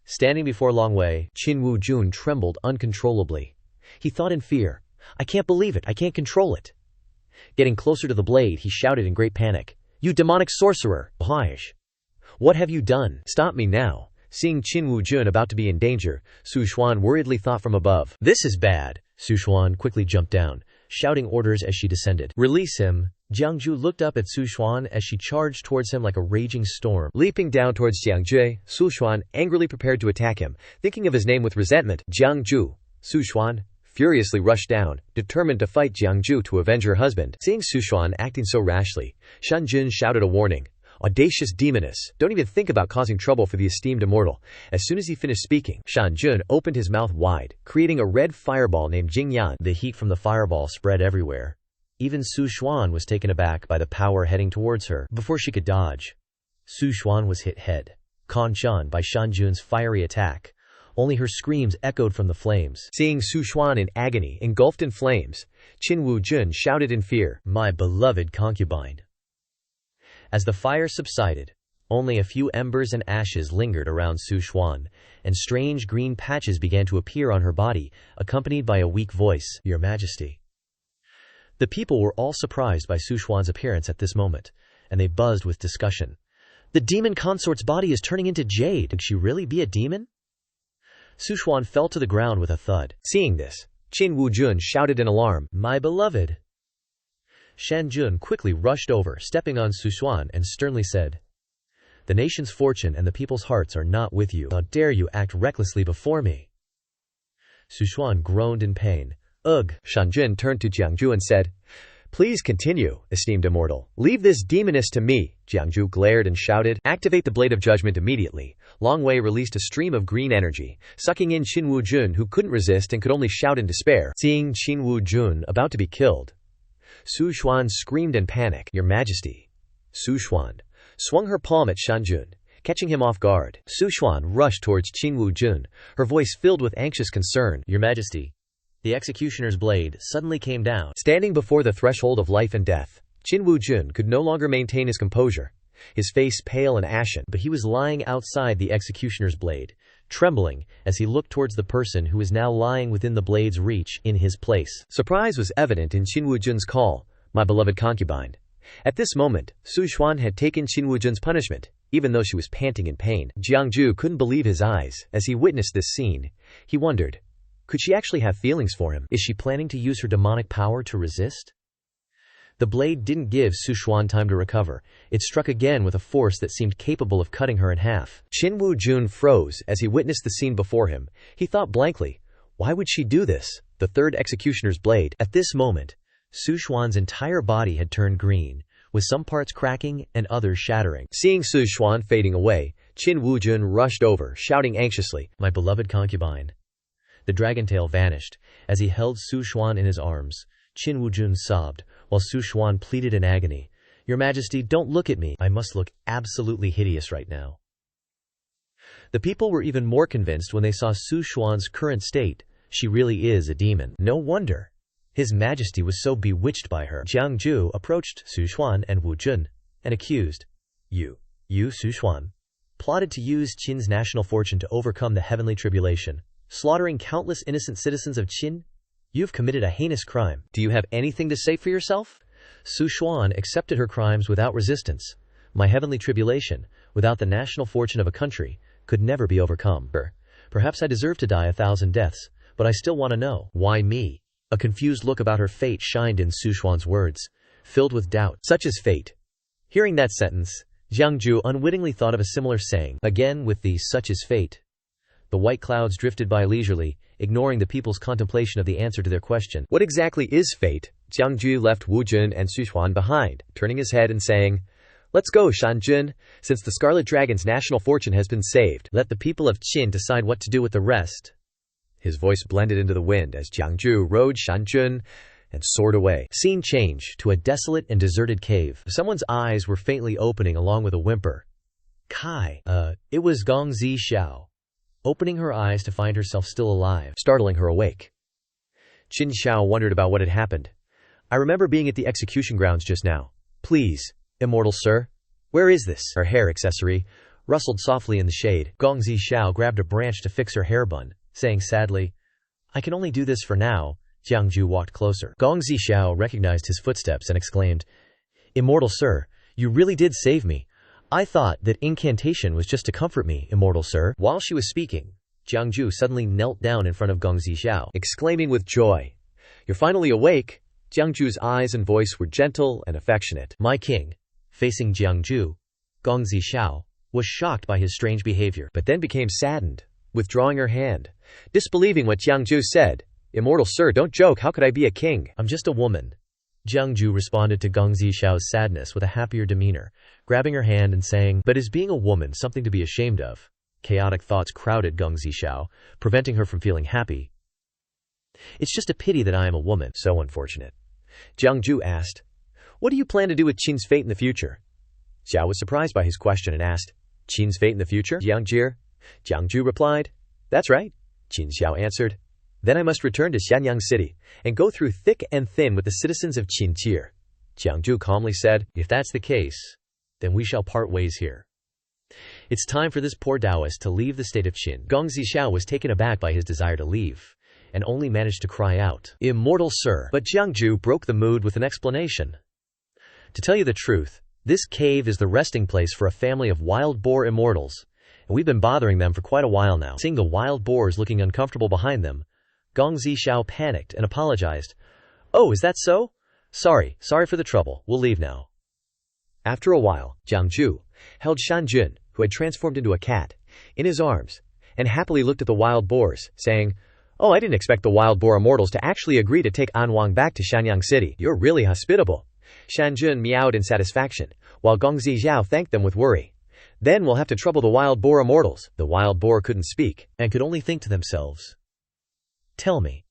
Standing before Long Wei, Qin Wu-jun trembled uncontrollably. He thought in fear, "I can't believe it, I can't control it." Getting closer to the blade, he shouted in great panic, "You demonic sorcerer! What have you done? Stop me now." Seeing Qin Wu-jun about to be in danger, Su Xuan worriedly thought from above, "This is bad." Su Xuan quickly jumped down, shouting orders as she descended. "Release him." Jiangju looked up at Su Xuan as she charged towards him like a raging storm. Leaping down towards Jiangju, Su Xuan angrily prepared to attack him, thinking of his name with resentment. Jiangju, Su Xuan furiously rushed down, determined to fight Jiangju to avenge her husband. Seeing Su Xuan acting so rashly, Shan Jun shouted a warning. "Audacious demoness, don't even think about causing trouble for the esteemed immortal." As soon as he finished speaking, Shan Jun opened his mouth wide, creating a red fireball named Jingyan. The heat from the fireball spread everywhere. Even Su Xuan was taken aback by the power heading towards her before she could dodge. Su Xuan was hit head, Con-chan by Shan Jun's fiery attack. Only her screams echoed from the flames. Seeing Su Xuan in agony, engulfed in flames, Qin Wu-jun shouted in fear, "My beloved concubine." As the fire subsided, only a few embers and ashes lingered around Su Xuan, and strange green patches began to appear on her body, accompanied by a weak voice, "Your Majesty." The people were all surprised by Su Xuan's appearance at this moment, and they buzzed with discussion. The demon consort's body is turning into jade. Could she really be a demon? Su Xuan fell to the ground with a thud. Seeing this, Qin Wu-jun shouted in alarm, "My beloved!" Shan Jun quickly rushed over, stepping on Su Xuan, and sternly said, "The nation's fortune and the people's hearts are not with you. How dare you act recklessly before me?" Su Xuan groaned in pain. "Ugh!" Shan Jun turned to Jiangju and said, "Please continue, esteemed immortal. Leave this demoness to me." Jiangju glared and shouted, "Activate the Blade of Judgment immediately." Long Wei released a stream of green energy, sucking in Qin Wu-jun, who couldn't resist and could only shout in despair. Seeing Qin Wu-jun about to be killed, Su Xuan screamed in panic, "Your Majesty." Su Xuan swung her palm at Shan Jun, catching him off guard. Su Xuan rushed towards Qin Wu-jun, her voice filled with anxious concern, "Your Majesty." The executioner's blade suddenly came down. Standing before the threshold of life and death, Qin Wu-jun could no longer maintain his composure, his face pale and ashen, but he was lying outside the executioner's blade, trembling as he looked towards the person who was now lying within the blade's reach in his place. Surprise was evident in Qin Wu-jun's call, "My beloved concubine." At this moment, Su Xuan had taken Qin Wu-jun's punishment, even though she was panting in pain. Jiangju couldn't believe his eyes as he witnessed this scene. He wondered, could she actually have feelings for him? Is she planning to use her demonic power to resist? The blade didn't give Su Xuan time to recover. It struck again with a force that seemed capable of cutting her in half. Qin Wu-jun froze as he witnessed the scene before him. He thought blankly, why would she do this? The third executioner's blade. At this moment, Su Xuan's entire body had turned green, with some parts cracking and others shattering. Seeing Su Xuan fading away, Qin Wu-jun rushed over, shouting anxiously, "My beloved concubine." The dragon tail vanished. As he held Su Xuan in his arms, Qin Wu-jun sobbed, while Su Xuan pleaded in agony, "Your Majesty, don't look at me. I must look absolutely hideous right now." The people were even more convinced when they saw Su Xuan's current state. She really is a demon. No wonder His Majesty was so bewitched by her. Jiangju approached Su Xuan and Wu-jun and accused, You, Su Xuan, plotted to use Qin's national fortune to overcome the heavenly tribulation, slaughtering countless innocent citizens of Qin. You've committed a heinous crime. Do you have anything to say for yourself? Su Xuan accepted her crimes without resistance. My heavenly tribulation, without the national fortune of a country, could never be overcome. Perhaps I deserve to die 1,000 deaths, but I still want to know. Why me? A confused look about her fate shined in Su Xuan's words, filled with doubt. Such is fate. Hearing that sentence, Jiangju unwittingly thought of a similar saying, again with the "such is fate." The white clouds drifted by leisurely, ignoring the people's contemplation of the answer to their question. What exactly is fate? Jiangju left Wu-jun and Su Xuan behind, turning his head and saying, Let's go, Shan-jun. Since the Scarlet Dragon's national fortune has been saved, let the people of Qin decide what to do with the rest. His voice blended into the wind as Jiangju rode Shan-jun and soared away. Scene change to a desolate and deserted cave. Someone's eyes were faintly opening along with a whimper. It was Gong Zi Xiao, opening her eyes to find herself still alive, startling her awake. Qin Xiao wondered about what had happened. I remember being at the execution grounds just now. Please, immortal sir, where is this? Her hair accessory, rustled softly in the shade. Gong Zishao grabbed a branch to fix her hair bun, saying sadly, "I can only do this for now." Jiangju walked closer. Gong Zishao recognized his footsteps and exclaimed, "Immortal sir, you really did save me. I thought that incantation was just to comfort me, immortal sir." While she was speaking, Jiangju suddenly knelt down in front of Gong Zishao, exclaiming with joy, "You're finally awake." Jiangju's eyes and voice were gentle and affectionate. "My king." Facing Jiangju, Gong Zishao was shocked by his strange behavior, but then became saddened, withdrawing her hand, disbelieving what Jiangju said. "Immortal sir, don't joke, how could I be a king? I'm just a woman." Jiangju responded to Gong Zishao's sadness with a happier demeanor, grabbing her hand and saying, "But is being a woman something to be ashamed of?" Chaotic thoughts crowded Gong Zishao, preventing her from feeling happy. "It's just a pity that I am a woman. So unfortunate." Jiangju asked, "What do you plan to do with Qin's fate in the future?" Xiao was surprised by his question and asked, "Qin's fate in the future, Jiangji?" Jiangju replied, "That's right." Qin Xiao answered, "Then I must return to Xianyang City and go through thick and thin with the citizens of Qinjie." Jiangju calmly said, "If that's the case, then we shall part ways here. It's time for this poor Taoist to leave the state of Qin." Gong Zishao was taken aback by his desire to leave, and only managed to cry out, "Immortal sir!" But Jiangju broke the mood with an explanation. "To tell you the truth, this cave is the resting place for a family of wild boar immortals, and we've been bothering them for quite a while now." Seeing the wild boars looking uncomfortable behind them, Gong Zishao panicked and apologized. "Oh, is that so? Sorry for the trouble, we'll leave now." After a while, Jiangju held Shanjun, who had transformed into a cat, in his arms, and happily looked at the wild boars, saying, "Oh, I didn't expect the wild boar immortals to actually agree to take Anwang back to Shanyang City. You're really hospitable." Shanjun meowed in satisfaction, while Gong Zishao thanked them with worry. "Then we'll have to trouble the wild boar immortals." The wild boar couldn't speak, and could only think to themselves, "Tell me,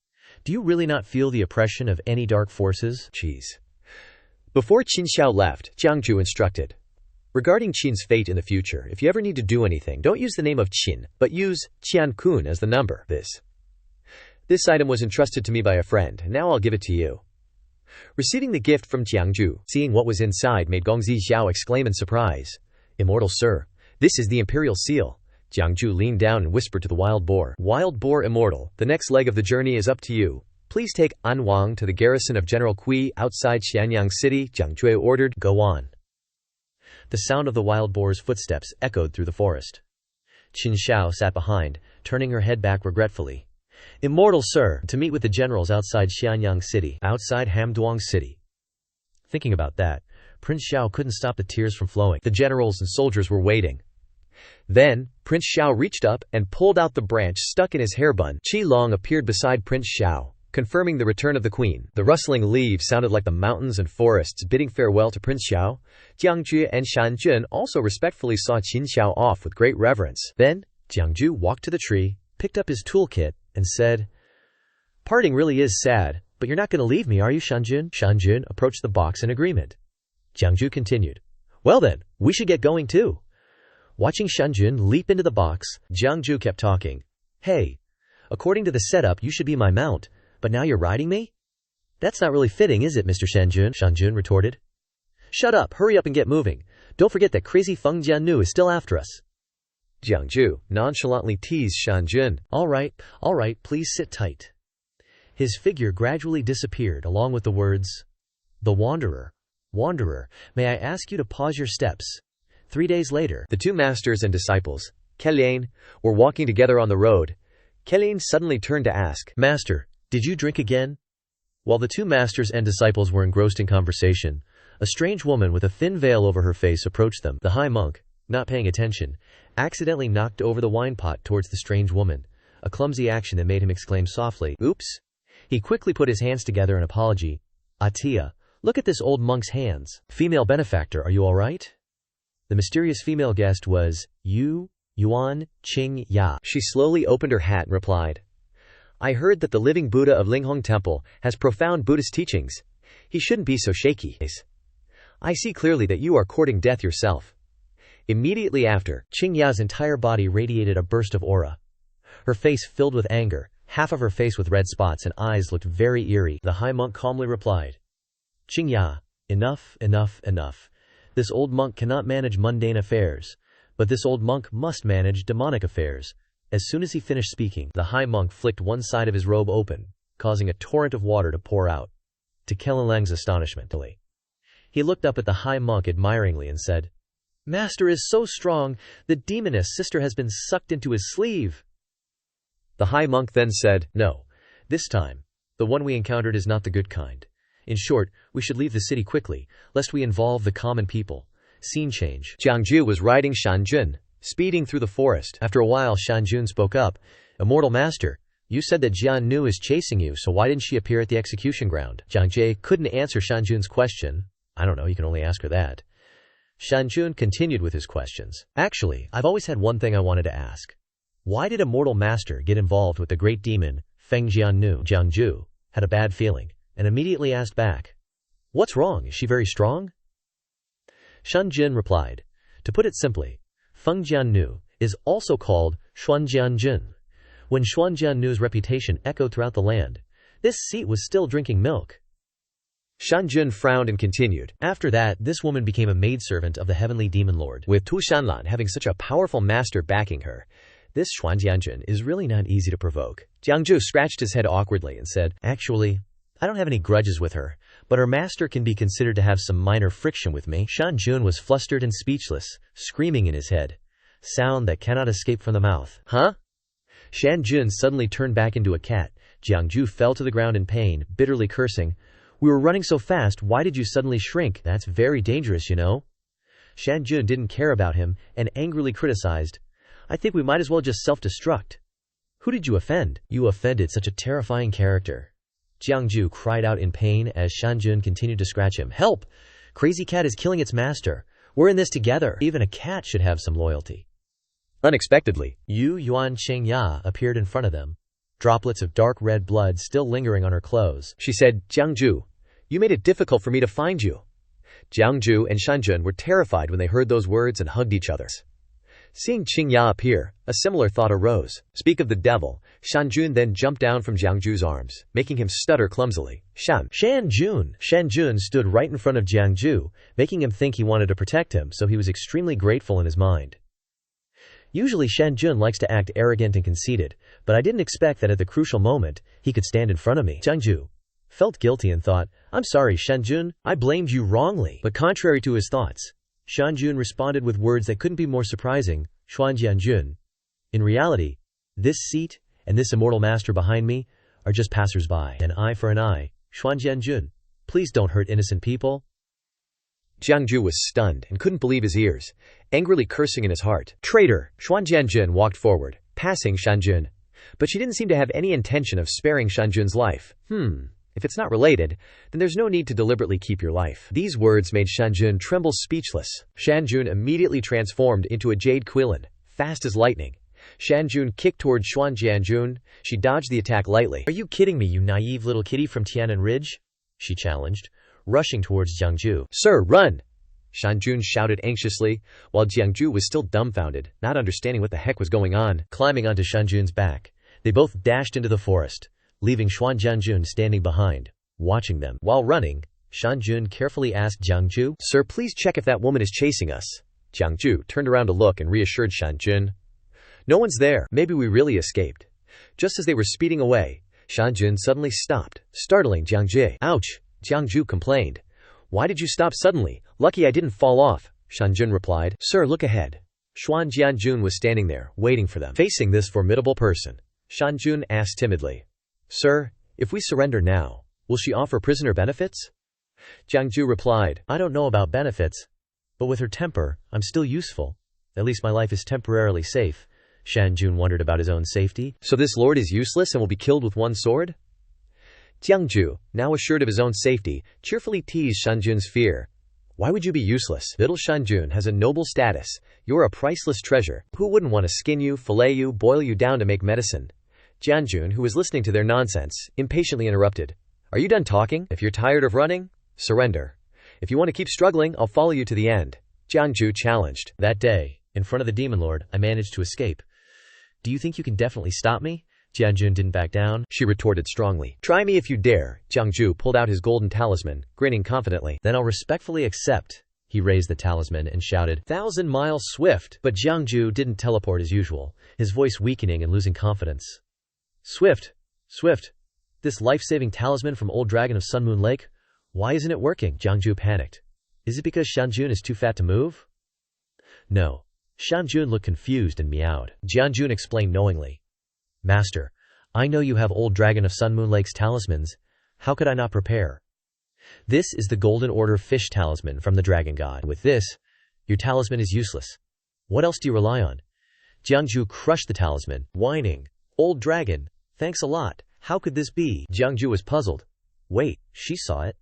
do you really not feel the oppression of any dark forces?" Jeez. Before Qin Xiao left, Jiangju instructed, "Regarding Qin's fate in the future, if you ever need to do anything, don't use the name of Qin, but use Qian-kun as the number. This item was entrusted to me by a friend, and now I'll give it to you." Receiving the gift from Jiangju, seeing what was inside made Gong Zishao exclaim in surprise, "Immortal sir, this is the imperial seal." Jiangju leaned down and whispered to the wild boar, "Wild boar immortal, the next leg of the journey is up to you. Please take Anwang to the garrison of General Kui outside Xianyang City." Jiangju ordered, "Go on." The sound of the wild boar's footsteps echoed through the forest. Qin Xiao sat behind, turning her head back regretfully. "Immortal sir, to meet with the generals outside Xianyang City, outside Hamduang City." Thinking about that, Prince Xiao couldn't stop the tears from flowing. The generals and soldiers were waiting. Then, Prince Xiao reached up and pulled out the branch stuck in his hairbun. Qi Long appeared beside Prince Xiao, confirming the return of the queen. The rustling leaves sounded like the mountains and forests bidding farewell to Prince Xiao. Jiangju and Shanjun also respectfully saw Qin Xiao off with great reverence. Then, Jiangju walked to the tree, picked up his toolkit, and said, "Parting really is sad, but you're not going to leave me, are you, Shanjun?" Shanjun approached the box in agreement. Jiangju continued, "Well then, we should get going too." Watching Shanjun leap into the box, Jiangju kept talking. "Hey, according to the setup you should be my mount, but now you're riding me? That's not really fitting, is it, Mr. Shanjun?" Shanjun retorted. "Shut up, hurry up and get moving. Don't forget that crazy Feng Jiannu is still after us." Jiangju nonchalantly teased Shanjun. All right, please sit tight." His figure gradually disappeared along with the words, "The Wanderer. Wanderer, may I ask you to pause your steps?" 3 days later, the two masters and disciples, Keliane, were walking together on the road. Keliane suddenly turned to ask, "Master, did you drink again?" While the two masters and disciples were engrossed in conversation, a strange woman with a thin veil over her face approached them. The high monk, not paying attention, accidentally knocked over the wine pot towards the strange woman, a clumsy action that made him exclaim softly, "Oops." He quickly put his hands together in apology. "Atia, look at this old monk's hands. Female benefactor, are you all right?" The mysterious female guest was Yuan Qing Ya. She slowly opened her hat and replied, "I heard that the living Buddha of Linghong Temple has profound Buddhist teachings. He shouldn't be so shaky. I see clearly that you are courting death yourself." Immediately after, Qing Ya's entire body radiated a burst of aura. Her face filled with anger, half of her face with red spots and eyes looked very eerie. The high monk calmly replied, "Qing Ya, enough. This old monk cannot manage mundane affairs. But this old monk must manage demonic affairs. As soon as he finished speaking, the high monk flicked one side of his robe open, causing a torrent of water to pour out. To Kellalang's astonishment, he looked up at the high monk admiringly and said, "Master is so strong, the demoness sister has been sucked into his sleeve." The high monk then said, "No, this time, the one we encountered is not the good kind. In short, we should leave the city quickly, lest we involve the common people." Scene change. Jiangju was riding Shanjun, speeding through the forest. After a while, Shanjun spoke up. "Immortal Master, you said that Jian Nu is chasing you, so why didn't she appear at the execution ground?" Jiang Jie couldn't answer Shanjun's question. "I don't know, you can only ask her that." Shanjun continued with his questions. "Actually, I've always had one thing I wanted to ask. Why did Immortal Master get involved with the great demon, Feng Jiannu?" Jiangju had a bad feeling, and immediately asked back, "What's wrong? Is she very strong?" Shanjun replied, "To put it simply, Feng Jiannu is also called Xuanjianjun. When Xuanjiannu's reputation echoed throughout the land, this seat was still drinking milk." Shanjun frowned and continued, "After that, this woman became a maidservant of the heavenly demon lord. With Tu Shanlan having such a powerful master backing her, this Xuanjianjun is really not easy to provoke." Jiangju scratched his head awkwardly and said, "Actually, I don't have any grudges with her, but her master can be considered to have some minor friction with me." Shanjun was flustered and speechless, screaming in his head, "Sound that cannot escape from the mouth. Huh?" Shanjun suddenly turned back into a cat. Jiangju fell to the ground in pain, bitterly cursing, "We were running so fast, why did you suddenly shrink? That's very dangerous, you know." Shanjun didn't care about him and angrily criticized, "I think we might as well just self-destruct." "Who did you offend?" "You offended such a terrifying character." Jiangju cried out in pain as Shanjun continued to scratch him. "Help! Crazy Cat is killing its master. We're in this together. Even a cat should have some loyalty." Unexpectedly, Yu Yuan Chengya appeared in front of them, droplets of dark red blood still lingering on her clothes. She said, "Jiangju, you made it difficult for me to find you." Jiangju and Shanjun were terrified when they heard those words and hugged each other. Seeing Qingya appear, a similar thought arose. Speak of the devil, Shanjun then jumped down from Jiangju's arms, making him stutter clumsily. Shanjun! Shanjun stood right in front of Jiangju, making him think he wanted to protect him, so he was extremely grateful in his mind. Usually Shanjun likes to act arrogant and conceited, but I didn't expect that at the crucial moment, he could stand in front of me. Jiangju felt guilty and thought, "I'm sorry, Shanjun, I blamed you wrongly." But contrary to his thoughts, Shanjun responded with words that couldn't be more surprising, "Xuanjianjun. In reality, this seat and this immortal master behind me are just passers-by. An eye for an eye, Xuanjianjun. Please don't hurt innocent people." Jiangju was stunned and couldn't believe his ears, angrily cursing in his heart. "Traitor!" Xuanjianjun walked forward, passing Shanjun. But she didn't seem to have any intention of sparing Shanjun's life. If it's not related, then there's no need to deliberately keep your life." These words made Shanjun tremble speechless. Shanjun immediately transformed into a jade quilin, fast as lightning. Shanjun kicked toward Xuanjianjun. She dodged the attack lightly. "Are you kidding me, you naive little kitty from Tianan Ridge?" she challenged, rushing towards Jiangju. "Sir, run!" Shanjun shouted anxiously, while Jiangju was still dumbfounded, not understanding what the heck was going on. Climbing onto Shanjun's back, they both dashed into the forest, leaving Xuanjianjun standing behind, watching them. While running, Shanjun carefully asked Jiangju, "Sir, please check if that woman is chasing us." Jiangju turned around to look and reassured Shanjun, "No one's there. Maybe we really escaped." Just as they were speeding away, Shanjun suddenly stopped, startling Jiangju. "Ouch!" Jiangju complained. "Why did you stop suddenly? Lucky I didn't fall off." Shanjun replied, "Sir, look ahead." Xuanjianjun was standing there, waiting for them. Facing this formidable person, Shanjun asked timidly, "Sir, if we surrender now, will she offer prisoner benefits?" Jiangju replied, "I don't know about benefits, but with her temper, I'm still useful. At least my life is temporarily safe." Shanjun wondered about his own safety. "So this lord is useless and will be killed with one sword?" Jiangju, now assured of his own safety, cheerfully teased Shanjun's fear. "Why would you be useless? Little Shanjun has a noble status. You're a priceless treasure. Who wouldn't want to skin you, fillet you, boil you down to make medicine?" Jianjun, who was listening to their nonsense, impatiently interrupted. "Are you done talking? If you're tired of running, surrender. If you want to keep struggling, I'll follow you to the end." Jiangju challenged. "That day, in front of the demon lord, I managed to escape. Do you think you can definitely stop me?" Jianjun didn't back down. She retorted strongly. "Try me if you dare." Jiangju pulled out his golden talisman, grinning confidently. "Then I'll respectfully accept," He raised the talisman and shouted, "1,000 miles swift!" But Jiangju didn't teleport as usual, his voice weakening and losing confidence. Swift! Swift! This life-saving talisman from Old Dragon of Sun Moon Lake? Why isn't it working? Jiangju panicked. Is it because Shanjun is too fat to move? No. Shanjun looked confused and meowed. Jianjun explained knowingly. Master, I know you have Old Dragon of Sun Moon Lake's talismans. How could I not prepare? This is the Golden Order Fish Talisman from the Dragon God. With this, your talisman is useless. What else do you rely on? Jiangju crushed the talisman, whining. Old Dragon, thanks a lot. How could this be? Jiangju was puzzled. Wait, she saw it.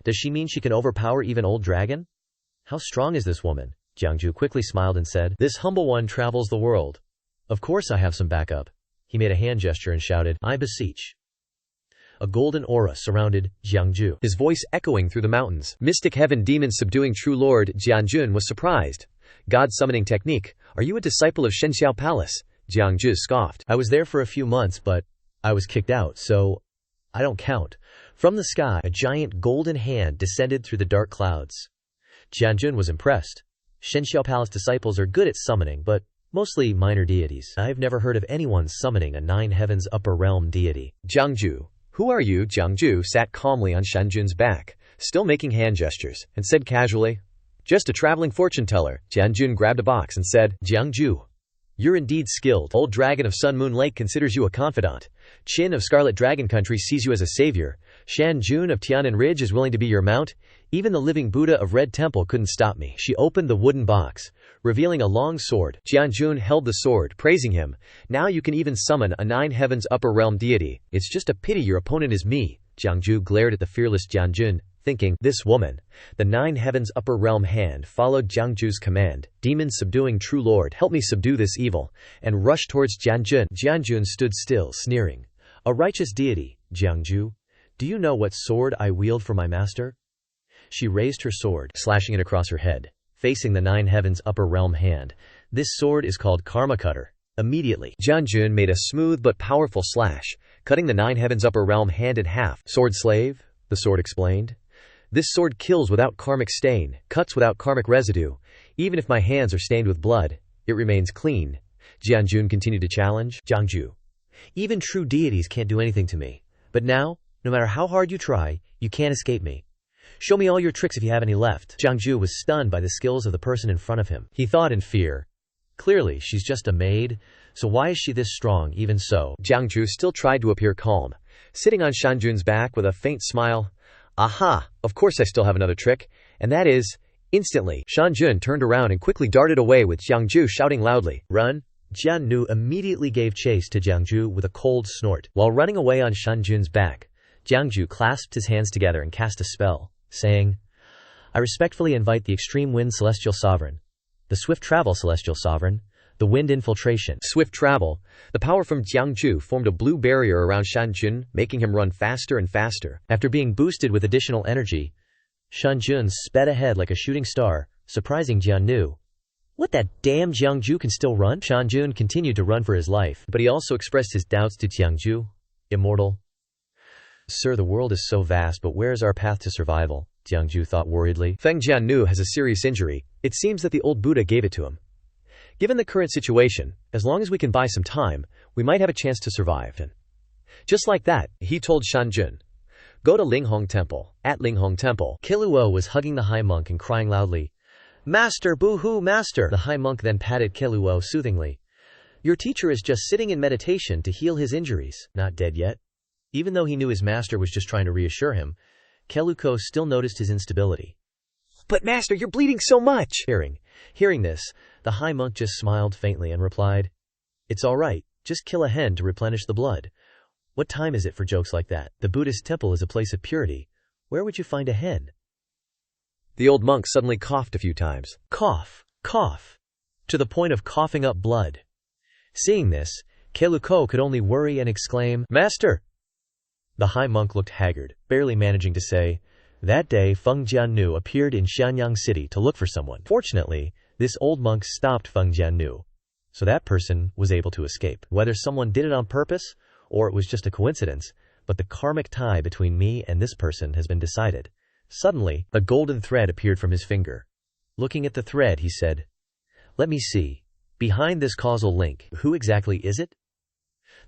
Does she mean she can overpower even Old Dragon? How strong is this woman? Jiangju quickly smiled and said, This humble one travels the world. Of course I have some backup. He made a hand gesture and shouted, I beseech. A golden aura surrounded Jiangju, his voice echoing through the mountains. Mystic heaven demon subduing true lord. Jianjun was surprised. God summoning technique. Are you a disciple of Shenxiao Palace? Jiangju scoffed. I was there for a few months, but I was kicked out, so I don't count. From the sky, a giant golden hand descended through the dark clouds. Jianjun was impressed. Shenxiao Palace disciples are good at summoning, but mostly minor deities. I've never heard of anyone summoning a nine heavens upper realm deity. Jiangju, who are you? Jiangju sat calmly on Shanjun's back, still making hand gestures, and said casually, Just a traveling fortune teller. Jianjun grabbed a box and said, Jiangju, you're indeed skilled. Old Dragon of Sun Moon Lake considers you a confidant. Qin of Scarlet Dragon Country sees you as a savior. Shanjun of Tianan Ridge is willing to be your mount. Even the living Buddha of Red Temple couldn't stop me. She opened the wooden box, revealing a long sword. Jianjun held the sword, praising him. Now you can even summon a nine heavens upper realm deity. It's just a pity your opponent is me. Jiangju glared at the fearless Jianjun, thinking, this woman. The nine heavens upper realm hand followed Jiangju's command. Demon subduing true lord, help me subdue this evil, and rushed towards Jianjun. Jianjun stood still, sneering. A righteous deity, Jiangju. Do you know what sword I wield for my master? She raised her sword, slashing it across her head, facing the nine heavens upper realm hand. This sword is called Karma Cutter. Immediately, Jianjun made a smooth but powerful slash, cutting the nine heavens upper realm hand in half. Sword slave, the sword explained. This sword kills without karmic stain, cuts without karmic residue. Even if my hands are stained with blood, it remains clean. Jianjun continued to challenge. Jiangju, even true deities can't do anything to me. But now, no matter how hard you try, you can't escape me. Show me all your tricks if you have any left. Jiangju was stunned by the skills of the person in front of him. He thought in fear. Clearly, she's just a maid, so why is she this strong? Even so, Jiangju still tried to appear calm, sitting on Shanjun's back with a faint smile. Aha, of course I still have another trick, and that is, instantly, Shanjun turned around and quickly darted away with Jiangju shouting loudly, Run! Jiannu immediately gave chase to Jiangju with a cold snort. While running away on Shanjun's back, Jiangju clasped his hands together and cast a spell, saying, I respectfully invite the extreme wind celestial sovereign, the swift travel celestial sovereign, the wind infiltration. Swift travel. The power from Jiangju formed a blue barrier around Shanjun, making him run faster and faster. After being boosted with additional energy, Shanjun sped ahead like a shooting star, surprising Jiannu. What, that damn Jiangju can still run? Shanjun continued to run for his life, but he also expressed his doubts to Jiangju. Immortal. Sir, the world is so vast, but where is our path to survival? Jiangju thought worriedly. Feng Jiannu has a serious injury. It seems that the old Buddha gave it to him. Given the current situation, as long as we can buy some time, we might have a chance to survive. And just like that, he told Shanjun, Go to Linghong Temple. At Linghong Temple, Keluo was hugging the high monk and crying loudly, Master, boo-hoo, master! The high monk then patted Keluo soothingly. Your teacher is just sitting in meditation to heal his injuries. Not dead yet. Even though he knew his master was just trying to reassure him, Keluo still noticed his instability. But master, you're bleeding so much! Hearing this, the high monk just smiled faintly and replied, It's all right, just kill a hen to replenish the blood. What time is it for jokes like that? The Buddhist temple is a place of purity. Where would you find a hen? The old monk suddenly coughed a few times. Cough, cough, to the point of coughing up blood. Seeing this, Keluo could only worry and exclaim, Master! The high monk looked haggard, barely managing to say, That day Feng Jiannu appeared in Xianyang City to look for someone. Fortunately, this old monk stopped Feng Jiannu, so that person was able to escape. Whether someone did it on purpose, or it was just a coincidence, but the karmic tie between me and this person has been decided. Suddenly, a golden thread appeared from his finger. Looking at the thread, he said, "Let me see. Behind this causal link, who exactly is it?"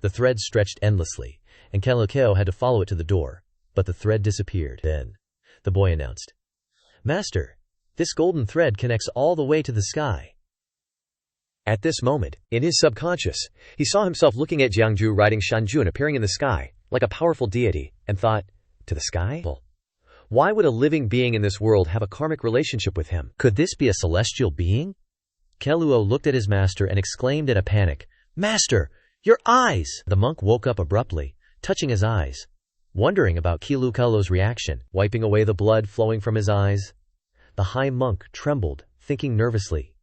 The thread stretched endlessly, and Kalukeo had to follow it to the door, but the thread disappeared. Then, the boy announced, "Master, this golden thread connects all the way to the sky." At this moment, in his subconscious, he saw himself looking at Jiangju riding Shanjun appearing in the sky, like a powerful deity, and thought, to the sky? Why would a living being in this world have a karmic relationship with him? Could this be a celestial being? Keluo looked at his master and exclaimed in a panic, "Master, your eyes!" The monk woke up abruptly, touching his eyes, wondering about Kelukelo's reaction, wiping away the blood flowing from his eyes. The high monk trembled, thinking nervously,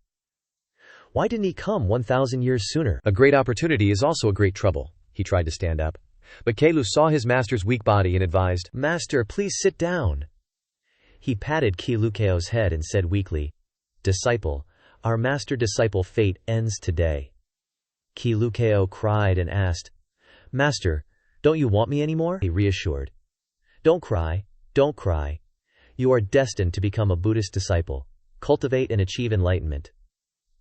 why didn't he come 1,000 years sooner? A great opportunity is also a great trouble. He tried to stand up, but Kelu saw his master's weak body and advised, "Master, please sit down." He patted Kelukeo's head and said weakly, "Disciple, our master-disciple fate ends today." Kelukeo cried and asked, "Master, don't you want me anymore?" He reassured, "Don't cry, don't cry. You are destined to become a Buddhist disciple. Cultivate and achieve enlightenment."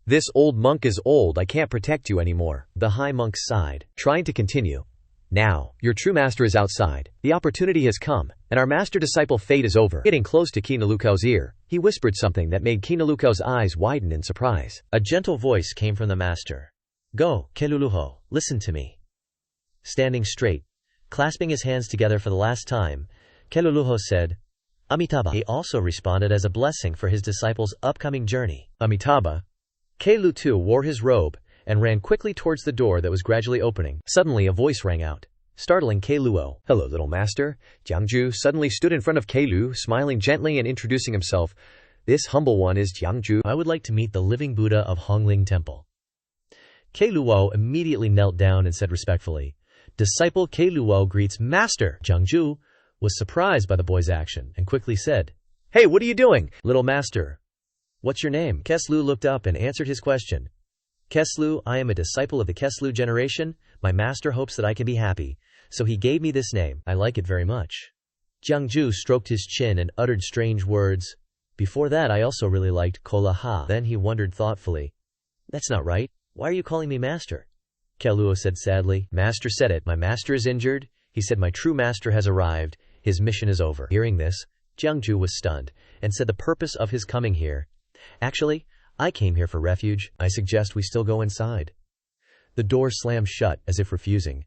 "This old monk is old, I can't protect you anymore." The high monk sighed, trying to continue. "Now, your true master is outside. The opportunity has come, and our master-disciple fate is over." Getting close to Kinaluko's ear, he whispered something that made Kinaluko's eyes widen in surprise. A gentle voice came from the master. "Go, Keluluho, listen to me." Standing straight, clasping his hands together for the last time, Keluluho said, "Amitabha." He also responded as a blessing for his disciple's upcoming journey. Amitabha. Kelu too wore his robe and ran quickly towards the door that was gradually opening. Suddenly a voice rang out, startling Keluo. "Hello, little master." Jiangju suddenly stood in front of Kelu, smiling gently and introducing himself. "This humble one is Jiangju. I would like to meet the living Buddha of Hongling Temple." Keluo immediately knelt down and said respectfully, "Disciple Keluo greets Master." Jiangju was surprised by the boy's action and quickly said, "Hey, what are you doing?" "Little master, what's your name?" Keslu looked up and answered his question. "Keslu, I am a disciple of the Keslu generation. My master hopes that I can be happy, so he gave me this name. I like it very much." Jiangju stroked his chin and uttered strange words. "Before that I also really liked Kola Ha." Then he wondered thoughtfully, "That's not right. Why are you calling me master?" Keluo said sadly, "Master said it. My master is injured. He said my true master has arrived. His mission is over." Hearing this, Jiangju was stunned and said the purpose of his coming here, "Actually, I came here for refuge. I suggest we still go inside." The door slammed shut as if refusing.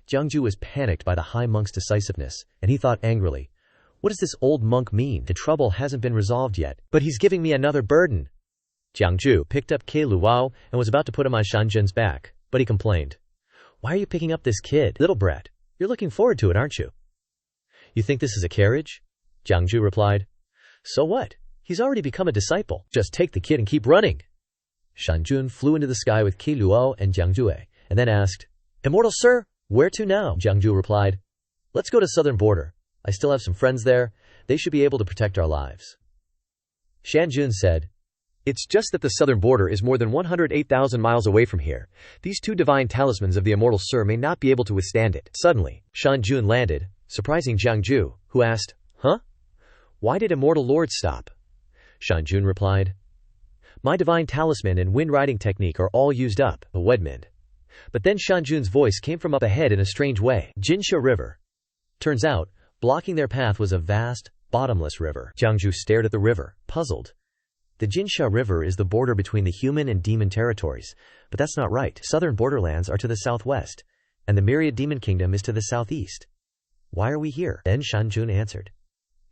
Jiangju was panicked by the high monk's decisiveness, and he thought angrily, "What does this old monk mean? The trouble hasn't been resolved yet, but he's giving me another burden." Jiangju picked up Keluo and was about to put him on Shanjun's back, but he complained, "Why are you picking up this kid? Little brat, you're looking forward to it, aren't you?" "You think this is a carriage?" Jiangju replied. "So what? He's already become a disciple. Just take the kid and keep running." Shanjun flew into the sky with Keluo and Jiangjue, and then asked, "Immortal sir, where to now?" Jiangju replied, "Let's go to southern border. I still have some friends there. They should be able to protect our lives." Shanjun said, "It's just that the southern border is more than 108,000 miles away from here. These two divine talismans of the immortal sir may not be able to withstand it." Suddenly, Shanjun landed, surprising Jiangju, who asked, "Huh? Why did immortal lord stop?" Shanjun replied, "My divine talisman and wind riding technique are all used up, a Wedmund." But then Shanjun's voice came from up ahead in a strange way. Jinsha River. Turns out, blocking their path was a vast, bottomless river. Jiangju stared at the river, puzzled. The Jinsha River is the border between the human and demon territories, but that's not right. Southern borderlands are to the southwest, and the Myriad Demon Kingdom is to the southeast. Why are we here? Then Shanjun answered,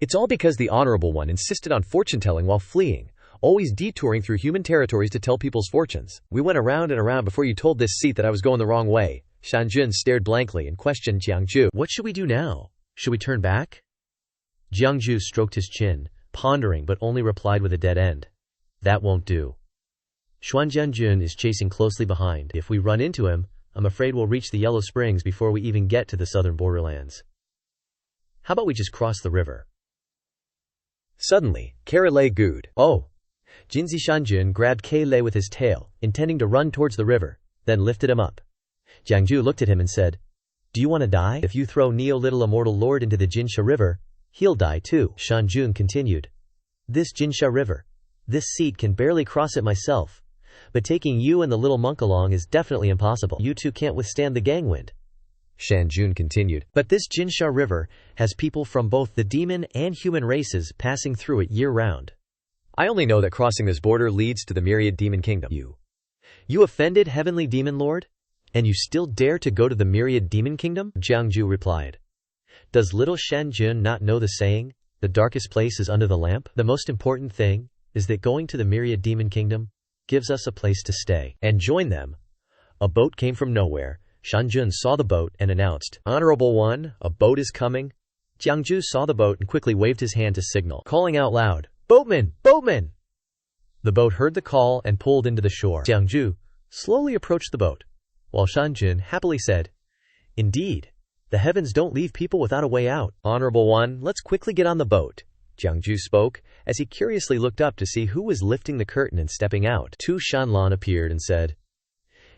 "It's all because the Honorable One insisted on fortune-telling while fleeing, always detouring through human territories to tell people's fortunes. We went around and around before you told this seat that I was going the wrong way." Shanjun stared blankly and questioned Jiangju, "What should we do now? Should we turn back?" Jiangju stroked his chin, pondering but only replied with a dead end. "That won't do. Xuanjianjun is chasing closely behind. If we run into him, I'm afraid we'll reach the Yellow Springs before we even get to the southern borderlands. How about we just cross the river?" Suddenly, Karale gooed. "Oh!" Jinzi Shanjun grabbed Kale with his tail, intending to run towards the river, then lifted him up. Jiangju looked at him and said, "Do you want to die? If you throw Neo Little Immortal Lord into the Jinsha River, he'll die too." Shanjun continued, "This Jinsha River, This seat can barely cross it myself. But taking you and the little monk along is definitely impossible. You two can't withstand the gangwind. Shanjun continued. But this Jinsha River has people from both the demon and human races passing through it year-round. I only know that crossing this border leads to the myriad demon kingdom. You offended heavenly demon lord? And you still dare to go to the myriad demon kingdom? Jiangju replied. Does little Shanjun not know the saying, the darkest place is under the lamp? The most important thing is that going to the myriad demon kingdom gives us a place to stay and join them. A boat came from nowhere. Shanjun saw the boat and announced, Honorable One, a boat is coming. Jiangju saw the boat and quickly waved his hand to signal, calling out loud, Boatman! Boatman! The boat heard the call and pulled into the shore. Jiangju slowly approached the boat, while Shanjun happily said, Indeed, the heavens don't leave people without a way out. Honorable One, let's quickly get on the boat. Jiangju spoke, as he curiously looked up to see who was lifting the curtain and stepping out. Tu Shanlan appeared and said,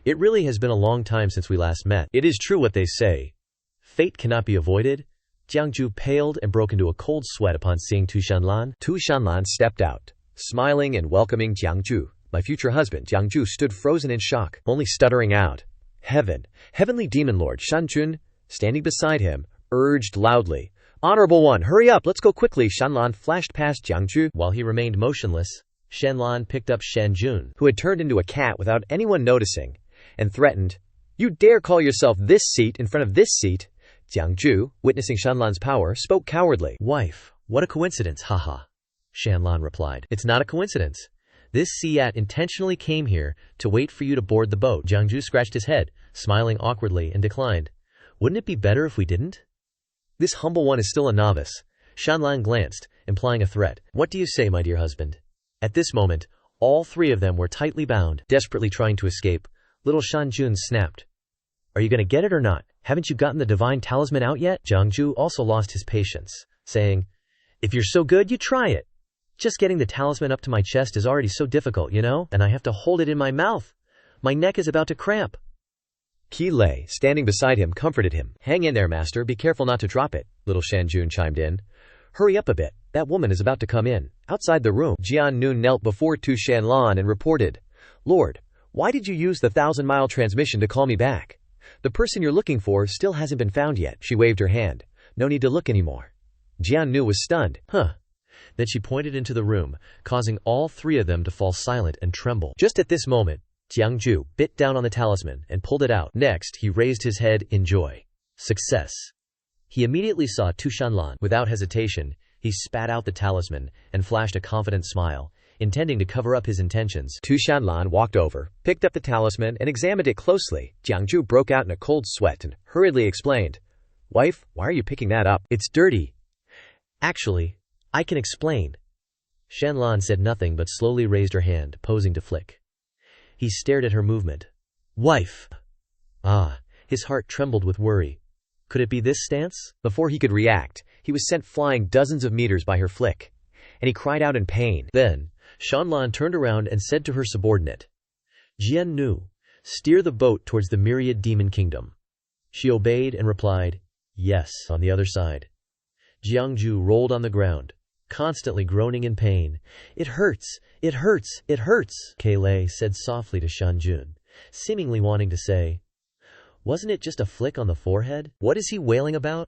It really has been a long time since we last met. It is true what they say. Fate cannot be avoided. Jiangju paled and broke into a cold sweat upon seeing Tu Shanlan. Tu Shanlan stepped out, smiling and welcoming Jiangju. My future husband, Jiangju, stood frozen in shock, only stuttering out, Heavenly Demon Lord Shanjun, standing beside him, urged loudly, Honorable One, hurry up, let's go quickly. Shanlan flashed past Jiangju. While he remained motionless, Shanlan picked up Shanjun, who had turned into a cat without anyone noticing, and threatened, You dare call yourself this seat in front of this seat? Jiangju, witnessing Shanlan's power, spoke cowardly. Wife, what a coincidence, haha. Shanlan replied. It's not a coincidence. This Siyat intentionally came here to wait for you to board the boat. Jiangju scratched his head, smiling awkwardly, and declined. Wouldn't it be better if we didn't? This humble one is still a novice. Shanlan glanced, implying a threat. What do you say, my dear husband? At this moment, all three of them were tightly bound, desperately trying to escape. Little Shanjun snapped. Are you going to get it or not? Haven't you gotten the divine talisman out yet? Jiangju also lost his patience, saying, If you're so good, you try it. Just getting the talisman up to my chest is already so difficult, you know, and I have to hold it in my mouth. My neck is about to cramp. Qi Lei, standing beside him, comforted him. Hang in there, master. Be careful not to drop it. Little Shanjun chimed in. Hurry up a bit. That woman is about to come in. Outside the room, Jian Nun knelt before Tu Shanlan and reported, Lord, why did you use the 1,000-mile transmission to call me back? The person you're looking for still hasn't been found yet. She waved her hand. No need to look anymore. Jian Nu was stunned. Then she pointed into the room, causing all three of them to fall silent and tremble. Just at this moment, Jiangju bit down on the talisman and pulled it out. Next, he raised his head in joy. Success. He immediately saw Tu Shanlan. Without hesitation, he spat out the talisman and flashed a confident smile, intending to cover up his intentions. Tu Shanlan walked over, picked up the talisman, and examined it closely. Jiangju broke out in a cold sweat and hurriedly explained, Wife, why are you picking that up? It's dirty. Actually, I can explain. Shanlan said nothing but slowly raised her hand, posing to flick. He stared at her movement. Wife! His heart trembled with worry. Could it be this stance? Before he could react, he was sent flying dozens of meters by her flick, and he cried out in pain. Then, Shanlan turned around and said to her subordinate, Jian Nu, steer the boat towards the myriad demon kingdom. She obeyed and replied, Yes. On the other side, Jiangju rolled on the ground, constantly groaning in pain. It hurts, it hurts, it hurts, Lei said softly to Shanjun, seemingly wanting to say, Wasn't it just a flick on the forehead? What is he wailing about?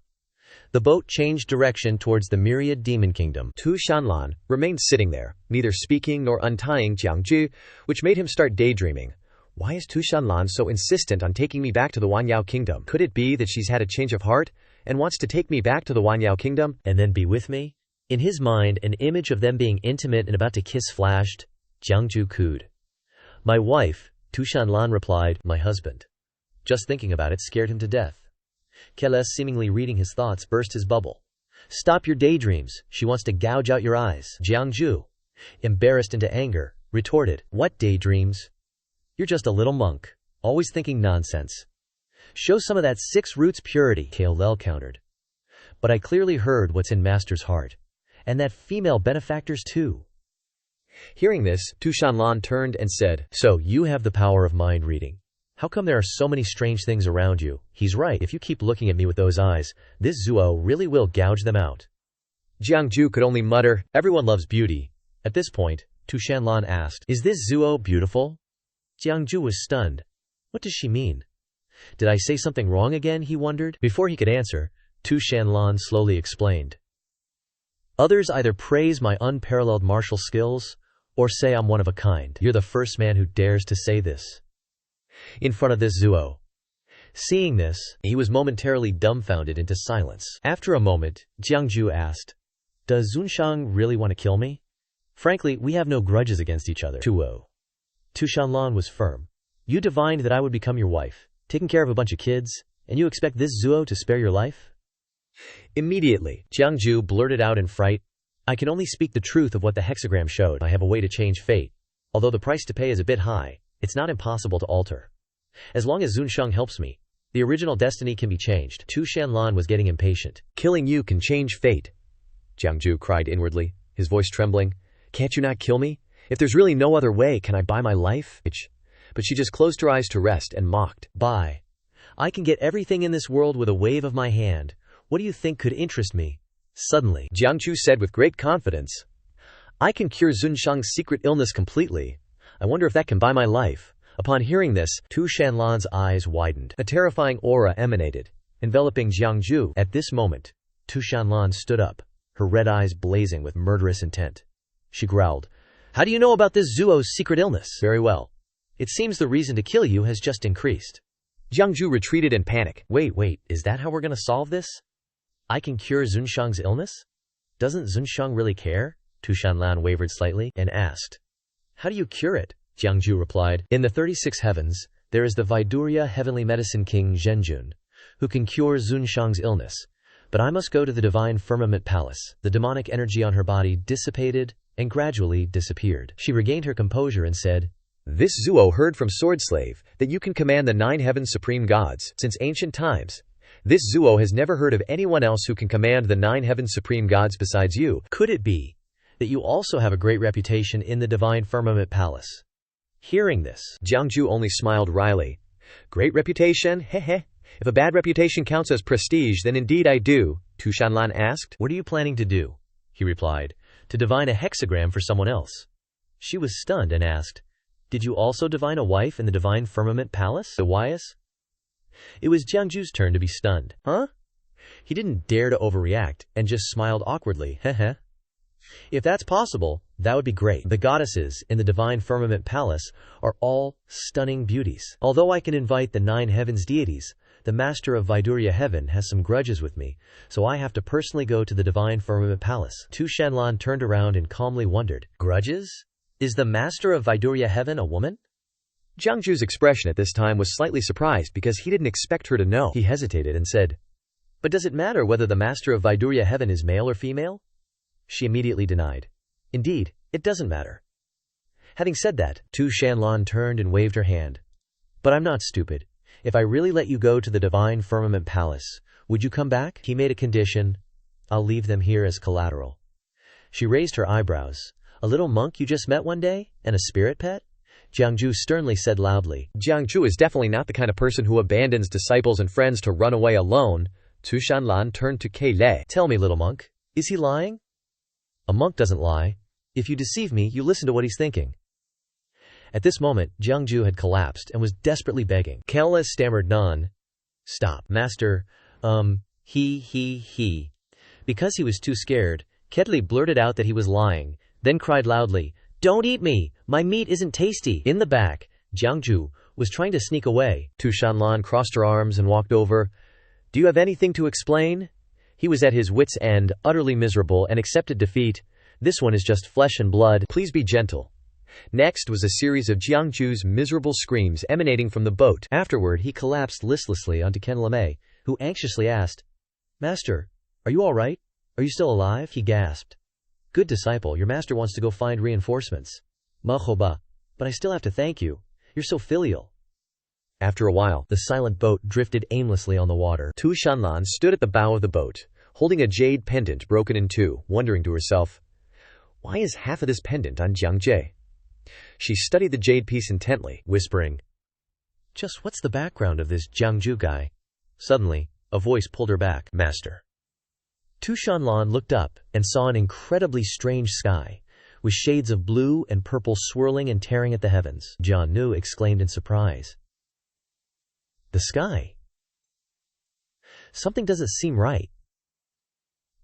The boat changed direction towards the myriad demon kingdom. Tu Shanlan remained sitting there, neither speaking nor untying Jiangju, which made him start daydreaming. Why is Tu Shanlan so insistent on taking me back to the Wanyao kingdom? Could it be that she's had a change of heart and wants to take me back to the Wanyao kingdom and then be with me? In his mind, an image of them being intimate and about to kiss flashed. Jiangju cooed. My wife, Tu Shanlan replied, My husband. Just thinking about it scared him to death. Keles, seemingly reading his thoughts, burst his bubble. Stop your daydreams. She wants to gouge out your eyes. Jiangju, embarrassed into anger, retorted, What daydreams? You're just a little monk, always thinking nonsense. Show some of that 6 roots purity, Kaolel countered. But I clearly heard what's in Master's heart. And that female benefactors too. Hearing this, Tu Shanlan turned and said, So you have the power of mind reading. How come there are so many strange things around you? He's right, if you keep looking at me with those eyes, this Zuo really will gouge them out. Jiangju could only mutter, Everyone loves beauty. At this point, Tu Shanlan asked. Is this Zuo beautiful? Jiangju was stunned. What does she mean? Did I say something wrong again, he wondered. Before he could answer, Tu Shanlan slowly explained. Others either praise my unparalleled martial skills, or say I'm one of a kind. You're the first man who dares to say this in front of this Zuo. Seeing this, he was momentarily dumbfounded into silence. After a moment, Jiangju asked, Does Zunshang really want to kill me? Frankly, we have no grudges against each other. Tu Shanlan was firm. You divined that I would become your wife, taking care of a bunch of kids, and you expect this Zuo to spare your life? Immediately, Jiangju blurted out in fright, I can only speak the truth of what the hexagram showed. I have a way to change fate. Although the price to pay is a bit high, it's not impossible to alter. As long as Zunshang helps me, the original destiny can be changed. Tu Shanlan was getting impatient. Killing you can change fate, Jiangju cried inwardly, his voice trembling. Can't you not kill me? If there's really no other way, can I buy my life? But she just closed her eyes to rest and mocked. Buy. I can get everything in this world with a wave of my hand. What do you think could interest me? Suddenly, Jiangju said with great confidence, I can cure Zunshang's secret illness completely. I wonder if that can buy my life. Upon hearing this, Tu Shanlan's eyes widened. A terrifying aura emanated, enveloping Jiangju. At this moment, Tu Shanlan stood up, her red eyes blazing with murderous intent. She growled, How do you know about this Zuo's secret illness? Very well. It seems the reason to kill you has just increased. Jiangju retreated in panic. Wait, is that how we're going to solve this? I can cure Zunshang's illness? Doesn't Zunshang really care? Tu Shanlan wavered slightly and asked. How do you cure it? Jiangju replied. In the 36 heavens, there is the Vidurya heavenly medicine king Zhenjun, who can cure Zunshang's illness. But I must go to the divine firmament palace. The demonic energy on her body dissipated and gradually disappeared. She regained her composure and said, This Zuo heard from Swordslave that you can command the 9 heaven supreme gods. Since ancient times, this Zuo has never heard of anyone else who can command the 9 heaven supreme gods besides you. Could it be that you also have a great reputation in the divine firmament palace? Hearing this, Jiangju only smiled wryly. Great reputation? Heh. If a bad reputation counts as prestige, then indeed I do. Tu Shanlan asked. What are you planning to do? He replied. To divine a hexagram for someone else. She was stunned and asked, Did you also divine a wife in the divine firmament palace? The Wyas? It was Jiangju's turn to be stunned. Huh? He didn't dare to overreact and just smiled awkwardly. Heh. If that's possible, that would be great. The goddesses in the divine firmament palace are all stunning beauties. Although I can invite the 9 heavens deities, the master of Vidurya heaven has some grudges with me, so I have to personally go to the divine firmament palace. Tu Shanlan turned around and calmly wondered. Grudges? Is the master of Vidurya heaven a woman? Jiangju's expression at this time was slightly surprised because he didn't expect her to know. He hesitated and said, But does it matter whether the master of Vidurya heaven is male or female? She immediately denied. Indeed, it doesn't matter. Having said that, Tu Shanlan turned and waved her hand. But I'm not stupid. If I really let you go to the divine firmament palace, would you come back? He made a condition. I'll leave them here as collateral. She raised her eyebrows. A little monk you just met one day? And a spirit pet? Jiangju sternly said loudly. Jiangju is definitely not the kind of person who abandons disciples and friends to run away alone. Tu Shanlan turned to Keilei. Tell me, little monk, is he lying? A monk doesn't lie. If you deceive me, you listen to what he's thinking. At this moment, Jiangju had collapsed and was desperately begging. Keilei stammered none. Stop, master. He. Because he was too scared, Keilei blurted out that he was lying, then cried loudly, Don't eat me! My meat isn't tasty! In the back, Jiangju was trying to sneak away. Tu Shanlan crossed her arms and walked over. Do you have anything to explain? He was at his wit's end, utterly miserable, and accepted defeat. This one is just flesh and blood. Please be gentle. Next was a series of Jiangju's miserable screams emanating from the boat. Afterward, he collapsed listlessly onto Keilei, who anxiously asked, Master, are you all right? Are you still alive? He gasped. Good disciple, your master wants to go find reinforcements. Mahoba, but I still have to thank you. You're so filial. After a while, the silent boat drifted aimlessly on the water. Tu Shanlan stood at the bow of the boat, holding a jade pendant broken in two, wondering to herself, why is half of this pendant on Jiangjie? She studied the jade piece intently, whispering, Just what's the background of this Jiangju guy? Suddenly, a voice pulled her back. Master. Tu Shanlan looked up and saw an incredibly strange sky, with shades of blue and purple swirling and tearing at the heavens. Jianu exclaimed in surprise. The sky. Something doesn't seem right.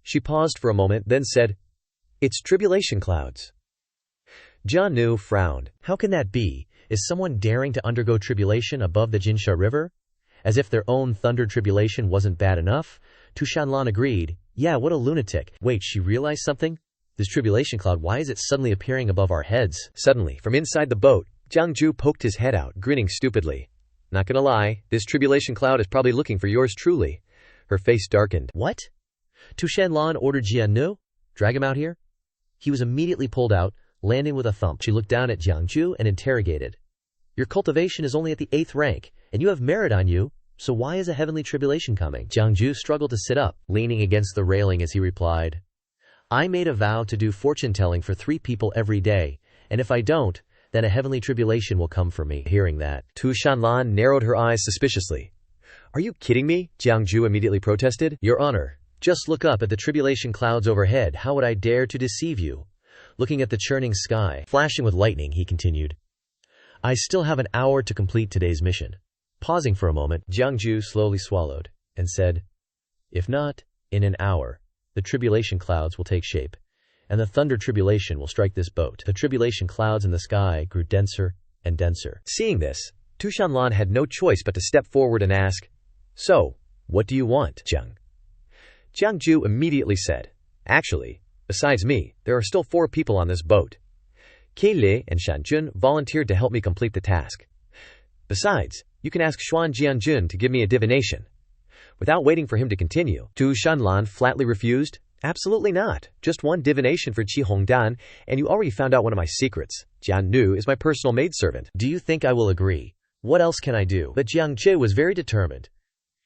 She paused for a moment, then said, "It's tribulation clouds." Jianu frowned. How can that be? Is someone daring to undergo tribulation above the Jinsha River? As if their own thunder tribulation wasn't bad enough, Tu Shanlan agreed. Yeah, what a lunatic. Wait, she realized something? This tribulation cloud, why is it suddenly appearing above our heads? Suddenly, from inside the boat, Jiangju poked his head out, grinning stupidly. Not gonna lie, this tribulation cloud is probably looking for yours truly. Her face darkened. What? Tu Shanlan ordered Jianu? Drag him out here? He was immediately pulled out, landing with a thump. She looked down at Jiangju and interrogated. Your cultivation is only at the 8th rank, and you have merit on you, so why is a heavenly tribulation coming? Jiangju struggled to sit up, leaning against the railing as he replied. I made a vow to do fortune-telling for 3 people every day, and if I don't, then a heavenly tribulation will come for me. Hearing that, Tu Shanlan narrowed her eyes suspiciously. Are you kidding me? Jiangju immediately protested. Your Honor, just look up at the tribulation clouds overhead. How would I dare to deceive you? Looking at the churning sky, flashing with lightning, he continued. I still have an hour to complete today's mission. Pausing for a moment, Jiangju slowly swallowed, and said, If not, in an hour, the tribulation clouds will take shape, and the thunder tribulation will strike this boat. The tribulation clouds in the sky grew denser and denser. Seeing this, Tu Shanlan had no choice but to step forward and ask, So, what do you want, Jiang? Jiangju immediately said, Actually, besides me, there are still 4 people on this boat. Keili and Shanjun volunteered to help me complete the task. Besides, you can ask Xuan Jianjun to give me a divination. Without waiting for him to continue, Tu Shanlan flatly refused. Absolutely not. Just one divination for Qi Hongdan, and you already found out one of my secrets. Jian Nu is my personal maidservant. Do you think I will agree? What else can I do? But Jiang Che was very determined.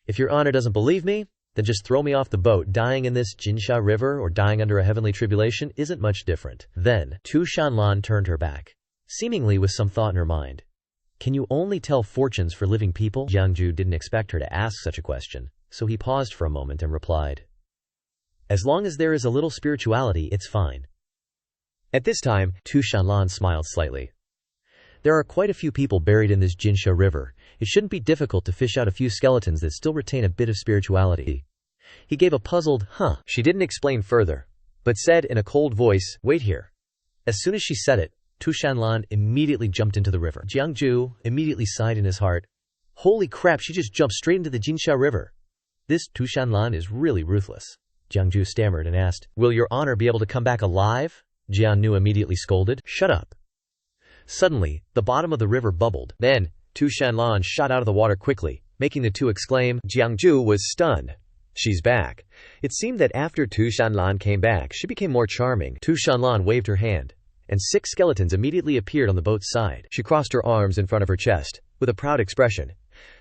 If your honor doesn't believe me, then just throw me off the boat. Dying in this Jinsha River or dying under a heavenly tribulation isn't much different. Then, Tu Shanlan turned her back, seemingly with some thought in her mind. Can you only tell fortunes for living people? Jiangju didn't expect her to ask such a question, so he paused for a moment and replied. As long as there is a little spirituality, it's fine. At this time, Tu Shanlan smiled slightly. There are quite a few people buried in this Jinsha River. It shouldn't be difficult to fish out a few skeletons that still retain a bit of spirituality. He gave a puzzled, huh. She didn't explain further, but said in a cold voice, Wait here. As soon as she said it, Tu Shanlan immediately jumped into the river. Jiangju immediately sighed in his heart. Holy crap, she just jumped straight into the Jinsha River. This Tu Shanlan is really ruthless. Jiangju stammered and asked, Will your honor be able to come back alive? Jiannu immediately scolded. Shut up. Suddenly, the bottom of the river bubbled. Then, Tu Shanlan shot out of the water quickly, making the two exclaim. Jiangju was stunned. She's back. It seemed that after Tu Shanlan came back, she became more charming. Tu Shanlan waved her hand, and 6 skeletons immediately appeared on the boat's side. She crossed her arms in front of her chest, with a proud expression.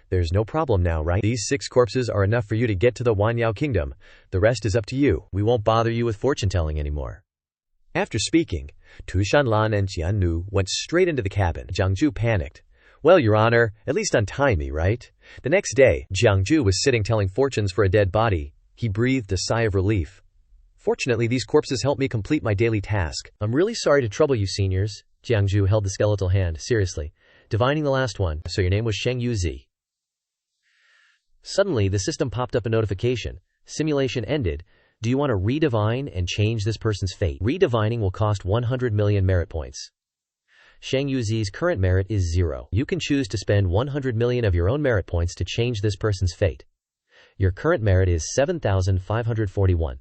There's no problem now, right? These 6 corpses are enough for you to get to the Wanyao kingdom. The rest is up to you. We won't bother you with fortune-telling anymore. After speaking, Tu Shanlan and Jiannu went straight into the cabin. Jiangju panicked. Well, your honor, at least untie me, right? The next day, Jiangju was sitting telling fortunes for a dead body. He breathed a sigh of relief. Fortunately, these corpses helped me complete my daily task. I'm really sorry to trouble you, seniors. Jiangju held the skeletal hand, seriously, divining the last one. So your name was Sheng Yuzi. Suddenly, the system popped up a notification. Simulation ended. Do you want to redivine and change this person's fate? Redivining will cost 100 million merit points. Sheng Yuzi's current merit is 0. You can choose to spend 100 million of your own merit points to change this person's fate. Your current merit is 7,541.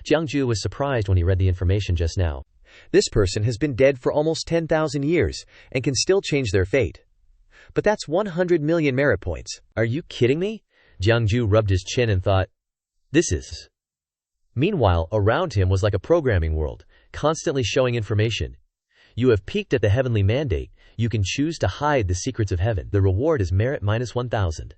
Jiangju was surprised when he read the information just now. This person has been dead for almost 10,000 years and can still change their fate. But that's 100 million merit points. Are you kidding me? Jiangju rubbed his chin and thought, This is... Meanwhile, around him was like a programming world, constantly showing information. You have peaked at the heavenly mandate. You can choose to hide the secrets of heaven. The reward is merit minus 1,000.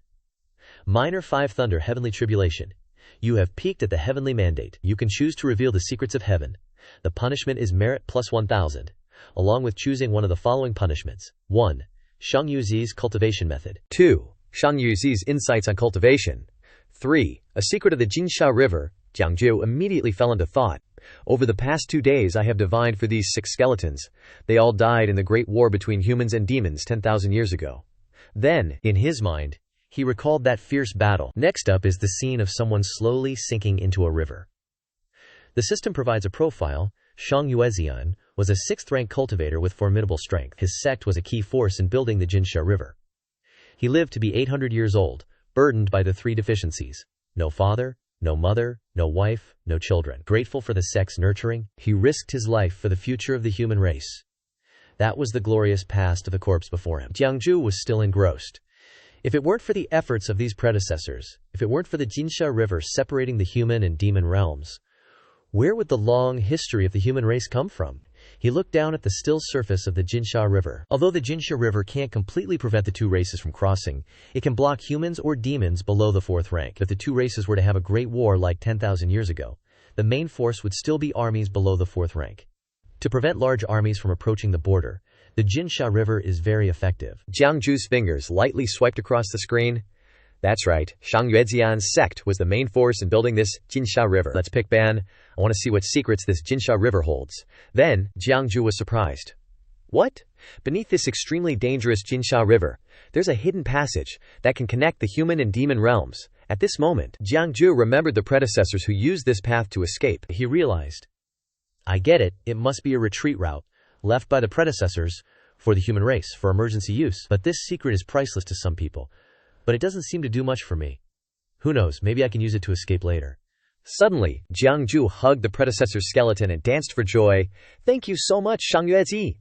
Minor 5 Thunder Heavenly Tribulation. You have peaked at the heavenly mandate. You can choose to reveal the secrets of heaven. The punishment is merit plus 1,000, along with choosing one of the following punishments. 1. Shang Yuzi's cultivation method. 2. Shang Yuzi's insights on cultivation. 3. A secret of the Jinsha River. Jiangju immediately fell into thought. Over the past 2 days I have divined for these 6 skeletons. They all died in the great war between humans and demons 10,000 years ago. Then, in his mind, he recalled that fierce battle. Next up is the scene of someone slowly sinking into a river. The system provides a profile. Shang Yuezian was a 6th-rank cultivator with formidable strength. His sect was a key force in building the Jinsha River. He lived to be 800 years old, burdened by the 3 deficiencies: no father, no mother, no wife, no children. Grateful for the sect's nurturing, he risked his life for the future of the human race. That was the glorious past of the corpse before him. Jiangju was still engrossed. If it weren't for the efforts of these predecessors, if it weren't for the Jinsha River separating the human and demon realms, where would the long history of the human race come from? He looked down at the still surface of the Jinsha River. Although the Jinsha River can't completely prevent the 2 races from crossing, it can block humans or demons below the 4th rank. If the 2 races were to have a great war like 10,000 years ago, the main force would still be armies below the 4th rank. To prevent large armies from approaching the border, the Jinsha River is very effective. Jiangju's fingers lightly swiped across the screen. That's right, Shang Yuezian's sect was the main force in building this Jinsha River. Let's pick Ban. I want to see what secrets this Jinsha River holds. Then, Jiangju was surprised. What? Beneath this extremely dangerous Jinsha River, there's a hidden passage that can connect the human and demon realms. At this moment, Jiangju remembered the predecessors who used this path to escape. He realized, I get it, it must be a retreat route, left by the predecessors, for the human race, for emergency use. But this secret is priceless to some people. But it doesn't seem to do much for me. Who knows, maybe I can use it to escape later. Suddenly, Jiangju hugged the predecessor's skeleton and danced for joy. Thank you so much, Shang Yuezi.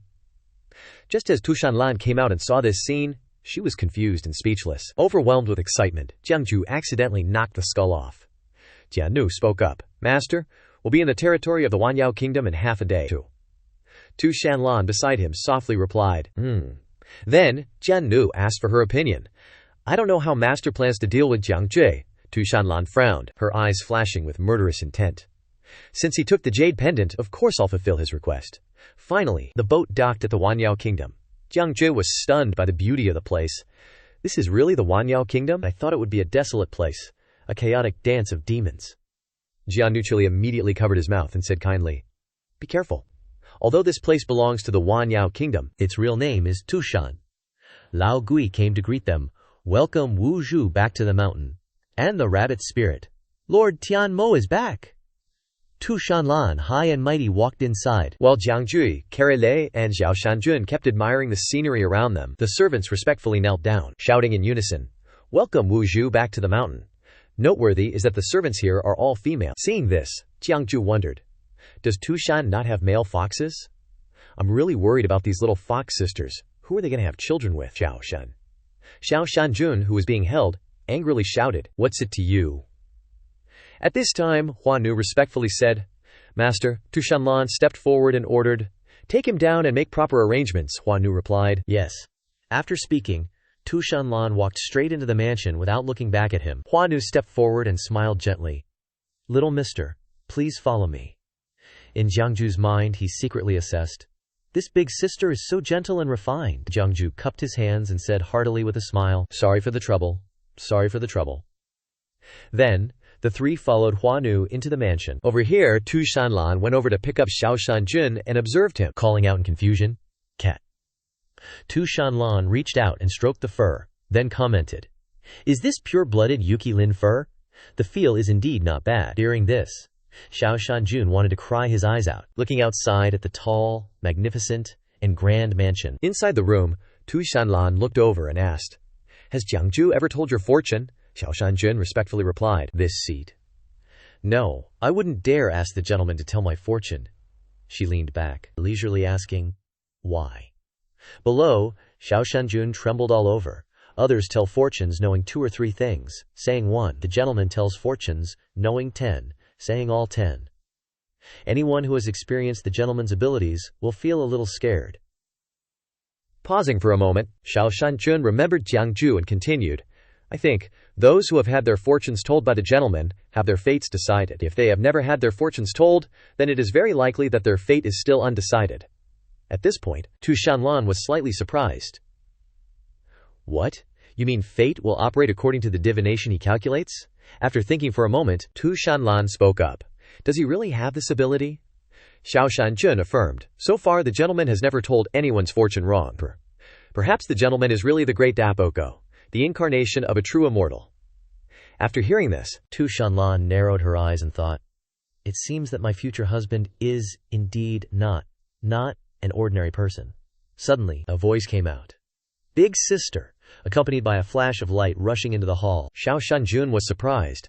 Just as Tu Shanlan came out and saw this scene, she was confused and speechless. Overwhelmed with excitement, Jiangju accidentally knocked the skull off. Jianu spoke up. Master, we'll be in the territory of the Wanyao Kingdom in half a day. Tu Shanlan beside him softly replied, Then, Jianu asked for her opinion. I don't know how Master plans to deal with Jiangju. Tu Shanlan frowned, her eyes flashing with murderous intent. Since he took the jade pendant, of course I'll fulfill his request. Finally, the boat docked at the Wanyao Kingdom. Jiangju was stunned by the beauty of the place. This is really the Wanyao Kingdom? I thought it would be a desolate place, a chaotic dance of demons. Jianuchili immediately covered his mouth and said kindly, Be careful. Although this place belongs to the Wanyao Kingdom, its real name is Tushan. Lao Gui came to greet them. Welcome Wu Zhu back to the mountain. And the rabbit spirit. Lord Tian Mo is back. Tu Shanlan, high and mighty, walked inside. While Jiangju, Carrelei, and Zhao Shanjun kept admiring the scenery around them, the servants respectfully knelt down, shouting in unison, Welcome Wu Zhu back to the mountain. Noteworthy is that the servants here are all female. Seeing this, Jiangju wondered, Does Tu Shan not have male foxes? I'm really worried about these little fox sisters. Who are they going to have children with? Zhao Shan. Xiao Shanjun, who was being held, angrily shouted, What's it to you? At this time, Huanu respectfully said, Master, Tu Shanlan stepped forward and ordered, Take him down and make proper arrangements. Huanu replied, Yes. After speaking, Tu Shanlan walked straight into the mansion without looking back at him. Huanu stepped forward and smiled gently. Little mister, please follow me. In Jiangju's mind, he secretly assessed, This big sister is so gentle and refined. Jiangju cupped his hands and said heartily with a smile, Sorry for the trouble. Sorry for the trouble. Then, the 3 followed Huanu into the mansion. Over here, Tu Shanlan went over to pick up Xiao Shanjun and observed him, calling out in confusion, Cat. Tu Shanlan reached out and stroked the fur, then commented, Is this pure-blooded Yuki Lin fur? The feel is indeed not bad. Hearing this, Xiao Shanjun wanted to cry his eyes out, looking outside at the tall, magnificent, and grand mansion. Inside the room, Tu Shanlan looked over and asked, Has Jiangju ever told your fortune? Xiao Shanjun respectfully replied, This seat. No, I wouldn't dare ask the gentleman to tell my fortune. She leaned back, leisurely asking, Why? Below, Xiao Shanjun trembled all over. Others tell fortunes knowing 2 or 3 things, saying 1. The gentleman tells fortunes, knowing 10, saying all 10. Anyone who has experienced the gentleman's abilities will feel a little scared. Pausing for a moment, Xiao Shanjun remembered Jiangju and continued, I think, those who have had their fortunes told by the gentleman have their fates decided. If they have never had their fortunes told, then it is very likely that their fate is still undecided. At this point, Tu Shanlan was slightly surprised. What? You mean fate will operate according to the divination he calculates? After thinking for a moment, Tu Shanlan spoke up. Does he really have this ability? Xiao Shanjun affirmed, so far the gentleman has never told anyone's fortune wrong. Perhaps the gentleman is really the great Dapoko, the incarnation of a true immortal. After hearing this, Tu Shanlan narrowed her eyes and thought, it seems that my future husband is indeed not an ordinary person. Suddenly, a voice came out. Big sister, accompanied by a flash of light rushing into the hall. Xiao Shanjun was surprised.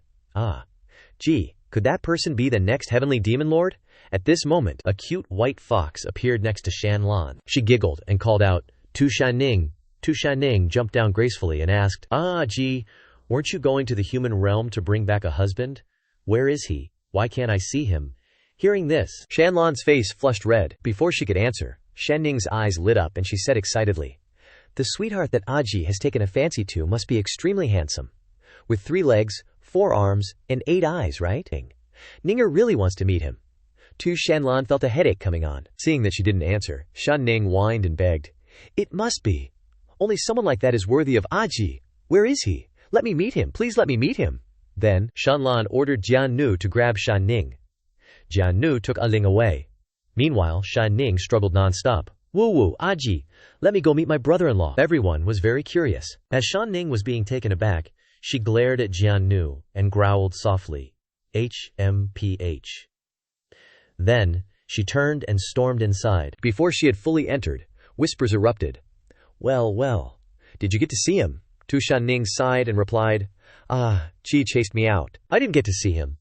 Gee, could that person be the next heavenly demon lord? At this moment, a cute white fox appeared next to Shanlan. She giggled and called out, Tu Shanning. Tu Shanning jumped down gracefully and asked, gee, weren't you going to the human realm to bring back a husband? Where is he? Why can't I see him? Hearing this, Shanlan's face flushed red. Before she could answer, Shanning's eyes lit up and she said excitedly, the sweetheart that Aji has taken a fancy to must be extremely handsome. With 3 legs, 4 arms, and 8 eyes, right? Ninger really wants to meet him. Tu Shanlan felt a headache coming on. Seeing that she didn't answer, Shan Ning whined and begged, it must be. Only someone like that is worthy of Aji. Where is he? Let me meet him. Please let me meet him. Then, Shanlan ordered Jian Nu to grab Shan Ning. Jian Nu took A Ling away. Meanwhile, Shan Ning struggled non-stop. Woo-woo, Aji, let me go meet my brother-in-law. Everyone was very curious. As Shan Ning was being taken aback, she glared at Jian Nu and growled softly, HMPH. Then, she turned and stormed inside. Before she had fully entered, whispers erupted. Well, did you get to see him? Tu Shanning sighed and replied, Qi chased me out. I didn't get to see him.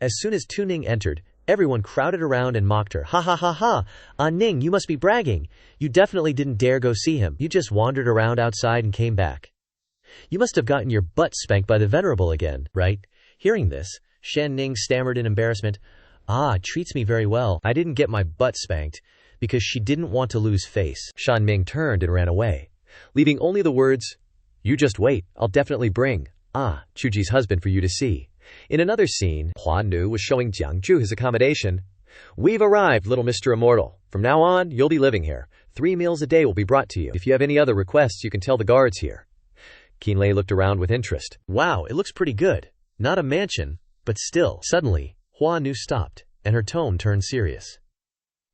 As soon as Tu Ning entered, everyone crowded around and mocked her. Ha ha ha ha! Ning, you must be bragging. You definitely didn't dare go see him. You just wandered around outside and came back. You must have gotten your butt spanked by the venerable again, right? Hearing this, Shan Ning stammered in embarrassment. Treats me very well. I didn't get my butt spanked because she didn't want to lose face. Shan Ming turned and ran away, leaving only the words, you just wait, I'll definitely bring Chuji's husband for you to see. In another scene, Hua Nu was showing Jiang Zhu his accommodation. We've arrived, little Mr. Immortal. From now on, you'll be living here. 3 meals a day will be brought to you. If you have any other requests, you can tell the guards here. Qinlei looked around with interest. Wow, it looks pretty good. Not a mansion, but still. Suddenly, Hua Nu stopped, and her tone turned serious.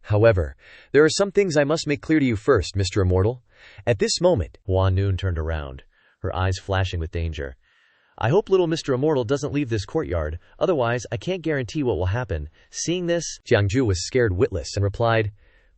However, there are some things I must make clear to you first, Mr. Immortal. At this moment, Hua Nu turned around, her eyes flashing with danger. I hope little Mr. Immortal doesn't leave this courtyard, otherwise I can't guarantee what will happen. Seeing this, Jiang Zhu was scared witless and replied,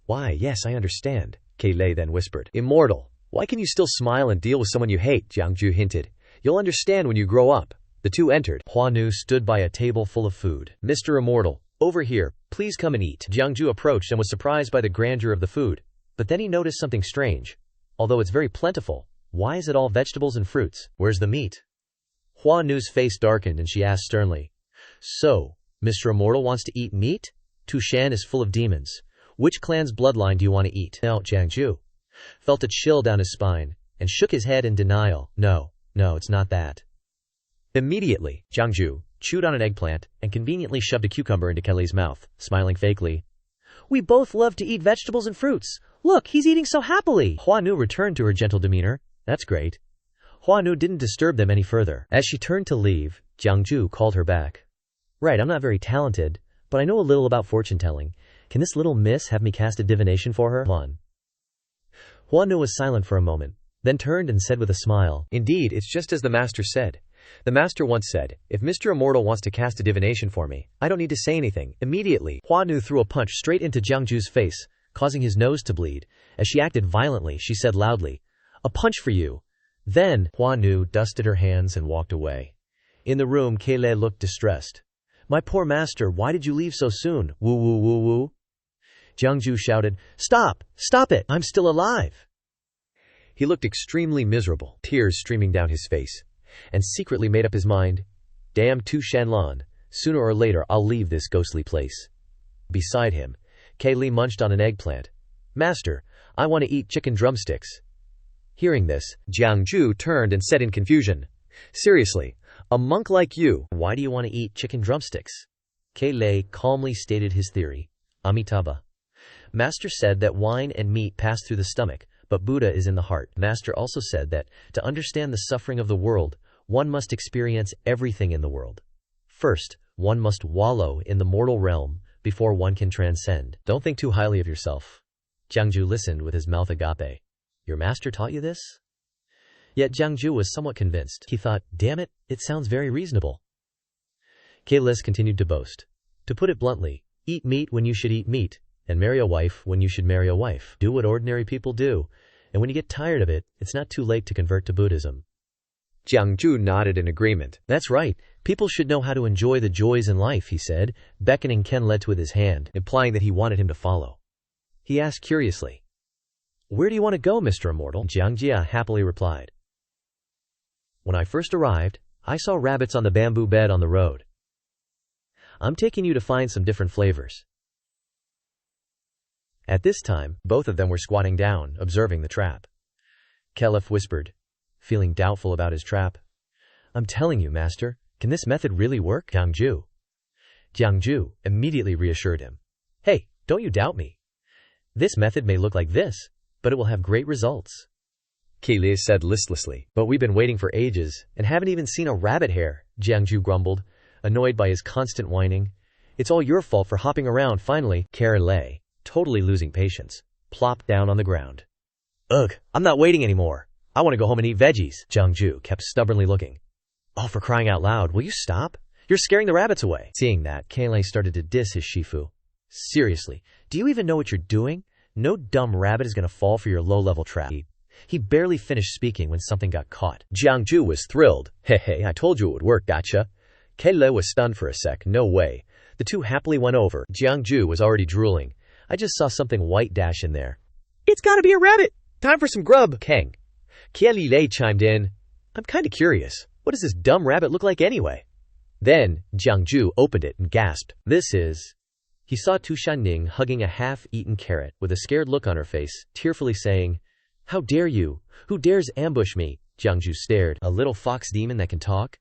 Why, yes, I understand. Qinlei then whispered, Immortal, why can you still smile and deal with someone you hate? Jiang Zhu hinted. You'll understand when you grow up. The two entered. Hua Nu stood by a table full of food. Mr. Immortal, over here, please come and eat. Jiang Zhu approached and was surprised by the grandeur of the food. But then he noticed something strange. Although it's very plentiful, why is it all vegetables and fruits? Where's the meat? Hua Nu's face darkened and she asked sternly, So, Mr. Immortal wants to eat meat? Tu Shan is full of demons. Which clan's bloodline do you want to eat? Now, Jiang Zhu felt a chill down his spine and shook his head in denial. No, it's not that. Immediately, Jiang Zhu chewed on an eggplant and conveniently shoved a cucumber into Kelly's mouth, smiling fakely. We both love to eat vegetables and fruits. Look, he's eating so happily. Hua Nu returned to her gentle demeanor. That's great. Hua Nu didn't disturb them any further. As she turned to leave, Jiang Zhu called her back. Right, I'm not very talented, but I know a little about fortune-telling. Can this little miss have me cast a divination for her? Hua Nu was silent for a moment, then turned and said with a smile, Indeed, it's just as the master said. The master once said, if Mr. Immortal wants to cast a divination for me, I don't need to say anything. Immediately, Hua Nu threw a punch straight into Jiang Zhu's face, causing his nose to bleed. As she acted violently, she said loudly, A punch for you. Then, Hua Nu dusted her hands and walked away. In the room, Qinlei looked distressed. My poor master, why did you leave so soon? Woo woo woo woo. Jiang Zhu shouted, Stop! Stop it! I'm still alive! He looked extremely miserable, tears streaming down his face, and secretly made up his mind, Damn Tu Shanlan, sooner or later I'll leave this ghostly place. Beside him, Kaylee munched on an eggplant. Master, I want to eat chicken drumsticks. Hearing this, Jiang Zhu turned and said in confusion, Seriously, a monk like you, why do you want to eat chicken drumsticks? Kaylee calmly stated his theory. Amitabha. Master said that wine and meat pass through the stomach, but Buddha is in the heart. Master also said that, to understand the suffering of the world, one must experience everything in the world. First, One must wallow in the mortal realm before one can transcend. Don't think too highly of yourself. Jiangju listened with his mouth agape. Your master taught you this? Yet Jiangju was somewhat convinced. He thought, damn it, it sounds very reasonable. Kailis continued to boast. To put it bluntly, eat meat when you should eat meat, and marry a wife when you should marry a wife. Do what ordinary people do, and when you get tired of it, it's not too late to convert to Buddhism. Jiangju nodded in agreement. That's right. People should know how to enjoy the joys in life, he said, beckoning Ken Let with his hand, implying that he wanted him to follow. He asked curiously, Where do you want to go, Mr. Immortal? Jiangjia happily replied. When I first arrived, I saw rabbits on the bamboo bed on the road. I'm taking you to find some different flavors. At this time, both of them were squatting down, observing the trap. Kelef whispered, feeling doubtful about his trap. I'm telling you, master, can this method really work? Jiangju immediately reassured him. Hey, don't you doubt me. This method may look like this, but it will have great results. Kailis said listlessly, but we've been waiting for ages and haven't even seen a rabbit hair, Jiangju grumbled, annoyed by his constant whining. It's all your fault for hopping around. Finally, Kailis, totally losing patience, plopped down on the ground. Ugh, I'm not waiting anymore. I want to go home and eat veggies. Jiangju kept stubbornly looking. Oh, for crying out loud, will you stop? You're scaring the rabbits away. Seeing that, Kailis started to diss his Shifu. Seriously, do you even know what you're doing? No dumb rabbit is going to fall for your low-level trap. He barely finished speaking when something got caught. Jiangju was thrilled. Hey, I told you it would work, gotcha. Kailis was stunned for a sec. No way. The two happily went over. Jiangju was already drooling. I just saw something white dash in there. It's gotta be a rabbit. Time for some grub. Kang. Kailis chimed in. I'm kinda curious. What does this dumb rabbit look like anyway? Then, Jiangju opened it and gasped. This is... He saw Tu Shanning hugging a half-eaten carrot with a scared look on her face, tearfully saying, How dare you? Who dares ambush me? Jiangju stared. A little fox demon that can talk?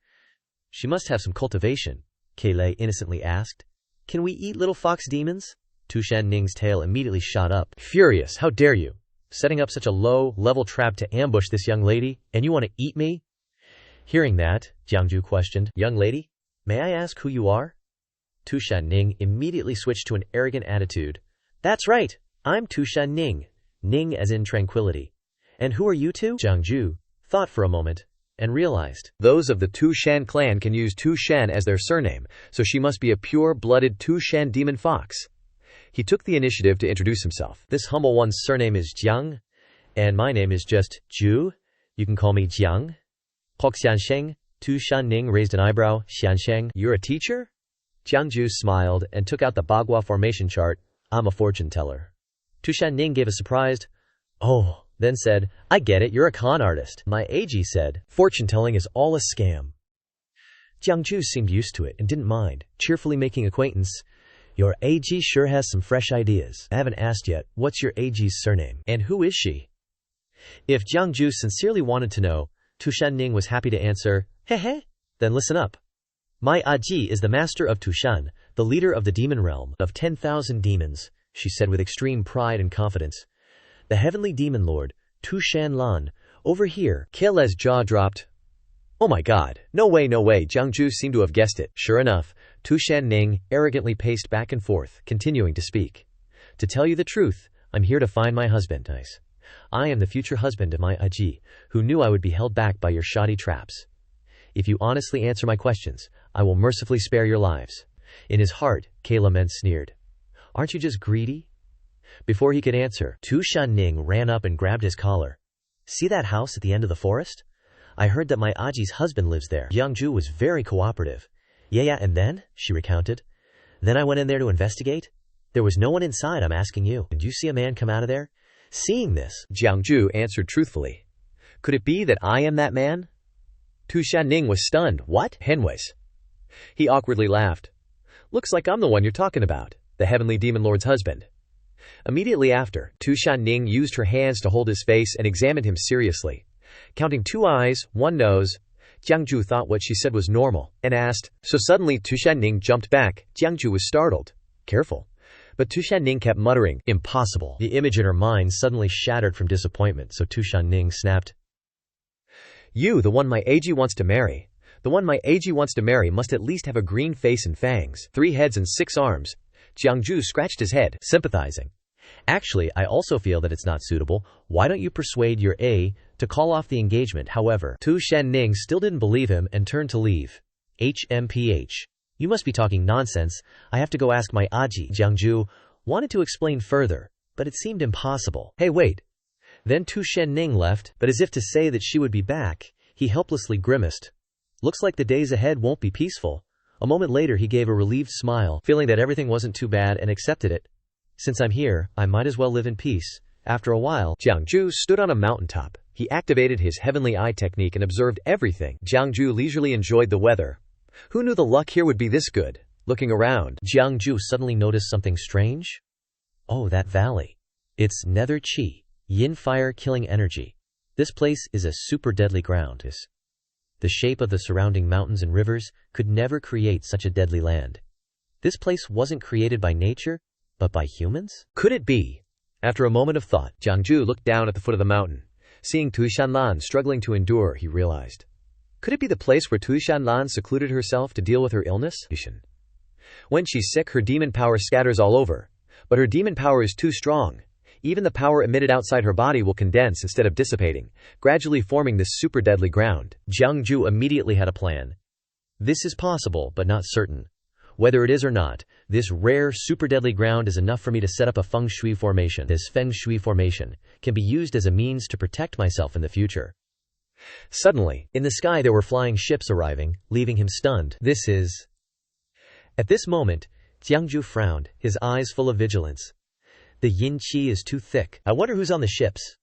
She must have some cultivation, Kailis innocently asked. Can we eat little fox demons? Tu Shanning's tail immediately shot up. Furious, how dare you? Setting up such a low-level trap to ambush this young lady, and you want to eat me? Hearing that, Jiangju questioned, Young lady, may I ask who you are? Tu Shanning immediately switched to an arrogant attitude. That's right, I'm Tu Shanning. Ning as in tranquility. And who are you two? Jiangju thought for a moment and realized those of the Tu Shan clan can use Tu Shan as their surname, so she must be a pure-blooded Tu Shan demon fox. He took the initiative to introduce himself. This humble one's surname is Jiang, and my name is just Ju. You can call me Jiang. Hok Xiansheng. Tu Shanning raised an eyebrow. Xiansheng, you're a teacher? Jiangju smiled and took out the Bagua formation chart. I'm a fortune teller. Tu Shanning gave a surprised, oh, then said, I get it, you're a con artist. My AG said, fortune telling is all a scam. Jiangju seemed used to it and didn't mind, cheerfully making acquaintance. Your AG sure has some fresh ideas. I haven't asked yet, what's your AG's surname? And who is she? If Jiangju sincerely wanted to know, Tu Shanning was happy to answer, Hehe, then listen up. My AG is the master of Tushan, the leader of the demon realm, of 10,000 demons, she said with extreme pride and confidence. The heavenly demon lord, Tu Shan Lan, over here. Kailis' jaw dropped. Oh my god, no way, Jiangju seemed to have guessed it. Sure enough, Tu Shanning arrogantly paced back and forth, continuing to speak. To tell you the truth, I'm here to find my husband. Nice. I am the future husband of my Aji, who knew I would be held back by your shoddy traps. If you honestly answer my questions, I will mercifully spare your lives. In his heart, Kailis sneered. Aren't you just greedy? Before he could answer, Tu Shanning ran up and grabbed his collar. See that house at the end of the forest? I heard that my Aji's husband lives there. Jiangju was very cooperative. Yeah, and then? She recounted. Then I went in there to investigate. There was no one inside, I'm asking you. Did you see a man come out of there? Seeing this, Jiangju answered truthfully. Could it be that I am that man? Tu Shanning was stunned. What? Henways. He awkwardly laughed. Looks like I'm the one you're talking about, the heavenly demon lord's husband. Immediately after, Tu Shanning used her hands to hold his face and examined him seriously. Counting 2 eyes, 1 nose, Jiangju thought what she said was normal, and asked, so suddenly Tu Shanning jumped back. Jiangju was startled. Careful. But Tu Shanning kept muttering, impossible. The image in her mind suddenly shattered from disappointment, so Tu Shanning snapped. You, the one my AG wants to marry. The one my AG wants to marry must at least have a green face and fangs, 3 heads and 6 arms. Jiangju scratched his head, sympathizing. Actually, I also feel that it's not suitable. Why don't you persuade your A to call off the engagement? However, Tu Shanning still didn't believe him and turned to leave. HMPH. You must be talking nonsense. I have to go ask my Aji. Jiangju wanted to explain further, but it seemed impossible. Hey, wait. Then Tu Shanning left, but as if to say that she would be back, he helplessly grimaced. Looks like the days ahead won't be peaceful. A moment later he gave a relieved smile, feeling that everything wasn't too bad, and accepted it. Since I'm here, I might as well live in peace. After a while, Jiangju stood on a mountaintop. He activated his heavenly eye technique and observed everything. Jiangju leisurely enjoyed the weather. Who knew the luck here would be this good? Looking around, Jiangju suddenly noticed something strange. Oh, that valley. It's nether chi, yin fire killing energy. This place is a super deadly ground. The shape of the surrounding mountains and rivers could never create such a deadly land. This place wasn't created by nature, but by humans? Could it be? After a moment of thought, Jiangju looked down at the foot of the mountain. Seeing Tu Shanlan struggling to endure, he realized. Could it be the place where Tu Shanlan secluded herself to deal with her illness? When she's sick, her demon power scatters all over. But her demon power is too strong. Even the power emitted outside her body will condense instead of dissipating, gradually forming this super deadly ground. Jiangju immediately had a plan. This is possible, but not certain. Whether it is or not, this rare super deadly ground is enough for me to set up a feng shui formation. This feng shui formation can be used as a means to protect myself in the future. Suddenly, in the sky there were flying ships arriving, leaving him stunned. At this moment, Jiangju frowned, his eyes full of vigilance. The yin qi is too thick. I wonder who's on the ships.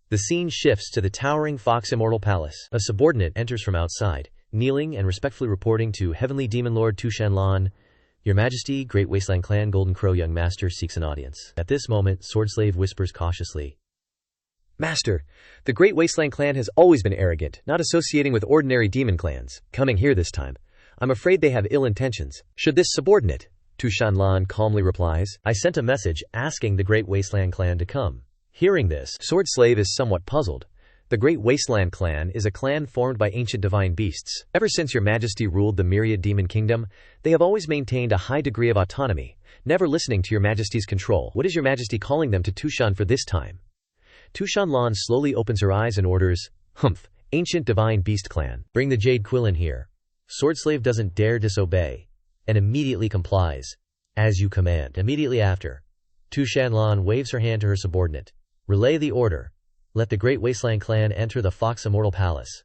The scene shifts to the towering Fox Immortal Palace. A subordinate enters from outside, kneeling and respectfully reporting to Heavenly Demon Lord Tu Shanlan. Your Majesty, Great Wasteland Clan Golden Crow Young Master seeks an audience. At this moment, Swordslave whispers cautiously. Master, the Great Wasteland Clan has always been arrogant, not associating with ordinary demon clans. Coming here this time, I'm afraid they have ill intentions. Should this subordinate? Tu Shanlan calmly replies. I sent a message asking the Great Wasteland Clan to come. Hearing this, Swordslave is somewhat puzzled. The Great Wasteland Clan is a clan formed by ancient divine beasts. Ever since Your Majesty ruled the Myriad Demon Kingdom, they have always maintained a high degree of autonomy, never listening to Your Majesty's control. What is Your Majesty calling them to Tushan for this time? Tu Shanlan slowly opens her eyes and orders, Humph, ancient divine beast clan, bring the Jade Quill in here. Swordslave doesn't dare disobey, and immediately complies. As you command. Immediately after, Tu Shanlan waves her hand to her subordinate. Relay the order. Let the Great Wasteland Clan enter the Fox Immortal Palace.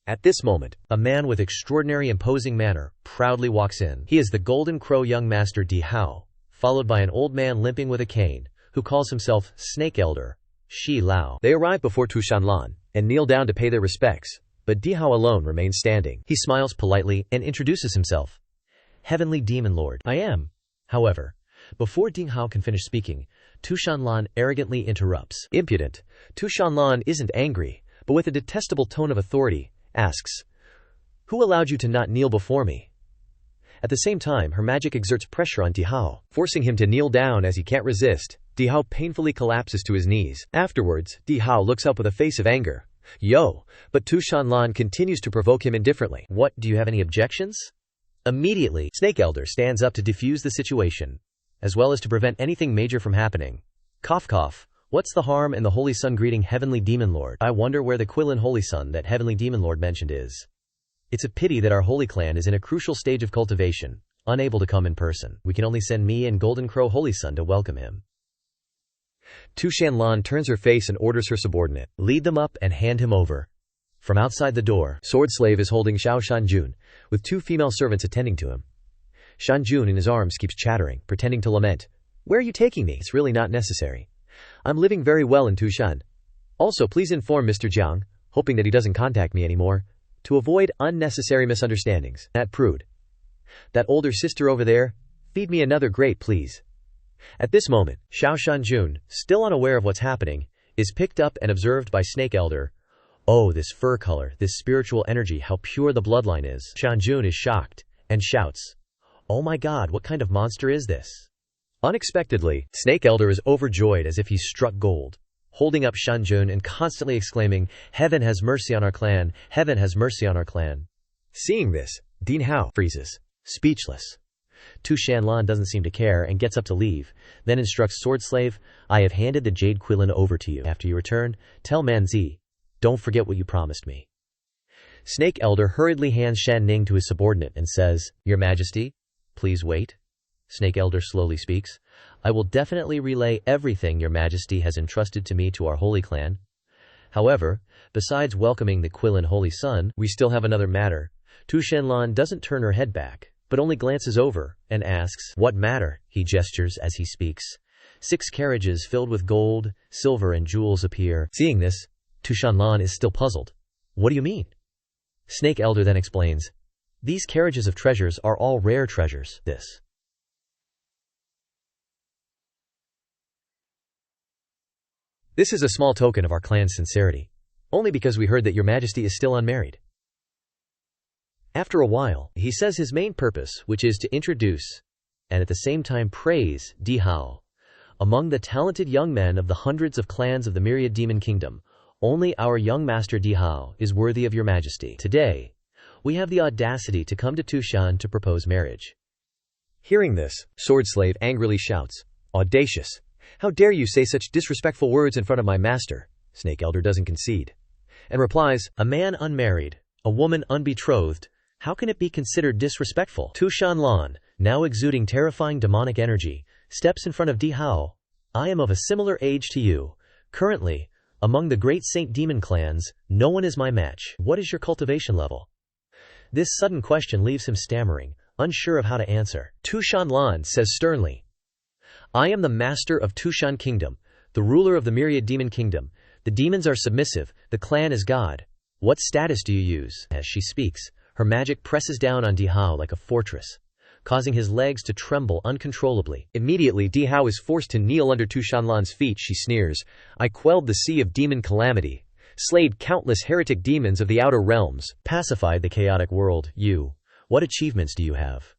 At this moment, a man with extraordinary imposing manner proudly walks in. He is the Golden Crow Young Master Di Hao, followed by an old man limping with a cane, who calls himself Snake Elder, Shi Lao. They arrive before Tu Shanlan, and kneel down to pay their respects, but Di Hao alone remains standing. He smiles politely, and introduces himself. Heavenly Demon Lord. I am. However, before Ding Hao can finish speaking, Tu Shanlan arrogantly interrupts. Impudent. Tu Shanlan isn't angry, but with a detestable tone of authority, asks, Who allowed you to not kneel before me? At the same time, her magic exerts pressure on Di Hao, forcing him to kneel down. As he can't resist, Di Hao painfully collapses to his knees. Afterwards, Di Hao looks up with a face of anger. Yo! But Tu Shanlan continues to provoke him indifferently. What, do you have any objections? Immediately, Snake Elder stands up to defuse the situation, as well as to prevent anything major from happening. Cough cough. What's the harm in the Holy Sun greeting Heavenly Demon Lord? I wonder where the Quillen Holy Sun that Heavenly Demon Lord mentioned is. It's a pity that our Holy Clan is in a crucial stage of cultivation, unable to come in person. We can only send me and Golden Crow Holy Sun to welcome him. Tu Shanlan turns her face and orders her subordinate, lead them up and hand him over. From outside the door, Swordslave is holding Xiao Shanjun, with 2 female servants attending to him. Shanjun in his arms keeps chattering, pretending to lament. Where are you taking me? It's really not necessary. I'm living very well in Tushan. Also, please inform Mr. Jiang, hoping that he doesn't contact me anymore, to avoid unnecessary misunderstandings. That prude. That older sister over there, feed me another grape, please. At this moment, Xiao Shanjun, still unaware of what's happening, is picked up and observed by Snake Elder. Oh, this fur color, this spiritual energy, how pure the bloodline is. Shanjun is shocked, and shouts, Oh my god, what kind of monster is this? Unexpectedly, Snake Elder is overjoyed as if he's struck gold, holding up Shanjun and constantly exclaiming, Heaven has mercy on our clan, heaven has mercy on our clan. Seeing this, Dean Hao freezes, speechless. Tu Shanlan doesn't seem to care and gets up to leave, then instructs Sword Slave, I have handed the Jade Quillin over to you. After you return, tell Manzi, don't forget what you promised me. Snake Elder hurriedly hands Shan Ning to his subordinate and says, Your Majesty, please wait. Snake Elder slowly speaks, I will definitely relay everything Your Majesty has entrusted to me to our holy clan. However, besides welcoming the Quillin Holy Son, we still have another matter. Tu Shanlan doesn't turn her head back, but only glances over, and asks, What matter? He gestures as he speaks. 6 carriages filled with gold, silver, and jewels appear. Seeing this, Tu Shanlan is still puzzled. What do you mean? Snake Elder then explains, These carriages of treasures are all rare treasures. This is a small token of our clan's sincerity, only because we heard that Your Majesty is still unmarried. After a while, he says his main purpose, which is to introduce, and at the same time praise, Di Hao. Among the talented young men of the hundreds of clans of the myriad demon kingdom, only our young master Di Hao is worthy of Your Majesty. Today, we have the audacity to come to Tushan to propose marriage. Hearing this, Sword Slave angrily shouts, Audacious! How dare you say such disrespectful words in front of my master? Snake Elder doesn't concede, and replies, A man unmarried, a woman unbetrothed, how can it be considered disrespectful? Tu Shanlan, now exuding terrifying demonic energy, steps in front of Di Hao. I am of a similar age to you. Currently, among the great Saint Demon clans, no one is my match. What is your cultivation level? This sudden question leaves him stammering, unsure of how to answer. Tu Shanlan says sternly, I am the master of Tushan Kingdom, the ruler of the myriad demon kingdom. The demons are submissive, the clan is God. What status do you use? As she speaks, her magic presses down on Di Hao like a fortress, causing his legs to tremble uncontrollably. Immediately, Di Hao is forced to kneel under Tu Shanlan's feet. She sneers, I quelled the sea of demon calamity, slayed countless heretic demons of the outer realms, pacified the chaotic world. What achievements do you have?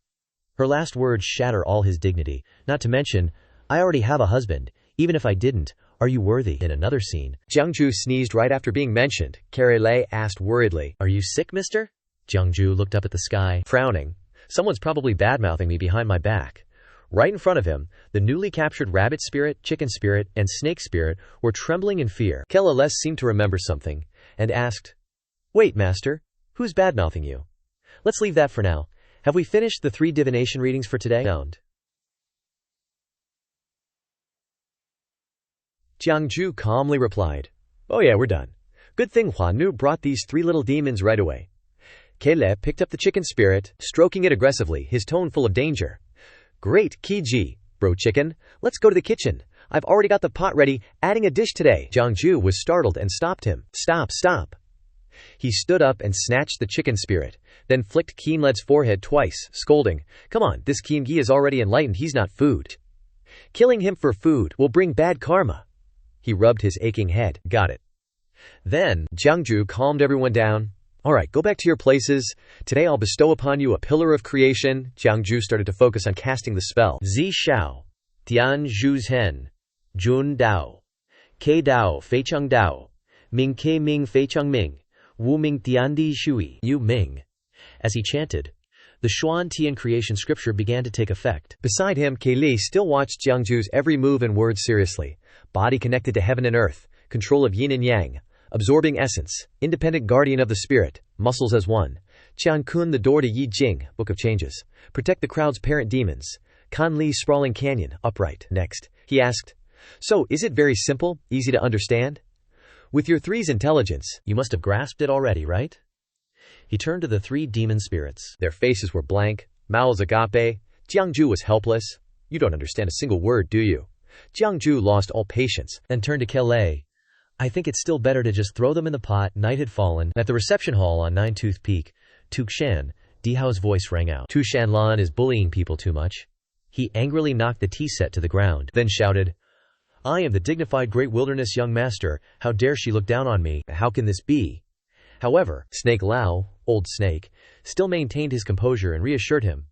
Her last words shatter all his dignity, not to mention, I already have a husband, even if I didn't, are you worthy? In another scene, Jiangju sneezed right after being mentioned. Carrie asked worriedly, Are you sick, mister? Jiangju looked up at the sky, frowning. Someone's probably bad-mouthing me behind my back. Right in front of him, the newly captured rabbit spirit, chicken spirit, and snake spirit were trembling in fear. Kelales seemed to remember something, and asked, Wait, master, who's bad-mouthing you? Let's leave that for now. Have we finished the 3 divination readings for today? Jiangju calmly replied, Oh yeah, we're done. Good thing Huanu brought these 3 little demons right away. Kele picked up the chicken spirit, stroking it aggressively, his tone full of danger. Great, Kiji, bro chicken, let's go to the kitchen. I've already got the pot ready, adding a dish today. Jiangju was startled and stopped him. Stop. He stood up and snatched the chicken spirit, then flicked Keenled's forehead twice, scolding, Come on, this Keengi is already enlightened, he's not food. Killing him for food will bring bad karma. He rubbed his aching head. Got it. Then, Jiangju calmed everyone down. All right, go back to your places. Today I'll bestow upon you a pillar of creation. Jiangju started to focus on casting the spell. Zi Shao, Tian Zhu's Hen, Jun Dao, Ke Dao Fei Cheng Dao, Ming Ke Ming Fei Cheng Ming, Wu Ming Tiandi Shui, Yu Ming. As he chanted, the Xuan Tian creation scripture began to take effect. Beside him, Ke Li still watched Jiangju's every move and word seriously. Body connected to heaven and earth, control of yin and yang, absorbing essence, independent guardian of the spirit, muscles as one. Qian Kun the door to Yi Jing, Book of Changes. Protect the crowd's parent demons. Kan Li sprawling canyon, upright. Next, he asked, So, is it very simple, easy to understand? With your 3's intelligence, you must have grasped it already, right? He turned to the 3 demon spirits. Their faces were blank, mouths agape. Jiangju was helpless. You don't understand a single word, do you? Jiangju lost all patience, then turned to Kele. I think it's still better to just throw them in the pot. Night had fallen. At the reception hall on Nine-Tooth Peak, Tukshan, Di Hao's voice rang out. Tu Shanlan is bullying people too much. He angrily knocked the tea set to the ground, then shouted, I am the dignified great wilderness young master. How dare she look down on me? How can this be? However, Snake Lao, Old Snake, still maintained his composure and reassured him.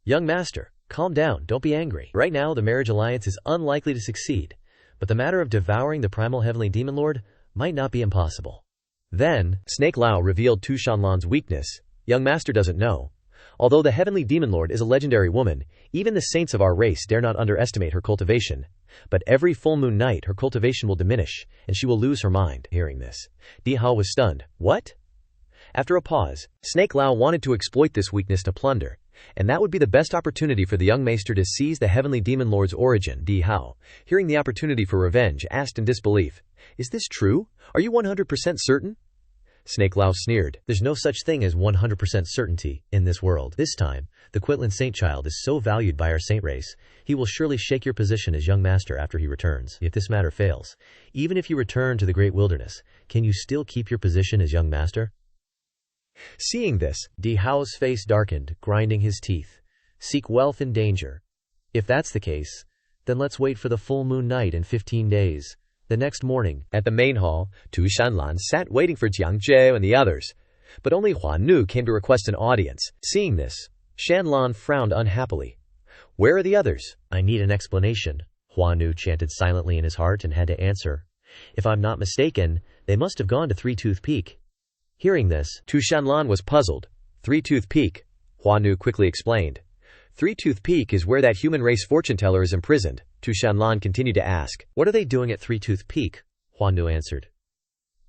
Young master, calm down, don't be angry. Right now, the marriage alliance is unlikely to succeed, but the matter of devouring the primal heavenly demon lord might not be impossible. Then, Snake Lao revealed Tu Shanlan's weakness. Young master doesn't know. Although the heavenly demon lord is a legendary woman, even the saints of our race dare not underestimate her cultivation. But every full moon night her cultivation will diminish, and she will lose her mind. Hearing this, Di Hao was stunned. What? After a pause, Snake Lao wanted to exploit this weakness to plunder, and that would be the best opportunity for the young maester to seize the heavenly demon lord's origin. Di Hao, hearing the opportunity for revenge, asked in disbelief, "Is this true? Are you 100% certain?" Snake Lao sneered. There's no such thing as 100% certainty in this world. This time, the Quitland saint child is so valued by our saint race, he will surely shake your position as young master after he returns. If this matter fails, even if you return to the great wilderness, can you still keep your position as young master? Seeing this, Di Hao's face darkened, grinding his teeth. Seek wealth in danger. If that's the case, then let's wait for the full moon night in 15 days. The next morning, at the main hall, Tu Shanlan sat waiting for Jiang Zhe and the others. But only Huan Nu came to request an audience. Seeing this, Shanlan frowned unhappily. Where are the others? I need an explanation. Huan Nu chanted silently in his heart and had to answer. If I'm not mistaken, they must have gone to Three-Tooth Peak. Hearing this, Tu Shanlan was puzzled. Three-Tooth Peak, Huan Nu quickly explained. Three-Tooth Peak is where that human race fortune teller is imprisoned. Tu Shanlan continued to ask. What are they doing at Three-Tooth Peak? Huan Nu answered.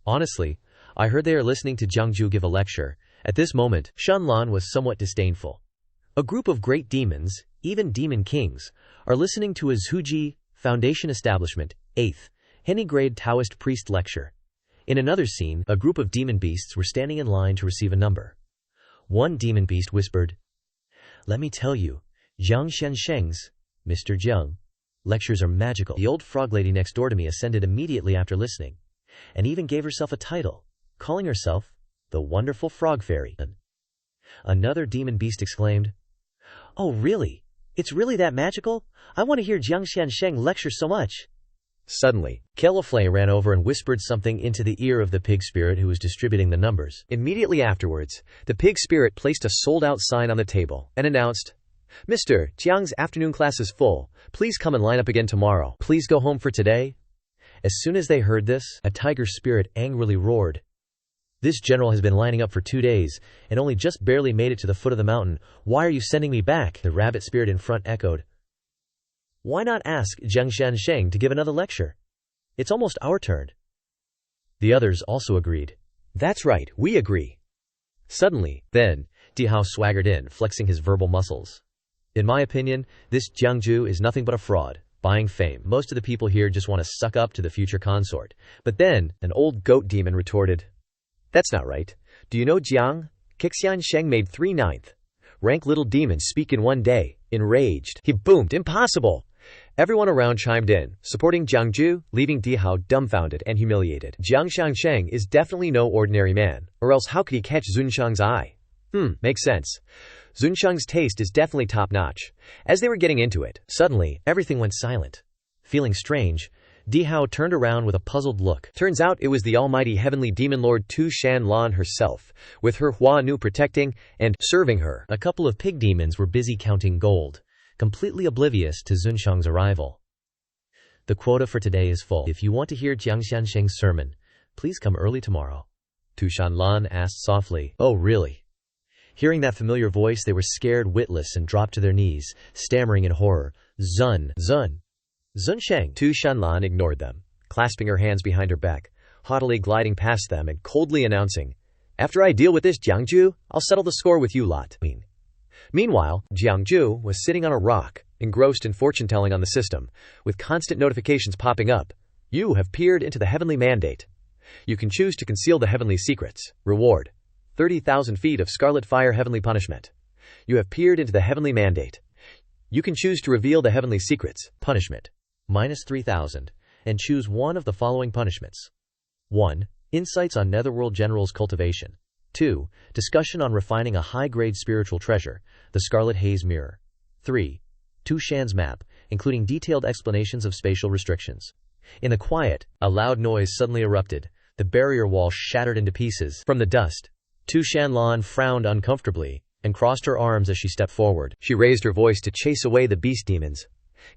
Honestly, I heard they are listening to Jiangju give a lecture. At this moment, Shanlan was somewhat disdainful. A group of great demons, even demon kings, are listening to a Zhuji Foundation Establishment, 8th, Henny-grade Taoist priest lecture. In another scene, a group of demon beasts were standing in line to receive a number. One demon beast whispered, Let me tell you, Jiang Shensheng's, Mr. Jiang, lectures are magical. The old frog lady next door to me ascended immediately after listening, and even gave herself a title, calling herself the Wonderful Frog Fairy. Another demon beast exclaimed, Oh really? It's really that magical? I want to hear Jiang Shensheng lecture so much. Suddenly, Calaflay ran over and whispered something into the ear of the pig spirit who was distributing the numbers. Immediately afterwards, the pig spirit placed a sold-out sign on the table and announced, Mr. Jiang's afternoon class is full. Please come and line up again tomorrow. Please go home for today. As soon as they heard this, a tiger spirit angrily roared. This general has been lining up for 2 days and only just barely made it to the foot of the mountain. Why are you sending me back? The rabbit spirit in front echoed. Why not ask Jiang Shansheng to give another lecture? It's almost our turn. The others also agreed. That's right, we agree. Suddenly, then, Di Hao swaggered in, flexing his verbal muscles. In my opinion, this Jiangju is nothing but a fraud, buying fame. Most of the people here just want to suck up to the future consort. But then, an old goat demon retorted, That's not right. Do you know Jiang? Kixian Sheng made 3/9 rank little demons speak in 1 day. Enraged, he boomed, Impossible! Everyone around chimed in, supporting Jiangju, leaving Di Hao dumbfounded and humiliated. Jiang Shangsheng is definitely no ordinary man, or else how could he catch Zunshang's eye? Makes sense. Zunshang's taste is definitely top-notch. As they were getting into it, suddenly, everything went silent. Feeling strange, Di Hao turned around with a puzzled look. Turns out it was the almighty heavenly demon lord Tu Shanlan herself, with her Hua Nu protecting and serving her. A couple of pig demons were busy counting gold, completely oblivious to Zunshang's arrival. The quota for today is full. If you want to hear Jiang Xiansheng's sermon, please come early tomorrow. Tu Shanlan asked softly. Oh really? Hearing that familiar voice, they were scared witless and dropped to their knees, stammering in horror. Zunsheng. Tu Shanlan ignored them, clasping her hands behind her back, haughtily gliding past them and coldly announcing, After I deal with this Jiangju, I'll settle the score with you lot. Meanwhile, Jiangju was sitting on a rock, engrossed in fortune-telling on the system, with constant notifications popping up. You have peered into the heavenly mandate. You can choose to conceal the heavenly secrets. Reward: 30,000 feet of scarlet fire. Heavenly punishment: you have peered into the heavenly mandate. You can choose to reveal the heavenly secrets. Punishment: -3,000, and choose one of the following punishments. 1. Insights on Netherworld General's cultivation. 2. Discussion on refining a high-grade spiritual treasure, the Scarlet Haze Mirror. 3. Tu Shan's map, including detailed explanations of spatial restrictions. In the quiet, a loud noise suddenly erupted. The barrier wall shattered into pieces. From the dust, Tu Shanlan frowned uncomfortably and crossed her arms as she stepped forward. She raised her voice to chase away the beast demons.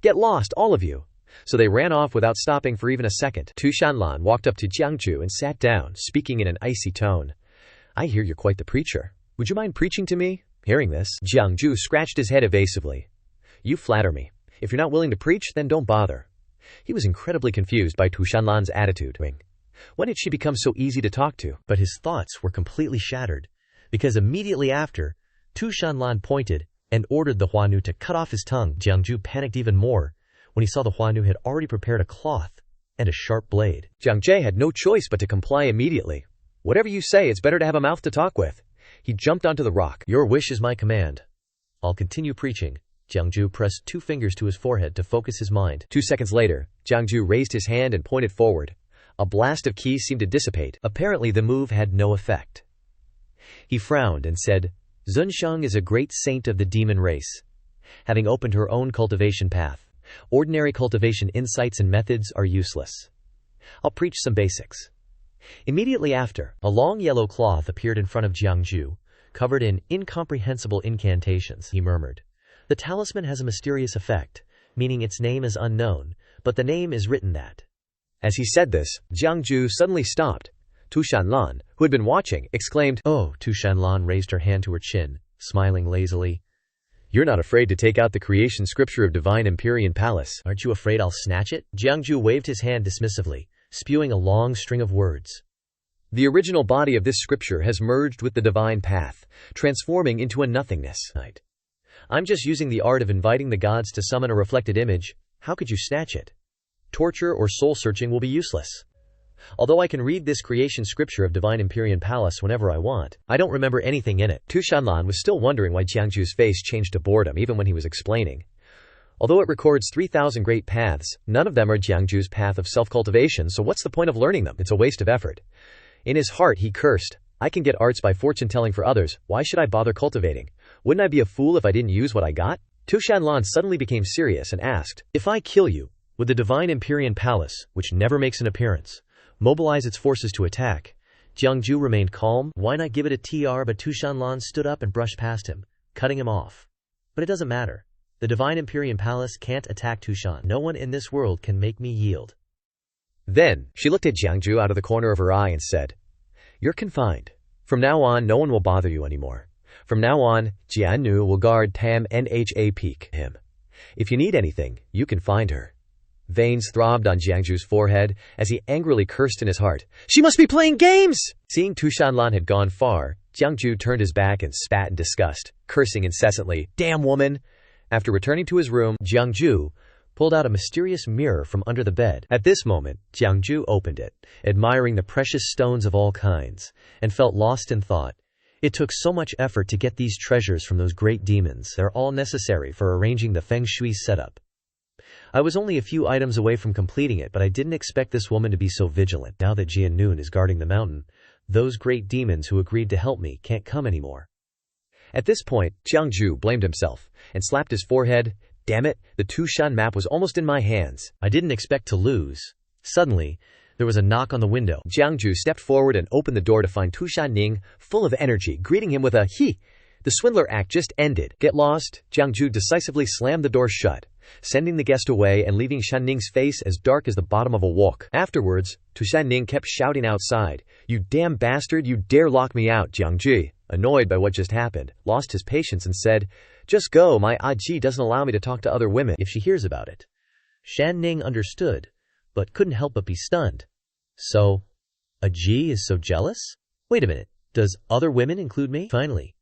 Get lost, all of you! So they ran off without stopping for even a second. Tu Shanlan walked up to Jiangju and sat down, speaking in an icy tone. I hear you're quite the preacher. Would you mind preaching to me? Hearing this, Jiangju scratched his head evasively. You flatter me. If you're not willing to preach, then don't bother. He was incredibly confused by Tu Shanlan's attitude. When did she become so easy to talk to? But his thoughts were completely shattered, because immediately after, Tu Shanlan pointed and ordered the Huanu to cut off his tongue. Jiangju panicked even more when he saw the Huanu had already prepared a cloth and a sharp blade. Jiang Jie had no choice but to comply immediately. Whatever you say, it's better to have a mouth to talk with. He jumped onto the rock. Your wish is my command. I'll continue preaching. Jiangju pressed 2 fingers to his forehead to focus his mind. 2 seconds later, Jiangju raised his hand and pointed forward. A blast of qi seemed to dissipate. Apparently the move had no effect. He frowned and said, Zunsheng is a great saint of the demon race, having opened her own cultivation path. Ordinary cultivation insights and methods are useless. I'll preach some basics. Immediately after, a long yellow cloth appeared in front of Jiangju, covered in incomprehensible incantations. He murmured, The talisman has a mysterious effect, meaning its name is unknown, but the name is written that. As he said this, Jiangju suddenly stopped. Tu Shanlan, who had been watching, exclaimed, Oh! Tu Shanlan raised her hand to her chin, smiling lazily. You're not afraid to take out the creation scripture of Divine Empyrean Palace. Aren't you afraid I'll snatch it? Jiangju waved his hand dismissively, spewing a long string of words. The original body of this scripture has merged with the divine path, transforming into a nothingness. I'm just using the art of inviting the gods to summon a reflected image. How could you snatch it? Torture or soul-searching will be useless. Although I can read this creation scripture of Divine Empyrean Palace whenever I want, I don't remember anything in it. Tu Shanlan was still wondering why Jiangju's face changed to boredom even when he was explaining. Although it records 3,000 great paths, none of them are Jiangju's path of self-cultivation, so what's the point of learning them? It's a waste of effort. In his heart he cursed, I can get arts by fortune-telling for others, why should I bother cultivating? Wouldn't I be a fool if I didn't use what I got? Tu Shanlan suddenly became serious and asked, If I kill you, would the Divine Empyrean Palace, which never makes an appearance, mobilize its forces to attack? Jiangju remained calm. Why not give it a TR? But Tu Shanlan stood up and brushed past him, cutting him off. But it doesn't matter. The Divine Empyrean Palace can't attack Tushan. No one in this world can make me yield. Then, she looked at Jiangju out of the corner of her eye and said, You're confined. From now on, no one will bother you anymore. From now on, Jiannu will guard Tam Nha Peak him. If you need anything, you can find her. Veins throbbed on Jiangju's forehead as he angrily cursed in his heart. She must be playing games! Seeing Tu Shanlan had gone far, Jiangju turned his back and spat in disgust, cursing incessantly, Damn woman! After returning to his room, Jiangju pulled out a mysterious mirror from under the bed. At this moment, Jiangju opened it, admiring the precious stones of all kinds, and felt lost in thought. It took so much effort to get these treasures from those great demons. They're all necessary for arranging the Feng Shui setup. I was only a few items away from completing it, but I didn't expect this woman to be so vigilant. Now that Jiannun is guarding the mountain, those great demons who agreed to help me can't come anymore. At this point, Jiangju blamed himself and slapped his forehead. Damn it, the Tushan map was almost in my hands. I didn't expect to lose. Suddenly, there was a knock on the window. Jiangju stepped forward and opened the door to find Tu Shanning, full of energy, greeting him with a "He." The swindler act just ended. Get lost. Jiangju decisively slammed the door shut, sending the guest away and leaving Shanning's face as dark as the bottom of a wok. Afterwards, Tu Shanning kept shouting outside, You damn bastard, you dare lock me out. Jiangju, annoyed by what just happened, lost his patience and said, Just go, my Aji doesn't allow me to talk to other women if she hears about it. Shanning understood, but couldn't help but be stunned. So, Aji is so jealous? Wait a minute, does other women include me? Finally,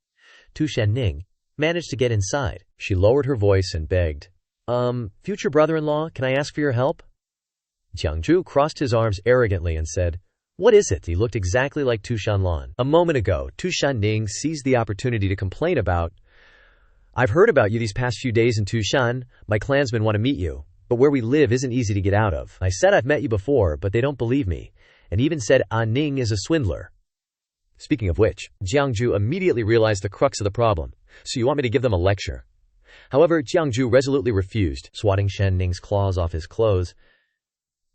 Tu Shanning managed to get inside. She lowered her voice and begged, future brother-in-law, can I ask for your help? Jiangju crossed his arms arrogantly and said, What is it? He looked exactly like Tu Shanlan. A moment ago, Tu Shanning seized the opportunity to complain about, I've heard about you these past few days in Tushan. My clansmen want to meet you, but where we live isn't easy to get out of. I said I've met you before, but they don't believe me, and even said Ning is a swindler. Speaking of which, Jiangju immediately realized the crux of the problem. So you want me to give them a lecture? However, Jiangju resolutely refused, swatting Shanning's claws off his clothes.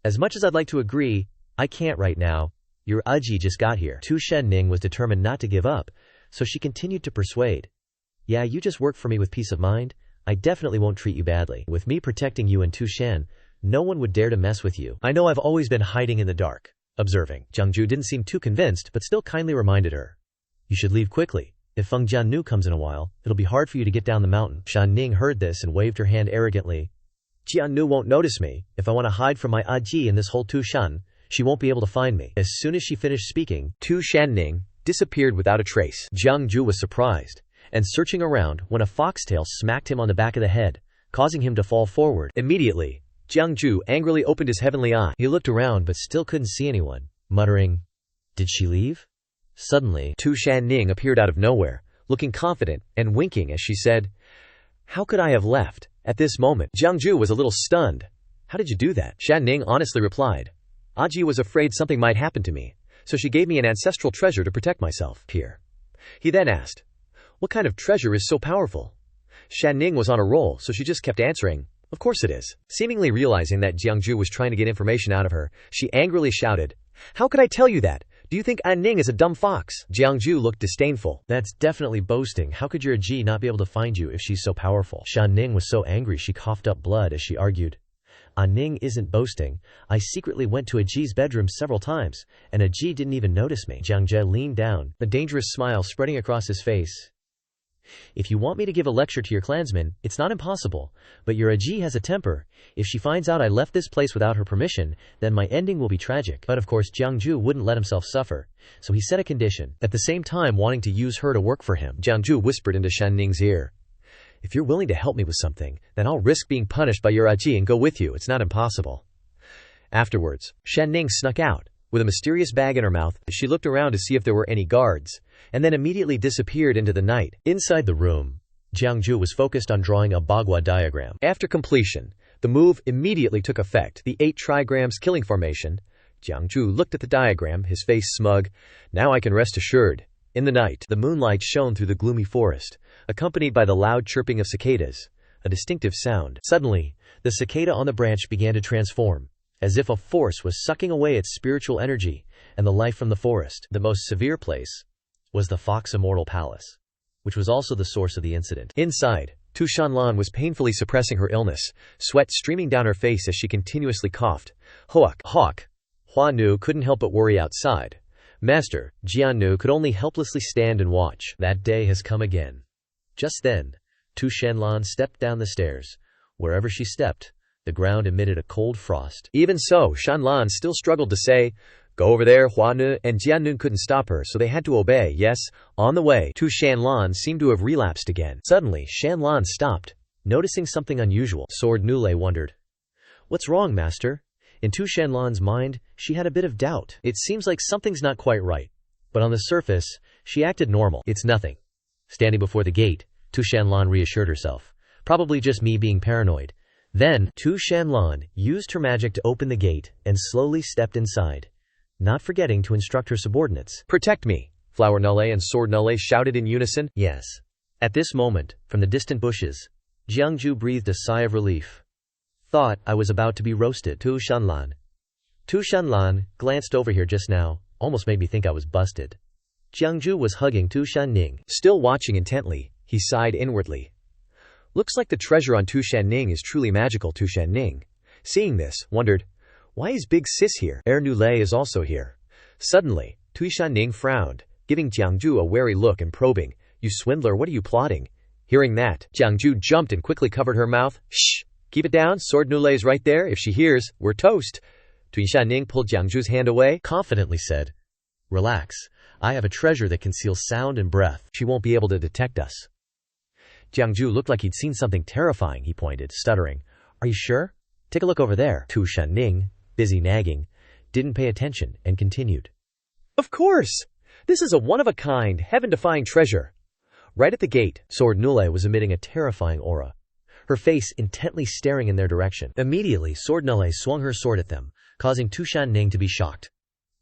As much as I'd like to agree, I can't right now. Your Aji just got here. Tu Shanning was determined not to give up, so she continued to persuade. Yeah, you just work for me with peace of mind. I definitely won't treat you badly. With me protecting you and Tu Shan, no one would dare to mess with you. I know I've always been hiding in the dark. Observing, Jiangju didn't seem too convinced, but still kindly reminded her. You should leave quickly. If Feng Jiannu comes in a while, it'll be hard for you to get down the mountain. Shan Ning heard this and waved her hand arrogantly. Jiannu won't notice me. If I want to hide from my aji in this whole Tushan, she won't be able to find me. As soon as she finished speaking, Tu Shanning disappeared without a trace. Jiang Ju was surprised, and searching around when a foxtail smacked him on the back of the head, causing him to fall forward. Immediately, Jiang Ju angrily opened his heavenly eye. He looked around but still couldn't see anyone, muttering, "Did she leave?" Suddenly, Tu Shanning appeared out of nowhere, looking confident and winking as she said, "How could I have left?" At this moment, Jiang Ju was a little stunned. "How did you do that?" Shan Ning honestly replied, "Aji was afraid something might happen to me, so she gave me an ancestral treasure to protect myself." Here. He then asked, "What kind of treasure is so powerful?" Shan Ning was on a roll, so she just kept answering, "Of course it is." Seemingly realizing that Jiang Ju was trying to get information out of her, she angrily shouted, "How could I tell you that? Do you think An Ning is a dumb fox?" Jiang Ju looked disdainful. "That's definitely boasting. How could your Aji not be able to find you if she's so powerful?" Shan Ning was so angry she coughed up blood as she argued, "An Ning isn't boasting. I secretly went to Aji's bedroom several times, and Aji didn't even notice me." Jiang Jie leaned down, a dangerous smile spreading across his face. "If you want me to give a lecture to your clansmen, it's not impossible, but your Aji has a temper. If she finds out I left this place without her permission, then my ending will be tragic." But of course Jiang Ju wouldn't let himself suffer, so he set a condition, at the same time wanting to use her to work for him. Jiang Ju whispered into Shan Ning's ear, "If you're willing to help me with something, then I'll risk being punished by your Aji and go with you. It's not impossible." Afterwards, Shan Ning snuck out. With a mysterious bag in her mouth, she looked around to see if there were any guards, and then immediately disappeared into the night. Inside the room, Jiang Ju was focused on drawing a Bagua diagram. After completion, the move immediately took effect, the 8 trigrams killing formation. Jiang Ju looked at the diagram, his face smug. "Now I can rest assured." In the night, the moonlight shone through the gloomy forest, accompanied by the loud chirping of cicadas, a distinctive sound. Suddenly, the cicada on the branch began to transform, as if a force was sucking away its spiritual energy and the life from the forest. The most severe place was the Fox Immortal Palace, which was also the source of the incident. Inside, Tu Shanlan was painfully suppressing her illness, sweat streaming down her face as she continuously coughed. Hawk. Hua Nu couldn't help but worry outside. Master, Jiannu could only helplessly stand and watch. That day has come again. Just then, Tu Shanlan stepped down the stairs. Wherever she stepped, the ground emitted a cold frost. Even so, Shanlan still struggled to say, "Go over there, Huanu," and Jiannu couldn't stop her, so they had to obey. Yes, on the way, Tu Shanlan seemed to have relapsed again. Suddenly, Shanlan stopped, noticing something unusual. Sword Nule wondered, "What's wrong, master?" In Tu Shanlan's mind, she had a bit of doubt. It seems like something's not quite right. But on the surface, she acted normal. "It's nothing." Standing before the gate, Tu Shanlan reassured herself. "Probably just me being paranoid." Then, Tu Shanlan used her magic to open the gate and slowly stepped inside, not forgetting to instruct her subordinates. "Protect me!" Flower Nule and Sword Nule shouted in unison. "Yes." At this moment, from the distant bushes, Jiangju breathed a sigh of relief. "Thought I was about to be roasted." Tu Shanlan glanced over here just now, almost made me think I was busted. Jiangju was hugging Tu Shanning. Still watching intently, he sighed inwardly. "Looks like the treasure on Tu Shanning is truly magical." Tu Shanning, seeing this, wondered, "Why is Big Sis here? Nule is also here." Suddenly, Tu Shanning frowned, giving Jiangju a wary look and probing, "You swindler, what are you plotting?" Hearing that, Jiangju jumped and quickly covered her mouth. "Shh! Keep it down, Sword Nule is right there. If she hears, we're toast." Tu Shanning pulled Jiangju's hand away, confidently said, "Relax. I have a treasure that conceals sound and breath. She won't be able to detect us." Jiangju looked like he'd seen something terrifying. He pointed, stuttering, "Are you sure? Take a look over there." Tu Shanning, busy nagging, didn't pay attention and continued, "Of course! This is a one-of-a-kind, heaven-defying treasure." Right at the gate, Sword Nule was emitting a terrifying aura, her face intently staring in their direction. Immediately, Sword Nule swung her sword at them, causing Tu Shanning to be shocked.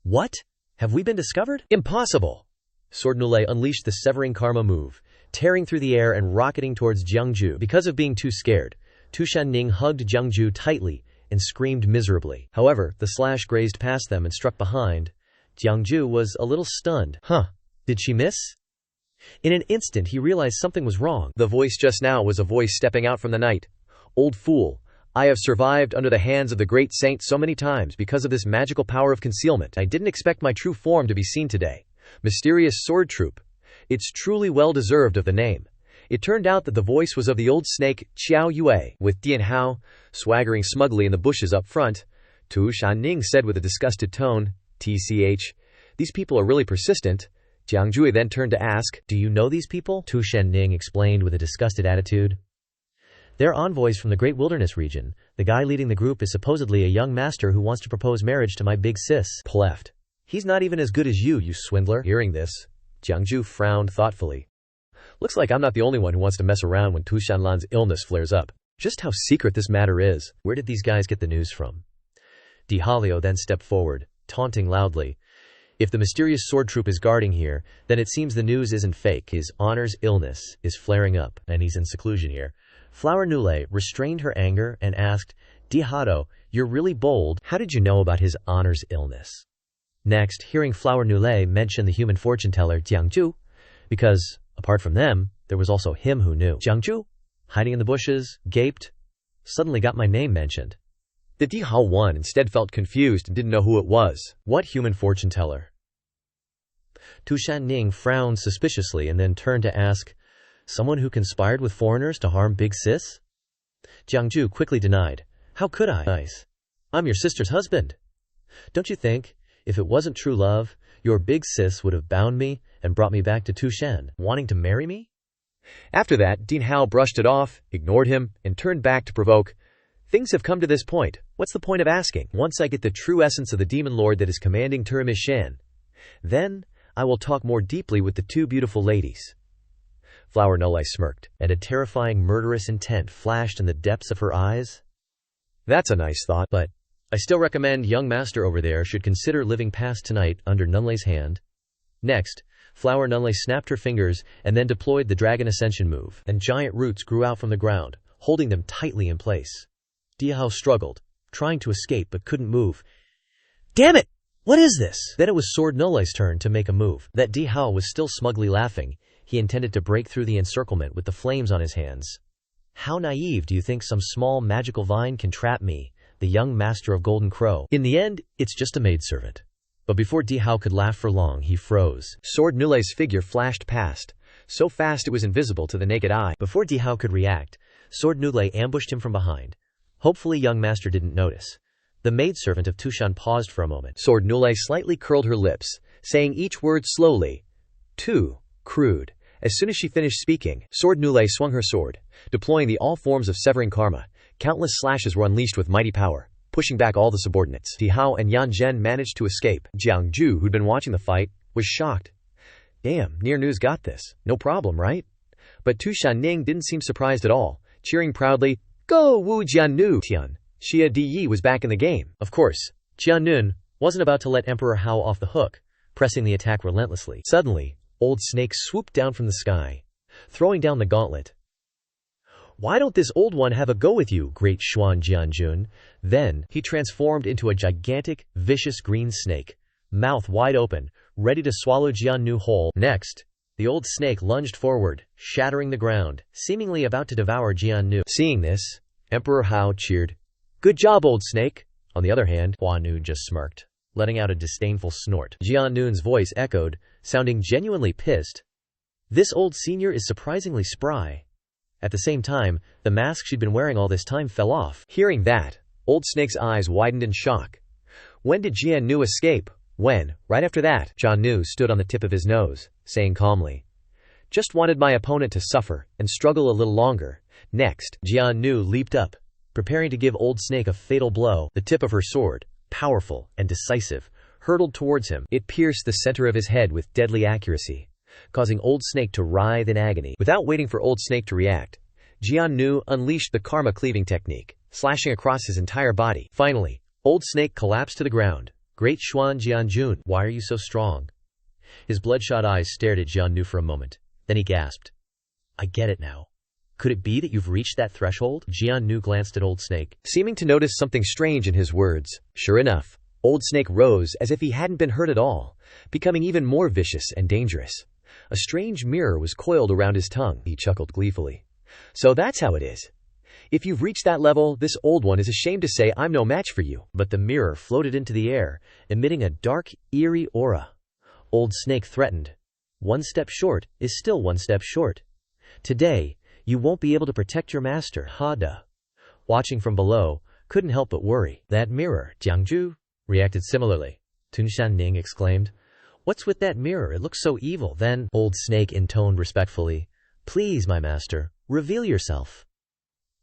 "What? Have we been discovered?" "Impossible!" Sword Nule unleashed the Severing Karma move, tearing through the air and rocketing towards Jiangju. Because of being too scared, Tu Shanning hugged Jiangju tightly and screamed miserably. However, the slash grazed past them and struck behind. Jiangju was a little stunned. Did she miss? In an instant he realized something was wrong. The voice just now was a voice stepping out from the night. "Old fool, I have survived under the hands of the great saint so many times because of this magical power of concealment. I didn't expect my true form to be seen today. Mysterious sword troop. It's truly well deserved of the name. It turned out that the voice was of the old snake Xiao Yue, with Dian Hao swaggering smugly in the bushes up front. Tu Shanning said with a disgusted tone, "TCH, these people are really persistent." Jiang Jui then turned to ask, "Do you know these people?" Tu Shanning explained with a disgusted attitude. "They're envoys from the Great Wilderness region. The guy leading the group is supposedly a young master who wants to propose marriage to my big sis." Pleft. "He's not even as good as you swindler." Hearing this, Jiang Ju frowned thoughtfully. "Looks like I'm not the only one who wants to mess around when Tu Shanlan's illness flares up. Just how secret this matter is. Where did these guys get the news from?" Di Halio then stepped forward, taunting loudly. "If the mysterious sword troop is guarding here, then it seems the news isn't fake. His honor's illness is flaring up, and he's in seclusion here." Flower Nule restrained her anger and asked, "Di Hado, you're really bold. How did you know about his honor's illness?" Next, hearing Flower Nule mention the human fortune teller Jiang Ju, because, apart from them, there was also him who knew. Jiang Ju, hiding in the bushes, gaped. "Suddenly got my name mentioned." The Di Hao one instead felt confused and didn't know who it was. "What human fortune teller?" Tu Shanning frowned suspiciously and then turned to ask, "Someone who conspired with foreigners to harm Big Sis?" Jiang Ju quickly denied. "How could I? I'm your sister's husband. Don't you think, if it wasn't true love, your Big Sis would have bound me and brought me back to Tu Shan, wanting to marry me?" After that, Dean Hao brushed it off, ignored him, and turned back to provoke. "Things have come to this point. What's the point of asking? Once I get the true essence of the demon lord that is commanding Turimis Shan, then I will talk more deeply with the two beautiful ladies." Flower Nolai smirked, and a terrifying murderous intent flashed in the depths of her eyes. "That's a nice thought, but I still recommend young master over there should consider living past tonight under Nunlei's hand." Next, Flower Nunlei snapped her fingers and then deployed the Dragon Ascension move, and giant roots grew out from the ground, holding them tightly in place. Dihao struggled, trying to escape but couldn't move. "Damn it! What is this?" Then it was Sword Nolei's turn to make a move. That Dihao was still smugly laughing. He intended to break through the encirclement with the flames on his hands. "How naive do you think some small magical vine can trap me, the young master of Golden Crow? In the end, it's just a maidservant." But before Dihao could laugh for long, he froze. Sword Nulei's figure flashed past, so fast it was invisible to the naked eye. Before Dihao could react, Sword Nulei ambushed him from behind. Hopefully young master didn't notice. The maidservant of Tushan paused for a moment. Sword Nulei slightly curled her lips, saying each word slowly. "Too crude." As soon as she finished speaking, Sword Nulei swung her sword, deploying the all forms of severing karma. Countless slashes were unleashed with mighty power, pushing back all the subordinates. Dihao and Yan Zhen managed to escape. Jiang Ju, who'd been watching the fight, was shocked. "Damn, Near News got this. No problem, right?" But Tu Shanning didn't seem surprised at all, cheering proudly, "Go Wu Jiannu Tian." Xia Di was back in the game. Of course, Jiannun wasn't about to let Emperor Hao off the hook, pressing the attack relentlessly. Suddenly, Old Snake swooped down from the sky, throwing down the gauntlet. "Why don't this old one have a go with you, great Xuan Jianjun?" Then, he transformed into a gigantic, vicious green snake, mouth wide open, ready to swallow Jiannu whole. Next, the old snake lunged forward, shattering the ground, seemingly about to devour Jiannu. Seeing this, Emperor Hao cheered. "Good job, old snake." On the other hand, Hua Nu just smirked, letting out a disdainful snort. Jiannun's voice echoed, sounding genuinely pissed. "This old senior is surprisingly spry." At the same time, the mask she'd been wearing all this time fell off. Hearing that, Old Snake's eyes widened in shock. When did Jiannu escape? When, right after that, Jiannu stood on the tip of his nose, saying calmly, "Just wanted my opponent to suffer and struggle a little longer." Next, Jiannu leaped up, preparing to give Old Snake a fatal blow. The tip of her sword, powerful and decisive, hurtled towards him. It pierced the center of his head with deadly accuracy, causing Old Snake to writhe in agony. Without waiting for Old Snake to react, Jiannu unleashed the karma cleaving technique, slashing across his entire body. Finally, Old Snake collapsed to the ground. "Great Xuan Jianjun, why are you so strong?" His bloodshot eyes stared at Jiannu for a moment. Then he gasped, "I get it now. Could it be that you've reached that threshold?" Jiannu glanced at Old Snake, seeming to notice something strange in his words. Sure enough, Old Snake rose as if he hadn't been hurt at all, becoming even more vicious and dangerous. A strange mirror was coiled around his tongue. He chuckled gleefully. "So that's how it is. If you've reached that level, this old one is ashamed to say I'm no match for you." But the mirror floated into the air, emitting a dark, eerie aura. Old Snake threatened, One step short is still one step short. Today, you won't be able to protect your master, Hada. Watching from below, couldn't help but worry. That mirror, Jiangju, reacted similarly. Tun Shanning exclaimed, "What's with that mirror? It looks so evil." Then, Old Snake intoned respectfully, "Please, my master, reveal yourself."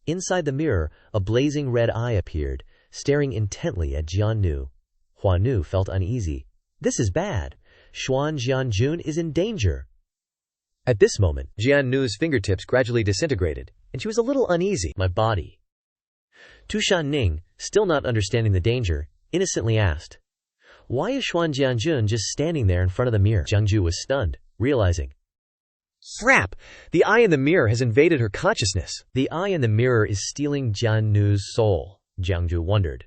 Inside the mirror, a blazing red eye appeared, staring intently at Jiannu. Huanu felt uneasy. This is bad. Xuan Jianjun is in danger. At this moment, Jiannu's fingertips gradually disintegrated, and she was a little uneasy. My body. Tu Shanning, still not understanding the danger, innocently asked, "Why is Xuan Jianjun just standing there in front of the mirror?" Jiangju was stunned, realizing, "Crap! The eye in the mirror has invaded her consciousness." The eye in the mirror is stealing Jiannu's soul, Jiangju wondered.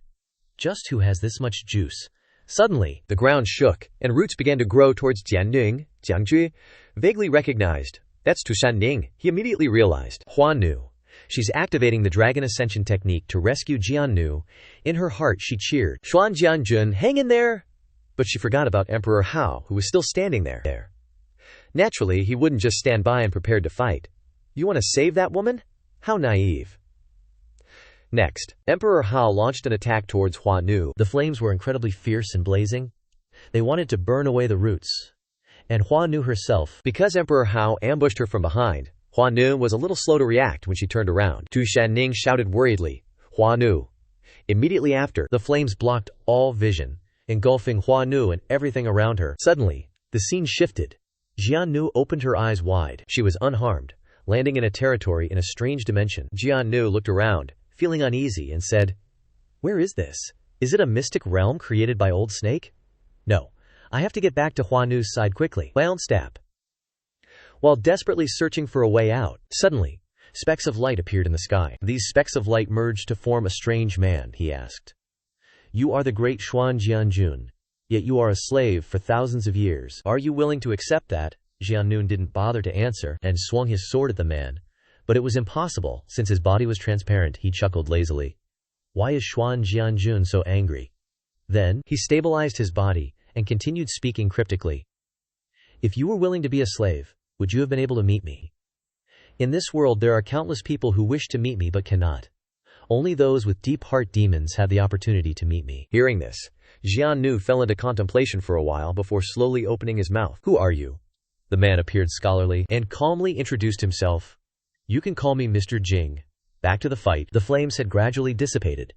Just who has this much juice? Suddenly, the ground shook, and roots began to grow towards Jianning. Jiangju vaguely recognized. That's Tu Shanning. He immediately realized. Huanu. She's activating the Dragon Ascension technique to rescue Jiannu. In her heart, she cheered, "Xuan Jianjun, hang in there!" But she forgot about Emperor Hao, who was still standing there. Naturally, he wouldn't just stand by and prepared to fight. You want to save that woman? How naive. Next, Emperor Hao launched an attack towards Huanu. The flames were incredibly fierce and blazing. They wanted to burn away the roots. And Huanu herself, because Emperor Hao ambushed her from behind, Huanu was a little slow to react when she turned around. Tu Shanning shouted worriedly, "Huanu!" Immediately after, the flames blocked all vision, engulfing Huanu and everything around her. Suddenly, the scene shifted. Jiannu opened her eyes wide. She was unharmed, landing in a territory in a strange dimension. Jiannu looked around, feeling uneasy, and said, "Where is this? Is it a mystic realm created by Old Snake? No, I have to get back to Huanu's side quickly." Bounced up. While desperately searching for a way out, suddenly, specks of light appeared in the sky. These specks of light merged to form a strange man, he asked. "You are the great Xuan Jianjun, yet you are a slave for thousands of years. Are you willing to accept that?" Jiannu didn't bother to answer and swung his sword at the man. But it was impossible, since his body was transparent. He chuckled lazily. "Why is Xuan Jianjun so angry?" Then, he stabilized his body and continued speaking cryptically. "If you were willing to be a slave, would you have been able to meet me? In this world there are countless people who wish to meet me but cannot. Only those with deep heart demons have the opportunity to meet me." Hearing this, Jiannu fell into contemplation for a while before slowly opening his mouth. "Who are you?" The man appeared scholarly and calmly introduced himself. "You can call me Mr. Jing." Back to the fight. The flames had gradually dissipated,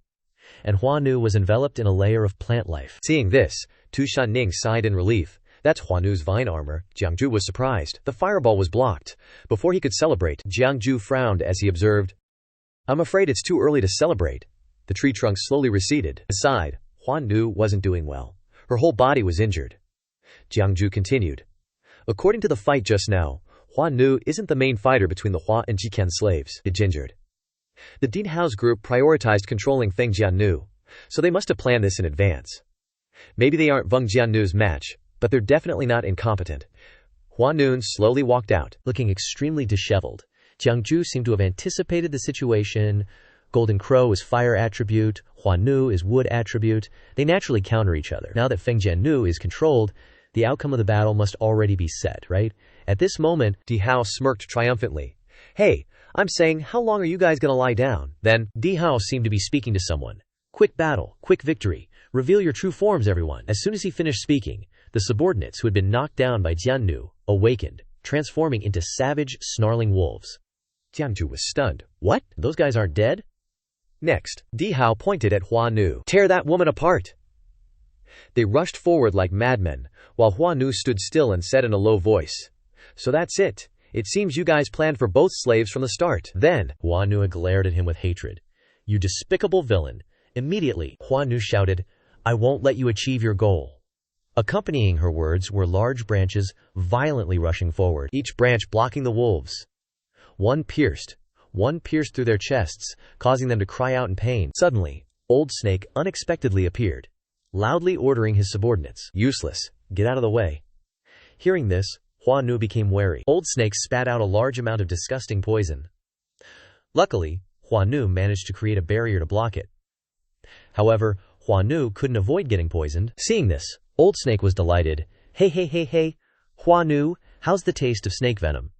and Huanu was enveloped in a layer of plant life. Seeing this, Tu Shanning sighed in relief. That's Huanu's vine armor. Jiangju was surprised. The fireball was blocked. Before he could celebrate, Jiangju frowned as he observed, "I'm afraid it's too early to celebrate." The tree trunk slowly receded. Aside, Huanu wasn't doing well. Her whole body was injured. Jiangju continued, "According to the fight just now, Huanu isn't the main fighter between the Hua and Jikan slaves. It's injured. The Dean House group prioritized controlling Feng Jiannu, so they must have planned this in advance. Maybe they aren't Feng Jiannu's match, but they're definitely not incompetent." Huanu slowly walked out, looking extremely disheveled. Jiangju seemed to have anticipated the situation. Golden Crow is fire attribute, Huanu is wood attribute. They naturally counter each other. Now that Feng Jiannu is controlled, the outcome of the battle must already be set, right? At this moment, Di Hao smirked triumphantly. "Hey, I'm saying, how long are you guys gonna lie down?" Then, Di Hao seemed to be speaking to someone. "Quick battle, quick victory. Reveal your true forms, everyone." As soon as he finished speaking, the subordinates who had been knocked down by Jiannu awakened, transforming into savage, snarling wolves. Jiangju was stunned. "What? Those guys aren't dead?" Next, Di Hao pointed at Huanu. "Tear that woman apart!" They rushed forward like madmen, while Huanu stood still and said in a low voice, "So that's it. It seems you guys planned for both slaves from the start." Then, Huanu glared at him with hatred. "You despicable villain." Immediately, Huanu shouted, "I won't let you achieve your goal." Accompanying her words were large branches violently rushing forward, each branch blocking the wolves. One pierced through their chests, causing them to cry out in pain. Suddenly, Old Snake unexpectedly appeared, loudly ordering his subordinates, "Useless, get out of the way." Hearing this, Huanu became wary. Old Snake spat out a large amount of disgusting poison. Luckily, Huanu managed to create a barrier to block it. However, Huanu couldn't avoid getting poisoned. Seeing this, Old Snake was delighted. Hey, Huanu, How's the taste of snake venom?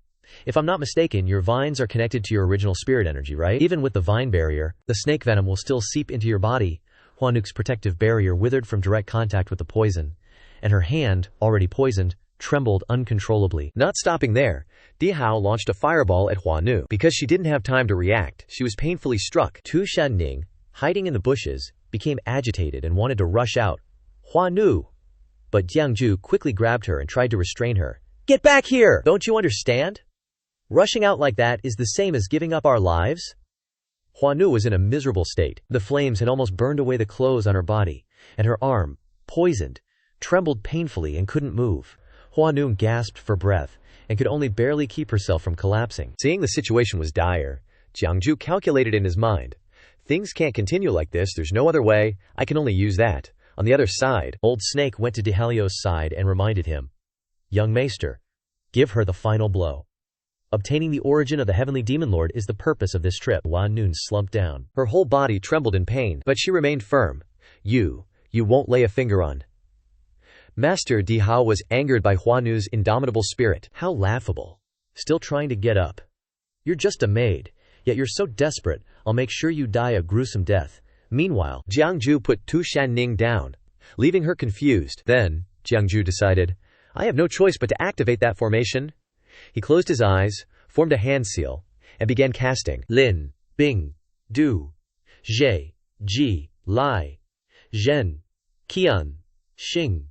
If I'm not mistaken, your vines are connected to your original spirit energy, right? Even with the vine barrier, the snake venom will still seep into your body. Huanuk's protective barrier withered from direct contact with the poison, and her hand, already poisoned, trembled uncontrollably. Not stopping there, Dihao launched a fireball at Huanu. Because she didn't have time to react, she was painfully struck. Tu Shanning, hiding in the bushes, became agitated and wanted to rush out. Huanu! But Jiangju quickly grabbed her and tried to restrain her. Get back here! Don't you understand? Rushing out like that is the same as giving up our lives? Huanu was in a miserable state. The flames had almost burned away the clothes on her body, and her arm, poisoned, trembled painfully and couldn't move. Huanu gasped for breath and could only barely keep herself from collapsing. Seeing the situation was dire, Jiangju calculated in his mind. Things can't continue like this, there's no other way, I can only use that. On the other side, Old Snake went to Dihalio's side and reminded him. Young Maester, give her the final blow. Obtaining the origin of the Heavenly Demon Lord is the purpose of this trip. Wan Noon slumped down. Her whole body trembled in pain, but she remained firm. You won't lay a finger on. Master Dihao was angered by Huanu's indomitable spirit. How laughable. Still trying to get up. You're just a maid, yet you're so desperate, I'll make sure you die a gruesome death. Meanwhile, Jiangju put Tu Shanning down, leaving her confused. Then, Jiangju decided, I have no choice but to activate that formation. He closed his eyes, formed a hand seal, and began casting Lin, Bing, Du, Zhe, Ji, Lai, Zhen, Qian, Xing.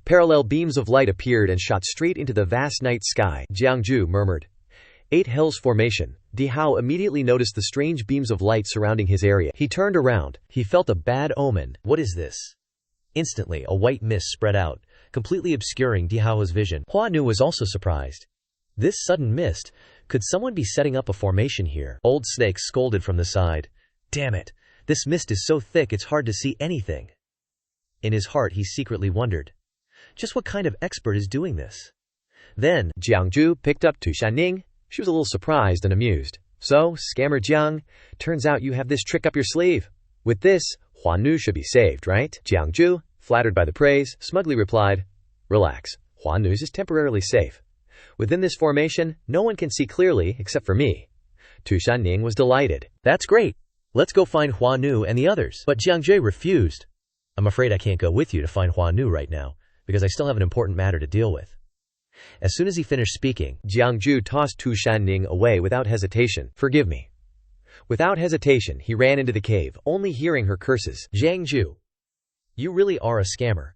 Parallel beams of light appeared and shot straight into the vast night sky. Jiangju murmured, 8 Hells Formation. Dihao immediately noticed the strange beams of light surrounding his area. He turned around. He felt a bad omen. What is this? Instantly, a white mist spread out, completely obscuring Dihao's vision. Huanu was also surprised. This sudden mist, could someone be setting up a formation here? Old Snake scolded from the side. Damn it, this mist is so thick it's hard to see anything. In his heart he secretly wondered, just what kind of expert is doing this? Then, Jiangju picked up Tu Shanning. She was a little surprised and amused. So, Scammer Jiang, turns out you have this trick up your sleeve. With this, Huanu should be saved, right? Jiangju, flattered by the praise, smugly replied, Relax, Huanu's is temporarily safe. Within this formation, no one can see clearly except for me. Tu Shanning was delighted. That's great. Let's go find Huanu and the others. But Jiangju refused. I'm afraid I can't go with you to find Huanu right now, because I still have an important matter to deal with. As soon as he finished speaking, Jiangju tossed Tu Shanning away without hesitation. Forgive me. Without hesitation, he ran into the cave, only hearing her curses. Jiangju, you really are a scammer.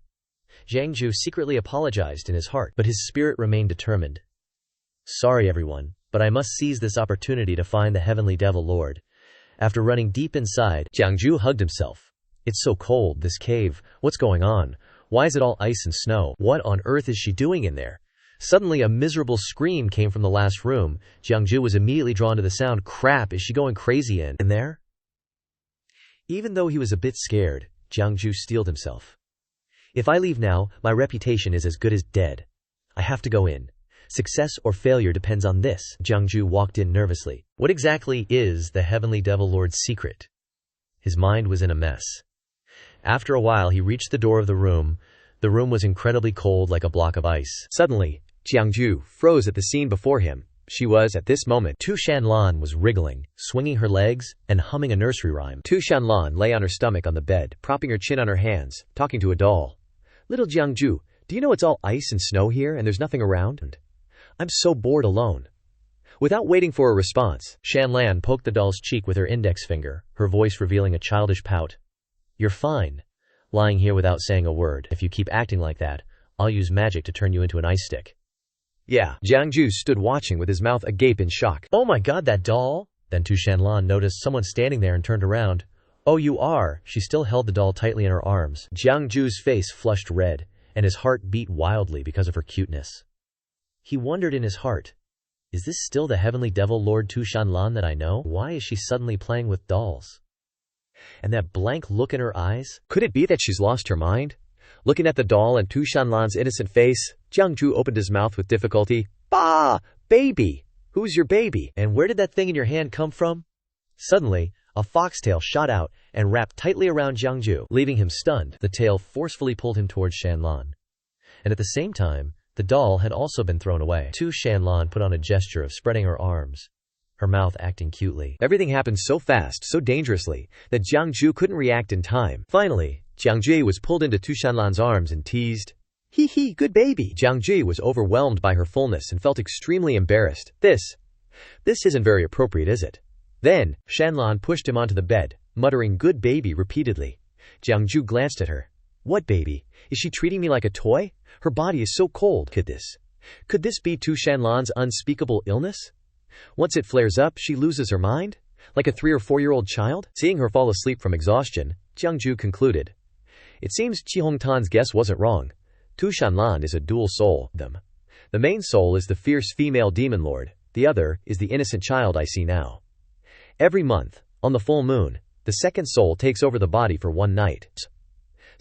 Jiangju secretly apologized in his heart, but his spirit remained determined. Sorry everyone, but I must seize this opportunity to find the Heavenly Devil Lord. After running deep inside, Jiangju hugged himself. It's so cold, this cave. What's going on? Why is it all ice and snow? What on earth is she doing in there? Suddenly a miserable scream came from the last room. Jiangju was immediately drawn to the sound. Crap, is she going crazy in there? Even though he was a bit scared, Jiangju steeled himself. If I leave now, my reputation is as good as dead. I have to go in. Success or failure depends on this. Jiangju walked in nervously. What exactly is the Heavenly Devil Lord's secret? His mind was in a mess. After a while he reached the door of the room. The room was incredibly cold like a block of ice. Suddenly, Jiangju froze at the scene before him. She was, at this moment, Tu Shanlan was wriggling, swinging her legs, and humming a nursery rhyme. Tu Shanlan lay on her stomach on the bed, propping her chin on her hands, talking to a doll. Little Jiangju, do you know it's all ice and snow here and there's nothing around? I'm so bored alone. Without waiting for a response, Shanlan poked the doll's cheek with her index finger, her voice revealing a childish pout. You're fine, lying here without saying a word. If you keep acting like that, I'll use magic to turn you into an ice stick. Yeah. Jiangju stood watching with his mouth agape in shock. Oh my god, that doll? Then Tu Shanlan noticed someone standing there and turned around. Oh, you are. She still held the doll tightly in her arms. Jiangju's face flushed red, and his heart beat wildly because of her cuteness. He wondered in his heart, is this still the Heavenly Devil Lord Tu Shanlan that I know? Why is she suddenly playing with dolls? And that blank look in her eyes? Could it be that she's lost her mind? Looking at the doll and Tu Shanlan's innocent face, Jiangju opened his mouth with difficulty. Bah! Baby! Who's your baby? And where did that thing in your hand come from? Suddenly, a foxtail shot out and wrapped tightly around Jiangju, leaving him stunned. The tail forcefully pulled him towards Shanlan. And at the same time, The doll had also been thrown away. Tu Shanlan put on a gesture of spreading her arms, her mouth acting cutely. Everything happened so fast, so dangerously, that Jiangju couldn't react in time. Finally, Jiangji was pulled into Tu Shanlan's arms and teased, "Hee hee, good baby." Jiangji was overwhelmed by her fullness and felt extremely embarrassed. This isn't very appropriate, is it? Then, Shanlan pushed him onto the bed, muttering "good baby" repeatedly. Jiangju glanced at her. What baby? Is she treating me like a toy? Her body is so cold. Could this be Tu Shanlan's unspeakable illness? Once it flares up, she loses her mind? Like a 3 or 4-year-old child? Seeing her fall asleep from exhaustion, Jiangju concluded. It seems Qi Hongtan's guess wasn't wrong. Tu Shanlan is a dual soul. The main soul is the fierce female demon lord. The other is the innocent child I see now. Every month, on the full moon, the second soul takes over the body for one night.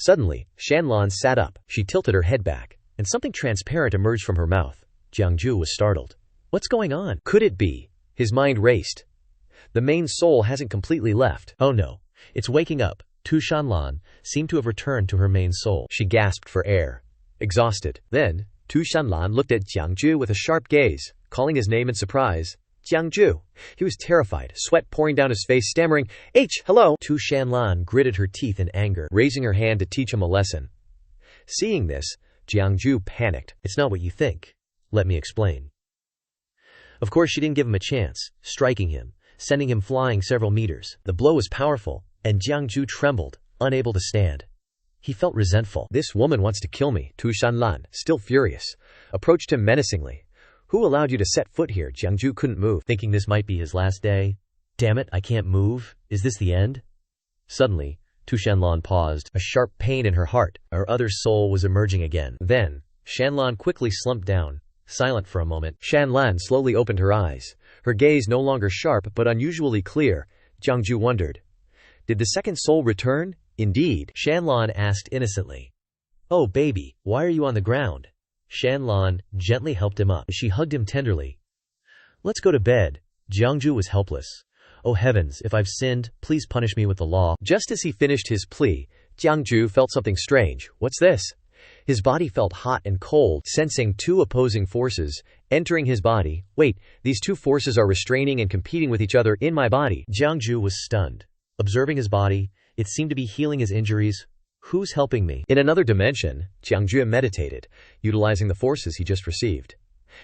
Suddenly, Shanlan sat up. She tilted her head back, and something transparent emerged from her mouth. Jiangju was startled. What's going on? Could it be? His mind raced. The main soul hasn't completely left. Oh no, it's waking up. Tu Shanlan seemed to have returned to her main soul. She gasped for air, exhausted. Then, Tu Shanlan looked at Jiangju with a sharp gaze, calling his name in surprise. Jiangju. He was terrified, sweat pouring down his face, stammering, hello. Tu Shanlan gritted her teeth in anger, raising her hand to teach him a lesson. Seeing this, Jiangju panicked. It's not what you think. Let me explain. Of course, she didn't give him a chance, striking him, sending him flying several meters. The blow was powerful, and Jiangju trembled, unable to stand. He felt resentful. This woman wants to kill me. Tu Shanlan, still furious, approached him menacingly. Who allowed you to set foot here? Jiangju couldn't move, thinking this might be his last day. Damn it, I can't move. Is this the end? Suddenly, Tu Shanlan paused, a sharp pain in her heart. Her other soul was emerging again. Then, Shanlan quickly slumped down, silent for a moment. Shanlan slowly opened her eyes, her gaze no longer sharp but unusually clear. Jiangju wondered. Did the second soul return? Indeed, Shanlan asked innocently. Oh baby, why are you on the ground? Shanlan gently helped him up. She hugged him tenderly. Let's go to bed. Jiangju was helpless. Oh heavens, if I've sinned, please punish me with the law. Just as he finished his plea, Jiangju felt something strange. What's this? His body felt hot and cold, sensing two opposing forces entering his body. Wait, these two forces are restraining and competing with each other in my body. Jiangju was stunned. Observing his body, it seemed to be healing his injuries. Who's helping me? In another dimension, Jiangju meditated, utilizing the forces he just received.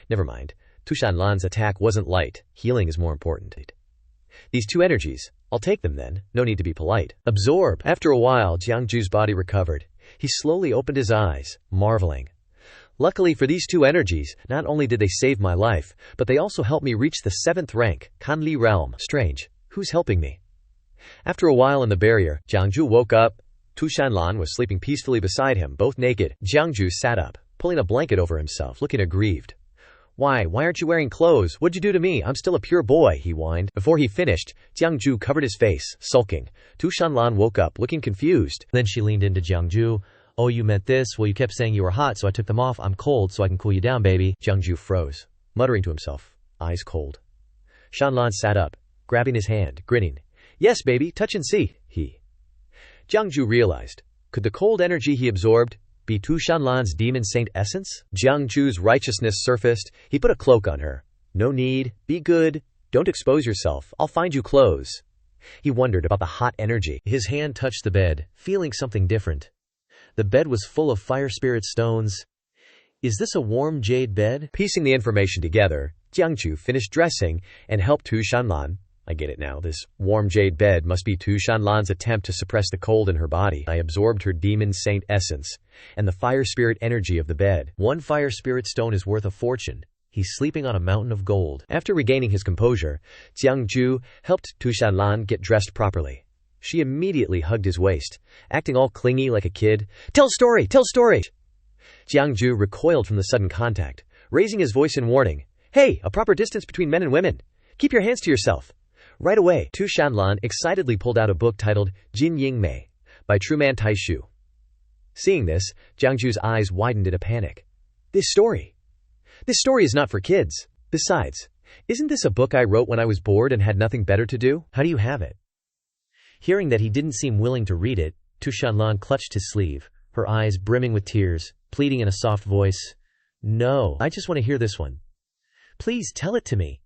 Never mind. Tu Shanlan's attack wasn't light. Healing is more important. These two energies, I'll take them then. No need to be polite. Absorb. After a while, Jiangju's body recovered. He slowly opened his eyes, marveling. Luckily for these two energies, not only did they save my life, but they also helped me reach the 7th rank, Kanli realm. Strange. Who's helping me? After a while in the barrier, Jiangju woke up. Tu Shanlan was sleeping peacefully beside him, both naked. Jiangju sat up, pulling a blanket over himself, looking aggrieved. Why aren't you wearing clothes? What'd you do to me? I'm still a pure boy, he whined. Before he finished, Jiangju covered his face, sulking. Tu Shanlan woke up, looking confused. Then she leaned into Jiangju. Oh, you meant this? Well, you kept saying you were hot, so I took them off. I'm cold, so I can cool you down, baby. Jiangju froze, muttering to himself, eyes cold. Shanlan sat up, grabbing his hand, grinning. Yes, baby, touch and see, Jiangju realized. Could the cold energy he absorbed be Tu Shanlan's demon saint essence? Jiangju's righteousness surfaced. He put a cloak on her. No need. Be good. Don't expose yourself. I'll find you clothes. He wondered about the hot energy. His hand touched the bed, feeling something different. The bed was full of fire spirit stones. Is this a warm jade bed? Piecing the information together, Jiangju finished dressing and helped Tu Shanlan. I get it now. This warm jade bed must be Tu Shanlan's attempt to suppress the cold in her body. I absorbed her demon saint essence and the fire spirit energy of the bed. One fire spirit stone is worth a fortune. He's sleeping on a mountain of gold. After regaining his composure, Jiangju helped Tu Shanlan get dressed properly. She immediately hugged his waist, acting all clingy like a kid. Tell story! Tell story! Jiangju recoiled from the sudden contact, raising his voice in warning. Hey, a proper distance between men and women. Keep your hands to yourself. Right away, Tu Shanlan excitedly pulled out a book titled Jin Ying Mei by Truman Taishu. Seeing this, Jiangju's eyes widened in a panic. This story is not for kids. Besides, isn't this a book I wrote when I was bored and had nothing better to do? How do you have it? Hearing that he didn't seem willing to read it, Tu Shanlan clutched his sleeve, her eyes brimming with tears, pleading in a soft voice. No, I just want to hear this one. Please tell it to me.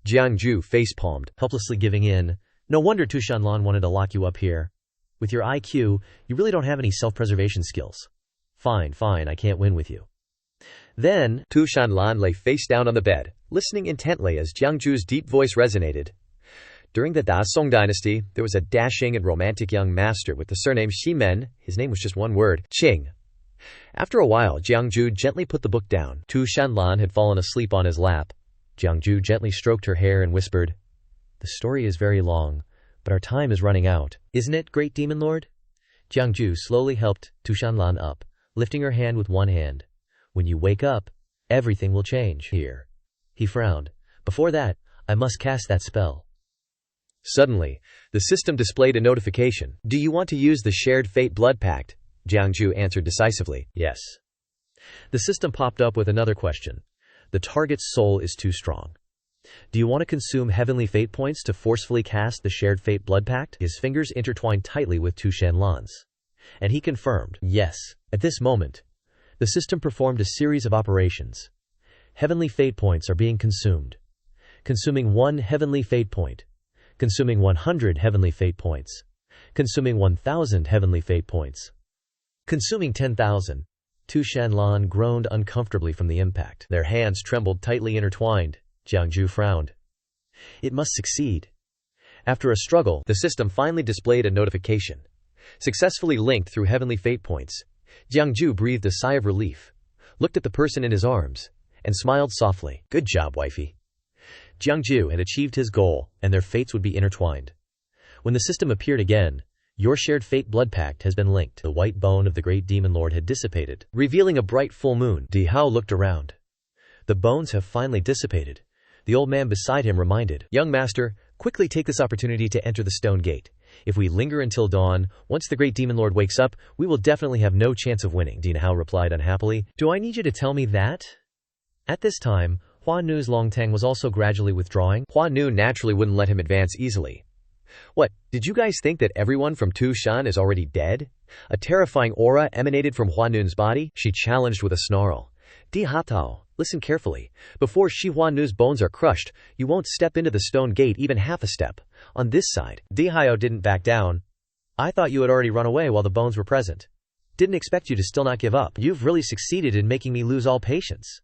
Jiangju face-palmed, helplessly giving in. No wonder Tu Shanlan wanted to lock you up here. With your IQ, you really don't have any self-preservation skills. Fine, I can't win with you. Then, Tu Shanlan lay face down on the bed, listening intently as Jiangju's deep voice resonated. During the Da Song dynasty, there was a dashing and romantic young master with the surname Ximen. His name was just one word, Qing. After a while, Jiangju gently put the book down. Tu Shanlan had fallen asleep on his lap. Jiangju gently stroked her hair and whispered, "The story is very long, but our time is running out. Isn't it, great demon lord?" Jiangju slowly helped Tu Shanlan up, lifting her hand with one hand. "When you wake up, everything will change here." He frowned. "Before that, I must cast that spell." Suddenly, the system displayed a notification. "Do you want to use the shared fate blood pact?" Jiangju answered decisively, "Yes." The system popped up with another question. "The target's soul is too strong. Do you want to consume heavenly fate points to forcefully cast the shared fate blood pact?" His fingers intertwined tightly with Tu Shanlan's. And he confirmed, "Yes." At this moment, the system performed a series of operations. Heavenly fate points are being consumed. Consuming 1 heavenly fate point. Consuming 100 heavenly fate points. Consuming 1,000 heavenly fate points. Consuming 10,000. Tu Shanlan groaned uncomfortably from the impact. Their hands trembled tightly intertwined. Jiangju frowned. It must succeed. After a struggle, the system finally displayed a notification. Successfully linked through heavenly fate points. Jiangju breathed a sigh of relief, looked at the person in his arms, and smiled softly. "Good job, wifey." Jiangju had achieved his goal, and their fates would be intertwined. When the system appeared again, "Your shared fate blood pact has been linked." The white bone of the great demon lord had dissipated, revealing a bright full moon. Di Hao looked around. "The bones have finally dissipated." The old man beside him reminded, "Young master, quickly take this opportunity to enter the stone gate. If we linger until dawn, once the great demon lord wakes up, we will definitely have no chance of winning." Di Hao replied unhappily, "Do I need you to tell me that?" At this time, Hua Nu's Longtang was also gradually withdrawing. Hua Nu naturally wouldn't let him advance easily. "What, did you guys think that everyone from Tu Shan is already dead?" A terrifying aura emanated from Hua Nu's body. She challenged with a snarl. "Di Hatao, listen carefully. Before Shi Hua Nu's bones are crushed, you won't step into the stone gate even half a step. On this side." Di Hao didn't back down. "I thought you had already run away while the bones were present. Didn't expect you to still not give up. You've really succeeded in making me lose all patience."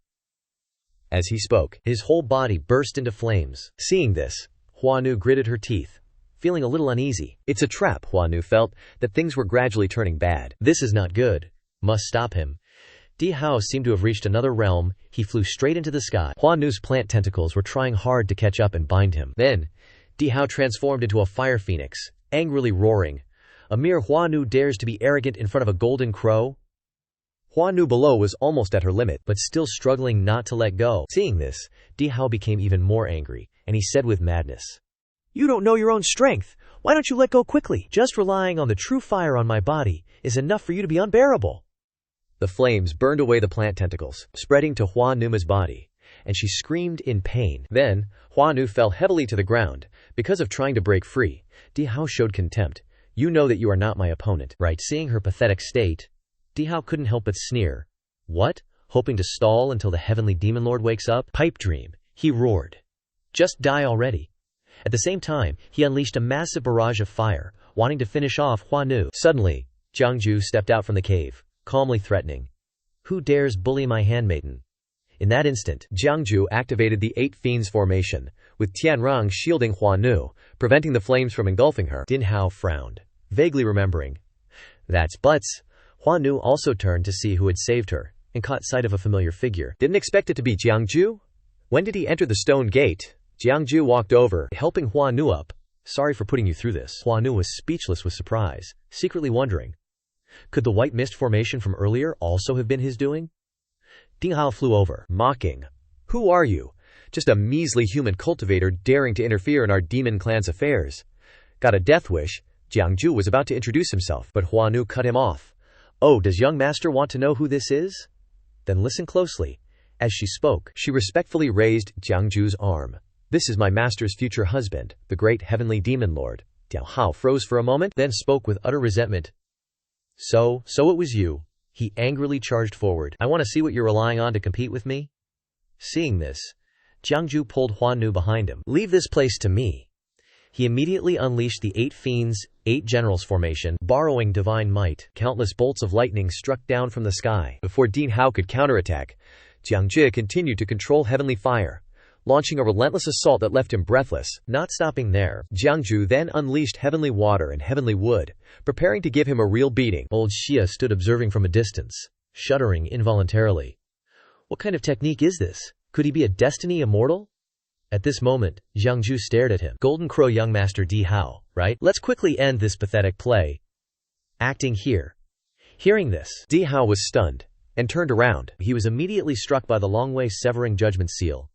As he spoke, his whole body burst into flames. Seeing this, Hua Nu gritted her teeth, feeling a little uneasy. It's a trap, Hua Nu felt, that things were gradually turning bad. This is not good. Must stop him. Di Hao seemed to have reached another realm. He flew straight into the sky. Hua Nu's plant tentacles were trying hard to catch up and bind him. Then, Di Hao transformed into a fire phoenix, angrily roaring. "A mere Hua Nu dares to be arrogant in front of a golden crow?" Hua Nu below was almost at her limit, but still struggling not to let go. Seeing this, Di Hao became even more angry, and he said with madness, "You don't know your own strength. Why don't you let go quickly? Just relying on the true fire on my body is enough for you to be unbearable." The flames burned away the plant tentacles, spreading to Hua Nu's body, and she screamed in pain. Then, Hua Nu fell heavily to the ground. Because of trying to break free, Di Hao showed contempt. "You know that you are not my opponent, right?" Seeing her pathetic state, Di Hao couldn't help but sneer. "What? Hoping to stall until the heavenly demon lord wakes up? Pipe dream," he roared. "Just die already." At the same time, he unleashed a massive barrage of fire, wanting to finish off Hua Nu. Suddenly, Jiangju stepped out from the cave, calmly threatening, "Who dares bully my handmaiden?" In that instant, Jiangju activated the 8 Fiends formation, with Tianrong shielding Hua Nu, preventing the flames from engulfing her. Din Hao frowned, vaguely remembering. That's butts. Hua Nu also turned to see who had saved her, and caught sight of a familiar figure. Didn't expect it to be Jiangju? When did he enter the stone gate? Jiangju walked over, helping Hua Nu up. "Sorry for putting you through this." Hua Nu was speechless with surprise, secretly wondering, could the white mist formation from earlier also have been his doing? Ding Hao flew over, mocking. "Who are you? Just a measly human cultivator daring to interfere in our demon clan's affairs." Got a death wish? Jiangju was about to introduce himself, but Hua Nu cut him off. "Oh, does young master want to know who this is? Then listen closely." As she spoke, she respectfully raised Jiangju's arm. "This is my master's future husband, the great heavenly demon lord." Diao Hao froze for a moment, then spoke with utter resentment. So it was you." He angrily charged forward. I want to see what you're relying on to compete with me. Seeing this, Jiangju pulled Huanu behind him. Leave this place to me. He immediately unleashed the 8 fiends, 8 generals formation, borrowing divine might. Countless bolts of lightning struck down from the sky. Before Ding Hao could counterattack, Jiangji continued to control heavenly fire, launching a relentless assault that left him breathless. Not stopping there, Jiangju then unleashed heavenly water and heavenly wood, preparing to give him a real beating. Old Xia stood observing from a distance, shuddering involuntarily. What kind of technique is this? Could he be a destiny immortal? At this moment, Jiangju stared at him. Golden Crow young master Di Hao, right? Let's quickly end this pathetic play. Acting here. Hearing this, Di Hao was stunned and turned around. He was immediately struck by the long-way severing judgment seal.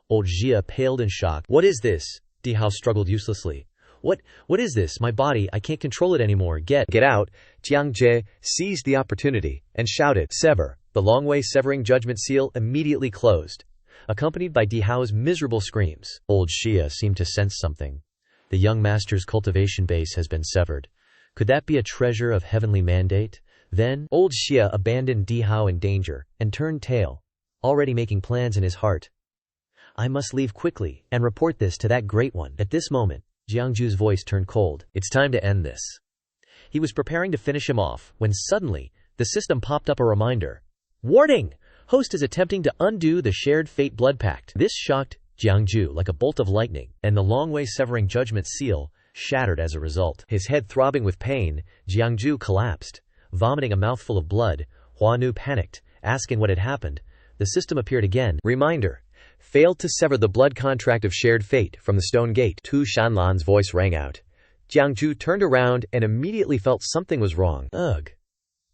Old Xia paled in shock. What is this? Di Hao struggled uselessly. What is this? My body, I can't control it anymore. Get out. Jiang Jie seized the opportunity and shouted, Sever. The long-way severing judgment seal immediately closed, accompanied by Di Hao's miserable screams. Old Xia seemed to sense something. The young master's cultivation base has been severed. Could that be a treasure of heavenly mandate? Then, Old Xia abandoned Di Hao in danger and turned tail, already making plans in his heart. I must leave quickly and report this to that great one. At this moment, Jiangju's voice turned cold. It's time to end this. He was preparing to finish him off when suddenly, the system popped up a reminder. Warning! Host is attempting to undo the shared fate blood pact. This shocked Jiangju like a bolt of lightning, and the long-way severing judgment seal shattered as a result. His head throbbing with pain, Jiangju collapsed, vomiting a mouthful of blood. Huanu panicked, asking what had happened. The system appeared again. Reminder. Failed to sever the blood contract of shared fate from the stone gate. Tu Shanlan's voice rang out. Jiangju turned around and immediately felt something was wrong. Ugh.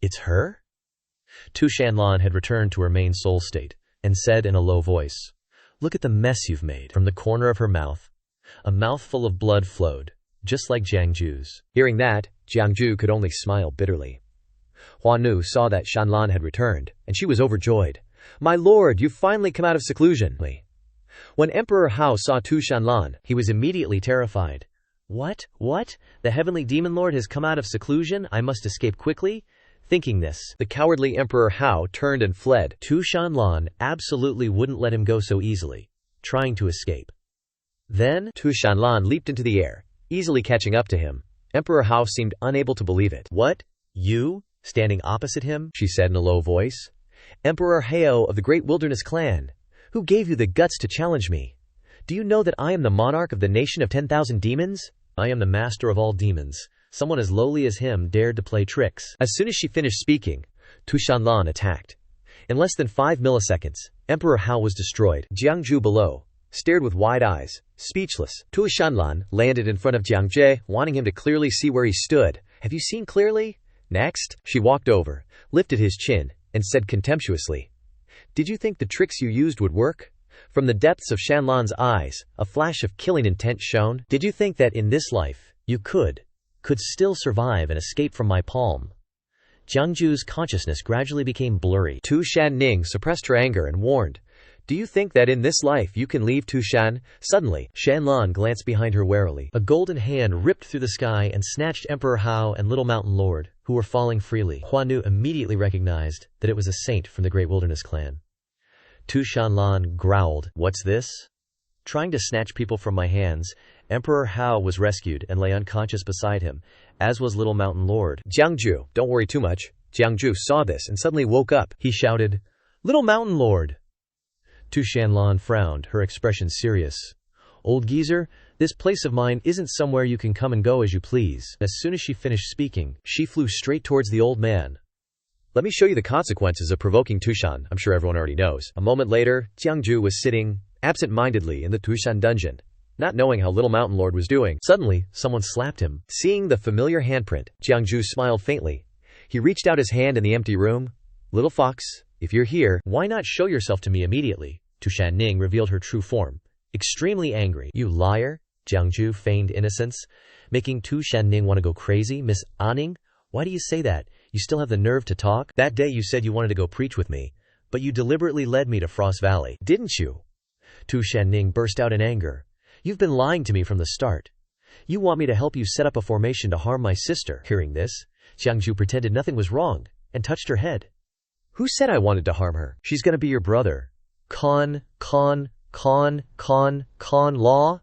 It's her? Tu Shanlan had returned to her main soul state, and said in a low voice, Look at the mess you've made. From the corner of her mouth, a mouthful of blood flowed, just like Jiangju's. Hearing that, Jiangju could only smile bitterly. Huanu saw that Shanlan had returned, and she was overjoyed. My lord, you've finally come out of seclusion. When Emperor Hao saw Tu Shanlan, he was immediately terrified. What? The heavenly demon lord has come out of seclusion? I must escape quickly? Thinking this, the cowardly Emperor Hao turned and fled. Tu Shanlan absolutely wouldn't let him go so easily, trying to escape. Then, Tu Shanlan leaped into the air, easily catching up to him. Emperor Hao seemed unable to believe it. What? You? Standing opposite him? She said in a low voice. Emperor Hao of the Great Wilderness Clan, who gave you the guts to challenge me? Do you know that I am the monarch of the nation of 10,000 demons? I am the master of all demons. Someone as lowly as him dared to play tricks. As soon as she finished speaking, Tu Shanlan attacked. In less than 5 milliseconds, Emperor Hao was destroyed. Jiangju below stared with wide eyes, speechless. Tu Shanlan landed in front of Jiangje, wanting him to clearly see where he stood. Have you seen clearly? Next, she walked over, lifted his chin, and said contemptuously, Did you think the tricks you used would work? From the depths of Shanlan's eyes, a flash of killing intent shone. Did you think that in this life, you could still survive and escape from my palm? Jiangju's consciousness gradually became blurry. Tu Shanning suppressed her anger and warned, Do you think that in this life you can leave Tu Shan? Suddenly, Shanlan glanced behind her warily. A golden hand ripped through the sky and snatched Emperor Hao and Little Mountain Lord, who were falling freely. Huanu immediately recognized that it was a saint from the Great Wilderness Clan. Tu Shanlan growled, What's this? Trying to snatch people from my hands, Emperor Hao was rescued and lay unconscious beside him, as was Little Mountain Lord. Jiangju, don't worry too much. Jiangju saw this and suddenly woke up. He shouted, Little Mountain Lord! Tu Shanlan frowned, her expression serious. Old geezer, this place of mine isn't somewhere you can come and go as you please. As soon as she finished speaking, she flew straight towards the old man. Let me show you the consequences of provoking Tushan. I'm sure everyone already knows. A moment later, Jiangju was sitting absent-mindedly in the Tushan dungeon, not knowing how Little Mountain Lord was doing. Suddenly, someone slapped him. Seeing the familiar handprint, Jiangju smiled faintly. He reached out his hand in the empty room. Little fox, if you're here, why not show yourself to me immediately? Tu Shanning revealed her true form, extremely angry. You liar! Jiangju feigned innocence, making Tu Shanning want to go crazy. Miss Anning, why do you say that? You still have the nerve to talk? That day you said you wanted to go preach with me, but you deliberately led me to Frost Valley, didn't you? Tu Shanning burst out in anger. You've been lying to me from the start. You want me to help you set up a formation to harm my sister. Hearing this, Jiangju pretended nothing was wrong, and touched her head. Who said I wanted to harm her? She's gonna be your brother. Con law?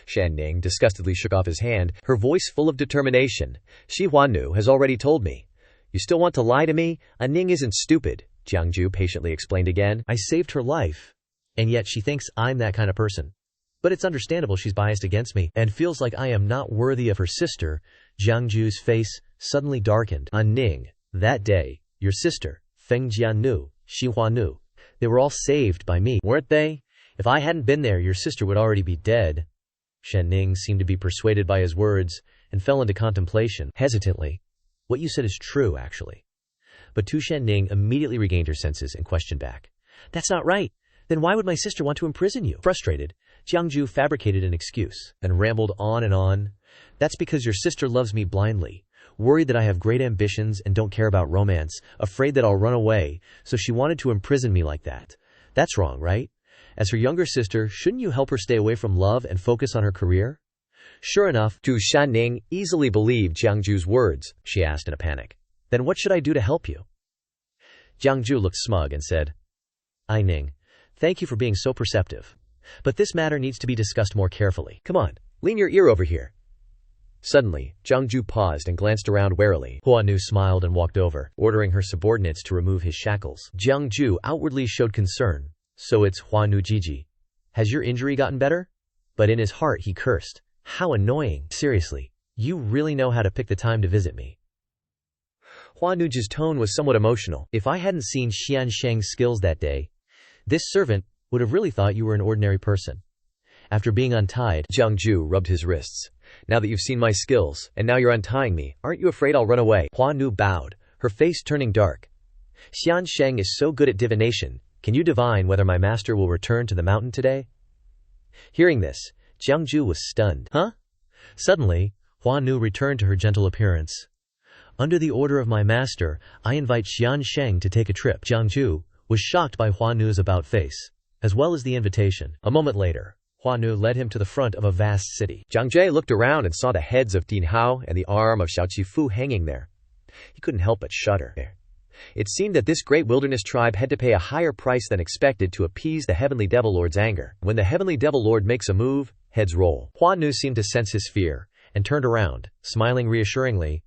Shan Ning disgustedly shook off his hand, her voice full of determination. Shi Huanu has already told me. You still want to lie to me? A Ning isn't stupid, Jiang Ju patiently explained again. I saved her life. And yet she thinks I'm that kind of person. But it's understandable she's biased against me and feels like I am not worthy of her sister. Jiang Ju's face suddenly darkened. On Ning, that day, your sister, Feng Jiannu, Shi Huanu, they were all saved by me, weren't they? If I hadn't been there, your sister would already be dead. Shan Ning seemed to be persuaded by his words and fell into contemplation. Hesitantly, what you said is true, actually. But Tu Shan Ning immediately regained her senses and questioned back. That's not right. Then why would my sister want to imprison you? Frustrated, Jiang Ju fabricated an excuse and rambled on and on. That's because your sister loves me blindly, worried that I have great ambitions and don't care about romance, afraid that I'll run away, so she wanted to imprison me like that. That's wrong, right? As her younger sister, shouldn't you help her stay away from love and focus on her career? Sure enough, Tu Shanning easily believed Jiang Ju's words, she asked in a panic. Then what should I do to help you? Jiang Ju looked smug and said, I Ning, thank you for being so perceptive. But this matter needs to be discussed more carefully. Come on, lean your ear over here. Suddenly, Jiang Ju paused and glanced around warily. Huanu smiled and walked over, ordering her subordinates to remove his shackles. Jiang Ju outwardly showed concern. So it's Huanu Jiji. Has your injury gotten better? But in his heart he cursed. How annoying. Seriously, you really know how to pick the time to visit me. Huanu's tone was somewhat emotional. If I hadn't seen Xian Sheng's skills that day, this servant would have really thought you were an ordinary person. After being untied, Jiang Ju rubbed his wrists. Now that you've seen my skills, and now you're untying me, aren't you afraid I'll run away? Huanu bowed, her face turning dark. Xian Sheng is so good at divination. Can you divine whether my master will return to the mountain today? Hearing this, Jiang Ju was stunned. Huh? Suddenly, Huanu returned to her gentle appearance. Under the order of my master, I invite Xian Sheng to take a trip. Jiang Ju was shocked by Huanu's about-face, as well as the invitation. A moment later, Huanu led him to the front of a vast city. Jiang Jie looked around and saw the heads of Din Hao and the arm of Xiao Qifu hanging there. He couldn't help but shudder. It seemed that this great wilderness tribe had to pay a higher price than expected to appease the Heavenly Devil Lord's anger. When the Heavenly Devil Lord makes a move, heads roll. Huanu seemed to sense his fear and turned around, smiling reassuringly.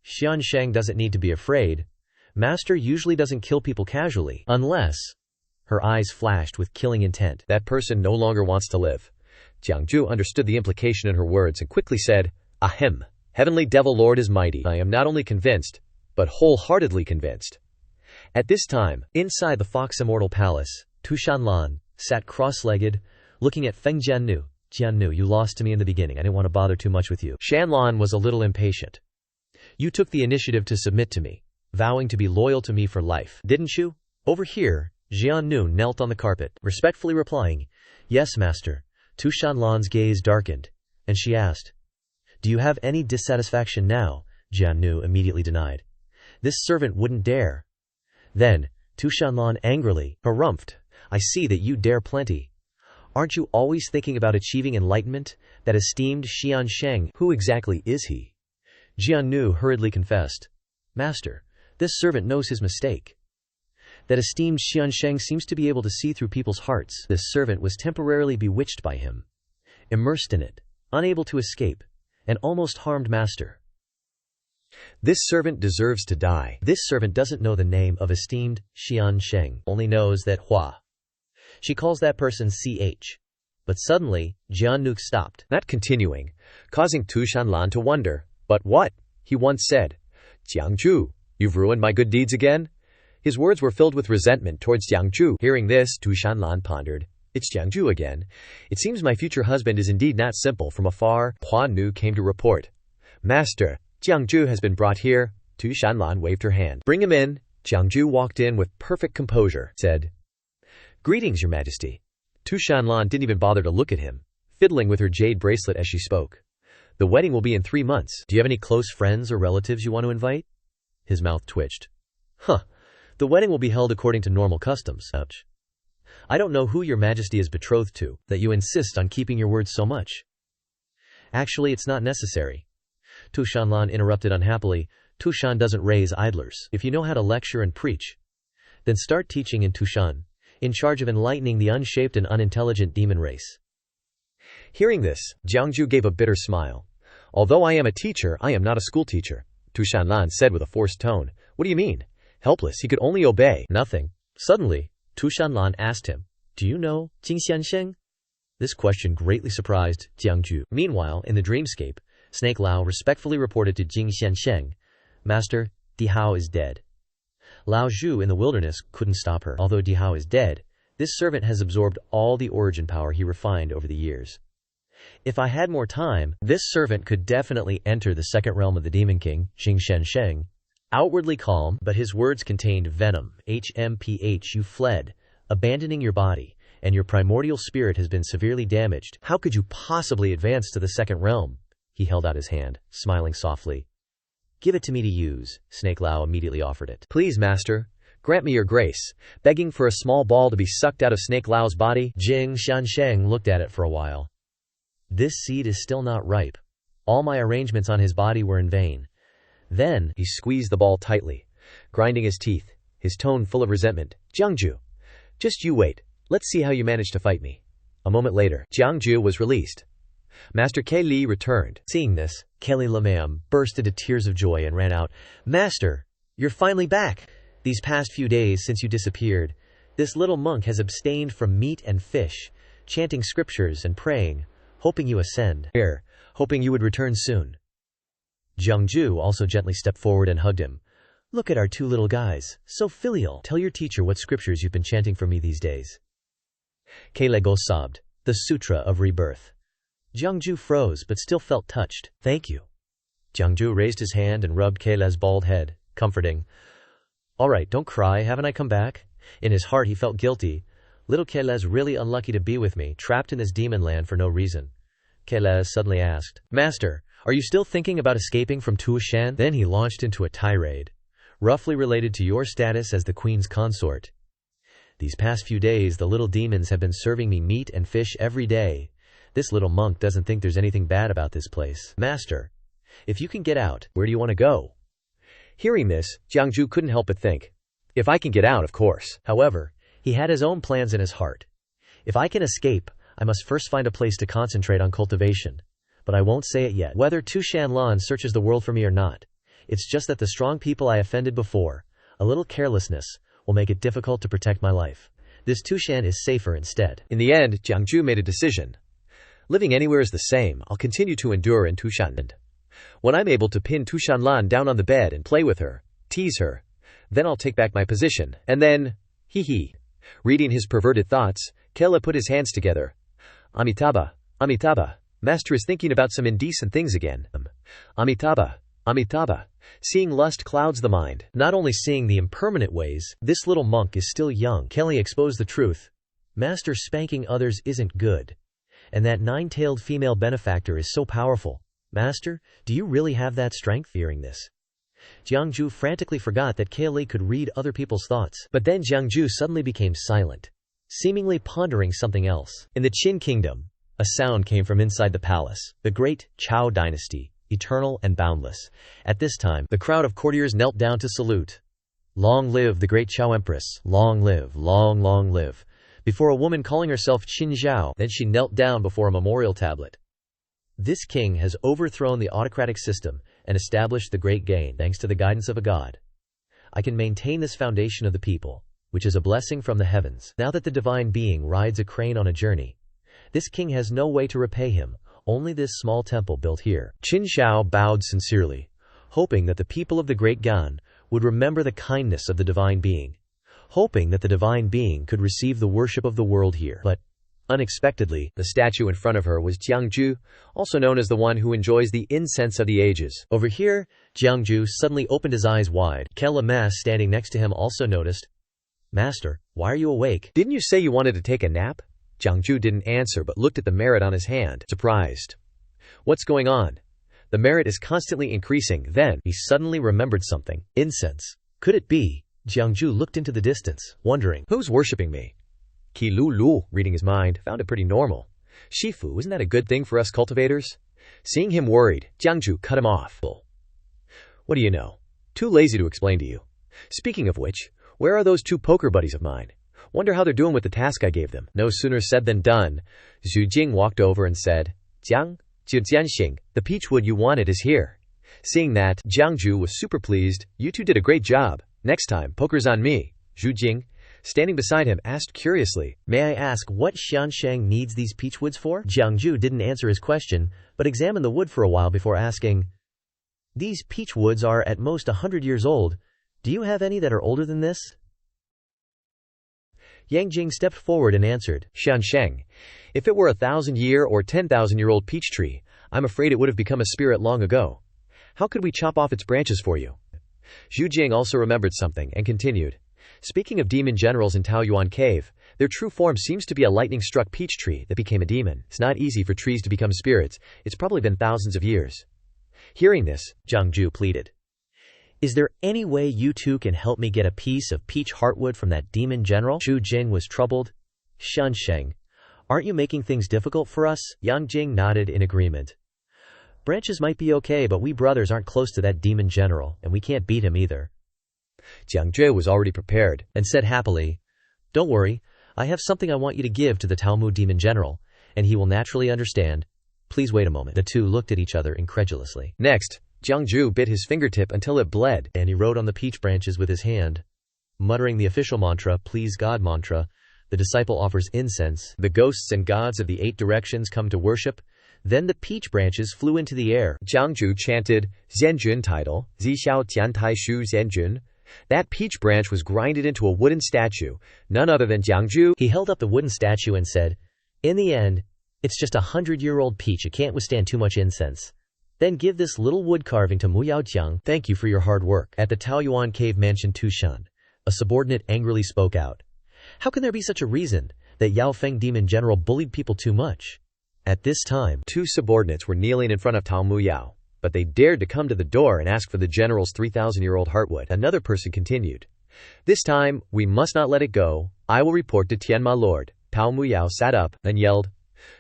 Xian Sheng doesn't need to be afraid. Master usually doesn't kill people casually, unless... Her eyes flashed with killing intent. That person no longer wants to live. Jiang Ju understood the implication in her words and quickly said, Ahem, Heavenly Devil Lord is mighty. I am not only convinced, but wholeheartedly convinced. At this time, inside the Fox Immortal Palace, Tu Shanlan sat cross-legged, looking at Feng Jiannu. Jiannu, you lost to me in the beginning. I didn't want to bother too much with you. Shanlan was a little impatient. You took the initiative to submit to me, vowing to be loyal to me for life, didn't you? Over here, Jiannu knelt on the carpet, respectfully replying, Yes, master. Tu Shanlan's gaze darkened, and she asked, Do you have any dissatisfaction now? Jiannu immediately denied. This servant wouldn't dare. Then, Tu Shanlan angrily harumphed, I see that you dare plenty. Aren't you always thinking about achieving enlightenment? That esteemed Xian Sheng, who exactly is he? Jiannu hurriedly confessed, Master, this servant knows his mistake. That esteemed Xian Sheng seems to be able to see through people's hearts. This servant was temporarily bewitched by him, immersed in it, unable to escape, and almost harmed master. This servant deserves to die. This servant doesn't know the name of esteemed Xian Sheng, only knows that Hua. She calls that person CH. But suddenly, Jiannu stopped, not continuing, causing Tu Shanlan to wonder, but what? He once said, Jiang Ju, you've ruined my good deeds again? His words were filled with resentment towards Jiang Ju. Hearing this, Tu Shanlan pondered, It's Jiang Ju again. It seems my future husband is indeed not simple. From afar, Huanu came to report, Master, Jiang Ju has been brought here. Tu Shanlan waved her hand. Bring him in. Jiang Ju walked in with perfect composure, said, Greetings, Your Majesty. Tu Shanlan didn't even bother to look at him, fiddling with her jade bracelet as she spoke. The wedding will be in 3 months. Do you have any close friends or relatives you want to invite? His mouth twitched. Huh. The wedding will be held according to normal customs. Ouch. I don't know who Your Majesty is betrothed to, that you insist on keeping your word so much. Actually, it's not necessary. Tu Shanlan interrupted unhappily. Tu Shan doesn't raise idlers. If you know how to lecture and preach, Then start teaching in Tushan, in charge of enlightening the unshaped and unintelligent demon race." Hearing this, Jiangju gave a bitter smile. "Although I am a teacher, I am not a schoolteacher," Tushanlan said with a forced tone. "What do you mean?" Helpless, he could only obey. "Nothing." Suddenly, Tushanlan asked him, "Do you know Jing Xiansheng?" This question greatly surprised Jiangju. Meanwhile, in the dreamscape, Snake Lao respectfully reported to Jing Xiansheng, "Master, Dihao is dead." Lao Zhu in the wilderness couldn't stop her. Although Dihao is dead, this servant has absorbed all the origin power he refined over the years. If I had more time, this servant could definitely enter the second realm of the Demon King, Jing Xiansheng. Outwardly calm, but his words contained venom. HMPH, you fled, abandoning your body, and your primordial spirit has been severely damaged. How could you possibly advance to the second realm? He held out his hand, smiling softly. "Give it to me to use." Snake Lao immediately offered it. "Please, master, grant me your grace." Begging for a small ball to be sucked out of Snake Lao's body, Jing Xiansheng looked at it for a while. This seed is still not ripe. All my arrangements on his body were in vain. Then, he squeezed the ball tightly, grinding his teeth, his tone full of resentment. "Jiangju, just you wait. Let's see how you manage to fight me." A moment later, Jiangju was released. Master Ke Li returned. Seeing this, Kelly Lamam burst into tears of joy and ran out. "Master, you're finally back. These past few days since you disappeared, this little monk has abstained from meat and fish, chanting scriptures and praying, hoping you ascend. Here, hoping you would return soon." Jiangju also gently stepped forward and hugged him. "Look at our two little guys, so filial. Tell your teacher what scriptures you've been chanting for me these days." Keilego sobbed, "The Sutra of Rebirth." Jiangju froze but still felt touched. "Thank you." Jiangju raised his hand and rubbed Keila's bald head, comforting. "All right, don't cry, haven't I come back?" In his heart he felt guilty. Little Keila's really unlucky to be with me, trapped in this demon land for no reason. Keila suddenly asked, "Master, are you still thinking about escaping from Tuashan?" Then he launched into a tirade, roughly related to your status as the queen's consort. "These past few days the little demons have been serving me meat and fish every day. This little monk doesn't think there's anything bad about this place. Master, if you can get out, where do you want to go?" Hearing this, Jiangju couldn't help but think, "If I can get out, of course." However, he had his own plans in his heart. "If I can escape, I must first find a place to concentrate on cultivation. But I won't say it yet. Whether Tushan Lan searches the world for me or not, it's just that the strong people I offended before, a little carelessness, will make it difficult to protect my life. This Tushan is safer instead." In the end, Jiangju made a decision. "Living anywhere is the same. I'll continue to endure in Tushan. When I'm able to pin Tushan Lan down on the bed and play with her, tease her, then I'll take back my position. And then, hee." Reading his perverted thoughts, Kela put his hands together. "Amitabha, Amitabha, Master is thinking about some indecent things again. Amitabha, Amitabha." Seeing lust clouds the mind, not only seeing the impermanent ways. This little monk is still young. Kelly exposed the truth. Master spanking others isn't good. And that nine-tailed female benefactor is so powerful. Master, do you really have that strength? Fearing this, Jiangju frantically forgot that Kelly could read other people's thoughts. But then Jiangju suddenly became silent, seemingly pondering something else. In the Qin kingdom, a sound came from inside the palace. The great Chao dynasty, eternal and boundless. At this time, the crowd of courtiers knelt down to salute. "Long live the great Chao Empress! Long live, long, long live!" Before a woman calling herself Qin Zhao. Then she knelt down before a memorial tablet. "This king has overthrown the autocratic system and established the great gain. Thanks to the guidance of a god, I can maintain this foundation of the people, which is a blessing from the heavens. Now that the divine being rides a crane on a journey, this king has no way to repay him, only this small temple built here." Qin Zhao bowed sincerely, hoping that the people of the great Gan would remember the kindness of the divine being, hoping that the divine being could receive the worship of the world here. But unexpectedly, the statue in front of her was Jiangju, also known as the one who enjoys the incense of the ages. Over here, Jiangju suddenly opened his eyes wide. Kelama standing next to him also noticed. "Master, why are you awake? Didn't you say you wanted to take a nap?" Jiangju didn't answer but looked at the merit on his hand, surprised. "What's going on? The merit is constantly increasing." Then, he suddenly remembered something. Incense. Could it be? Jiangju looked into the distance, wondering, who's worshipping me? Qi Lu, reading his mind, found it pretty normal. "Shifu, isn't that a good thing for us cultivators?" Seeing him worried, Jiangju cut him off. "What do you know? Too lazy to explain to you. Speaking of which, Where are those two poker buddies of mine? Wonder how they're doing with the task I gave them. No sooner said than done. Zhu Jing walked over and said, Jiang, Jianxing, the peach wood you wanted is here. Seeing that, Jiang Ju was super pleased. You two did a great job. Next time, poker's on me. Zhu Jing, standing beside him, asked curiously, May I ask what Xiansheng needs these peach woods for? Jiang Ju didn't answer his question, but examined the wood for a while before asking, These peach woods are at most 100 years old. Do you have any that are older than this? Yang Jing stepped forward and answered, Xiansheng, if it were 1,000-year or 10,000-year-old peach tree, I'm afraid it would have become a spirit long ago. How could we chop off its branches for you? Zhu Jing also remembered something and continued, Speaking of demon generals in Taoyuan Cave, their true form seems to be a lightning-struck peach tree that became a demon. It's not easy for trees to become spirits. It's probably been thousands of years. Hearing this, Jiang Ju pleaded, Is there any way you two can help me get a piece of peach heartwood from that demon general? Zhu Jing was troubled. Xiansheng, aren't you making things difficult for us? Yang Jing nodded in agreement. Branches might be okay, but we brothers aren't close to that demon general, and we can't beat him either. Jiang Jue was already prepared, and said happily, Don't worry, I have something I want you to give to the Talmud demon general, and he will naturally understand. Please wait a moment. The two looked at each other incredulously. Next, Jiang Ju bit his fingertip until it bled, and he wrote on the peach branches with his hand. Muttering the official mantra, Please God mantra, the disciple offers incense. The ghosts and gods of the 8 directions come to worship. Then the peach branches flew into the air. Jiang Ju chanted, Zhenjun title, Zhixiao Tian Tai Shu Zhenjun. That peach branch was grinded into a wooden statue, none other than Jiang Ju. He held up the wooden statue and said, In the end, it's just 100-year-old peach. It can't withstand too much incense. Then give this little wood carving to Mu Yaojiang. Thank you for your hard work. At the Taoyuan Cave Mansion Tushan, a subordinate angrily spoke out. How can there be such a reason that Yao Feng demon general bullied people too much? At this time, 2 subordinates were kneeling in front of Tao Mu Yao, but they dared to come to the door and ask for the general's 3,000-year-old heartwood. Another person continued, This time, we must not let it go. I will report to Tian, my lord. Tao Mu Yao sat up and yelled,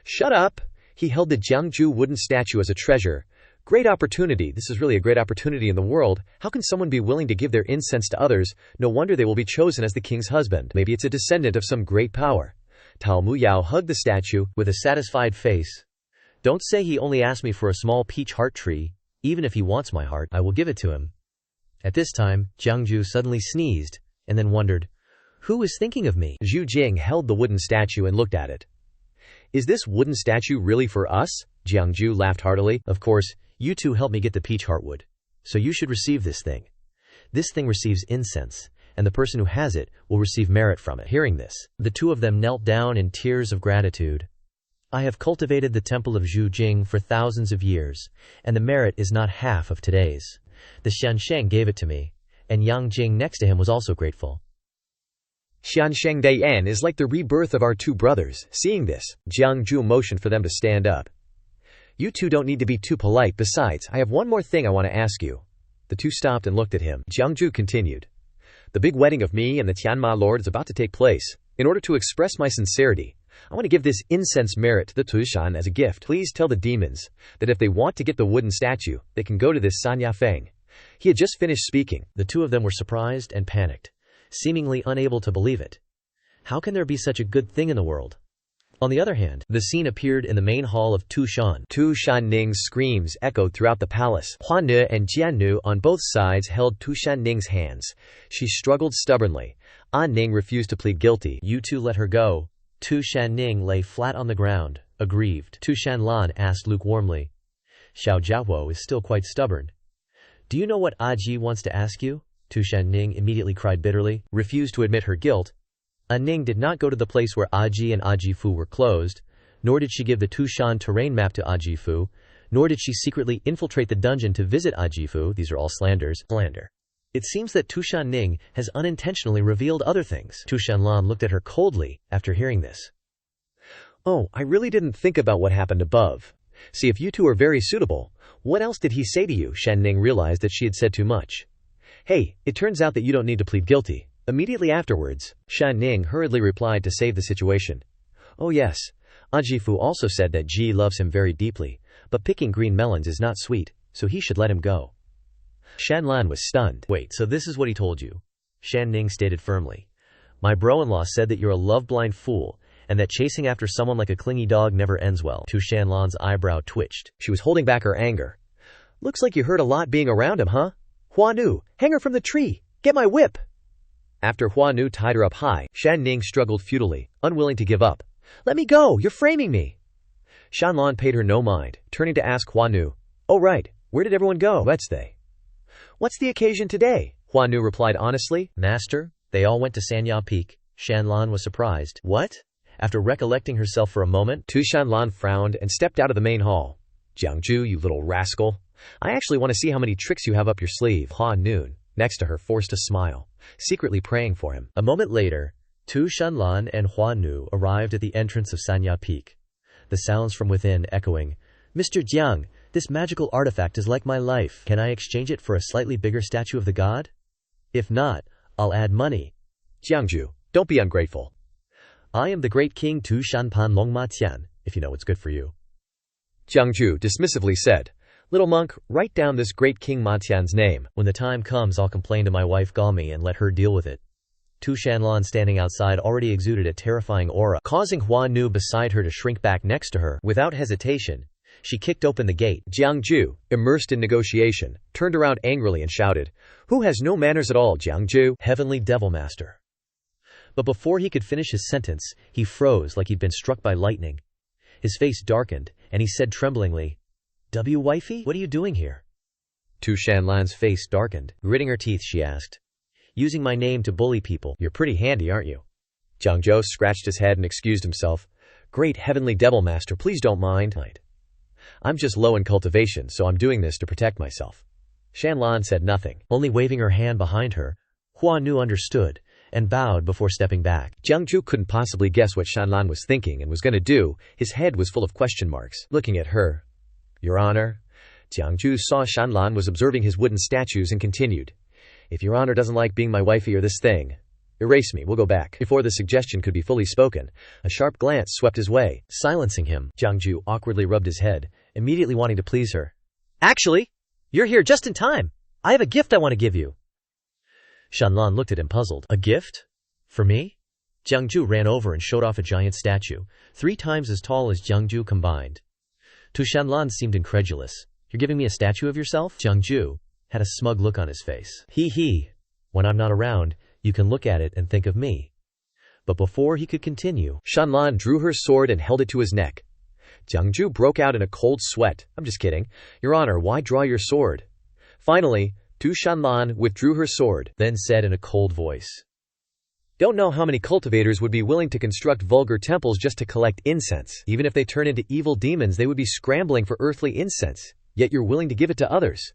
Shut up! He held the Jiangju wooden statue as a treasure. Great opportunity. This is really a great opportunity in the world. How can someone be willing to give their incense to others? No wonder they will be chosen as the king's husband. Maybe it's a descendant of some great power. Tao Mu Yao hugged the statue with a satisfied face. Don't say he only asked me for a small peach heart tree. Even if he wants my heart, I will give it to him. At this time, Jiangju suddenly sneezed, and then wondered, Who is thinking of me? Zhu Jing held the wooden statue and looked at it. Is this wooden statue really for us? Jiangju laughed heartily. Of course, you two helped me get the peach heartwood. So you should receive this thing. This thing receives incense, and the person who has it will receive merit from it. Hearing this, the two of them knelt down in tears of gratitude. I have cultivated the temple of Zhu Jing for thousands of years, and the merit is not half of today's. The Xiansheng gave it to me, and Yang Jing next to him was also grateful. Xiansheng Dayan is like the rebirth of our 2 brothers. Seeing this, Jiang Ju motioned for them to stand up. You two don't need to be too polite. Besides, I have one more thing I want to ask you. The 2 stopped and looked at him. Jiang Ju continued. The big wedding of me and the Tianma Lord is about to take place. In order to express my sincerity, I want to give this incense merit to the Tushan as a gift. Please tell the demons that if they want to get the wooden statue, they can go to this Sanya Feng. He had just finished speaking. The 2 of them were surprised and panicked, seemingly unable to believe it. How can there be such a good thing in the world? On the other hand, the scene appeared in the main hall of Tushan. Tushan Ning's screams echoed throughout the palace. Huan Nu and Jian Nu on both sides held Tushan Ning's hands. She struggled stubbornly. An Ning refused to plead guilty. You two let her go. Tushan Ning lay flat on the ground, aggrieved. Tushan Lan asked lukewarmly. Xiao Jiahuo is still quite stubborn. Do you know what Aji wants to ask you? Tushan Ning immediately cried bitterly, refused to admit her guilt. An Ning did not go to the place where Aji and Aji Fu were closed, nor did she give the Tushan terrain map to Aji Fu, nor did she secretly infiltrate the dungeon to visit Aji Fu. These are all slanders. Slander. It seems that Tushan Ning has unintentionally revealed other things. Tushan Lan looked at her coldly after hearing this. Oh, I really didn't think about what happened above. See, if you two are very suitable, what else did he say to you? Shan Ning realized that she had said too much. Hey, it turns out that you don't need to plead guilty. Immediately afterwards, Shan Ning hurriedly replied to save the situation. Oh yes, Aji Fu also said that Ji loves him very deeply, but picking green melons is not sweet, so he should let him go. Shan Lan was stunned. Wait, so this is what he told you? Shan Ning stated firmly. My bro-in-law said that you're a love-blind fool, and that chasing after someone like a clingy dog never ends well. Tu Shanlan's eyebrow twitched. She was holding back her anger. Looks like you heard a lot being around him, huh? Hua Nu, hang her from the tree! Get my whip! After Hua Nu tied her up high, Shan Ning struggled futilely, unwilling to give up. Let me go! You're framing me! Shanlan paid her no mind, turning to ask Hua Nu. Oh right, where did everyone go? Let's they. What's the occasion today? Hua Nu replied honestly. Master, they all went to Sanya Peak. Shanlan was surprised. What? After recollecting herself for a moment, Tu Shanlan frowned and stepped out of the main hall. Jiangju, you little rascal. I actually want to see how many tricks you have up your sleeve. Hua Nu, next to her, forced a smile, secretly praying for him. A moment later, Tu Shanlan and Hua Nu arrived at the entrance of Sanya Peak. The sounds from within echoing, Mr. Jiang, this magical artifact is like my life. Can I exchange it for a slightly bigger statue of the god? If not, I'll add money. Jiangju, don't be ungrateful. I am the great king Tu Shanpan Longma Tian, if you know what's good for you. Jiangju dismissively said, Little monk, write down this great king Ma Tian's name. When the time comes, I'll complain to my wife Galmi and let her deal with it. Tu Shanlan standing outside already exuded a terrifying aura, causing Hua Nu beside her to shrink back next to her. Without hesitation, she kicked open the gate. Jiangju, immersed in negotiation, turned around angrily and shouted, Who has no manners at all, Jiangju? Heavenly Devil Master. But before he could finish his sentence, he froze like he'd been struck by lightning. His face darkened, and he said tremblingly, Wifey, what are you doing here? Tu Shanlan's face darkened. Gritting her teeth, she asked, Using my name to bully people. You're pretty handy, aren't you? Jiangzhou scratched his head and excused himself. Great Heavenly Devil Master, please don't mind. I'm just low in cultivation, so I'm doing this to protect myself. Shanlan said nothing, only waving her hand behind her. Hua Nu understood and bowed before stepping back. Jiangzhu couldn't possibly guess what Shanlan was thinking and was going to do. His head was full of question marks. Looking at her, Your Honor. Jiangzhu saw Shanlan was observing his wooden statues and continued, If Your Honor doesn't like being my wifey or this thing, erase me, we'll go back. Before the suggestion could be fully spoken, a sharp glance swept his way, silencing him. Jiangzhu awkwardly rubbed his head, immediately wanting to please her. Actually, you're here just in time. I have a gift I want to give you. Shanlan looked at him puzzled. A gift? For me? Jiangzhu ran over and showed off a giant statue, 3 times as tall as Jiangzhu combined. Tu Shanlan seemed incredulous. You're giving me a statue of yourself? Jiangzhu had a smug look on his face. He. When I'm not around, you can look at it and think of me. But before he could continue, Shanlan drew her sword and held it to his neck. Jiangzhu broke out in a cold sweat. I'm just kidding. Your Honor, why draw your sword? Finally, Tu Shanlan withdrew her sword, then said in a cold voice, Don't know how many cultivators would be willing to construct vulgar temples just to collect incense. Even if they turn into evil demons, they would be scrambling for earthly incense, yet you're willing to give it to others.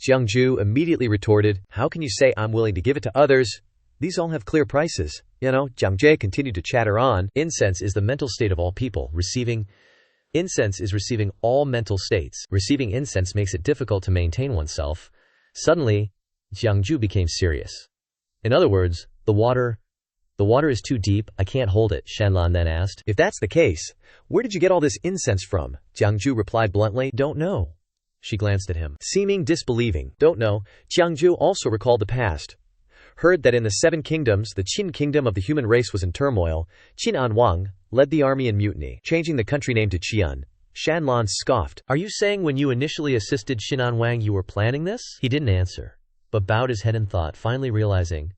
Jiangzhu immediately retorted, How can you say I'm willing to give it to others? These all have clear prices. Jiangzhe continued to chatter on. Incense is the mental state of all people. Incense is receiving all mental states. Receiving incense makes it difficult to maintain oneself. Suddenly, Jiangzhu became serious. In other words, the water is too deep, I can't hold it, Shanlan then asked. If that's the case, where did you get all this incense from? Jiangzhu replied bluntly, Don't know. She glanced at him, seeming disbelieving. Don't know. Jiangzhu also recalled the past. Heard that in the 7 kingdoms, the Qin kingdom of the human race was in turmoil. Qin Anwang led the army in mutiny, changing the country name to Qian. Shanlan scoffed. Are you saying when you initially assisted Qin Anwang you were planning this? He didn't answer, but bowed his head in thought, finally realizing.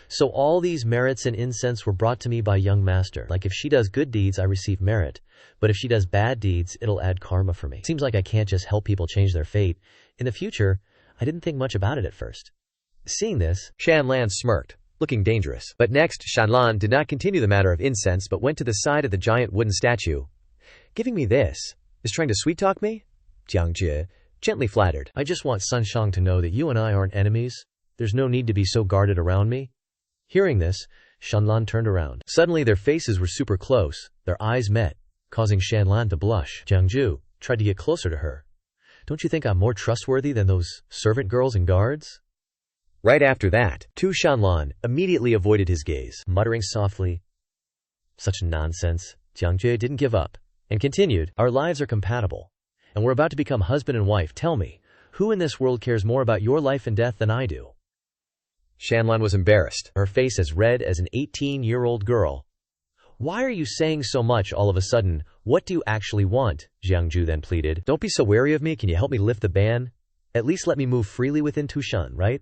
So all these merits and incense were brought to me by young master. Like if she does good deeds, I receive merit. But if she does bad deeds, it'll add karma for me. Seems like I can't just help people change their fate. In the future, I didn't think much about it at first. Seeing this, Shanlan smirked, looking dangerous. But next, Shanlan did not continue the matter of incense but went to the side of the giant wooden statue. Giving me this is trying to sweet-talk me? Jiangzhe gently flattered. I just want Sunshang to know that you and I aren't enemies. There's no need to be so guarded around me. Hearing this, Shanlan turned around. Suddenly their faces were super close. Their eyes met, causing Shanlan to blush. Jiangzhu tried to get closer to her. Don't you think I'm more trustworthy than those servant girls and guards? Right after that, Tu Shanlan immediately avoided his gaze, muttering softly, Such nonsense. Jiangzhe didn't give up and continued, Our lives are compatible, and we're about to become husband and wife. Tell me, who in this world cares more about your life and death than I do? Shanlan was embarrassed, her face as red as an 18-year-old girl. Why are you saying so much all of a sudden? What do you actually want? Jiangju then pleaded. Don't be so wary of me, can you help me lift the ban? At least let me move freely within Tushan, right?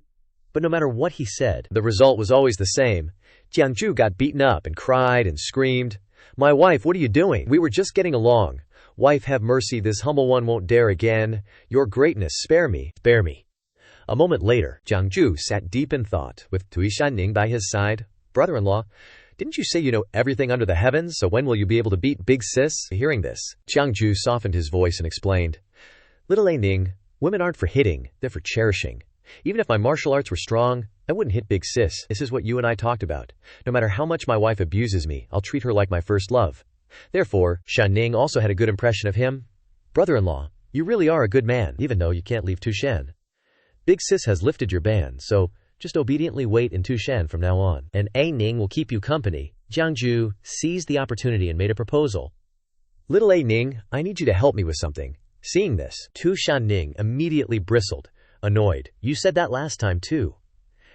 But no matter what he said, the result was always the same. Jiangju got beaten up and cried and screamed. My wife, what are you doing? We were just getting along. Wife, have mercy, this humble one won't dare again. Your greatness, spare me, spare me. A moment later, Jiangju sat deep in thought, with Tui Shanning by his side. Brother-in-law, didn't you say you know everything under the heavens, so when will you be able to beat Big Sis? Hearing this, Jiangju softened his voice and explained. Little A Ning, women aren't for hitting, they're for cherishing. Even if my martial arts were strong, I wouldn't hit Big Sis. This is what you and I talked about. No matter how much my wife abuses me, I'll treat her like my first love. Therefore, Shan Ning also had a good impression of him. Brother-in-law, you really are a good man, even though you can't leave Tushan. Big Sis has lifted your ban, so just obediently wait in Tushan from now on. And A Ning will keep you company. Jiangju seized the opportunity and made a proposal. Little A Ning, I need you to help me with something. Seeing this, Tu Shanning immediately bristled, annoyed. You said that last time too.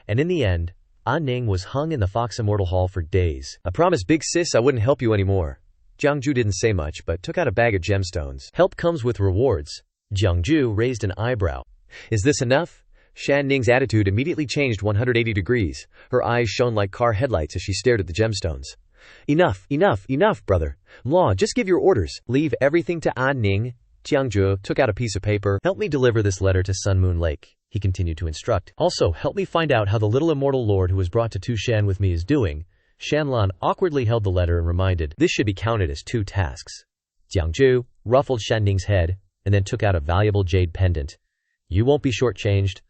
And in the end, A Ning was hung in the Fox Immortal Hall for days. I promised Big Sis I wouldn't help you anymore. Jiangju didn't say much, but took out a bag of gemstones. Help comes with rewards. Jiangju raised an eyebrow. Is this enough? Shan Ning's attitude immediately changed 180 degrees. Her eyes shone like car headlights as she stared at the gemstones. Enough, enough, enough, brother. Law, just give your orders. Leave everything to A Ning. Jiangju took out a piece of paper. Help me deliver this letter to Sun Moon Lake, he continued to instruct. Also, help me find out how the little immortal lord who was brought to Tushan with me is doing. Shanlan awkwardly held the letter and reminded, this should be counted as 2 tasks. Jiangju ruffled Shan Ning's head and then took out a valuable jade pendant. You won't be shortchanged.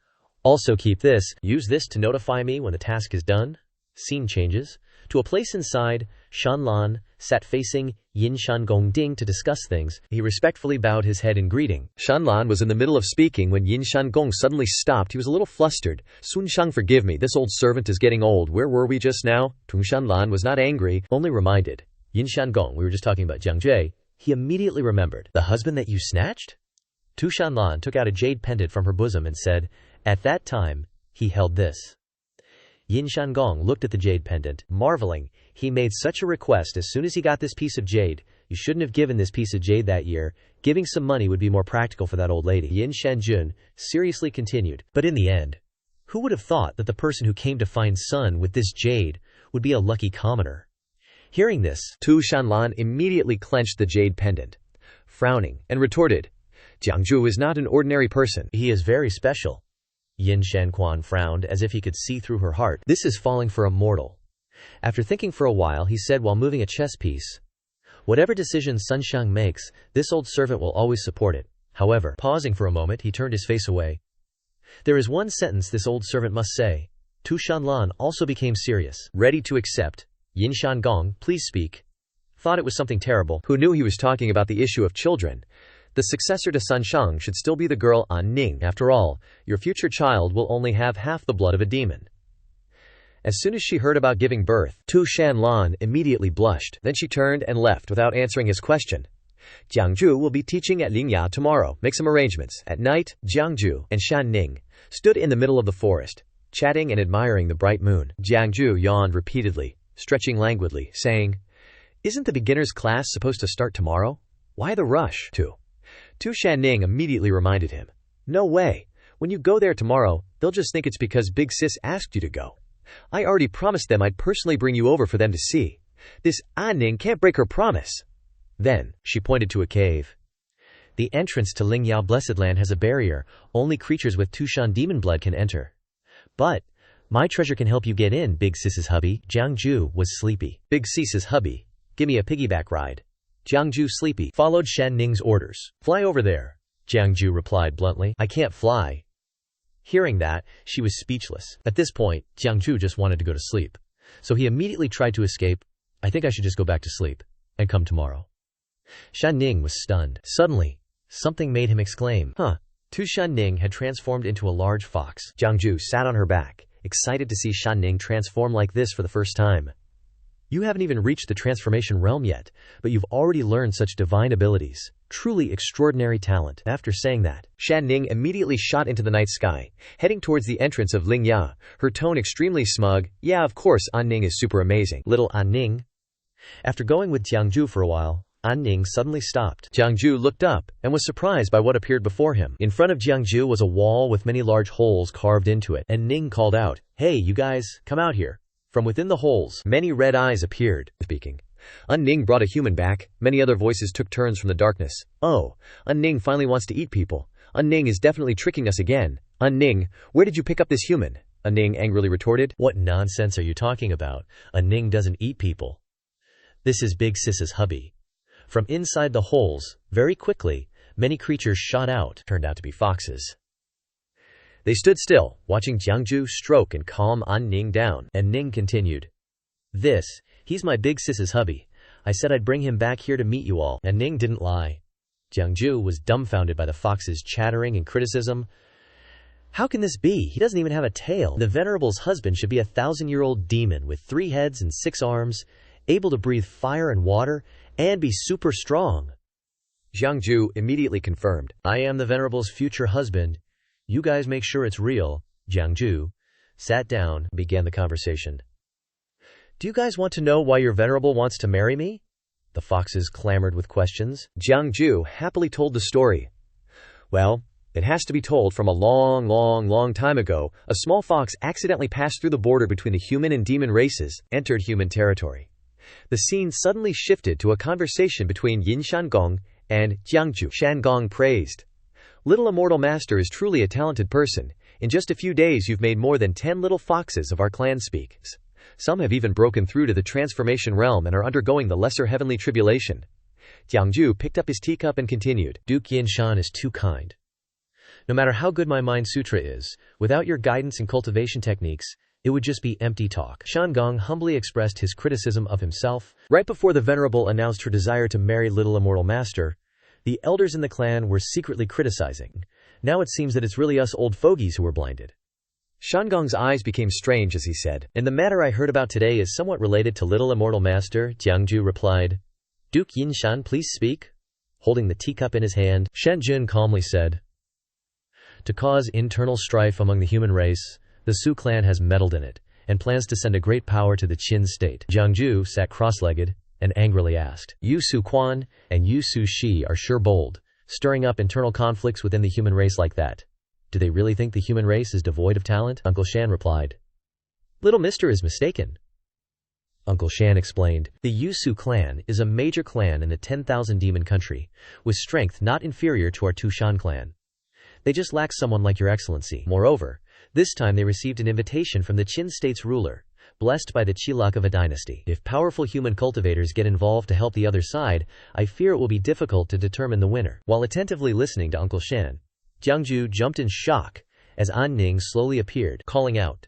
Also keep this. Use this to notify me when the task is done. Scene changes. To a place inside, Shanlan sat facing Yin Shan Gongding to discuss things. He respectfully bowed his head in greeting. Shanlan was in the middle of speaking when Yin Shan Gong suddenly stopped. He was a little flustered. Sun Shang, forgive me, this old servant is getting old. Where were we just now? Tung Shanlan was not angry, only reminded. Yin Shan Gong, we were just talking about Jiang Jie. He immediately remembered. The husband that you snatched? Tu Shanlan took out a jade pendant from her bosom and said, at that time, he held this. Yin Shan Gong looked at the jade pendant, marveling. He made such a request as soon as he got this piece of jade. You shouldn't have given this piece of jade that year. Giving some money would be more practical for that old lady. Yin Shanjun seriously continued. But in the end, who would have thought that the person who came to find Sun with this jade would be a lucky commoner? Hearing this, Tu Shanlan immediately clenched the jade pendant, frowning, and retorted, Jiangju is not an ordinary person. He is very special. Yin Shanquan frowned as if he could see through her heart. This is falling for a mortal. After thinking for a while, he said while moving a chess piece, whatever decision Sun Shang makes, this old servant will always support it. However, pausing for a moment, he turned his face away. There is one sentence this old servant must say. Tu Shanlan also became serious. Ready to accept. Yin Shan Gong, please speak. Thought it was something terrible. Who knew he was talking about the issue of children? The successor to Sun Shang should still be the girl An Ning. After all, your future child will only have half the blood of a demon. As soon as she heard about giving birth, Tu Shanlan immediately blushed. Then she turned and left without answering his question. Jiangju will be teaching at Lingya tomorrow. Make some arrangements. At night, Jiangju and Shan Ning stood in the middle of the forest, chatting and admiring the bright moon. Jiangju yawned repeatedly, stretching languidly, saying, isn't the beginner's class supposed to start tomorrow? Why the rush? Tu Shanning immediately reminded him. No way. When you go there tomorrow, they'll just think it's because Big Sis asked you to go. I already promised them I'd personally bring you over for them to see. This An Ning can't break her promise. Then, she pointed to a cave. The entrance to Lingyao Blessed Land has a barrier. Only creatures with Tushan demon blood can enter. But, my treasure can help you get in, Big Sis's hubby. Jiangju was sleepy. Big Sis's hubby. Give me a piggyback ride. Jiangju, sleepy, followed Shan Ning's orders. Fly over there. Jiangju replied bluntly. I can't fly. Hearing that, she was speechless. At this point, Jiangju just wanted to go to sleep. So he immediately tried to escape. I think I should just go back to sleep and come tomorrow. Shan Ning was stunned. Suddenly, something made him exclaim, Tu Shan Ning had transformed into a large fox. Jiangju sat on her back, excited to see Shan Ning transform like this for the first time. You haven't even reached the transformation realm yet, but you've already learned such divine abilities. Truly extraordinary talent. After saying that, Shan Ning immediately shot into the night sky, heading towards the entrance of Ling Ya, her tone extremely smug. Yeah, of course, An Ning is super amazing. Little An Ning. After going with Jiangju for a while, An Ning suddenly stopped. Jiangju looked up and was surprised by what appeared before him. In front of Jiangju was a wall with many large holes carved into it, and Ning called out, "Hey, you guys, come out here." From within the holes, many red eyes appeared. Speaking. An Ning brought a human back. Many other voices took turns from the darkness. Oh, An Ning finally wants to eat people. An Ning is definitely tricking us again. An Ning, where did you pick up this human? An Ning angrily retorted. What nonsense are you talking about? An Ning doesn't eat people. This is Big Sis's hubby. From inside the holes, very quickly, many creatures shot out. Turned out to be foxes. They stood still, watching Jiangju stroke and calm An Ning down. And Ning continued. He's my Big Sis's hubby. I said I'd bring him back here to meet you all. And Ning didn't lie. Jiangju was dumbfounded by the fox's chattering and criticism. How can this be? He doesn't even have a tail. The venerable's husband should be a 1,000-year-old demon with 3 heads and 6 arms, able to breathe fire and water, and be super strong. Jiangju immediately confirmed. I am the venerable's future husband. You guys make sure it's real. Jiangju sat down and began the conversation. Do you guys want to know why your venerable wants to marry me? The foxes clamored with questions. Jiangju happily told the story. Well, it has to be told. From a long time ago, a small fox accidentally passed through the border between the human and demon races, entered human territory. The scene suddenly shifted to a conversation between Yin Shangong and Jiangju. Shangong praised. Little Immortal Master is truly a talented person. In just a few days you've made more than 10 little foxes of our clan speaks. Some have even broken through to the transformation realm and are undergoing the lesser heavenly tribulation. Jiangju picked up his teacup and continued. Duke Yin Shan is too kind. No matter how good my mind sutra is, without your guidance and cultivation techniques, it would just be empty talk. Shangong humbly expressed his criticism of himself. Right before the Venerable announced her desire to marry Little Immortal Master, the elders in the clan were secretly criticizing. Now it seems that it's really us old fogies who were blinded. Shangong's eyes became strange as he said, and the matter I heard about today is somewhat related to Little Immortal Master. Jiangju replied. Duke Yinshan, please speak. Holding the teacup in his hand, Shenjun calmly said. To cause internal strife among the human race, the Su clan has meddled in it, and plans to send a great power to the Qin state. Jiangju sat cross-legged, and angrily asked. Yu Su Quan and Yu Su Shi are sure bold, stirring up internal conflicts within the human race like that. Do they really think the human race is devoid of talent? Uncle Shan replied. Little Mister is mistaken. Uncle Shan explained. The Yu Su clan is a major clan in the 10,000 demon country, with strength not inferior to our Tushan clan. They just lack someone like your excellency. Moreover, this time they received an invitation from the Qin state's ruler, blessed by the Chilakava dynasty. If powerful human cultivators get involved to help the other side, I fear it will be difficult to determine the winner. While attentively listening to Uncle Shan, Jiangju jumped in shock as An Ning slowly appeared, calling out,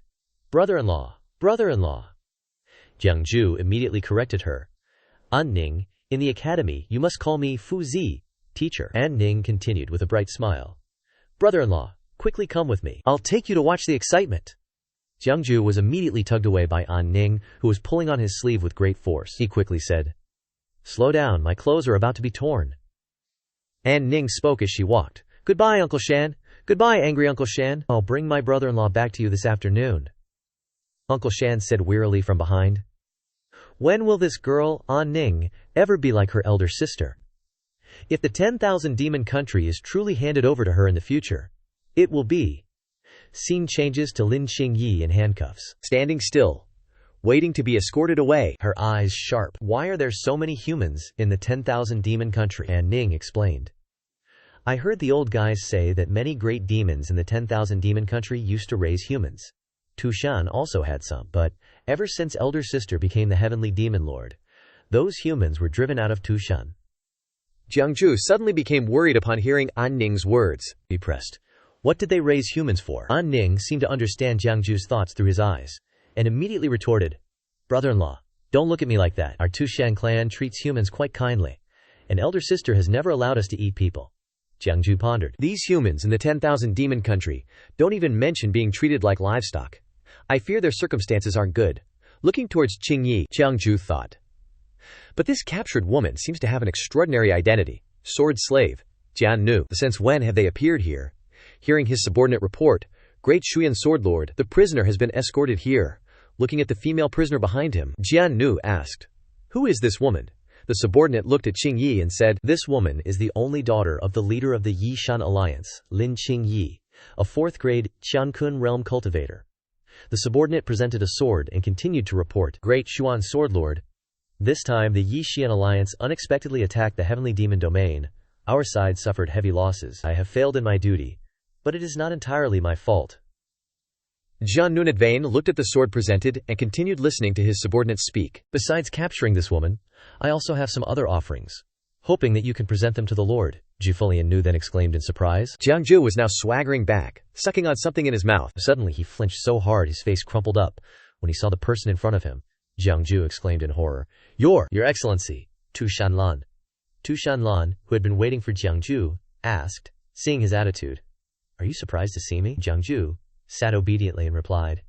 Brother-in-law, brother-in-law. Jiangju immediately corrected her. An Ning, in the academy you must call me Fu Zi, teacher. An Ning continued with a bright smile. Brother-in-law, quickly come with me. I'll take you to watch the excitement. Jiangju was immediately tugged away by An Ning, who was pulling on his sleeve with great force. He quickly said, Slow down, my clothes are about to be torn. An Ning spoke as she walked. Goodbye, Uncle Shan. Goodbye, angry Uncle Shan. I'll bring my brother-in-law back to you this afternoon. Uncle Shan said wearily from behind. When will this girl, An Ning, ever be like her elder sister? If the 10,000 demon country is truly handed over to her in the future, it will be. Scene changes to Lin Qingyi in handcuffs, standing still, waiting to be escorted away, her eyes sharp. Why are there so many humans in the 10,000 demon country? An Ning explained. I heard the old guys say that many great demons in the 10,000 demon country used to raise humans. Tushan also had some, but ever since elder sister became the heavenly demon lord, those humans were driven out of Tushan. Jiangju suddenly became worried upon hearing An Ning's words. He pressed. What did they raise humans for? An Ning seemed to understand Jiangju's thoughts through his eyes, and immediately retorted, Brother-in-law, don't look at me like that. Our Tushan clan treats humans quite kindly, and elder sister has never allowed us to eat people. Jiangju pondered. These humans in the 10,000 demon country don't even mention being treated like livestock. I fear their circumstances aren't good. Looking towards Qingyi, Jiangju thought. But this captured woman seems to have an extraordinary identity. sword slave, Jian. Since when have they appeared here? Hearing his subordinate report, Great Shuyan sword lord, the prisoner has been escorted here. Looking at the female prisoner behind him, Jian asked, "Who is this woman?" The subordinate looked at Qing Yi and said, "This woman is the only daughter of the leader of the Yishan Alliance, Lin Qing Yi, a 4th grade Qiankun realm cultivator." The subordinate presented a sword and continued to report, "Great Shuan sword lord. This time the Yishan Alliance unexpectedly attacked the heavenly demon domain. Our side suffered heavy losses. I have failed in my duty, but it is not entirely my fault." Jian Nunadvain looked at the sword presented and continued listening to his subordinate speak. "Besides capturing this woman, I also have some other offerings, hoping that you can present them to the Lord." Jufulian Nu then exclaimed in surprise. Jiangju was now swaggering back, sucking on something in his mouth. Suddenly he flinched so hard his face crumpled up when he saw the person in front of him. Jiangju exclaimed in horror, Your Excellency, Tu Shanlan." Tu Shanlan, who had been waiting for Jiangju, asked, seeing his attitude, "Are you surprised to see me?" Jiangju sat obediently and replied,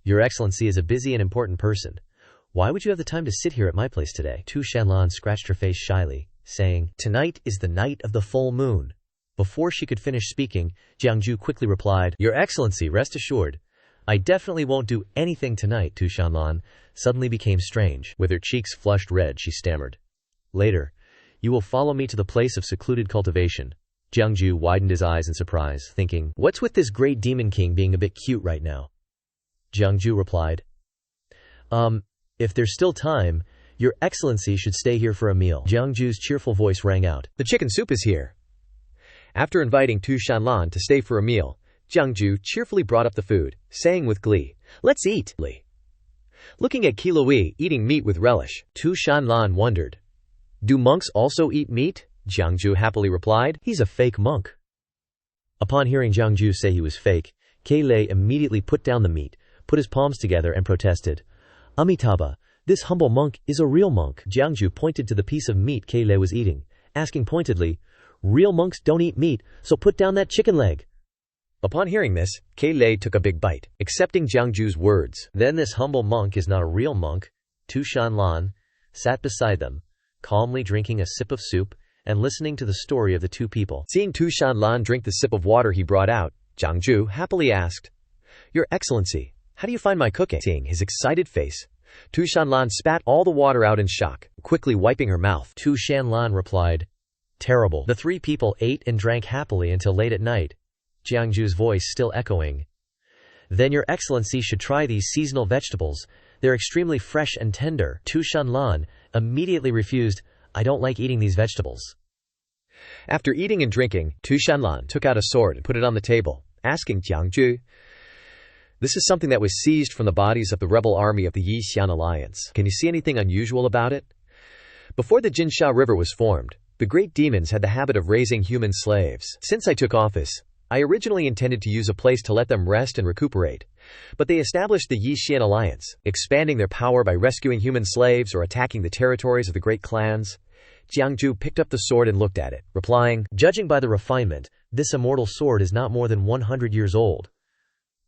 "Your Excellency is a busy and important person. Why would you have the time to sit here at my place today?" Tu Shanlan scratched her face shyly, saying, "Tonight is the night of the full moon." Before she could finish speaking, Jiangju quickly replied, "Your Excellency, rest assured, I definitely won't do anything tonight." Tu Shanlan suddenly became strange. With her cheeks flushed red, she stammered, "Later, you will follow me to the place of secluded cultivation." Jiangju widened his eyes in surprise, thinking, "What's with this great demon king being a bit cute right now?" Jiangju replied, If there's still time, Your Excellency should stay here for a meal." Jiangju's cheerful voice rang out, "The chicken soup is here." After inviting Tu Shanlan to stay for a meal, Jiangju cheerfully brought up the food, saying with glee, "Let's eat." Looking at Kiloi eating meat with relish, Tu Shanlan wondered, "Do monks also eat meat?" Jiangju happily replied, "He's a fake monk." Upon hearing Jiangju say he was fake, Kilei immediately put down the meat, put his palms together and protested, "Amitabha, this humble monk is a real monk." Jiangju pointed to the piece of meat Kilei was eating, asking pointedly, "Real monks don't eat meat, so put down that chicken leg." Upon hearing this, Kilei took a big bite, accepting Jiangju's words. "Then this humble monk is not a real monk." Tu Shanlan sat beside them, calmly drinking a sip of soup and listening to the story of the two people. Seeing Tu Shanlan drink the sip of water he brought out, Jiangju happily asked, "Your Excellency, how do you find my cooking?" Seeing his excited face, Tu Shanlan spat all the water out in shock, quickly wiping her mouth. Tu Shanlan replied, "Terrible." The three people ate and drank happily until late at night, Jiangju's voice still echoing. "Then Your Excellency should try these seasonal vegetables. They're extremely fresh and tender." Tu Shanlan immediately refused, "I don't like eating these vegetables." After eating and drinking, Tu Shanlan took out a sword and put it on the table, asking Jiangju, "This is something that was seized from the bodies of the rebel army of the Yishan Alliance. Can you see anything unusual about it?" Before the Jinsha River was formed, the great demons had the habit of raising human slaves. Since I took office, I originally intended to use a place to let them rest and recuperate, but they established the Yishan Alliance, expanding their power by rescuing human slaves or attacking the territories of the great clans. Jiangju picked up the sword and looked at it, replying, "Judging by the refinement, this immortal sword is not more than 100 years old."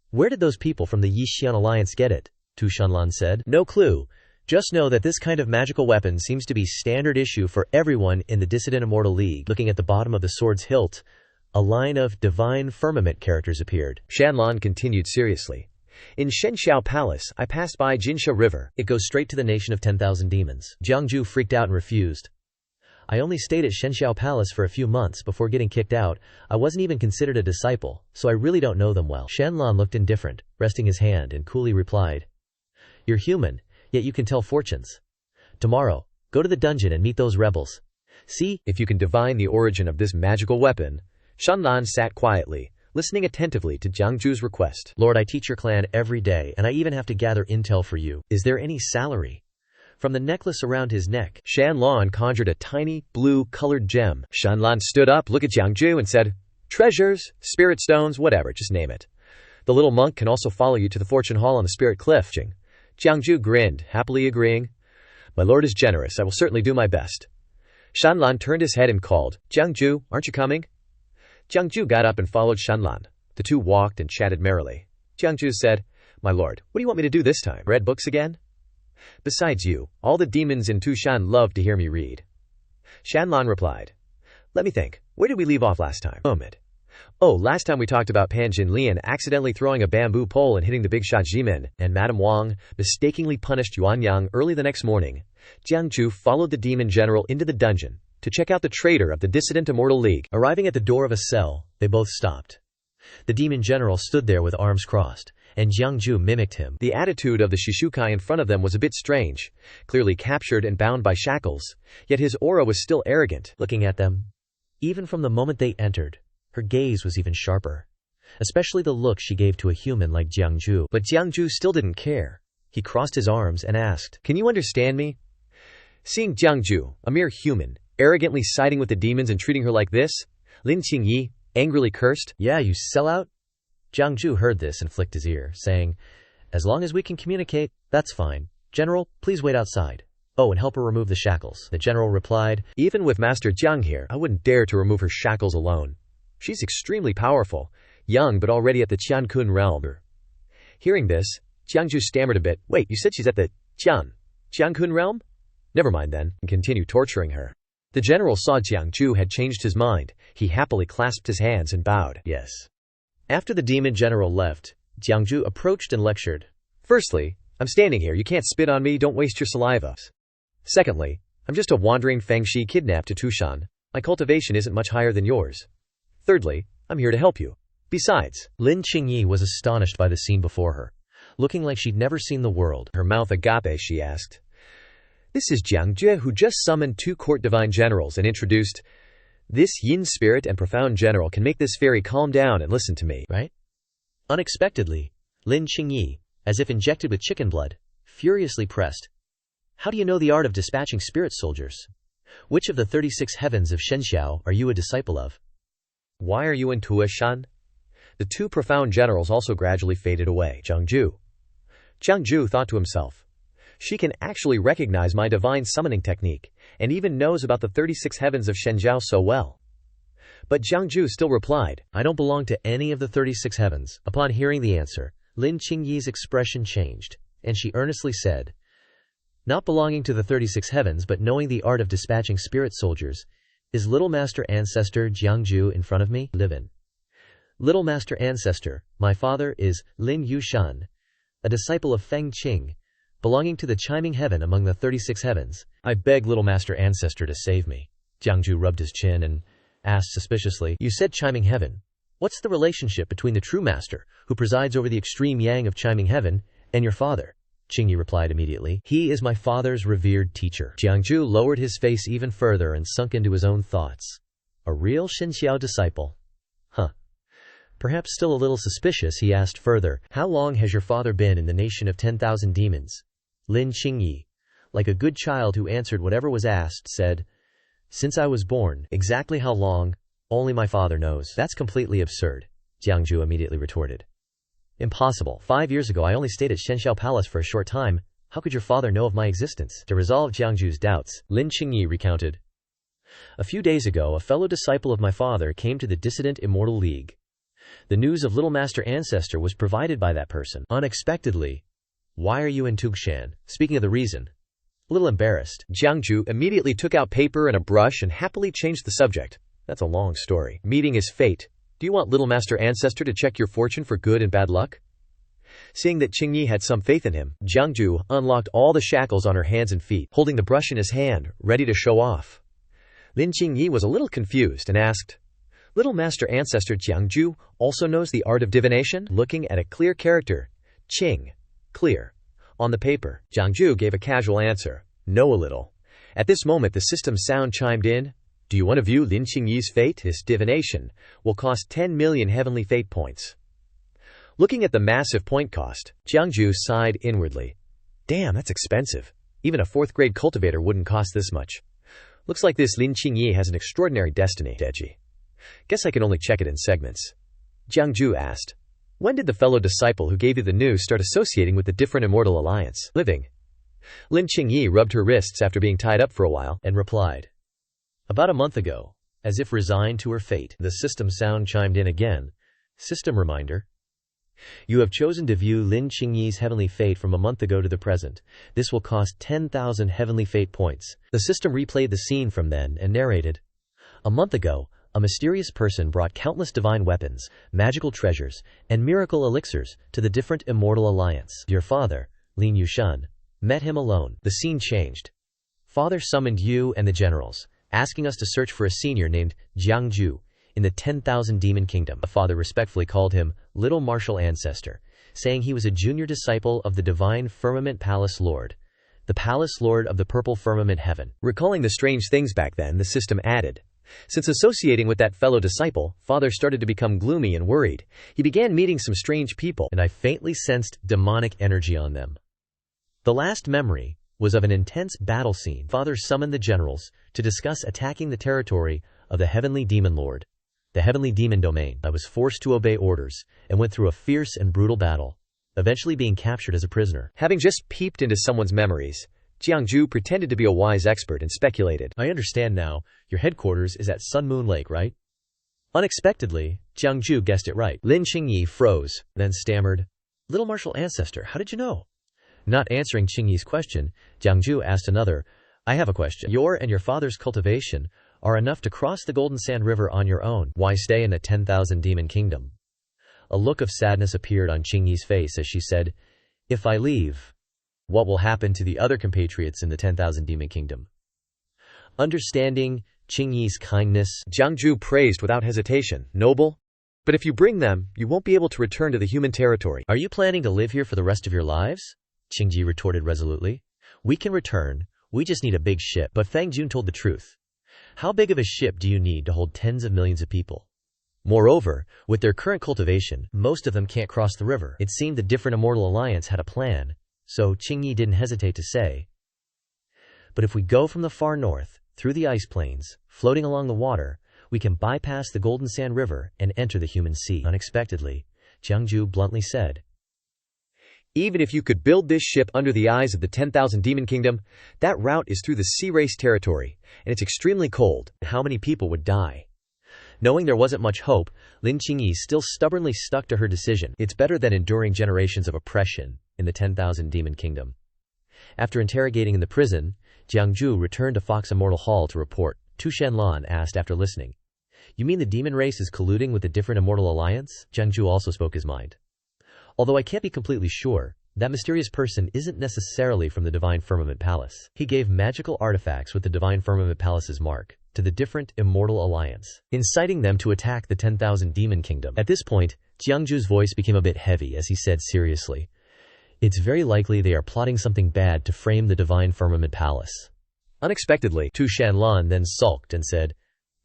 "Where did those people from the Yishan Alliance get it?" Tu Shanlan said. "No clue. Just know that this kind of magical weapon seems to be standard issue for everyone in the Dissident Immortal League." Looking at the bottom of the sword's hilt, a line of divine firmament characters appeared. Shanlan continued seriously, "In Shenxiao Palace, I passed by Jinsha River. It goes straight to the nation of 10,000 demons." Jiangju freaked out and refused. "I only stayed at Shenxiao Palace for a few months before getting kicked out. I wasn't even considered a disciple, so I really don't know them well." Shanlan looked indifferent, resting his hand and coolly replied, "You're human, yet you can tell fortunes. Tomorrow, go to the dungeon and meet those rebels. See if you can divine the origin of this magical weapon." Shanlan sat quietly, listening attentively to Jiangju's request. "Lord, I teach your clan every day, and I even have to gather intel for you. Is there any salary?" From the necklace around his neck, Shanlan conjured a tiny, blue-colored gem. Shanlan stood up, looked at Jiangju, and said, "Treasures, spirit stones, whatever, just name it. The little monk can also follow you to the fortune hall on the spirit cliff." Jiangju grinned, happily agreeing, "My lord is generous. I will certainly do my best." Shanlan turned his head and called, "Jiangju, aren't you coming?" Jiangju got up and followed Shanlan. The two walked and chatted merrily. Jiangju said, "My lord, what do you want me to do this time? Read books again? Besides you, all the demons in Tushan love to hear me read." Shanlan replied. Let me think. Where did we leave off last time? Moment. Oh, last time we talked about Pan Jinlian accidentally throwing a bamboo pole and hitting the big shot Jimin, and Madame Wang mistakenly punished Yuan Yang. Early the next morning, Jiang Zhu followed the demon general into the dungeon to check out the traitor of the dissident Immortal League. Arriving at the door of a cell, they both stopped. The demon general stood there with arms crossed, and Jiang Zhu mimicked him. The attitude of the Shishukai in front of them was a bit strange, clearly captured and bound by shackles, yet his aura was still arrogant. Looking at them, even from the moment they entered, her gaze was even sharper, especially the look she gave to a human like Jiang Zhu. But Jiang Zhu still didn't care. He crossed his arms and asked, "Can you understand me?" Seeing Jiang Zhu, a mere human, arrogantly siding with the demons and treating her like this, Lin Qingyi angrily cursed. "Yeah, you sellout." Jiang Zhu heard this and flicked his ear, saying, "As long as we can communicate, that's fine. General, please wait outside. Oh, and help her remove the shackles." The general replied, "Even with Master Jiang here, I wouldn't dare to remove her shackles alone. She's extremely powerful, young but already at the Qiankun realm." Hearing this, Jiang Zhu stammered a bit. "Wait, you said she's at the Qiankun realm? Never mind then," and continued torturing her. The general saw Jiang Zhu had changed his mind. He happily clasped his hands and bowed. "Yes." After the demon general left, Jiang Zhu approached and lectured. "Firstly, I'm standing here. You can't spit on me. Don't waste your saliva. Secondly, I'm just a wandering Fangxi kidnapped to Tushan. My cultivation isn't much higher than yours. Thirdly, I'm here to help you. Besides." Lin Qingyi was astonished by the scene before her. Looking like she'd never seen the world, her mouth agape, she asked, "This is Jiang Zhu, who just summoned 2 court divine generals and introduced. This yin spirit and profound general can make this fairy calm down and listen to me, right?" Unexpectedly, Lin Qingyi, as if injected with chicken blood, furiously pressed, "How do you know the art of dispatching spirit soldiers? Which of the 36 heavens of Shenxiao are you a disciple of? Why are you in Tuashan?" The 2 profound generals also gradually faded away. Jiang Zhu thought to himself, "She can actually recognize my divine summoning technique, and even knows about the 36 heavens of Shenxiao so well." But Jiang Zhu still replied, "I don't belong to any of the 36 heavens." Upon hearing the answer, Lin Qingyi's expression changed, and she earnestly said, "Not belonging to the 36 heavens but knowing the art of dispatching spirit soldiers, is Little Master Ancestor Jiang Zhu in front of me? Live in. Little Master Ancestor, my father is Lin Yushan, a disciple of Feng Qing, belonging to the chiming heaven among the 36 heavens. I beg Little Master Ancestor to save me." Jiang Zhu rubbed his chin and asked suspiciously, "You said chiming heaven. What's the relationship between the true master, who presides over the extreme yang of chiming heaven, and your father?" Qingyi replied immediately, "He is my father's revered teacher." Jiang Zhu lowered his face even further and sunk into his own thoughts. A real Shenxiao disciple. Huh. Perhaps still a little suspicious, he asked further, "How long has your father been in the nation of 10,000 demons?" Lin Qingyi, like a good child who answered whatever was asked, said, "Since I was born. Exactly how long, only my father knows." "That's completely absurd," Jiang Zhu immediately retorted. "Impossible. 5 years ago I only stayed at Shenxiao Palace for a short time. How could your father know of my existence?" To resolve Jiang Zhu's doubts, Lin Qingyi recounted, "A few days ago a fellow disciple of my father came to the dissident Immortal League. The news of Little Master Ancestor was provided by that person. Unexpectedly. Why are you in Tugshan? Speaking of the reason." A little embarrassed, Jiang Zhu immediately took out paper and a brush and happily changed the subject. "That's a long story. Meeting is fate. Do you want Little Master Ancestor to check your fortune for good and bad luck?" Seeing that Qingyi had some faith in him, Jiang Zhu unlocked all the shackles on her hands and feet, holding the brush in his hand, ready to show off. Lin Qingyi was a little confused and asked, "Little Master Ancestor Jiang Zhu also knows the art of divination?" Looking at a clear character, Qing, clear, on the paper, Jiang Zhu gave a casual answer, "Know a little." At this moment the system sound chimed in. "Do you want to view Lin Qingyi's fate? This divination will cost 10 million heavenly fate points." Looking at the massive point cost, Jiang Zhu sighed inwardly. "Damn, that's expensive. Even a 4th grade cultivator wouldn't cost this much. Looks like this Lin Qingyi has an extraordinary destiny. Deji. Guess I can only check it in segments." Jiang Zhu asked, "When did the fellow disciple who gave you the news start associating with the different immortal alliance?" Living. Lin Qingyi rubbed her wrists after being tied up for a while, and replied, "About a month ago." As if resigned to her fate, the system sound chimed in again. "System reminder. You have chosen to view Lin Qingyi's heavenly fate from a month ago to the present. This will cost 10,000 heavenly fate points. The system replayed the scene from then and narrated. A month ago, a mysterious person brought countless divine weapons, magical treasures, and miracle elixirs to the different immortal alliance. Your father, Lin Yushan, met him alone. The scene changed. Father summoned you and the generals, asking us to search for a senior named Jiang Ju in the 10,000 Demon Kingdom. The father respectfully called him Little Martial Ancestor, saying he was a junior disciple of the Divine Firmament Palace Lord, the Palace Lord of the Purple Firmament Heaven. Recalling the strange things back then, the system added. Since associating with that fellow disciple, Father started to become gloomy and worried. He began meeting some strange people, and I faintly sensed demonic energy on them. The last memory was of an intense battle scene. Father summoned the generals to discuss attacking the territory of the Heavenly Demon Lord, the Heavenly Demon Domain. I was forced to obey orders and went through a fierce and brutal battle, eventually being captured as a prisoner. Having just peeped into someone's memories, Jiangju pretended to be a wise expert and speculated. I understand now. Your headquarters is at Sun Moon Lake, right? Unexpectedly, Jiangju guessed it right. Lin Qingyi froze, then stammered, Little Martial Ancestor, how did you know? Not answering Qingyi's question, Jiangju asked another, I have a question. Your and your father's cultivation are enough to cross the Golden Sand River on your own. Why stay in a 10,000 demon kingdom? A look of sadness appeared on Qingyi's face as she said, If I leave, what will happen to the other compatriots in the 10,000 demon kingdom? Understanding Qingyi's kindness, Jiangju praised without hesitation, Noble, but if you bring them, you won't be able to return to the human territory. Are you planning to live here for the rest of your lives? Qingyi retorted resolutely. We can return, we just need a big ship. But Fang Jun told the truth. How big of a ship do you need to hold tens of millions of people? Moreover, with their current cultivation, most of them can't cross the river. It seemed the different immortal alliance had a plan, so Qingyi didn't hesitate to say, But if we go from the far north, through the ice plains, floating along the water, we can bypass the Golden Sand River and enter the human sea. Unexpectedly, Jiangju bluntly said, Even if you could build this ship under the eyes of the 10,000 Demon Kingdom, that route is through the sea race territory, and it's extremely cold. How many people would die? Knowing there wasn't much hope, Lin Qingyi still stubbornly stuck to her decision. It's better than enduring generations of oppression in the 10,000 Demon Kingdom. After interrogating in the prison, Jiangju returned to Fox Immortal Hall to report. Tu Shenlan asked after listening, You mean the demon race is colluding with the different immortal alliance? Jiangju also spoke his mind. Although I can't be completely sure, that mysterious person isn't necessarily from the Divine Firmament Palace. He gave magical artifacts with the Divine Firmament Palace's mark to the different immortal alliance, inciting them to attack the 10,000 Demon Kingdom. At this point, Jiangju's voice became a bit heavy as he said seriously, It's very likely they are plotting something bad to frame the Divine Firmament Palace. Unexpectedly, Tu Shanlan then sulked and said,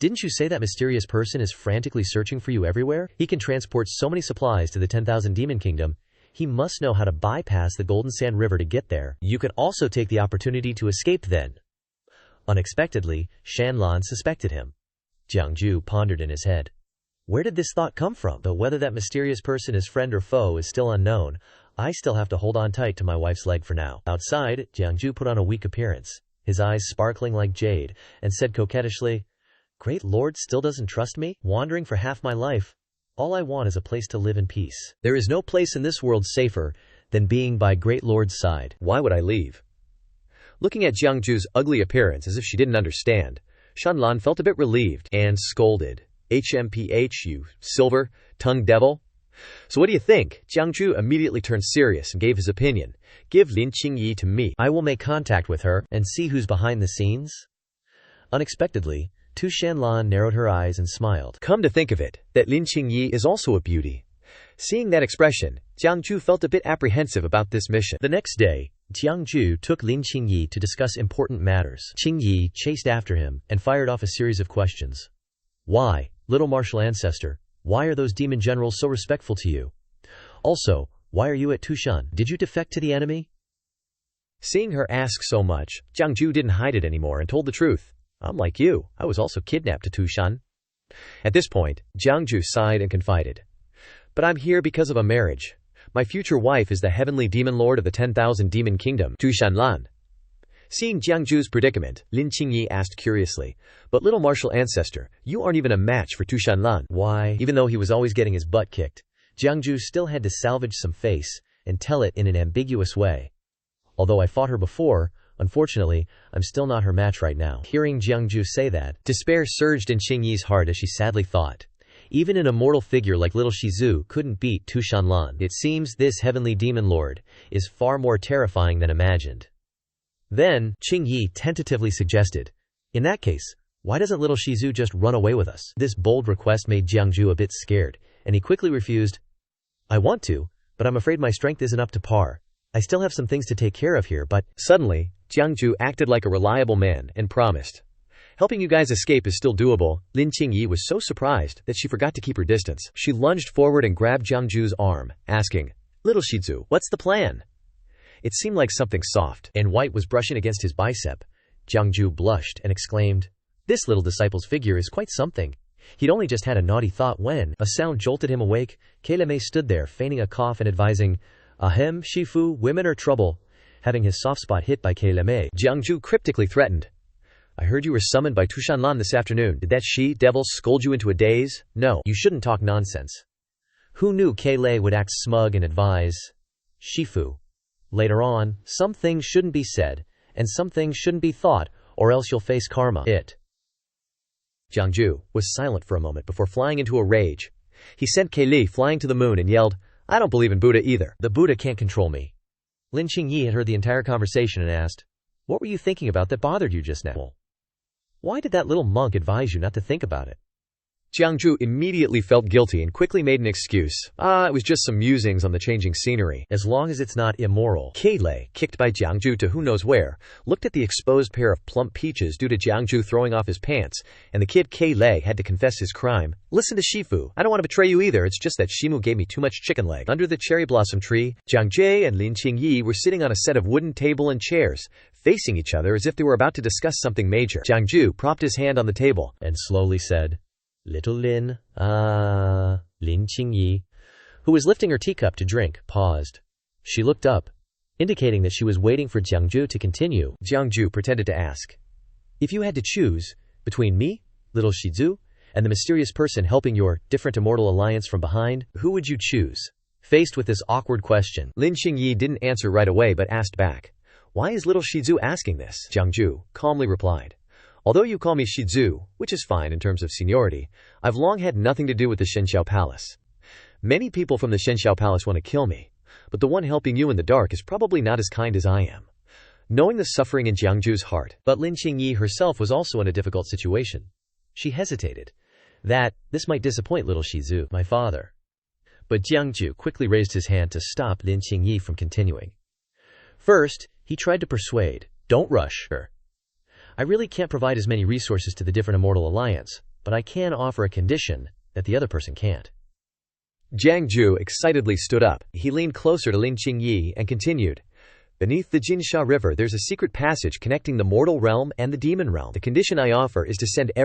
Didn't you say that mysterious person is frantically searching for you everywhere? He can transport so many supplies to the 10,000 Demon Kingdom. He must know how to bypass the Golden Sand River to get there. You can also take the opportunity to escape then. Unexpectedly, Shanlan suspected him. Jiangju pondered in his head. Where did this thought come from? Though whether that mysterious person is friend or foe is still unknown, I still have to hold on tight to my wife's leg for now. Outside, Jiangju put on a weak appearance, his eyes sparkling like jade, and said coquettishly, Great Lord still doesn't trust me? Wandering for half my life. All I want is a place to live in peace. There is no place in this world safer than being by Great Lord's side. Why would I leave? Looking at Jiangju's ugly appearance as if she didn't understand, Shanlan felt a bit relieved and scolded. HMPH, you silver-tongued devil. So what do you think? Jiangju immediately turned serious and gave his opinion. Give Lin Qingyi to me. I will make contact with her and see who's behind the scenes. Unexpectedly, Tu Shanlan narrowed her eyes and smiled. Come to think of it, that Lin Qingyi is also a beauty. Seeing that expression, Jiangju felt a bit apprehensive about this mission. The next day, Jiangju took Lin Qingyi to discuss important matters. Qingyi chased after him and fired off a series of questions. Why, Little Martial Ancestor, why are those demon generals so respectful to you? Also, why are you at Tushan? Did you defect to the enemy? Seeing her ask so much, Jiangju didn't hide it anymore and told the truth. I'm like you, I was also kidnapped to Tushan. At this point, Jiangju sighed and confided. But I'm here because of a marriage. My future wife is the heavenly demon lord of the 10,000 Demon Kingdom, Tu Shanlan. Seeing Jiangju's predicament, Lin Qingyi asked curiously, But Little Martial Ancestor, you aren't even a match for Tu Shanlan. Why? Even though he was always getting his butt kicked, Jiangju still had to salvage some face and tell it in an ambiguous way. Although I fought her before, unfortunately, I'm still not her match right now. Hearing Jiangju say that, despair surged in Qingyi's heart as she sadly thought. Even an immortal figure like little Shizu couldn't beat Tu Shanlan. It seems this heavenly demon lord is far more terrifying than imagined. Then, Qingyi tentatively suggested, in that case, why doesn't little Shizu just run away with us? This bold request made Jiangju a bit scared, and he quickly refused. I want to, but I'm afraid my strength isn't up to par. I still have some things to take care of here, but… Suddenly, Jiangju acted like a reliable man and promised. Helping you guys escape is still doable. Lin Qingyi was so surprised that she forgot to keep her distance. She lunged forward and grabbed Jiangju's arm, asking, Little Shizu, what's the plan? It seemed like something soft and white was brushing against his bicep. Jiangju blushed and exclaimed, This little disciple's figure is quite something. He'd only just had a naughty thought when a sound jolted him awake. Keileme stood there, feigning a cough and advising, Ahem, Shifu, women are trouble. Having his soft spot hit by Keileme, Jiangju cryptically threatened, I heard you were summoned by Tu Shanlan this afternoon. Did that she-devil scold you into a daze? No, you shouldn't talk nonsense. Who knew Keilei would act smug and advise, Shifu. Later on, some things shouldn't be said, and some things shouldn't be thought, or else you'll face karma. Jiangju was silent for a moment before flying into a rage. He sent Keili flying to the moon and yelled, I don't believe in Buddha either. The Buddha can't control me. Lin Qingyi had heard the entire conversation and asked, What were you thinking about that bothered you just now? Why did that little monk advise you not to think about it? Jiangju immediately felt guilty and quickly made an excuse. It was just some musings on the changing scenery. As long as it's not immoral. Keilei, kicked by Jiangju to who knows where, looked at the exposed pair of plump peaches due to Jiangju throwing off his pants, and the kid Keilei had to confess his crime. Listen to Shifu, I don't want to betray you either, it's just that Shimu gave me too much chicken leg. Under the cherry blossom tree, Jiangjie and Lin Qingyi were sitting on a set of wooden table and chairs, facing each other as if they were about to discuss something major. Jiangju propped his hand on the table and slowly said, Little Lin, Lin Qingyi, who was lifting her teacup to drink, paused. She looked up, indicating that she was waiting for Jiangju to continue. Jiangju pretended to ask, If you had to choose between me, little Shizu, and the mysterious person helping your different immortal alliance from behind, who would you choose? Faced with this awkward question, Lin Qingyi didn't answer right away but asked back, Why is little Shizu asking this? Jiangju calmly replied, Although you call me Shizu, which is fine in terms of seniority, I've long had nothing to do with the Shenxiao Palace. Many people from the Shenxiao Palace want to kill me, but the one helping you in the dark is probably not as kind as I am. Knowing the suffering in Jiangju's heart, but Lin Qingyi herself was also in a difficult situation. She hesitated. This might disappoint little Shizu, my father. But Jiangju quickly raised his hand to stop Lin Qingyi from continuing. First, he tried to persuade, Don't rush her. I really can't provide as many resources to the different immortal alliance, but I can offer a condition that the other person can't. Jiangju excitedly stood up. He leaned closer to Lin Qingyi and continued, Beneath the Jinsha River there's a secret passage connecting the mortal realm and the demon realm. The condition I offer is to send